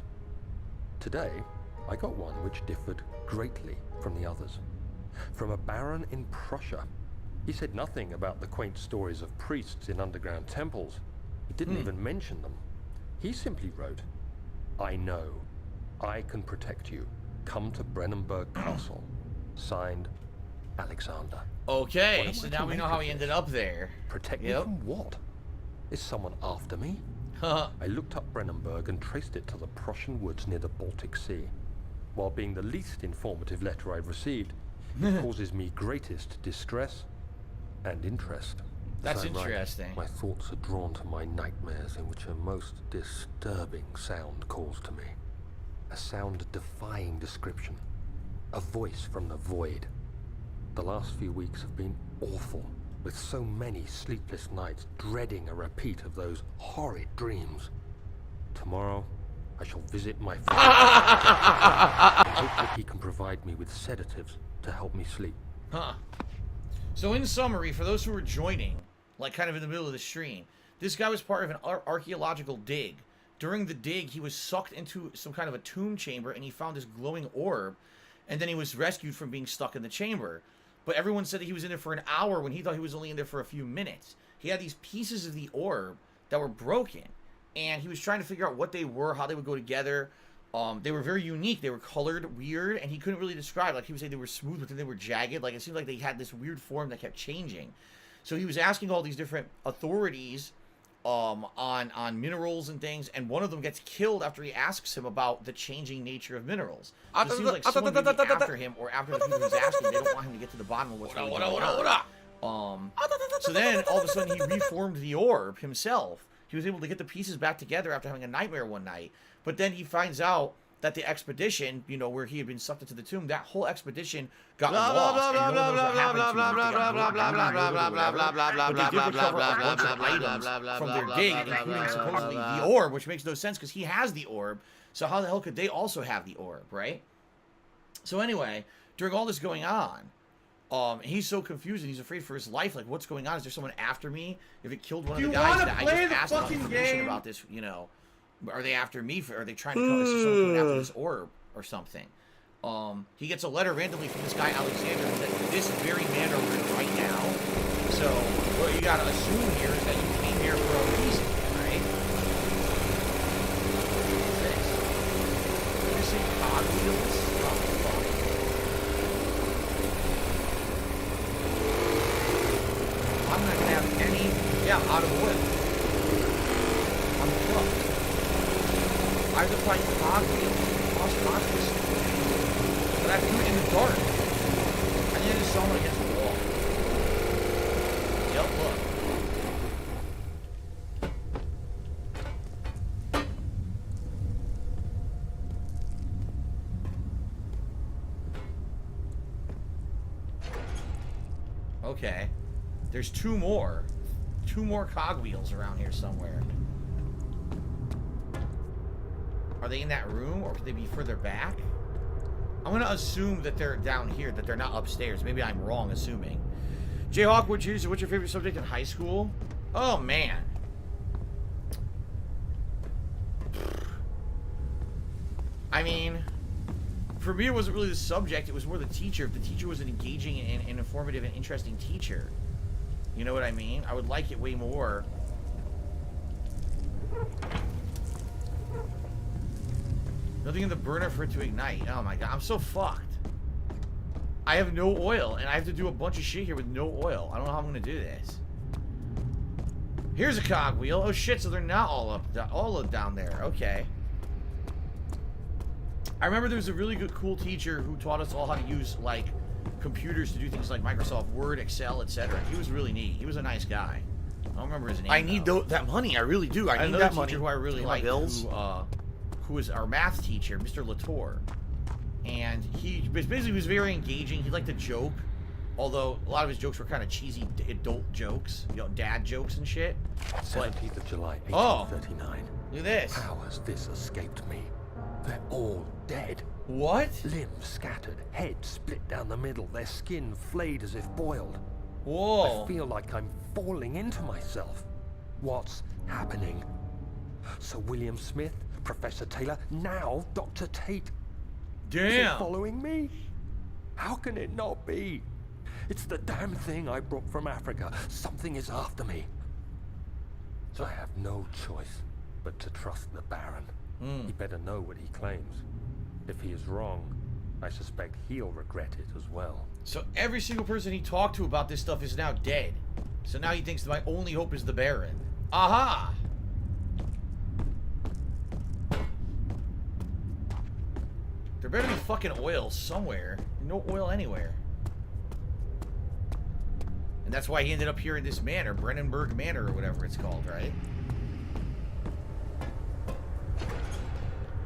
Today, I got one which differed greatly from the others. From a baron in Prussia. He said nothing about the quaint stories of priests in underground temples. He didn't even mention them. He simply wrote, I know. I can protect you. Come to Brennenburg Castle. Signed, Alexander. Okay, so now we know how he ended up there. Protect me from what? Is someone after me? I looked up Brennenburg and traced it to the Prussian woods near the Baltic Sea. While being the least informative letter I've received, it causes me greatest distress and interest. That's As I write, interesting. my thoughts are drawn to my nightmares in which a most disturbing sound calls to me. A sound defying description. A voice from the void. The last few weeks have been awful, with so many sleepless nights dreading a repeat of those horrid dreams. Tomorrow, I shall visit my father. I hope that he can provide me with sedatives to help me sleep. So in summary, for those who are joining, like kind of in the middle of the stream, this guy was part of an archaeological dig. During the dig, he was sucked into some kind of a tomb chamber, and he found this glowing orb, and then he was rescued from being stuck in the chamber. But everyone said that he was in there for an hour when he thought he was only in there for a few minutes. He had these pieces of the orb that were broken, and he was trying to figure out what they were, how they would go together. They were very unique. They were colored weird, and he couldn't really describe. Like, he would say they were smooth, but then they were jagged. Like, it seemed like they had this weird form that kept changing. So he was asking all these different authorities on minerals and things, and one of them gets killed after he asks him about the changing nature of minerals. So it seems like someone may be after him, or after the people who's asking, they don't want him to get to the bottom of what's going on. So then, all of a sudden, he reformed the orb himself. He was able to get the pieces back together after having a nightmare one night. But then he finds out that the expedition, you know, where he had been sucked into the tomb, that whole expedition got lost. And no one knows what happened to him. But they did recover a bunch of items from their dig, including supposedly the orb, which makes no sense because he has the orb. So how the hell could they also have the orb, right? So anyway, during all this going on, he's so confused and he's afraid for his life. Like, what's going on? Is there someone after me? If it killed one of the guys that I just asked about information about this, you know, are they after me? Are they trying to come? Is someone coming after this orb or something? he gets a letter randomly from this guy Alexander that this very man are in right now. So what you gotta assume here is that you came here for a reason, right? What's this? Missing cogwheels? Oh, fuck. I'm not gonna have any, out of oil. I'm fucked. I have to find cogwheels. Lost consciousness. But I have to do it in the dark. I need to someone against the wall. Yep, look. Okay. There's two more. Two more cogwheels around here somewhere. Are they in that room, or could they be further back? I'm gonna assume that they're down here, that they're not upstairs. Maybe I'm wrong assuming. Jayhawk, what's your favorite subject in high school? Oh, man. I mean, for me, it wasn't really the subject. It was more the teacher. If the teacher was an engaging and informative and interesting teacher. You know what I mean? I would like it way more. Nothing in the burner for it to ignite. Oh my god, I'm so fucked. I have no oil, and I have to do a bunch of shit here with no oil. I don't know how I'm gonna do this. Here's a cogwheel. Oh shit, so they're not all up down there. Okay. I remember there was a really good, cool teacher who taught us all how to use, like, computers to do things like Microsoft Word, Excel, etc. He was really neat. He was a nice guy. I don't remember his name. I need that money. I really do. I need that money. Who I really like, who was our math teacher, Mr. Latour. And he basically was very engaging. He liked to joke, although a lot of his jokes were kind of cheesy adult jokes, you know, dad jokes and shit. 17th of July, 1839. Look at this. How has this escaped me? They're all dead. What? Limbs scattered, heads split down the middle, their skin flayed as if boiled. Whoa. I feel like I'm falling into myself. What's happening? Sir William Smith, Professor Taylor, now Dr. Tate. Damn. Is it following me? How can it not be? It's the damn thing I brought from Africa. Something is after me. So I have no choice but to trust the Baron. He better know what he claims. If he is wrong, I suspect he'll regret it as well. So every single person he talked to about this stuff is now dead. So now he thinks that my only hope is the Baron. Aha! There better be fucking oil somewhere. No oil anywhere. And that's why he ended up here in this manor, Brennenburg Manor or whatever it's called, right?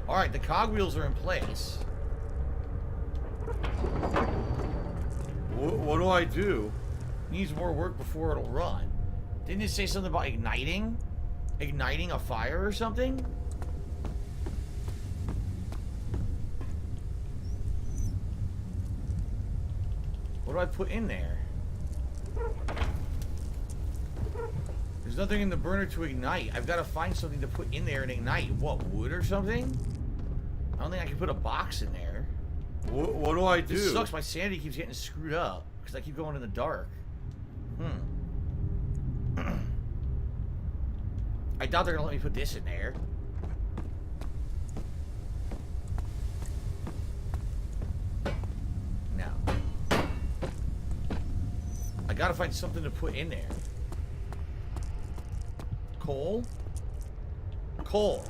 Alright, the cogwheels are in place. What do I do? Needs more work before it'll run. Didn't it say something about igniting? Igniting a fire or something? What do I put in there? There's nothing in the burner to ignite. I've got to find something to put in there and ignite. What, wood or something? I don't think I can put a box in there. What do I do? This sucks. My sanity keeps getting screwed up because I keep going in the dark. I doubt they're going to let me put this in there. No. I got to find something to put in there. Coal? Coal.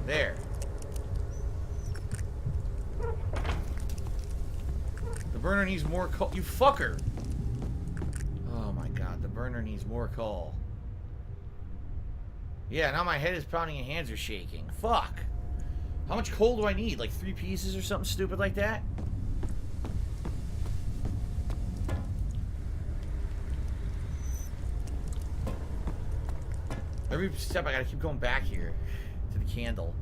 There. The burner needs more coal. You fucker! Oh my god, the burner needs more coal. Yeah, now my head is pounding and hands are shaking. Fuck! How much coal do I need? Like 3 pieces or something stupid like that? Every step I gotta keep going back here to the candle.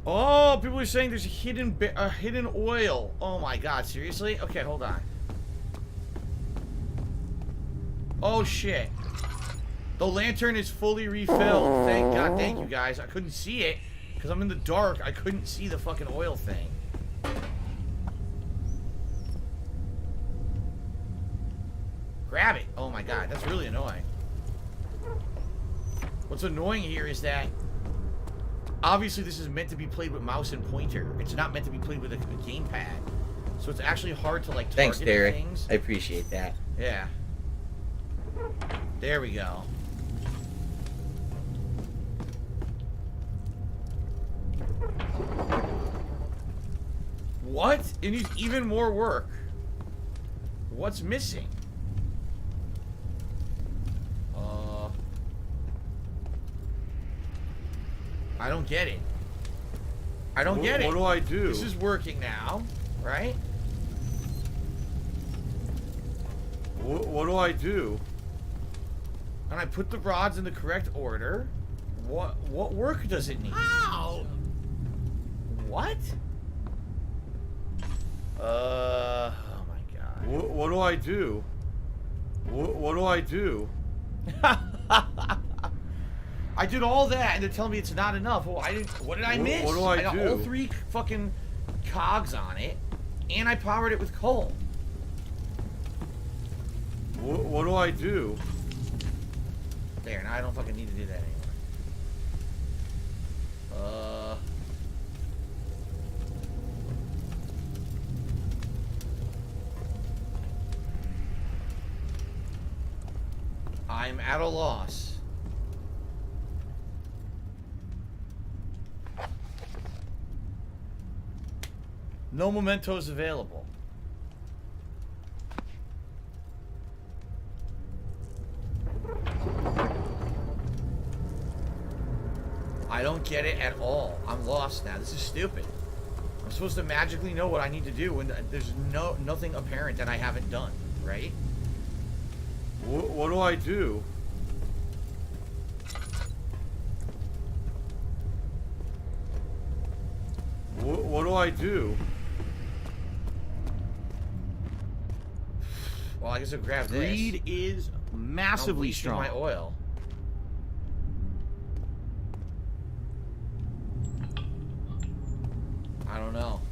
Oh, people are saying there's a hidden oil. Oh my god, seriously? Okay, hold on. Oh shit. The lantern is fully refilled. Thank God. Thank you, guys. I couldn't see it because I'm in the dark. I couldn't see the fucking oil thing. Grab it. Oh my God. That's really annoying. What's annoying here is that obviously this is meant to be played with mouse and pointer. It's not meant to be played with a gamepad. So it's actually hard to like target Thanks, Derek. things. I appreciate that. Yeah. There we go. What? It needs even more work. What's missing? I don't get it. I don't get it. What do I do? This is working now, right? What do I do? And I put the rods in the correct order. What work does it need? Ow! What? Oh my God. What do I do? What do I do? I did all that, and they're telling me it's not enough. Well, I didn't. What did I miss? What do I got do? all 3 fucking cogs on it, and I powered it with coal. What do I do? There, now I don't fucking need to do that anymore. I'm at a loss. No mementos available. I don't get it at all. I'm lost now. This is stupid. I'm supposed to magically know what I need to do when there's nothing apparent that I haven't done, right? What do I do? What do I do? Well, I guess I'll grab this. Greed is massively strong. My oil. I don't know.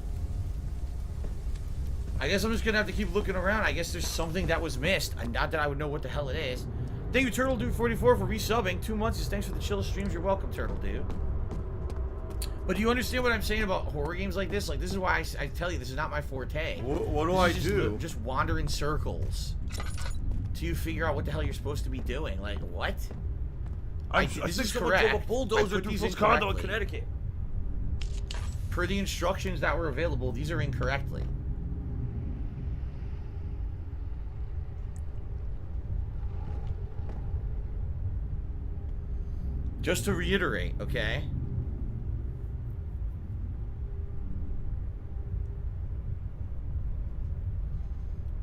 I guess I'm just gonna have to keep looking around. I guess there's something that was missed. Not that I would know what the hell it is. Thank you, Turtle Dude 44, for resubbing. 2 months. Thanks for the chill streams. You're welcome, Turtle Dude. But do you understand what I'm saying about horror games like this? Like, this is why I tell you this is not my forte. What do I do? Just wander in circles till you figure out what the hell you're supposed to be doing. Like, what? This is correct. A bulldozer through this condo in Connecticut. Per the instructions that were available, these are incorrectly. Just to reiterate, okay?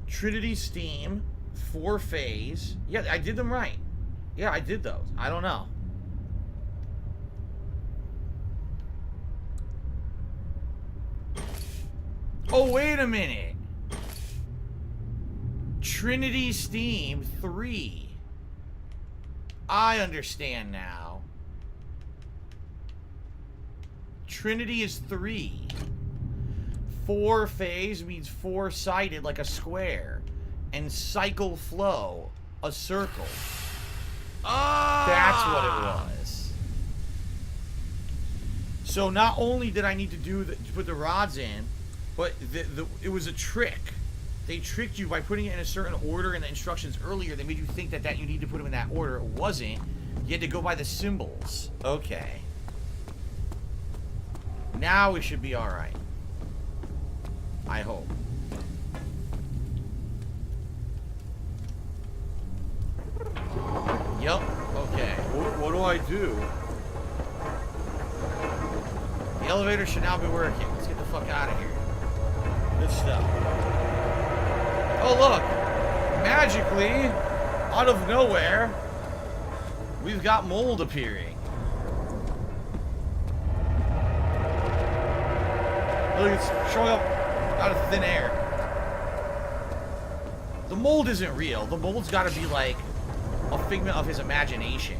Trinity Steam, 4-phase. Yeah, I did them right. Yeah, I did those. I don't know. Oh, wait a minute. Trinity Steam 3. I understand now. Trinity is 3. 4-phase means 4-sided, like a square. And cycle flow, a circle. That's what it was. So not only did I need to put the rods in, but it was a trick. They tricked you by putting it in a certain order in the instructions earlier. They made you think that you need to put them in that order. It wasn't. You had to go by the symbols. Okay. Now we should be alright. I hope. Yup. Okay. What do I do? The elevator should now be working. Let's get the fuck out of here. Good stuff. Oh, look. Magically, out of nowhere, we've got mold appearing. Look, it's showing up out of thin air. The mold isn't real. The mold's got to be like a figment of his imagination.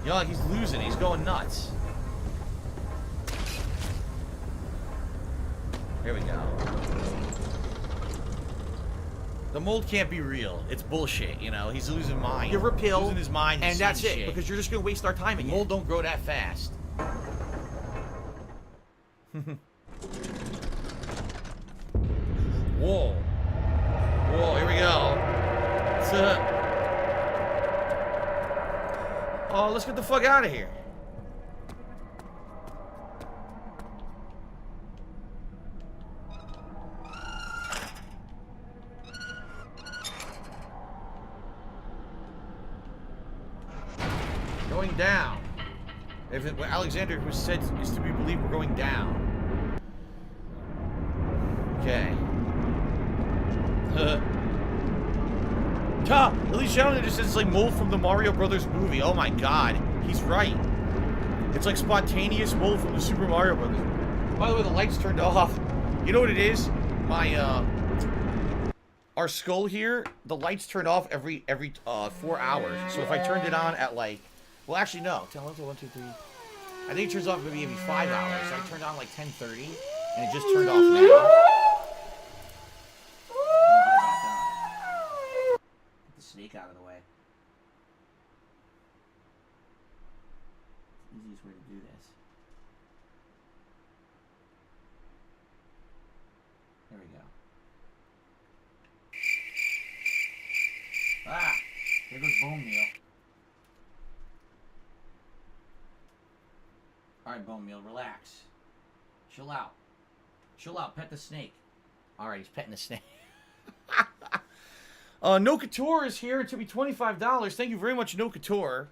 You know, like he's losing. He's going nuts. Here we go. The mold can't be real. It's bullshit, you know. He's losing mind. Give her a pill, losing his mind, and that's it. shit. Because you're just gonna waste our time again. Mold don't grow that fast. Whoa. Whoa, here we go. Oh, let's get the fuck out of here. Going down. If it, what Alexander was said is to be believed, we're going down. Okay. At least Shadow just says it's like mold from the Mario Brothers movie. Oh my god, he's right. It's like spontaneous mold from the Super Mario Brothers movie. By the way, the lights turned off. You know what it is? My our skull here, the lights turn off every 4 hours. So if I turned it on at like, well actually no, tell 1, 2, 3. I think it turns off maybe every 5 hours. So I turned on like 10:30, and it just turned off now. Get the snake out of the way. Easiest way to do this. There we go. Ah! There goes bone meal. Alright, bone meal, relax. Chill out. Chill out, pet the snake. Alright, he's petting the snake. No Couture is here. It took me $25. Thank you very much, No Couture.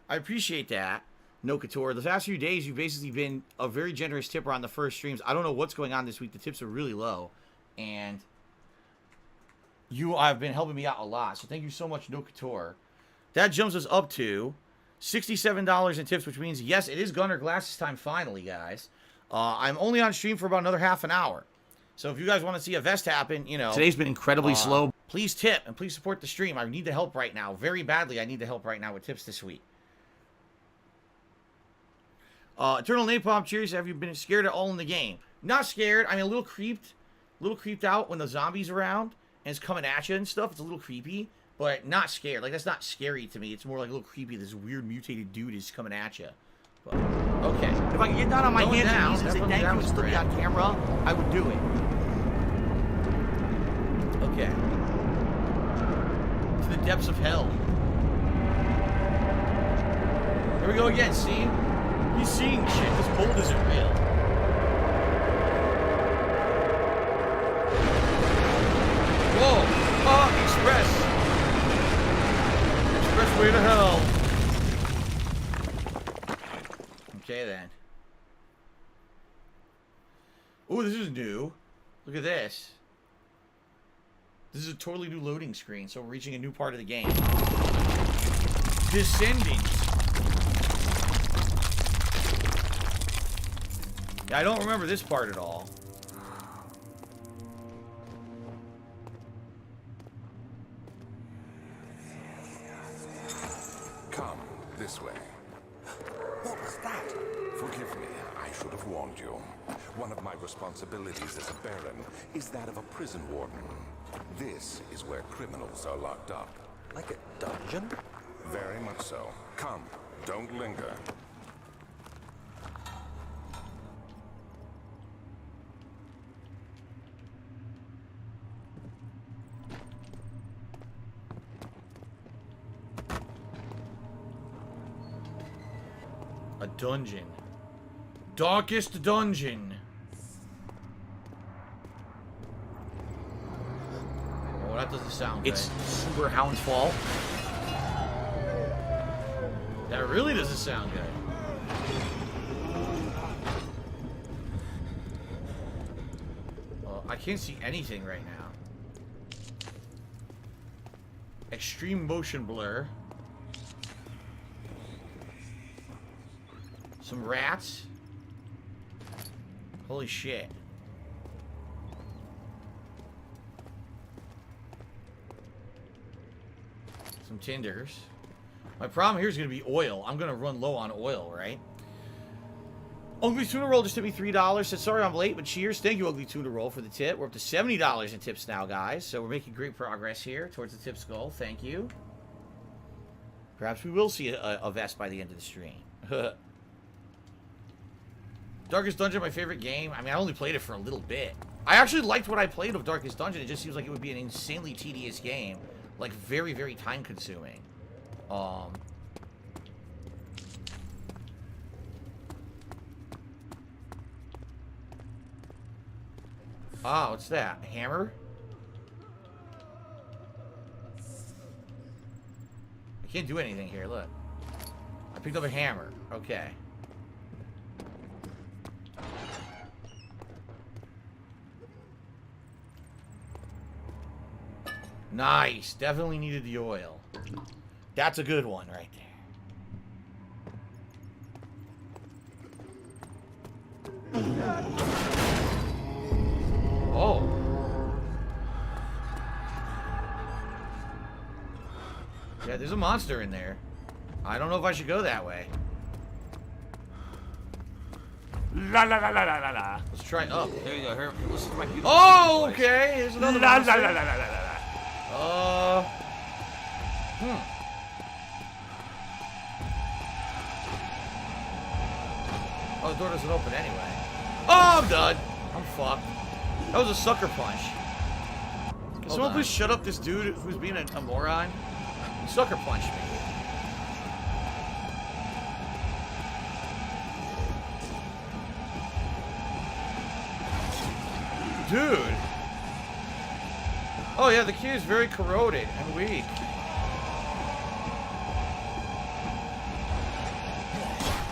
I appreciate that. No Couture. The past few days, you've basically been a very generous tipper on the first streams. I don't know what's going on this week. The tips are really low. And you have been helping me out a lot. So thank you so much, No Couture. That jumps us up to $67 in tips, which means, yes, it is Gunner Glasses time finally, guys. I'm only on stream for about another half an hour. So if you guys want to see a vest happen, you know. Today's been incredibly slow. Please tip and please support the stream. I need the help right now. Very badly, I need the help right now with tips this week. Eternal Napalm, cheers. Have you been scared at all in the game? Not scared. I mean, a little creeped out when the zombie's around and it's coming at you and stuff. It's a little creepy, but not scared. Like, that's not scary to me. It's more like a little creepy. This weird mutated dude is coming at you. But, okay. If I could get down on my hands and knees and say Definitely thank you down and still be on camera, I would do it. Okay. To the depths of hell. Here we go again, see? He's seeing shit. This mold isn't real. Whoa! Express! Expressway to hell. Okay, then. Ooh, this is new. Look at this. This is a totally new loading screen, so we're reaching a new part of the game. Descending. Yeah, I don't remember this part at all. Come this way. What was that? Forgive me, I should have warned you. One of my responsibilities as a Baron is that of a prison warden. This is where criminals are locked up. Like a dungeon? Very much so. Come, don't linger. A dungeon. Darkest dungeon. Oh, that doesn't sound good. It's Super Hound's fault. That really doesn't sound good. Well, I can't see anything right now. Extreme motion blur. Some rats. Holy shit. tinders. My problem here is going to be oil. I'm going to run low on oil, right? Ugly Tuna Roll just tipped me $3. Said, sorry I'm late, but cheers. Thank you, Ugly Tuna Roll, for the tip. We're up to $70 in tips now, guys. So we're making great progress here towards the tips goal. Thank you. Perhaps we will see a vest by the end of the stream. Darkest Dungeon, my favorite game. I mean, I only played it for a little bit. I actually liked what I played of Darkest Dungeon. It just seems like it would be an insanely tedious game. Like, very, very time-consuming. Oh, what's that? A hammer? I can't do anything here, look. I picked up a hammer. Okay. Nice. Definitely needed the oil. That's a good one right there. Oh. Yeah, there's a monster in there. I don't know if I should go that way. La la la la la la la. Let's try up. There you go. Here, listen to my beautiful Oh, voice. okay. Here's another La la monster. la la la la la. Oh, the door doesn't open anyway. Oh, I'm done. I'm fucked. That was a sucker punch. Can someone please shut up this dude who's being a moron? He sucker punched me. Dude. Oh yeah, the key is very corroded and weak.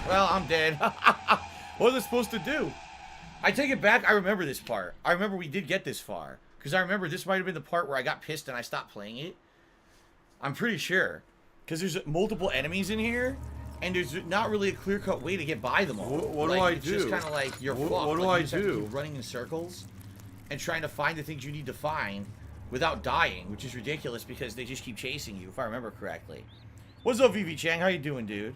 Well, I'm dead. What was I supposed to do? I take it back. I remember this part. I remember we did get this far. Because I remember this might have been the part where I got pissed and I stopped playing it. I'm pretty sure. Because there's multiple enemies in here. And there's not really a clear-cut way to get by them all. What do like, I it's do? just kind of like you're fucked. What do like, I you just have to do? keep running in circles and trying to find the things you need to find without dying, which is ridiculous because they just keep chasing you, if I remember correctly. What's up, VV Chang? How you doing, dude?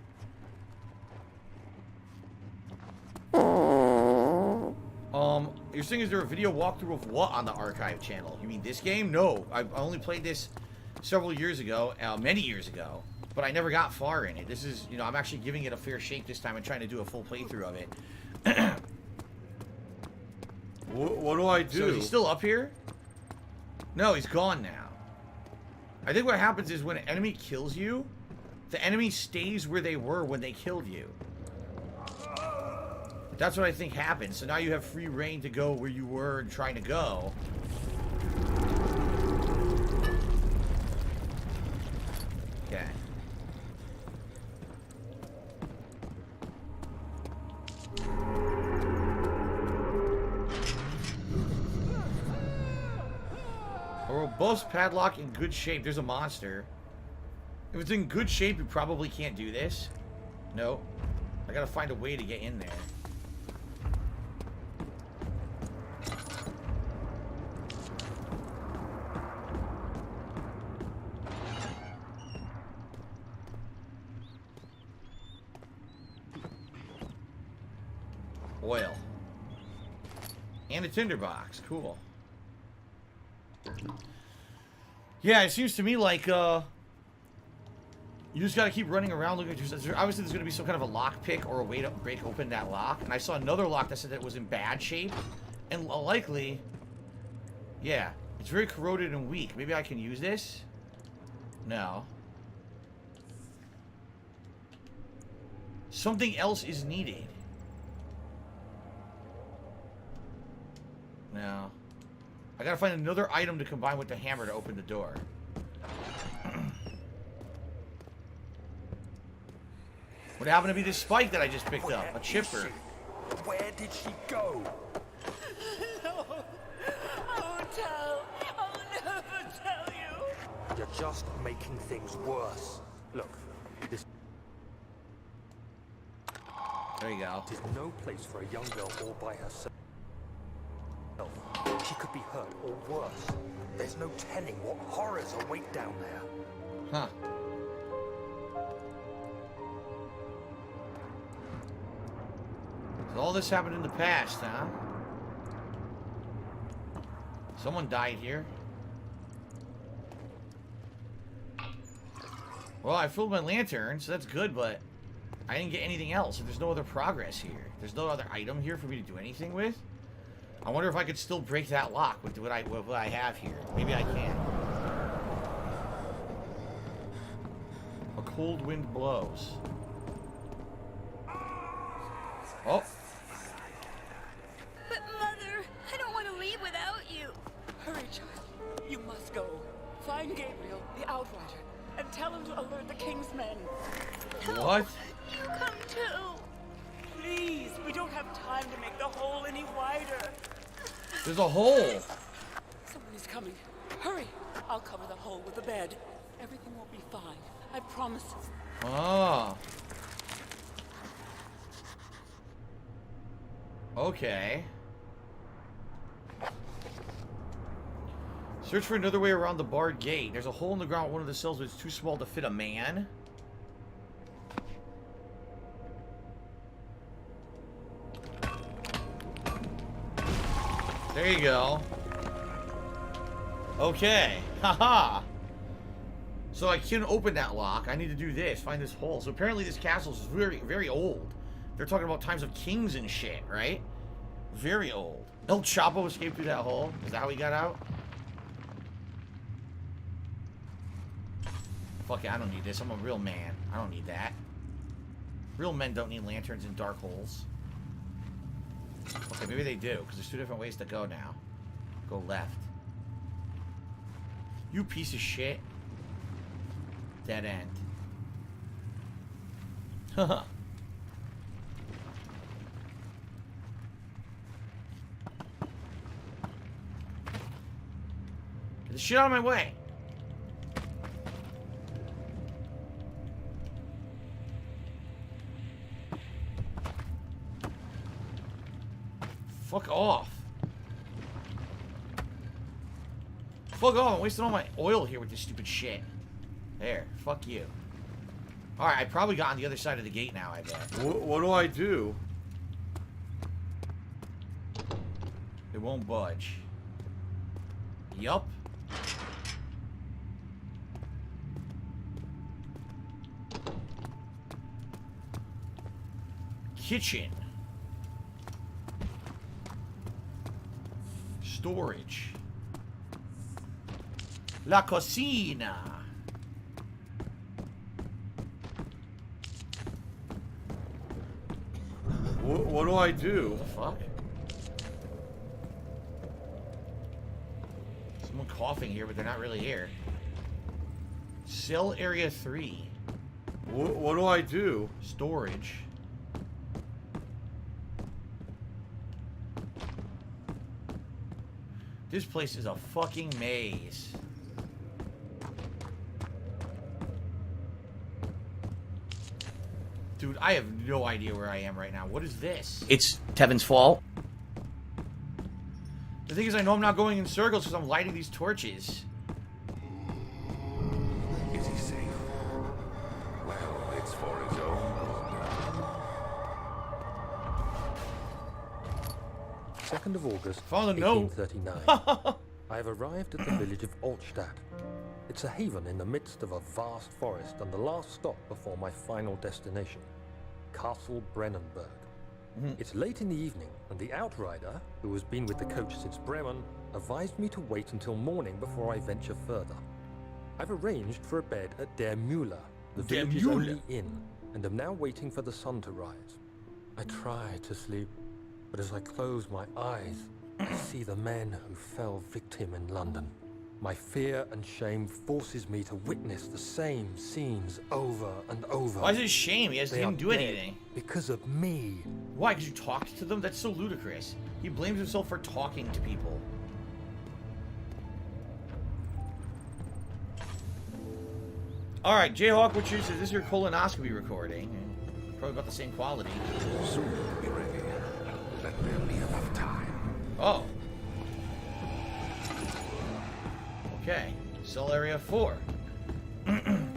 You're saying is there a video walkthrough of what on the archive channel? You mean this game? No, I only played this several years ago, many years ago, but I never got far in it. This is, you know, I'm actually giving it a fair shake this time and trying to do a full playthrough of it. What do I do? So is he still up here? No, he's gone now. I think what happens is when an enemy kills you, the enemy stays where they were when they killed you. That's what I think happened. So now you have free reign to go where you were and trying to go. Okay. A robust padlock in good shape. There's a monster. If it's in good shape, you probably can't do this. No. I gotta find a way to get in there. Oil. And a tinderbox. Cool. Yeah, it seems to me like, you just gotta keep running around looking at yourself. Obviously, there's gonna be some kind of a lock pick or a way to break open that lock. And I saw another lock that said that it was in bad shape. And likely, yeah, it's very corroded and weak. Maybe I can use this? No. Something else is needed. No. I gotta find another item to combine with the hammer to open the door. What happened to be this spike that I just picked up? A chipper. Where did she go? No, I won't tell. I'll never tell you. You're just making things worse. Look, this There you go. is no place for a young girl all by herself. She could be hurt or worse. There's no telling what horrors await down there. Huh. All this happened in the past, huh? Someone died here. Well, I filled my lantern, so that's good, but I didn't get anything else. There's no other progress here. There's no other item here for me to do anything with. I wonder if I could still break that lock with what I have here. Maybe I can. A cold wind blows. Oh. But Mother, I don't want to leave without you. Hurry, child. You must go. Find Gabriel, the Outrider, and tell him to alert the King's men. What? You come too. Please, we don't have time to make the hole any wider. There's a hole. Someone is coming. Hurry. I'll cover the hole with a bed. Everything will be fine. I promise. Oh. Okay. Search for another way around the barred gate. There's a hole in the ground at one of the cells, but it's too small to fit a man. There you go. Okay. Haha. So I can open that lock. I need to do this. Find this hole. So apparently this castle is very, very old. They're talking about times of kings and shit, right? Very old. El Chapo escaped through that hole. Is that how he got out? Fuck it, I don't need this. I'm a real man. I don't need that. Real men don't need lanterns in dark holes. Okay, maybe they do, because there's two different ways to go now. Go left. You piece of shit. Dead end. Haha. Get the shit out of my way. Fuck off. Fuck off. I'm wasting all my oil here with this stupid shit. There. Fuck you. Alright, I probably got on the other side of the gate now, I bet. What do I do? It won't budge. Yup. Kitchen. Storage. La cocina. What do I do? What the fuck? Someone coughing here, but they're not really here. Cell area 3. What do I do? Storage. This place is a fucking maze. Dude, I have no idea where I am right now. What is this? It's Tevin's fault. The thing is, I know I'm not going in circles because I'm lighting these torches. Is he safe? Well, it's for his own. 2nd of August, Found a note. 1839. I have arrived at the village of Altstadt. It's a haven in the midst of a vast forest and the last stop before my final destination, Castle Brennenburg. It's late in the evening, and the Outrider, who has been with the coach since Bremen, advised me to wait until morning before I venture further. I've arranged for a bed at Der Mühle, the village's only inn, and am now waiting for the sun to rise. I try to sleep, but as I close my eyes, I see the men who fell victim in London. My fear and shame forces me to witness the same scenes over and over. Why is it a shame? He didn't do anything. Because of me. Why? Because you talked to them? That's so ludicrous. He blames himself for talking to people. Alright, Jayhawk, what is this? This is your colonoscopy recording. Probably about the same quality. Soon we'll be ready. Let there be enough time. Oh. Okay. Cell area 4.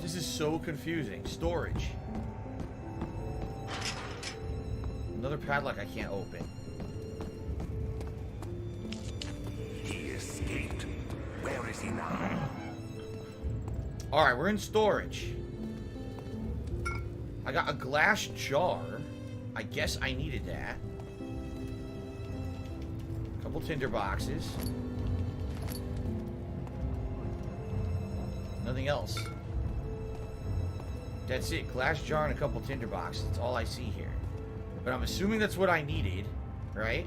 This is so confusing. Storage. Another padlock I can't open. He escaped. Where is he now? Alright, we're in storage. I got a glass jar. I guess I needed that. A couple tinder boxes. Nothing else. That's it. Glass jar and a couple tinder boxes. That's all I see here. But I'm assuming that's what I needed, right?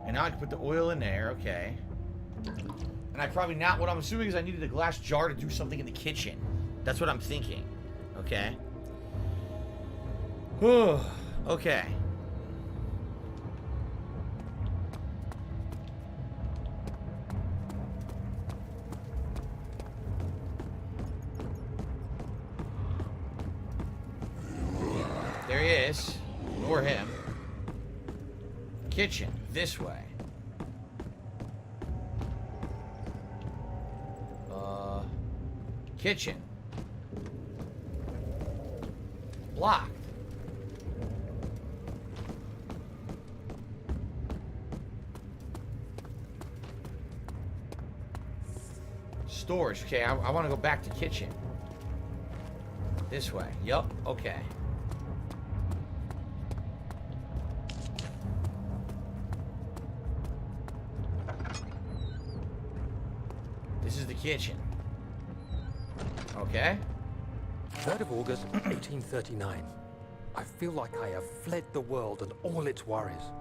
And now I can put the oil in there, okay. And I probably not, what I'm assuming is I needed a glass jar to do something in the kitchen. That's what I'm thinking, okay. Okay. There he is. Or him. Kitchen. This way. Kitchen. Locked. Storage. Okay, I want to go back to kitchen. This way. Yup. Okay. This is the kitchen. Okay. 3rd of August, 1839. I feel like I have fled the world and all its worries.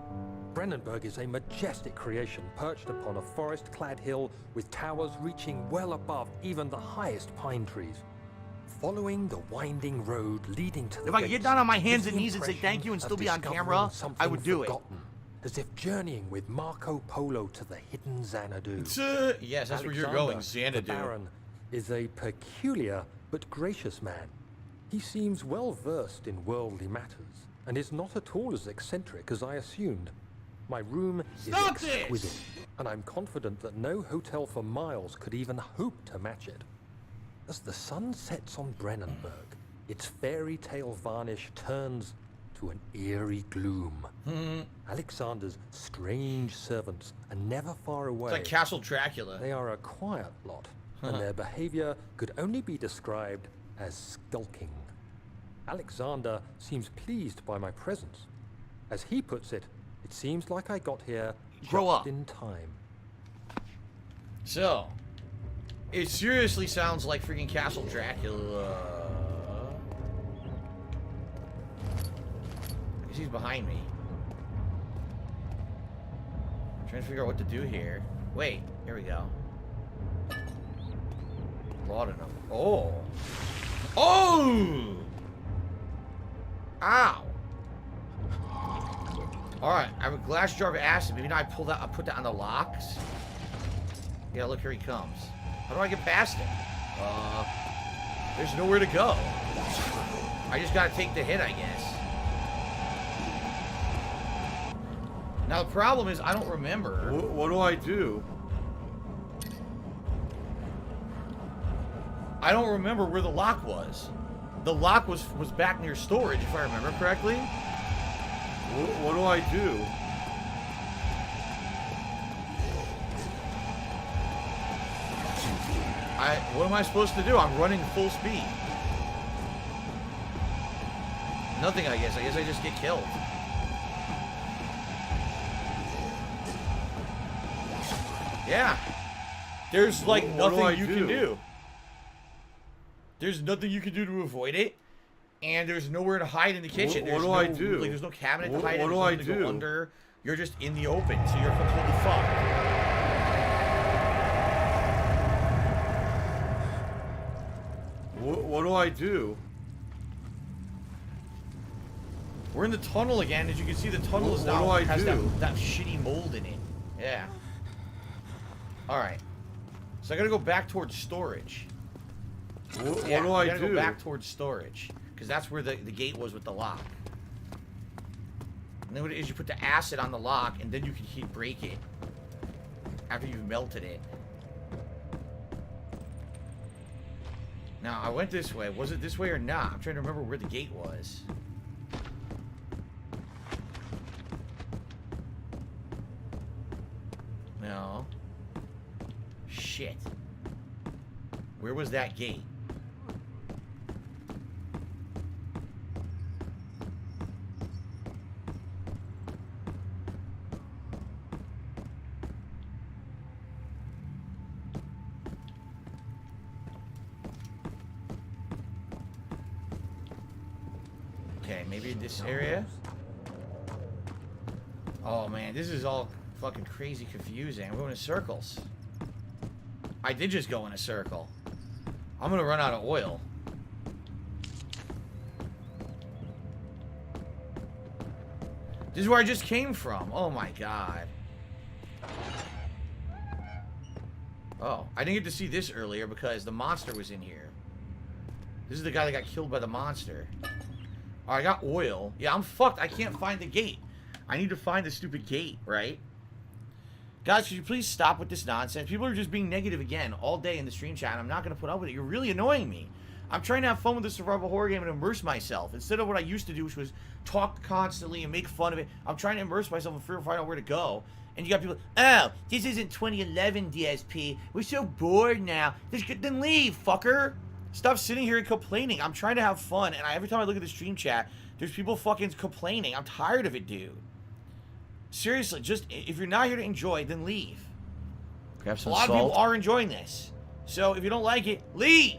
Brennenburg is a majestic creation perched upon a forest-clad hill with towers reaching well above even the highest pine trees. Following the winding road leading to the If I could get down on my hands gives and the knees and say impression thank you and of still be on discovering camera, I something would do forgotten, as if journeying with Marco Polo to the hidden Xanadu. Yes, that's where you're Alexander, going, Xanadu. The Baron is a peculiar but gracious man. He seems well versed in worldly matters and is not at all as eccentric as I assumed. My room is exquisite, and I'm confident that no hotel for miles could even hope to match it. As the sun sets on Brennenburg, its fairy tale varnish turns to an eerie gloom. Alexander's strange servants are never far away. It's like Castle Dracula. They are a quiet lot, and their behavior could only be described as skulking. Alexander seems pleased by my presence. As he puts it, it seems like I got here just in time. So, it seriously sounds like freaking Castle Dracula. I guess he's behind me. I'm trying to figure out what to do here. Wait, here we go. Laudanum. Oh! Oh! Ow! Alright, I have a glass jar of acid. Maybe now I put that on the locks. Yeah, look, here he comes. How do I get past him? There's nowhere to go. I just gotta take the hit, I guess. Now the problem is I don't remember. What do I do? I don't remember where the lock was. The lock was back near storage, if I remember correctly. What do I do? What am I supposed to do? I'm running full speed. Nothing, I guess. I guess I just get killed. Yeah. There's like nothing you can do. There's nothing you can do to avoid it. And there's nowhere to hide in the kitchen. What do I do? Like, there's no cabinet to hide in. What do I to go do? under. You're just in the open, so you're completely fucked. What do I do? We're in the tunnel again. As you can see, the tunnel is now has that shitty mold in it. Yeah. All right. So I gotta go back towards storage. What do I gotta do? Go back towards storage because that's where the gate was with the lock. And then what it is, you put the acid on the lock, and then you can break it after you've melted it. Now, I went this way. Was it this way or not? I'm trying to remember where the gate was. No. Shit. Where was that gate? Okay, maybe this area? Oh man, this is all fucking crazy confusing. I'm going in circles. I did just go in a circle. I'm gonna run out of oil. This is where I just came from. Oh my god. Oh, I didn't get to see this earlier because the monster was in here. This is the guy that got killed by the monster. Oh, I got oil. Yeah, I'm fucked. I can't find the gate. I need to find the stupid gate, right? Guys, could you please stop with this nonsense? People are just being negative again all day in the stream chat, and I'm not going to put up with it. You're really annoying me. I'm trying to have fun with the survival horror game and immerse myself. Instead of what I used to do, which was talk constantly and make fun of it, I'm trying to immerse myself and figure out where to go. And you got people, oh, this isn't 2011 DSP. We're so bored now. Then leave, fucker. Stop sitting here and complaining. I'm trying to have fun, and every time I look at the stream chat, there's people fucking complaining. I'm tired of it, dude. Seriously, just, if you're not here to enjoy, then leave. Grab some A lot salt. of people are enjoying this. So, if you don't like it, leave!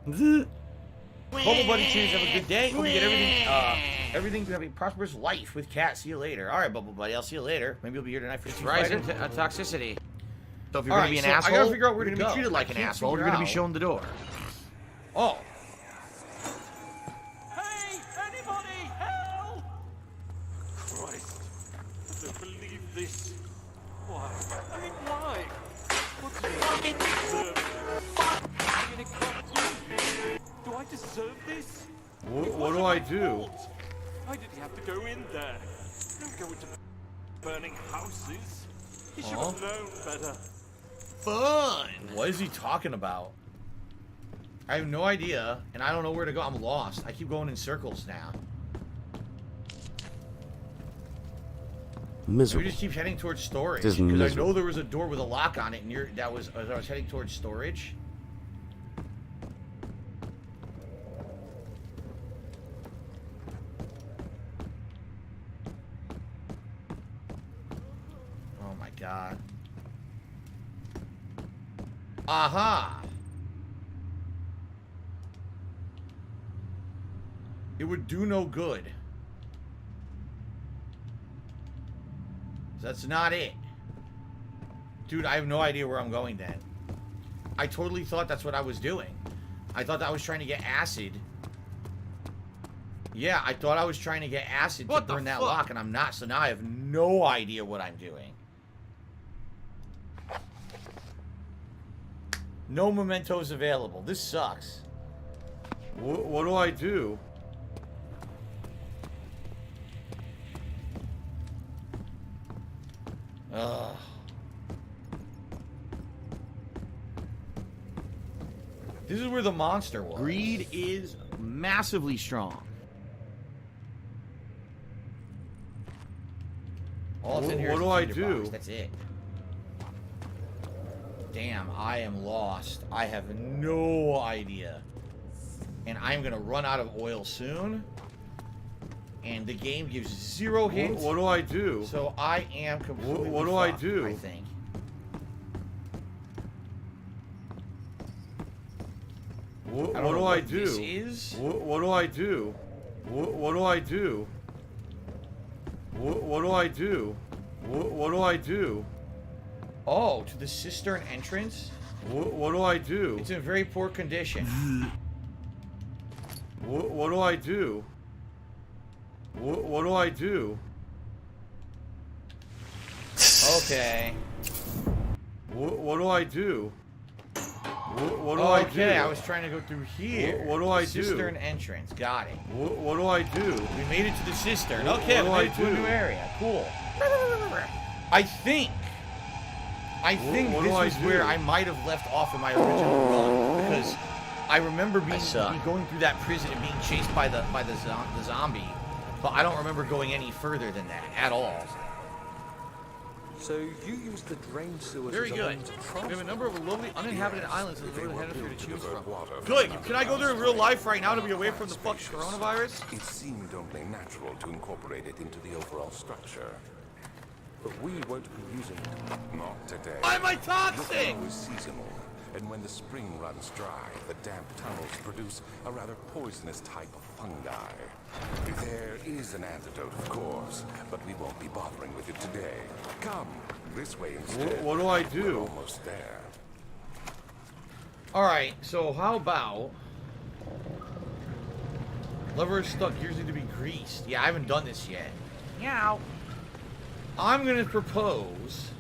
Bubble Buddy Tunes, have a good day. Hope you get everything to have a prosperous life with Cat. See you later. Alright, Bubble Buddy, I'll see you later. Maybe you'll be here tonight for Street Rising Fighter. toxicity. So if you're All going to be right, an so I asshole, gotta figure out where you're to going to go. be treated like I an can't asshole. You're figure going to be out. shown the door. Oh. Hey, anybody, help! Christ, I don't believe this. Why? I mean, why? What do I deserve? Do I deserve this? What do I do? Why did he have to go in there? Don't go into burning houses. He should have known better. Fun! What is he talking about? I have no idea, and I don't know where to go. I'm lost. I keep going in circles now. Miserable. We just keep heading towards storage. Just Because I miserable. know there was a door with a lock on it, and I was heading towards storage. Oh my god. Aha! It would do no good. That's not it. Dude, I have no idea where I'm going then. I totally thought that's what I was doing. I thought that I was trying to get acid. Yeah, I thought I was trying to get acid to burn that lock, and I'm not. So now I have no idea what I'm doing. No mementos available. This sucks. What do I do? Ugh. This is where the monster was. Greed is massively strong. All that's in here What is do the I feeder do? box. That's it. Damn, I am lost. I have no idea. And I'm gonna run out of oil soon. And the game gives zero hints. What do I do? So I am completely What do I fucked, do? I think. What I don't know do I what do? this is. What do I do? What do I do? What do I do? What do I do? Oh, to the cistern entrance? What do I do? It's in very poor condition. What do I do? What do I do? Okay. What do I do? What do I do? Okay, I was trying to go through here. What do I do? Cistern entrance. Got it. What do I do? We made it to the cistern. What Okay, do we I made it to a do? new area. Cool. I think What do this I was do? where I might have left off in my original run because I remember being going through that prison and being chased by the zombie, but I don't remember going any further than that at all. So you use the drain sewers Very as a good. means of We have transport? a number of lovely uninhabited islands in the northern hemisphere to choose from. Water Good. Can I go there in real life right now to be away from the fucking spacious. coronavirus? It seemed only natural to incorporate it into the overall structure. But we won't be using it. Not today. Why am I The toxic? flow is seasonal, and when the spring runs dry, the damp tunnels produce a rather poisonous type of fungi. There is an antidote, of course, but we won't be bothering with it today. Come, this way instead. What do I We're do? almost there. Alright, so how about... Lever is stuck, gears need to be greased. Yeah, I haven't done this yet. Meow. I'm gonna propose...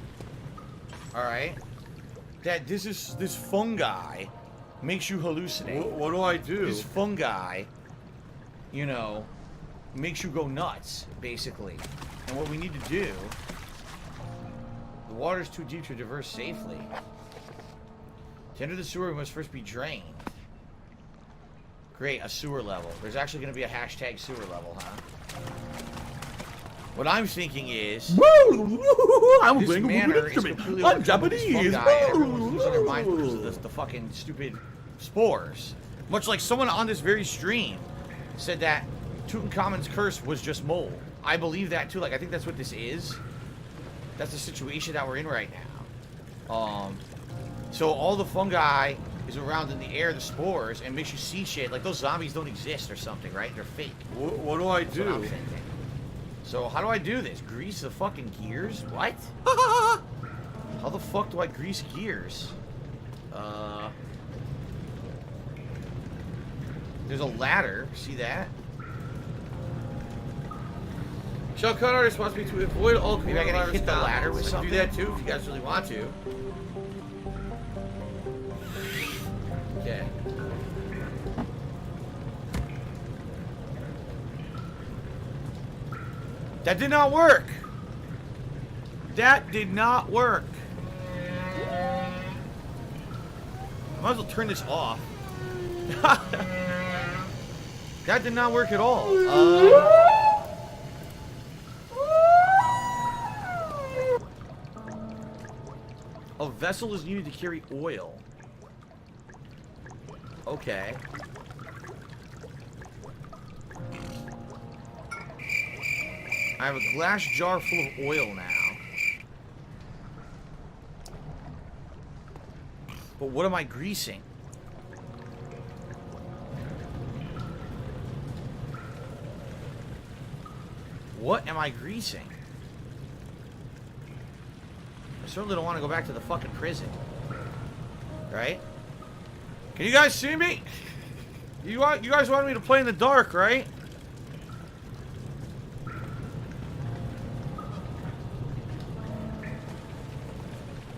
Alright, that this fungi makes you hallucinate. What do I do? This fungi, you know, makes you go nuts, basically. And what we need to do... The water's too deep to traverse safely. To enter the sewer, we must first be drained. Great, a sewer level. There's actually going to be a hashtag sewer level, huh? What I'm thinking is... I'm this playing a manor little is instrument. completely I'm overcome with this Japanese. fungi, and everyone's losing their mind because of the fucking stupid spores. Much like someone on this very stream said that Tutankhamun's curse was just mold. I believe that too. Like, I think that's what this is. That's the situation that we're in right now. So all the fungi is around in the air, the spores, and makes you see shit. Like, those zombies don't exist or something, right? They're fake. What do I That's what I'm do? thinking. So how do I do this? Grease the fucking gears? What? How the fuck do I grease gears? There's a ladder. See that? Shall cut artist wants me to avoid all maybe I gotta hit the ladder with something. Do that too if you guys really want to. Okay. That did not work. That did not work. I might as well turn this off. That did not work at all. A vessel is needed to carry oil. Okay. I have a glass jar full of oil now. But what am I greasing? What am I greasing? I certainly don't want to go back to the fucking prison. Right? Can you guys see me? You guys wanted me to play in the dark, right?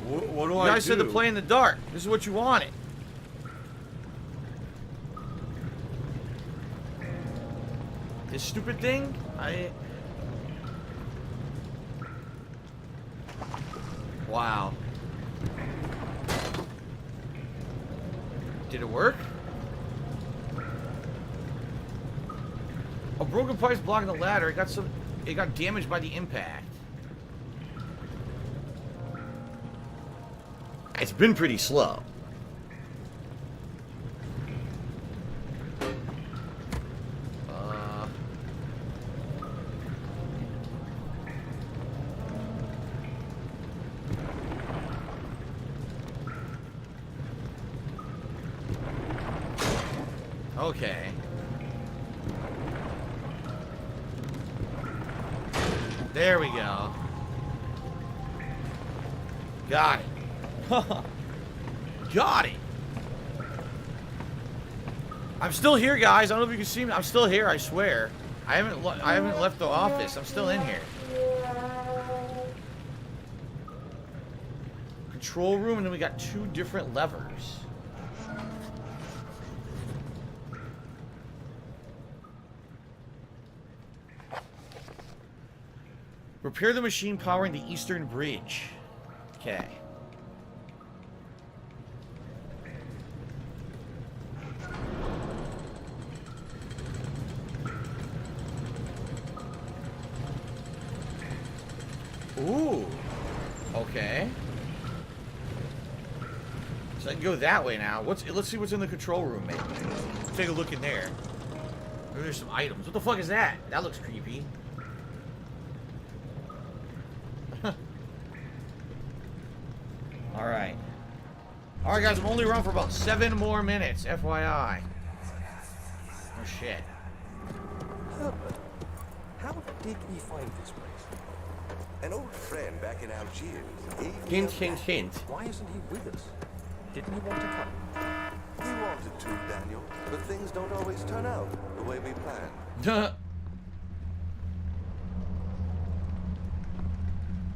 What do I do? You guys said to play in the dark. This is what you wanted. This stupid thing? Wow. Did it work? A broken pipe's blocking the ladder. It got damaged by the impact. It's been pretty slow. Okay. There we go. Got it. Got it. I'm still here, guys. I don't know if you can see me. I'm still here, I swear. I haven't left the office. I'm still in here. Control room, and then we got 2 different levers. Repair the machine powering the eastern bridge. Okay. Ooh. Okay. So I can go that way now. Let's see what's in the control room, maybe. Take a look in there. Maybe there's some items. What the fuck is that? That looks creepy. Alright. Alright, guys, I'm only around for about 7 more minutes, FYI. Oh, shit. Herbert, how did we find this place? An old friend back in Algiers. Hint, hint, hint. Why isn't he with us? Didn't he want to come? He wanted to, Daniel, but things don't always turn out the way we planned.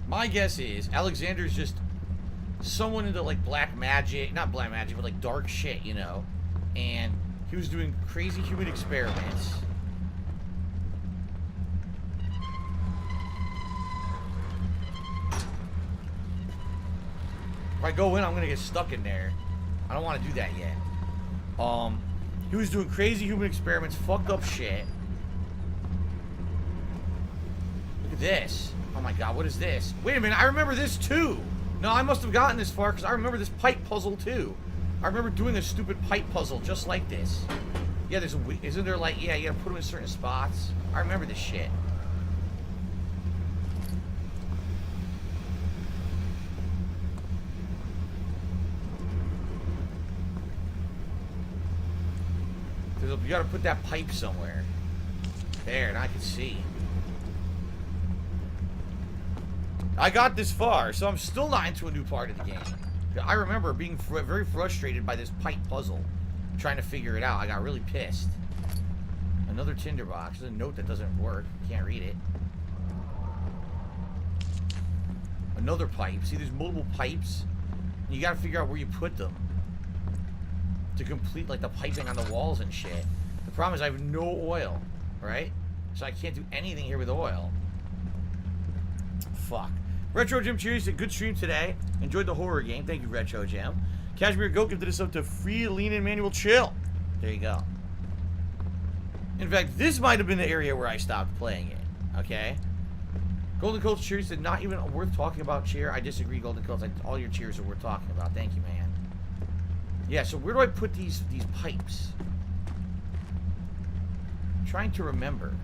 My guess is Alexander's just someone into like black magic, not black magic, but like dark shit, you know. And he was doing crazy human experiments. If I go in, I'm gonna get stuck in there. I don't want to do that yet. He was doing crazy human experiments, fucked up shit. Look at this. Oh my god, what is this? Wait a minute, I remember this too. No, I must have gotten this far because I remember this pipe puzzle too. I remember doing a stupid pipe puzzle just like this. Yeah, there's a... Isn't there like... Yeah, you gotta put them in certain spots. I remember this shit. You gotta put that pipe somewhere. There, and I can see. I got this far, so I'm still not into a new part of the game. I remember being very frustrated by this pipe puzzle. Trying to figure it out. I got really pissed. Another tinderbox. There's a note that doesn't work. Can't read it. Another pipe. See, there's multiple pipes. And you gotta figure out where you put them. To complete, like, the piping on the walls and shit. The problem is I have no oil, right? So I can't do anything here with oil. Fuck. Retro Jim, cheers. A good stream today. Enjoyed the horror game. Thank you, Retro Jim. Cashmere Goat gifted us up to free lean and manual chill. There you go. In fact, this might have been the area where I stopped playing it. Okay? Golden Colts cheers said not even worth talking about cheer. I disagree, Golden Colts. All your cheers are worth talking about. Thank you, man. Yeah, so where do I put these pipes? I'm trying to remember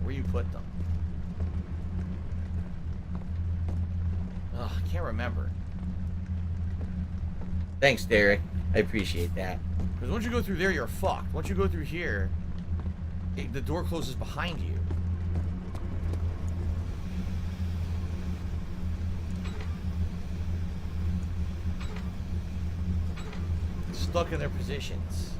where you put them. Ugh, I can't remember. Thanks, Derek. I appreciate that. Because once you go through there, you're fucked. Once you go through here, the door closes behind you. Stuck in their positions.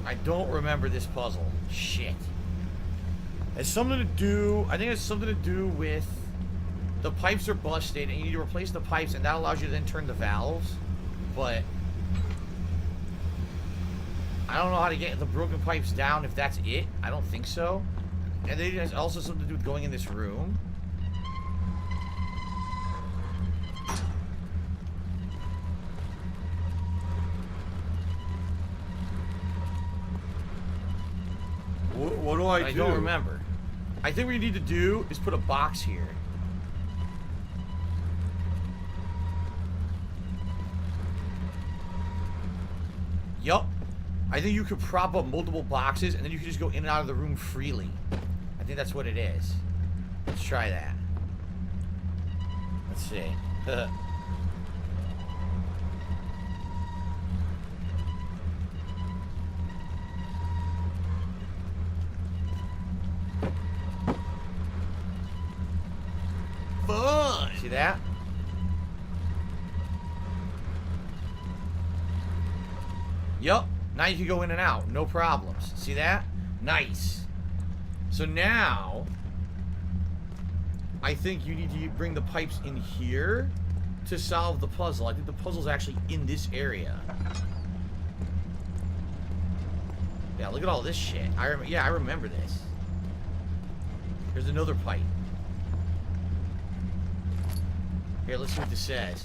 I don't remember this puzzle. Shit. It's something to do... I think it's something to do with... The pipes are busted and you need to replace the pipes and that allows you to then turn the valves. But... I don't know how to get the broken pipes down if that's it. I don't think so. And then it has also something to do with going in this room. What do I do? I don't remember. I think what you need to do is put a box here. Yup. I think you could prop up multiple boxes and then you can just go in and out of the room freely. I think that's what it is. Let's try that. Let's see. Fun! See that? Yup. Now you can go in and out. No problems. See that? Nice. So now, I think you need to bring the pipes in here to solve the puzzle. I think the puzzle's actually in this area. Yeah, look at all this shit. I remember this. There's another pipe. Here, let's see what this says.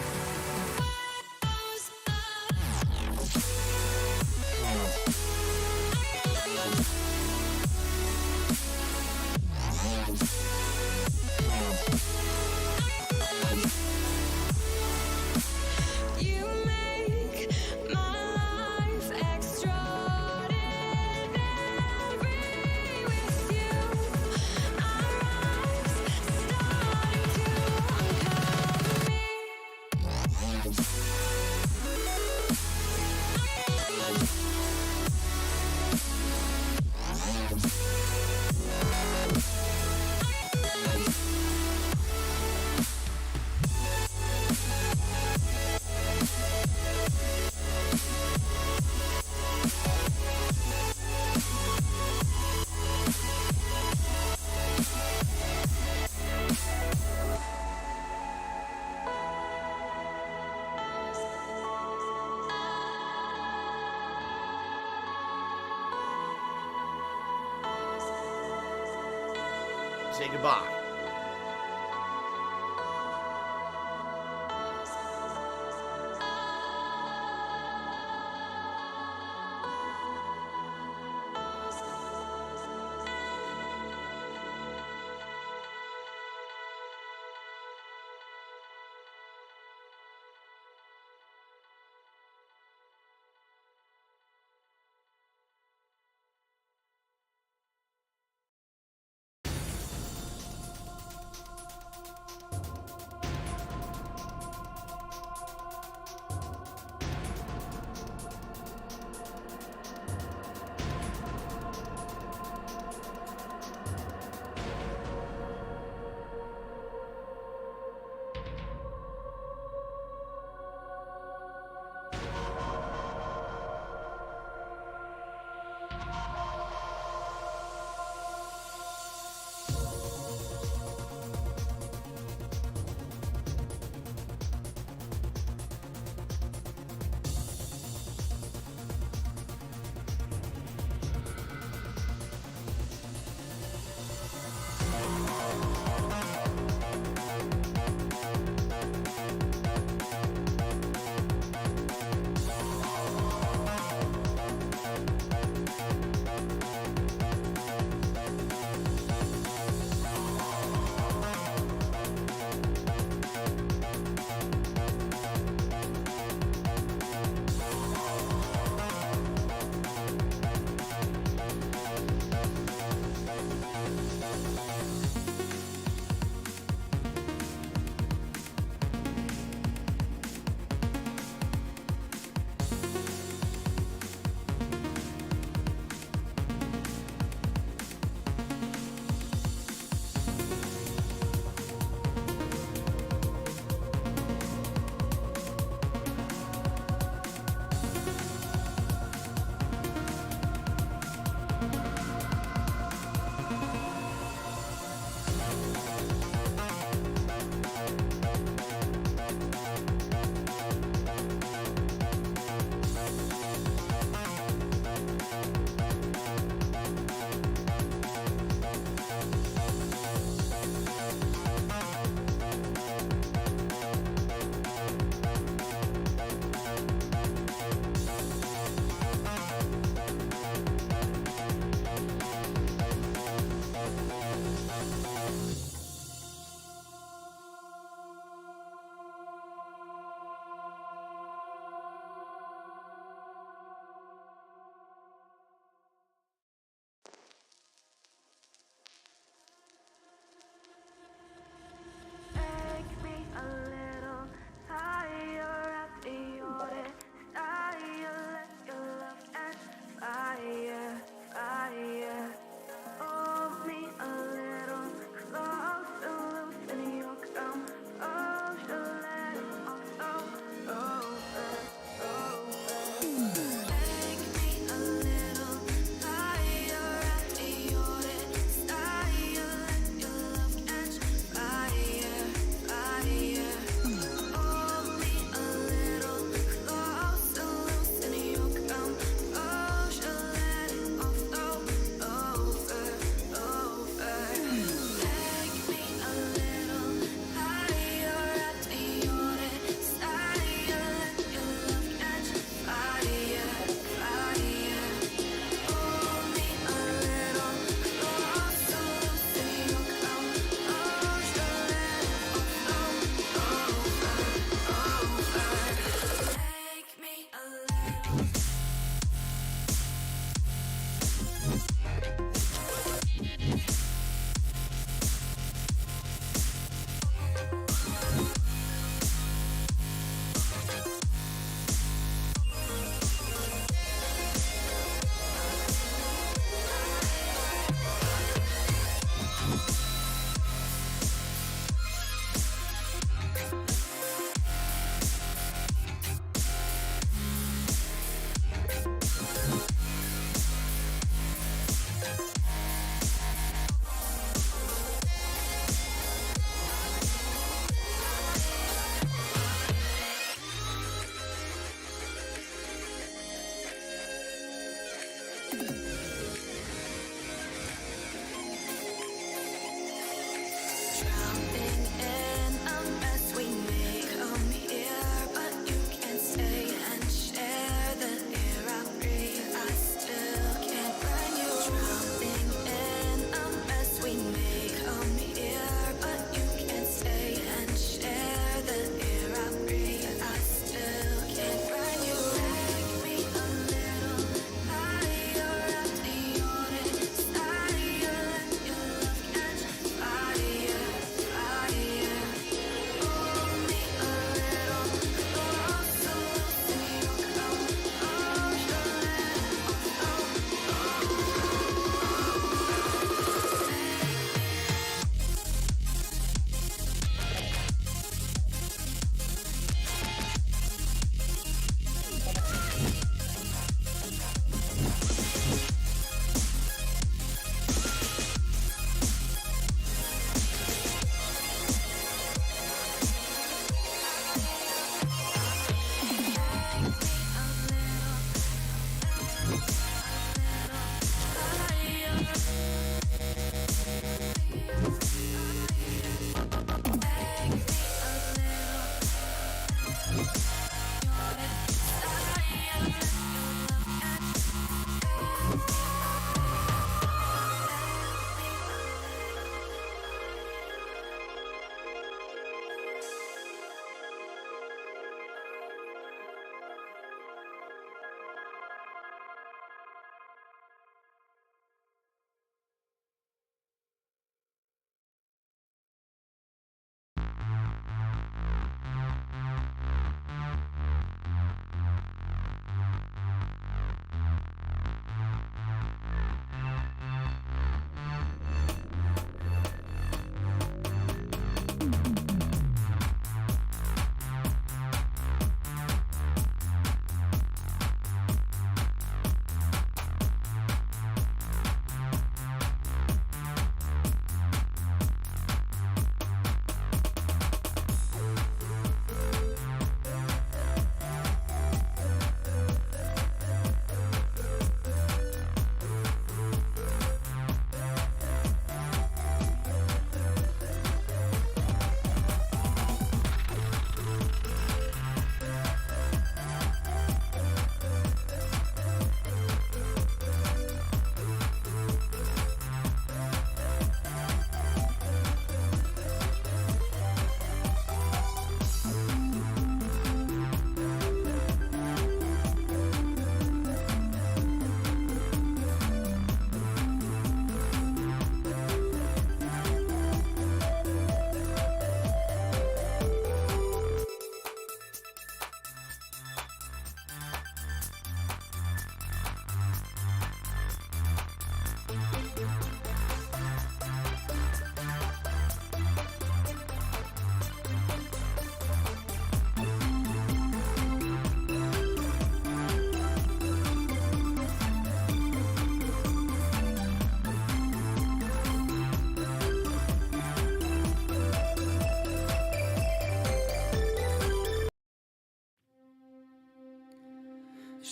say goodbye.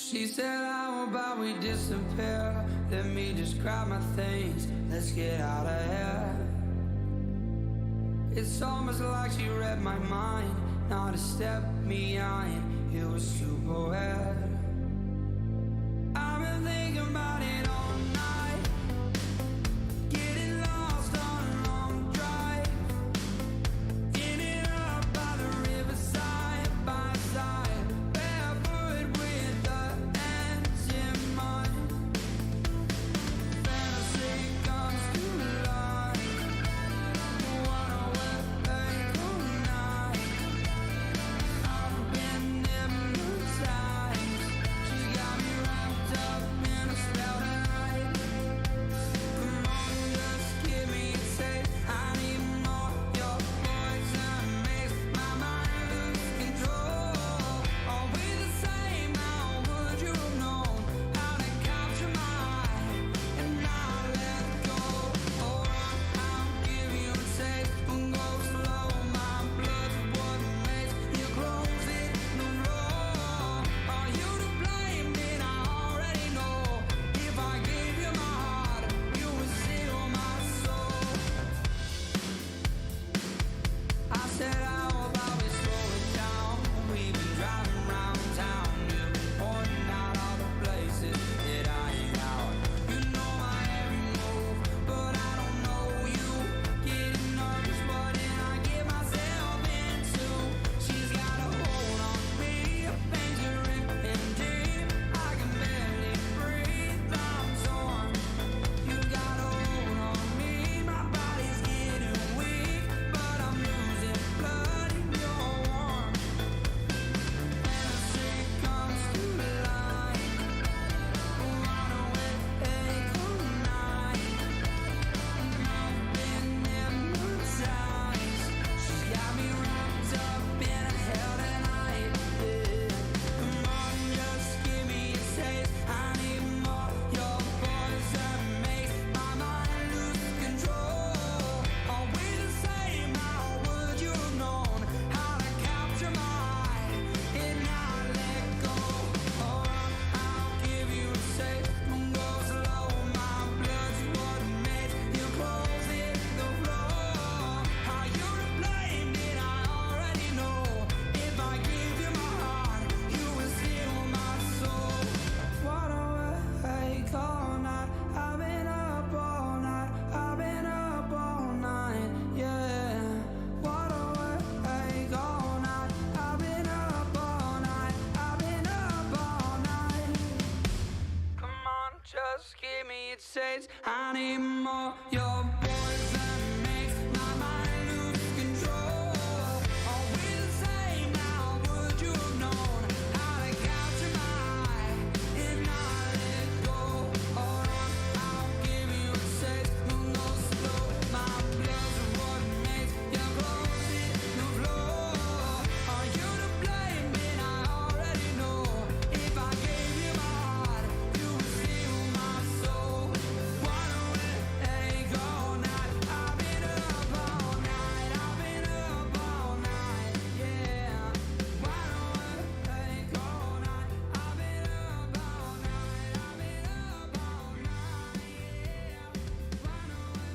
She said, how about we disappear? Let me just grab my things, let's get out of here. It's almost like she read my mind, not a step behind, it was super weird. I've been thinking about it all night, getting lost on a long drive, ending up by the river side by side, barefoot with the ends in mind. Fantasy comes to life, wanna wear all night. I've been hypnotized, she got me wrapped up in a spell tonight. Come on, just give me a taste, I need more. Your poison makes my mind lose control. Are we the same? How would you have known how to capture my eye and not let go? Oh, I'll give you a taste, and go slow. My blood's what makes you close it, no flow. Are you to blame? Did I already know? If I gave you my heart, you would steal my soul. I said, how about we slow it down? We've been driving round town, you've been pointing out all the places that I hang out. You know my every move, but I don't know you. Getting nervous, what did I get myself into? She's got a hold on me, veins are ripping deep. I can barely breathe, I'm torn. You got a hold on me, my body's getting weak, but I'm losing blood in your warmth. Fantasy comes to life, run away all night. I've been hypnotized, she's got me wrapped up in a hell tonight. Come on, just give me a taste, I need more. Your poison makes my mind lose control. Are we the same? How would you have known how to capture my eye and not let go? Oh, I'll give you a taste, and go slow. My blood's what makes you close it, the flow. Are you to blame? Did I already know? If I gave you my heart, you would steal my soul. What a wake all night, I've been up all night, I've been up all night, yeah. What a wake all night, I've been up all night, I've been up all night. Come on, just give me a taste, I need more. Your poison makes my mind lose control. Are we the same? How would you have known how to capture my eye and not let go? Hold on, I'll give you a taste, and go slow. My blood's what makes you close it, no flow. Are you to blame? Did I already know? If I gave you my heart, you would steal my soul. Why don't we go all night? I've been up all night, I've been up all night, yeah. Why don't we go all night? I've been up all night, I've been up all night, yeah. Why don't we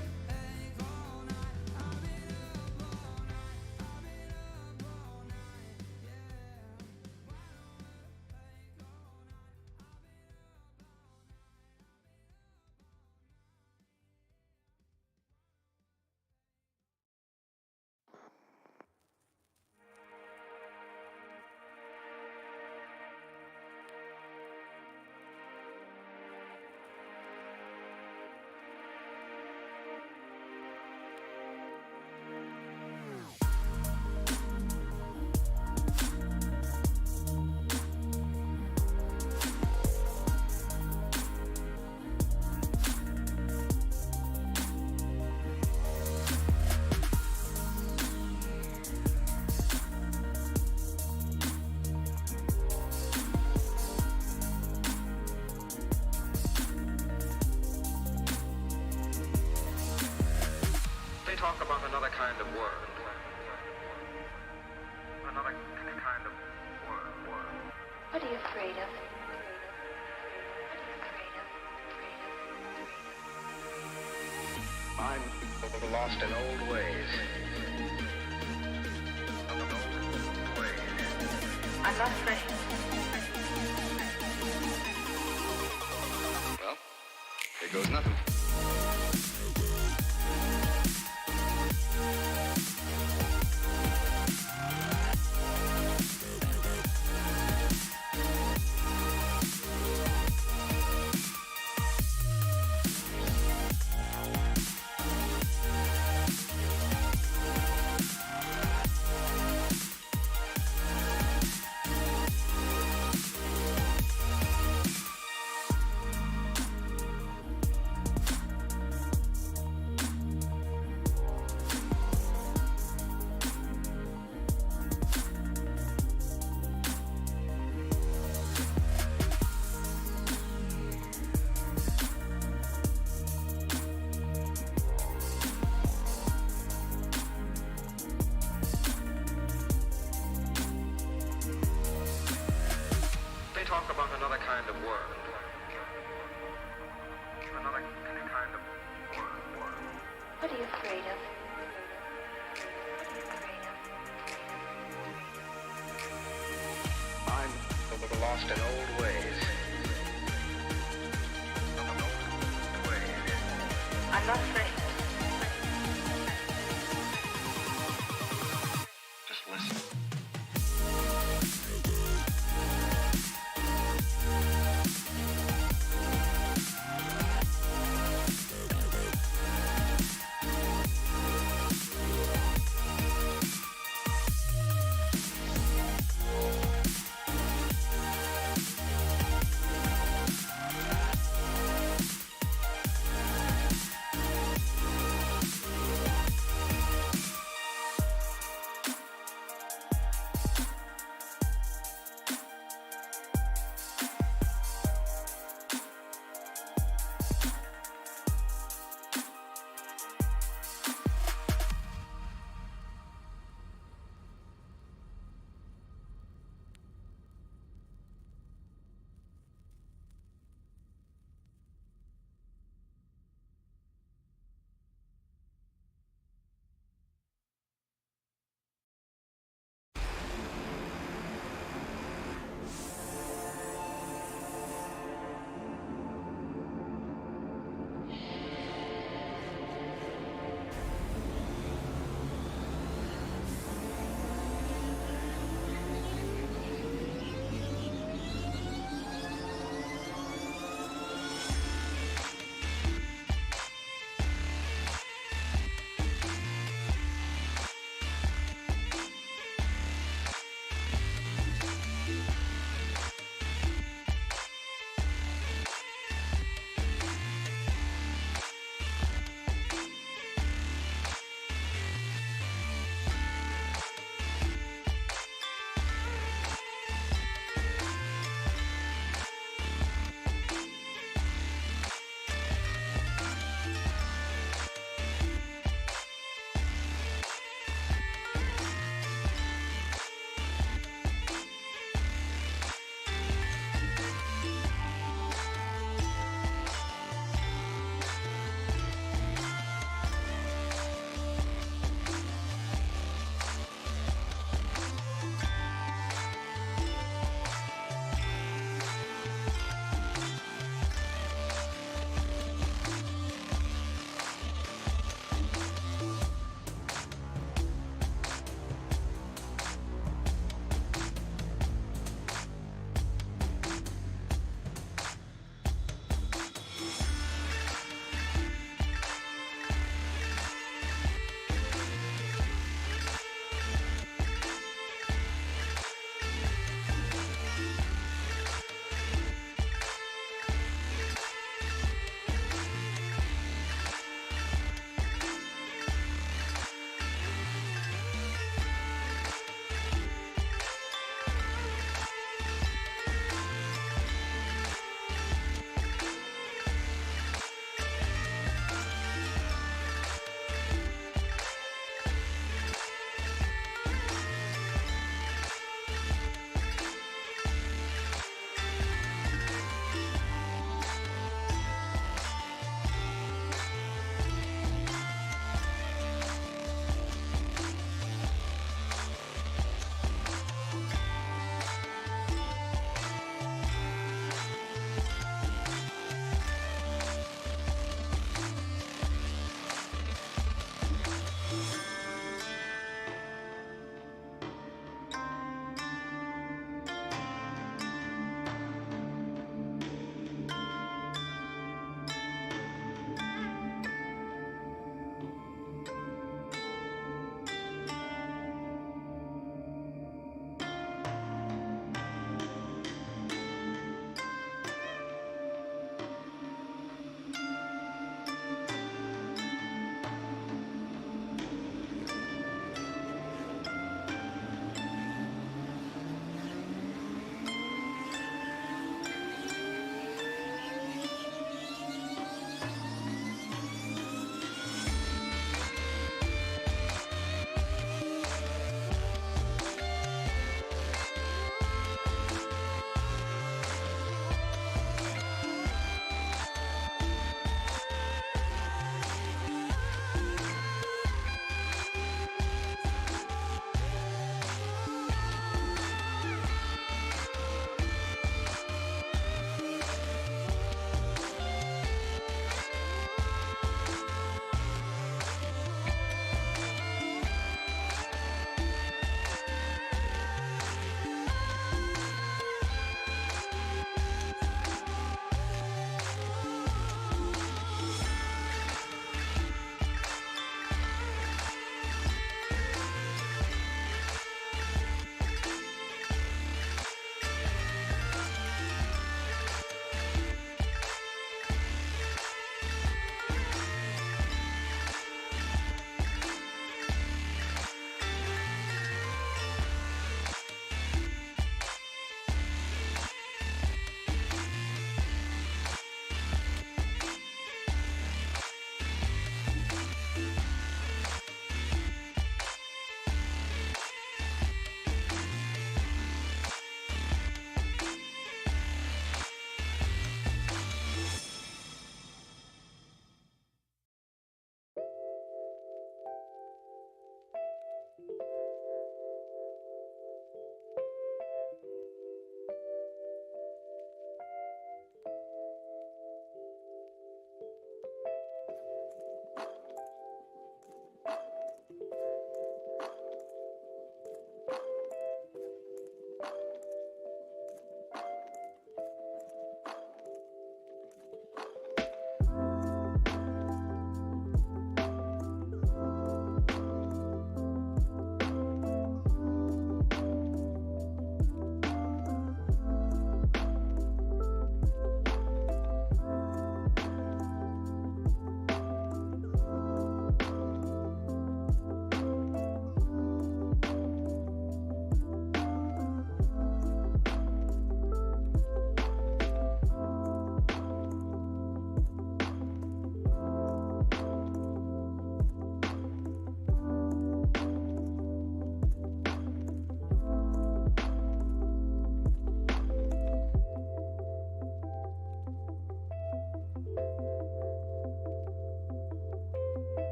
go all night? I've been up all night, I've been up all night, talk about another kind of world. Another kind of world. What are you afraid of? lost in old ways. I'm not afraid. Well, here goes nothing. They talk about another kind of world. Another kind of world. What are you afraid of? I'm lost in old ways. I'm not afraid.